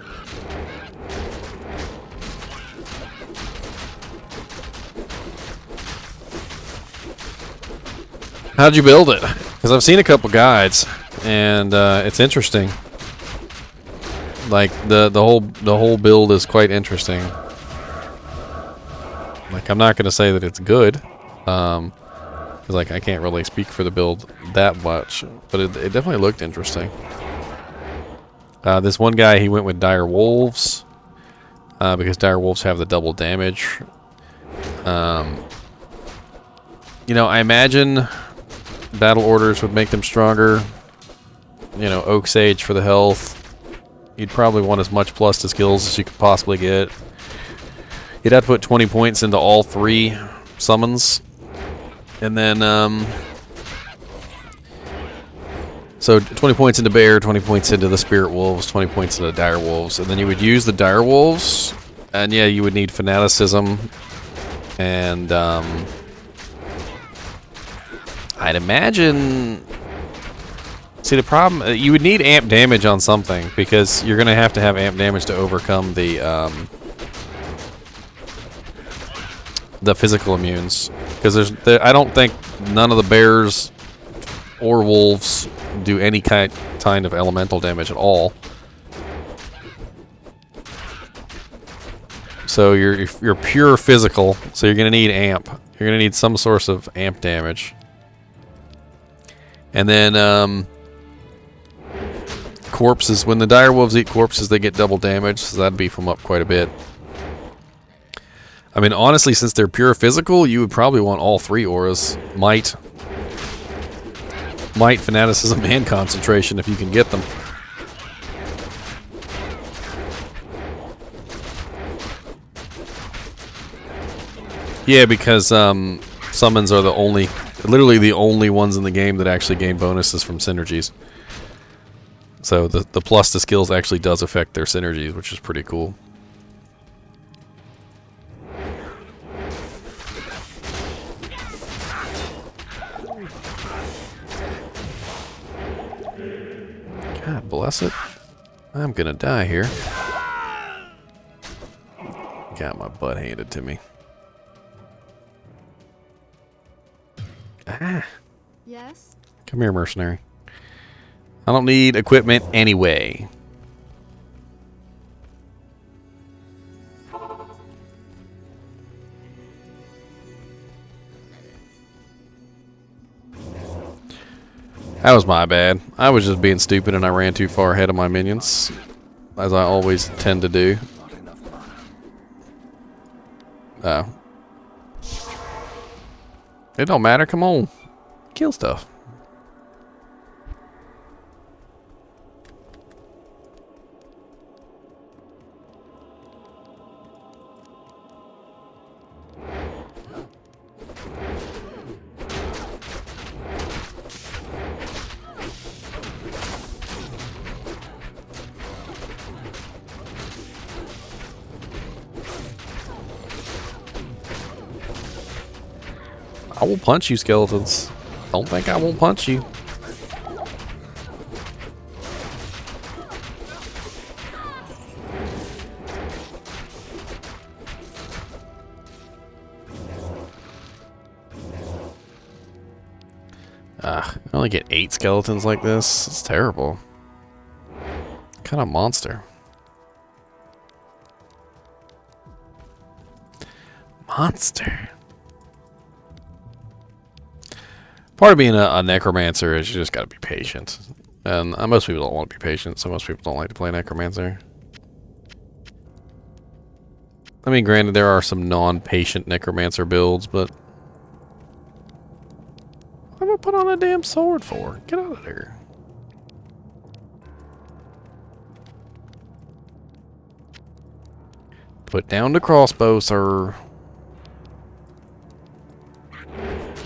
How'd you build it? Because I've seen a couple guides, and it's interesting. Like the whole build is quite interesting. Like, I'm not gonna say that it's good. Because, like, I can't really speak for the build that much, but it definitely looked interesting. This one guy, he went with dire wolves, because dire wolves have the double damage. You know, I imagine battle orders would make them stronger. You know, Oak Sage for the health. You'd probably want as much plus to skills as you could possibly get. You'd have to put 20 points into all three summons. And then, so 20 points into bear, 20 points into the spirit wolves, 20 points into dire wolves. And then you would use the dire wolves, and yeah, you would need fanaticism. And, I'd imagine, see the problem, you would need amp damage on something, because you're going to have amp damage to overcome the physical immunes. Because I don't think none of the bears or wolves do any kind of elemental damage at all. So you're pure physical. So you're gonna need amp. You're gonna need some source of amp damage. And then corpses. When the dire wolves eat corpses, they get double damage. So that'd beef them up quite a bit. I mean, honestly, since they're pure physical, you would probably want all three auras. Might, fanaticism, and concentration if you can get them. Yeah, because summons are literally the only ones in the game that actually gain bonuses from synergies. So the plus to skills actually does affect their synergies, which is pretty cool. God bless it. I'm gonna die here. Got my butt handed to me. Ah. Yes? Come here, mercenary. I don't need equipment anyway. That was my bad. I was just being stupid and I ran too far ahead of my minions, as I always tend to do. Oh. It don't matter. Come on. Kill stuff. I will punch you, skeletons. Don't think I won't punch you. I only get 8 skeletons like this. It's terrible. What kind of monster? Monster. Part of being a necromancer is you just gotta be patient. And most people don't want to be patient, so most people don't like to play necromancer. I mean, granted, there are some non-patient necromancer builds, but what am I put on a damn sword for? Get out of there. Put down the crossbow, sir.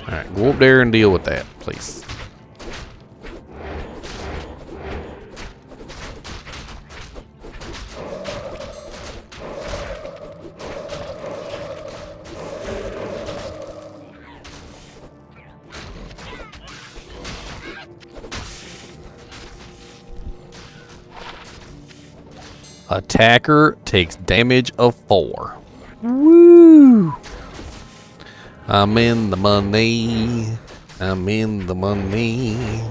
Alright, go up there and deal with that, please. Attacker takes damage of 4. Woo! I'm in the money. I'm in the money.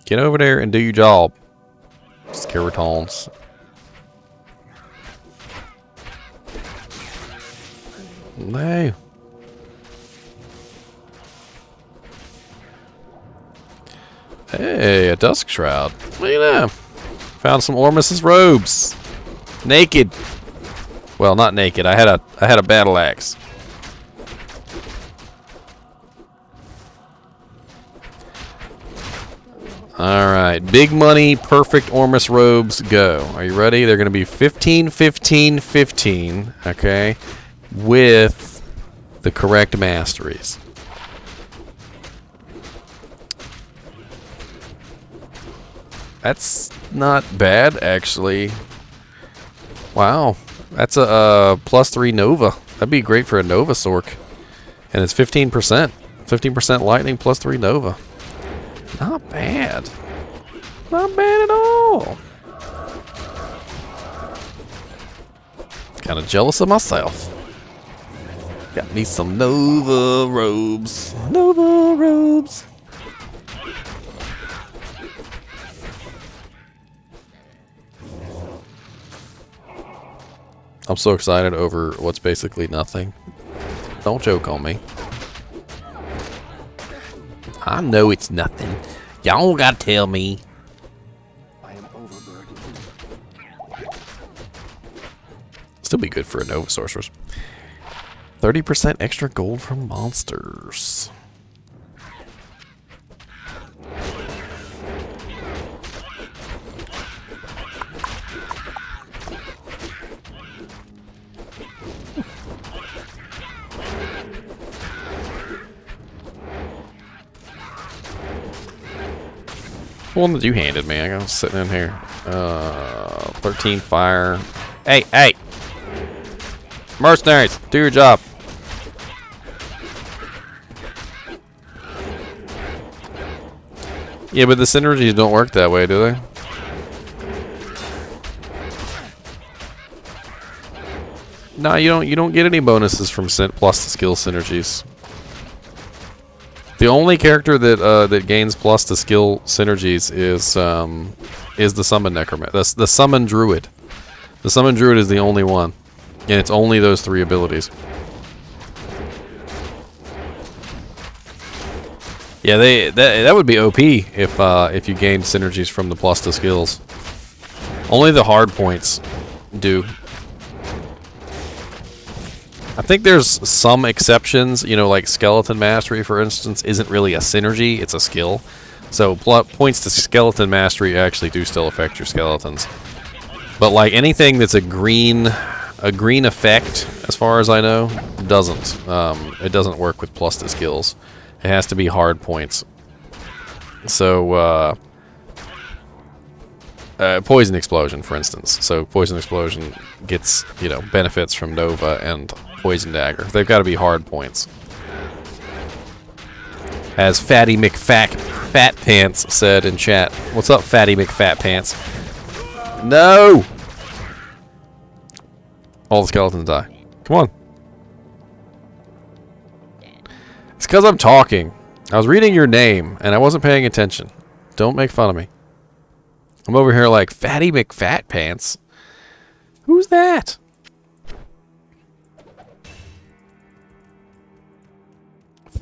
Get over there and do your job, skeletons. No. Hey, a dusk shroud. Look at that. Found some Ormus's robes. Naked. Well, not naked. I had a battle axe. All right, big money, perfect Ormus robes. Go. Are you ready? They're going to be 15, 15, 15. Okay, with the correct masteries. That's not bad, actually. Wow, that's a +3 Nova. That'd be great for a Nova Sork. And it's 15%. 15% lightning +3 Nova. Not bad. Not bad at all. Kind of jealous of myself. Got me some Nova robes. Nova robes. I'm so excited over what's basically nothing. Don't joke on me. I know it's nothing. Y'all don't gotta tell me. I am overburdened. Still be good for a Nova Sorceress. 30% extra gold from monsters. One that you handed me. I was sitting in here. 13 fire. Hey, hey! Mercenaries, do your job. Yeah, but the synergies don't work that way, do they? No, you don't get any bonuses from plus the skill synergies. The only character that that gains plus to skill synergies is the summon necromancer, the summon druid. The summon druid is the only one, and it's only those 3 abilities. Yeah, that would be OP if you gained synergies from the plus to skills. Only the hard points do. I think there's some exceptions, you know, like Skeleton Mastery, for instance, isn't really a synergy, it's a skill. So points to Skeleton Mastery actually do still affect your skeletons. But like anything that's a green effect, as far as I know, doesn't. It doesn't work with plus to skills. It has to be hard points. So, Poison Explosion, for instance. So Poison Explosion gets, you know, benefits from Nova and Poison Dagger. They've got to be hard points. As Fatty McFat Pants said in chat. What's up, Fatty McFat Pants? No! All the skeletons die. Come on. It's because I'm talking. I was reading your name, and I wasn't paying attention. Don't make fun of me. I'm over here like, Fatty McFat Pants? Who's that?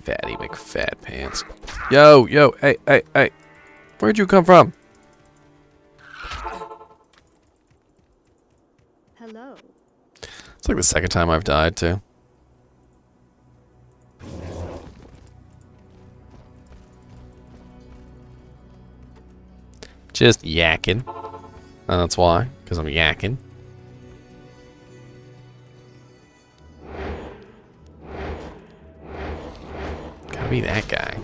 Fatty McFat Pants. Yo, hey. Where'd you come from? Hello. It's like the second time I've died, too. Just yakking. And that's why, because I'm yakking. Gotta be that guy.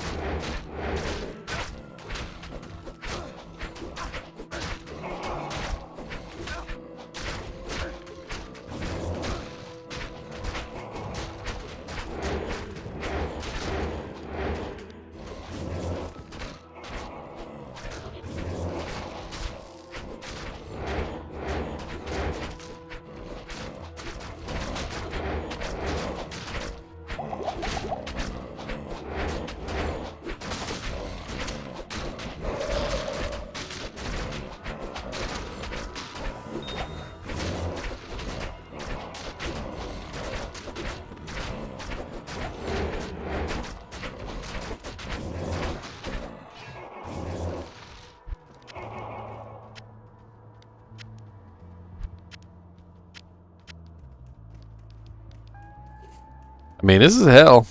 I mean, this is hell.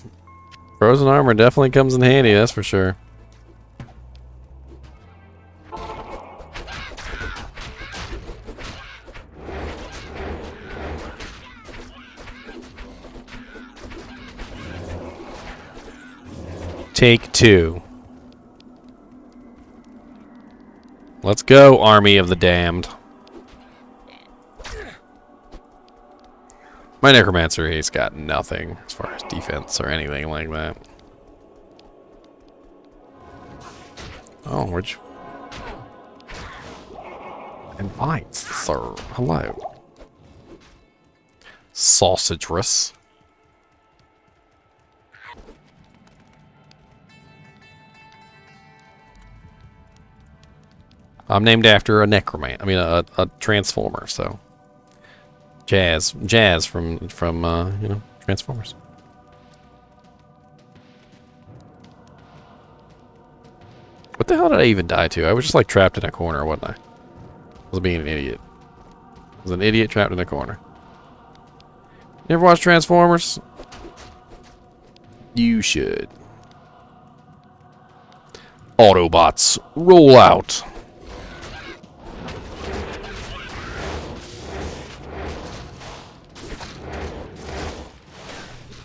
Frozen armor definitely comes in handy, that's for sure. Take 2. Let's go, Army of the Damned. My Necromancer, he's got nothing as far as defense or anything like that. Oh, where'd you... Invites, sir. Hello. Sausagerous. I'm named after a necromancer. I mean, a transformer, so... Jazz from you know, Transformers. What the hell did I even die to? I was just like trapped in a corner, wasn't I? I was being an idiot. I was an idiot trapped in a corner. You ever watch Transformers? You should. Autobots, roll out.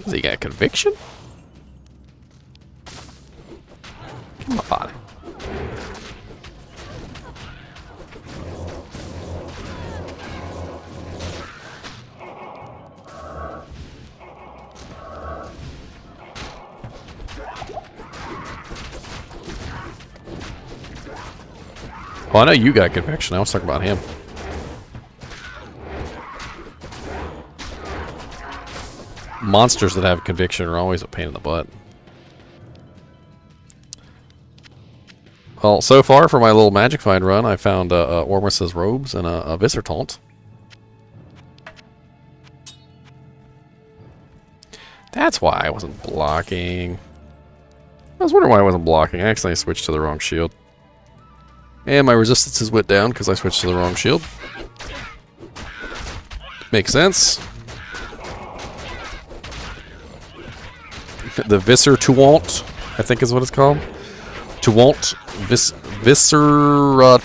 Has he got conviction? Come on. Oh, I know you got conviction. I was talking about him. Monsters that have conviction are always a pain in the butt. Well, so far for my little magic find run, I found Ormus's robes and a Viscer taunt. That's why I wasn't blocking. I was wondering why I wasn't blocking. I accidentally switched to the wrong shield. And my resistances went down because I switched to the wrong shield. Makes sense. The Viscer Taunt, I think is what it's called. Taunt. Viscera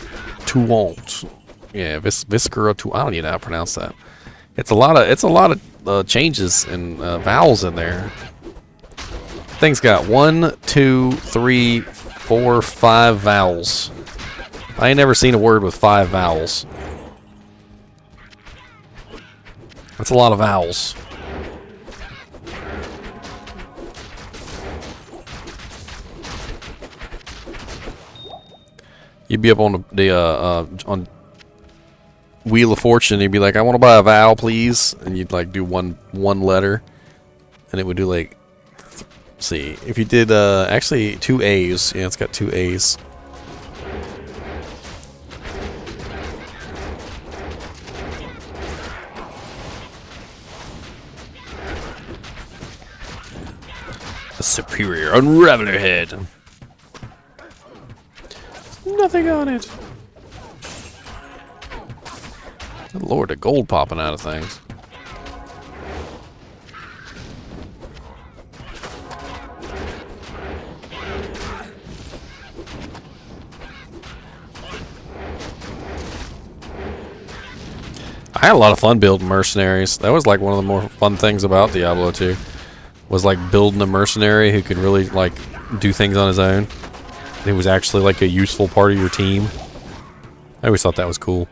Taunt. Yeah, Viscera Taunt. I don't even know how to pronounce that. It's a lot of changes and vowels in there. Thing's got 1, 2, 3, 4, 5 vowels. I ain't never seen a word with 5 vowels. That's a lot of vowels. You'd be up on the on Wheel of Fortune, and you'd be like, I want to buy a vowel, please. And you'd like do one letter. And it would do like, let's see, if you did actually 2 A's. Yeah, it's got 2 A's. A superior unraveler head. Nothing on it. Good Lord, the gold popping out of things. I had a lot of fun building mercenaries. That was like one of the more fun things about Diablo 2. Was like building a mercenary who could really like do things on his own. It was actually like a useful part of your team. I always thought that was cool.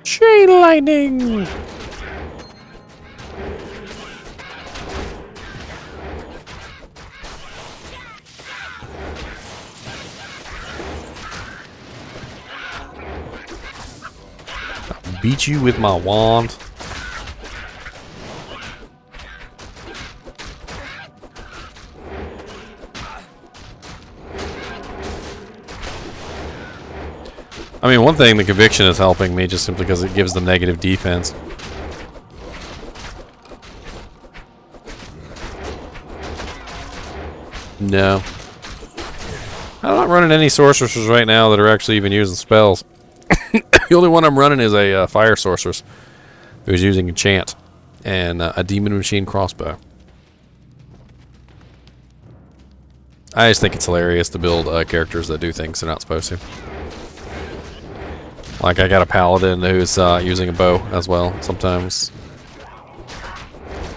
Chain lightning! I'll beat you with my wand. I mean, one thing, the conviction is helping me just simply because it gives them negative defense. No. I'm not running any sorceresses right now that are actually even using spells. The only one I'm running is a fire sorceress who's using enchant and a demon machine crossbow. I just think it's hilarious to build characters that do things they're not supposed to. Like I got a paladin who's using a bow as well sometimes.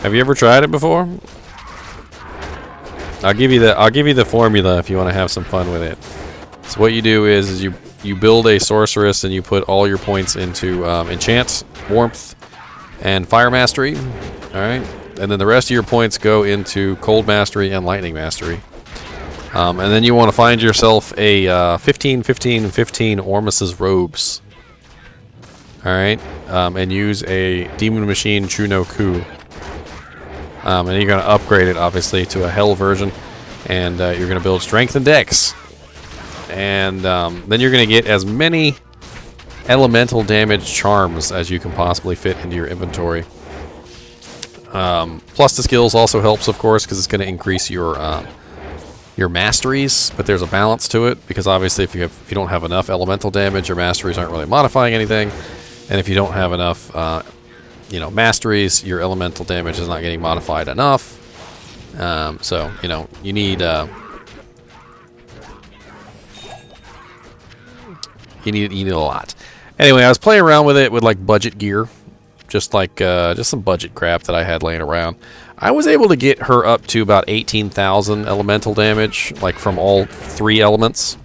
Have you ever tried it before? I'll give you the formula if you want to have some fun with it. So what you do is you build a sorceress and you put all your points into enchant, warmth, and fire mastery. All right, and then the rest of your points go into cold mastery and lightning mastery. And then you want to find yourself a 15, 15, 15 Ormus's robes. Alright, and use a Demon Machine Chuno Ku. And you're going to upgrade it, obviously, to a Hell version. And you're going to build Strength and Dex. And then you're going to get as many elemental damage charms as you can possibly fit into your inventory. Plus the skills also helps, of course, because it's going to increase your masteries, but there's a balance to it, because obviously if you don't have enough elemental damage, your masteries aren't really modifying anything. And if you don't have enough, masteries, your elemental damage is not getting modified enough. So, you need a lot. Anyway, I was playing around with it with like budget gear, just some budget crap that I had laying around. I was able to get her up to about 18,000 elemental damage, like from all 3 elements,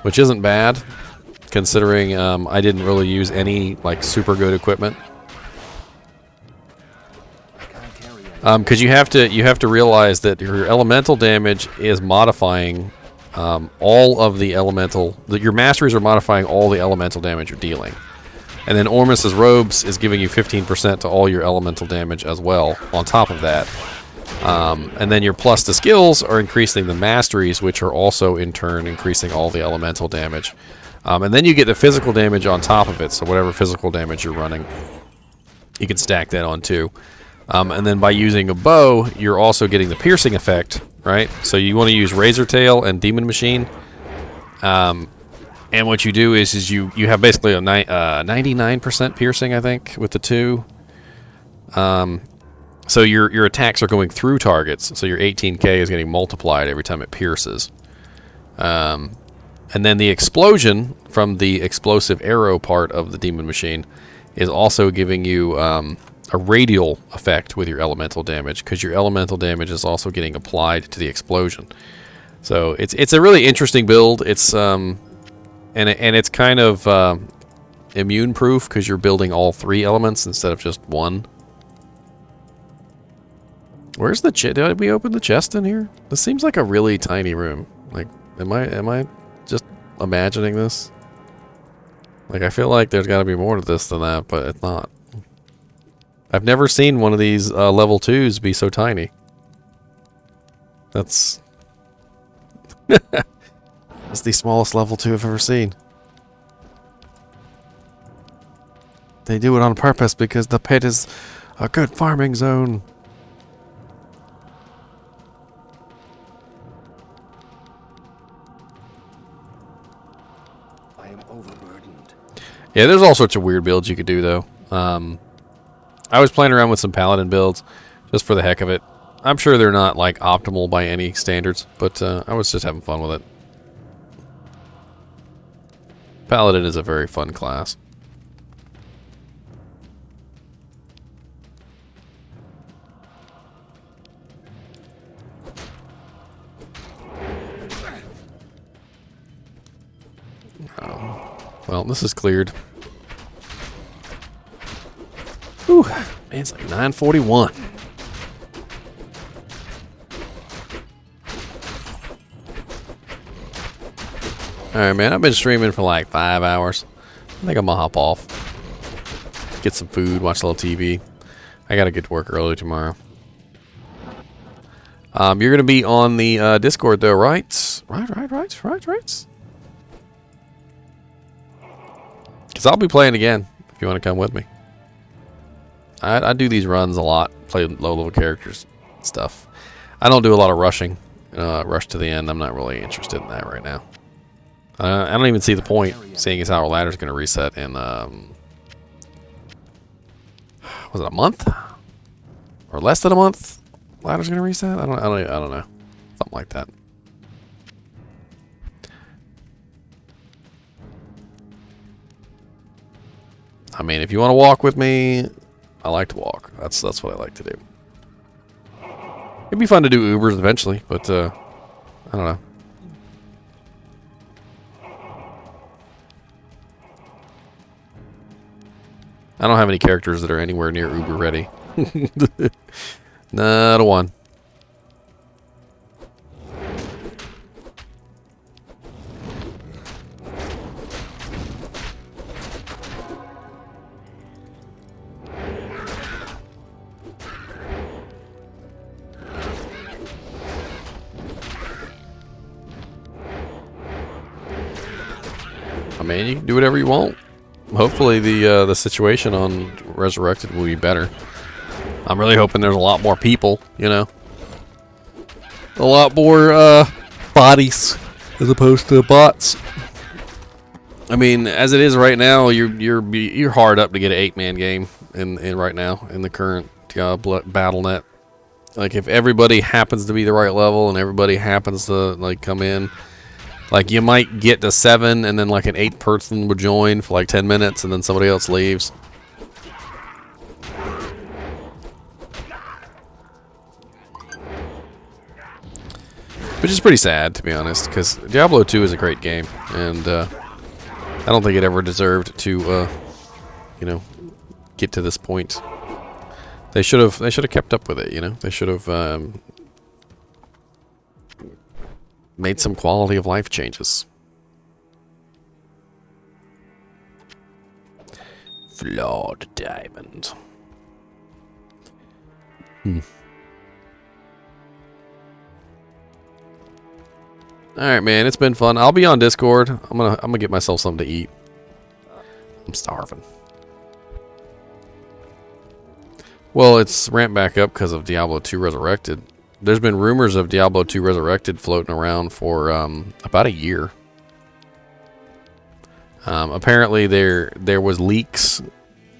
which isn't bad. Considering I didn't really use any like super good equipment. I can't carry Because you have to realize that your elemental damage is modifying all of the elemental. Your masteries are modifying all the elemental damage you're dealing, and then Ormus's robes is giving you 15% to all your elemental damage as well. On top of that, and then your plus to skills are increasing the masteries, which are also in turn increasing all the elemental damage. And then you get the physical damage on top of it. So whatever physical damage you're running, you can stack that on too. And then by using a bow, you're also getting the piercing effect, right? So you want to use Razor Tail and Demon Machine. And what you do is you have basically a 99% piercing, I think, with the two. So your attacks are going through targets. So your 18k is getting multiplied every time it pierces. And then the explosion from the explosive arrow part of the Demon Machine is also giving you a radial effect with your elemental damage, because your elemental damage is also getting applied to the explosion. So it's a really interesting build. It's and it's kind of immune proof because you're building all three elements instead of just one. Where's the chest? Did we open the chest in here? This seems like a really tiny room. Like, am I just imagining this? Like, I feel like there's got to be more to this than that, but it's not. I've never seen one of these level 2s be so tiny. That's... That's the smallest level 2 I've ever seen. They do it on purpose because the pit is a good farming zone. I am overburdened. Yeah, there's all sorts of weird builds you could do, though. I was playing around with some paladin builds just for the heck of it. I'm sure they're not like optimal by any standards, but I was just having fun with it. Paladin is a very fun class. Oh. Well, this is cleared. Whew, man, it's like 9:41. Alright, man, I've been streaming for like 5 hours. I think I'm gonna hop off. Get some food, watch a little TV. I gotta get to work early tomorrow. You're gonna be on the Discord though, right? Right. Because I'll be playing again if you want to come with me. I do these runs a lot, play low-level characters and stuff. I don't do a lot of rushing, rush to the end. I'm not really interested in that right now. I don't even see the point, seeing as how our ladder's going to reset in, was it a month? Or less than a month? Ladder's going to reset? I don't know. Something like that. I mean, if you want to walk with me, I like to walk. That's what I like to do. It'd be fun to do Ubers eventually, but I don't know. I don't have any characters that are anywhere near Uber ready. Not a one. I mean, you can do whatever you want. Hopefully the situation on Resurrected will be better. I'm really hoping there's a lot more people, you know. A lot more bodies as opposed to bots. I mean, as it is right now, you're hard up to get an 8-man game in right now in the current BattleNet. Like, if everybody happens to be the right level and everybody happens to like come in, like, you might get to 7 and then like an 8th person would join for like 10 minutes and then somebody else leaves. Which is pretty sad, to be honest, because Diablo 2 is a great game, and I don't think it ever deserved to, you know, get to this point. They should have kept up with it, you know. They should have made some quality of life changes. Flawed diamond. Alright, man, it's been fun. I'll be on Discord. I'm gonna get myself something to eat. I'm starving. Well, it's ramped back up because of Diablo II Resurrected. There's been rumors of Diablo II Resurrected floating around for about a year. Apparently there was leaks.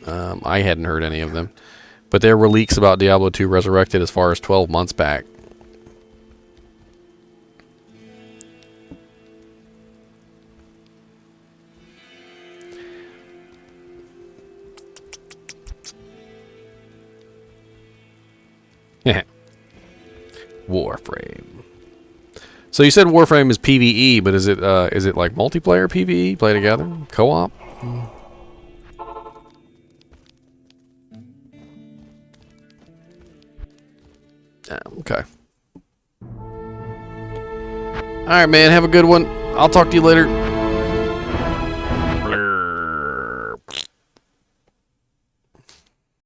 I hadn't heard any of them. But there were leaks about Diablo II Resurrected as far as 12 months back. Warframe. So you said Warframe is PvE, but is it like multiplayer PvE? Play together? Co-op? Okay. Alright, man. Have a good one. I'll talk to you later.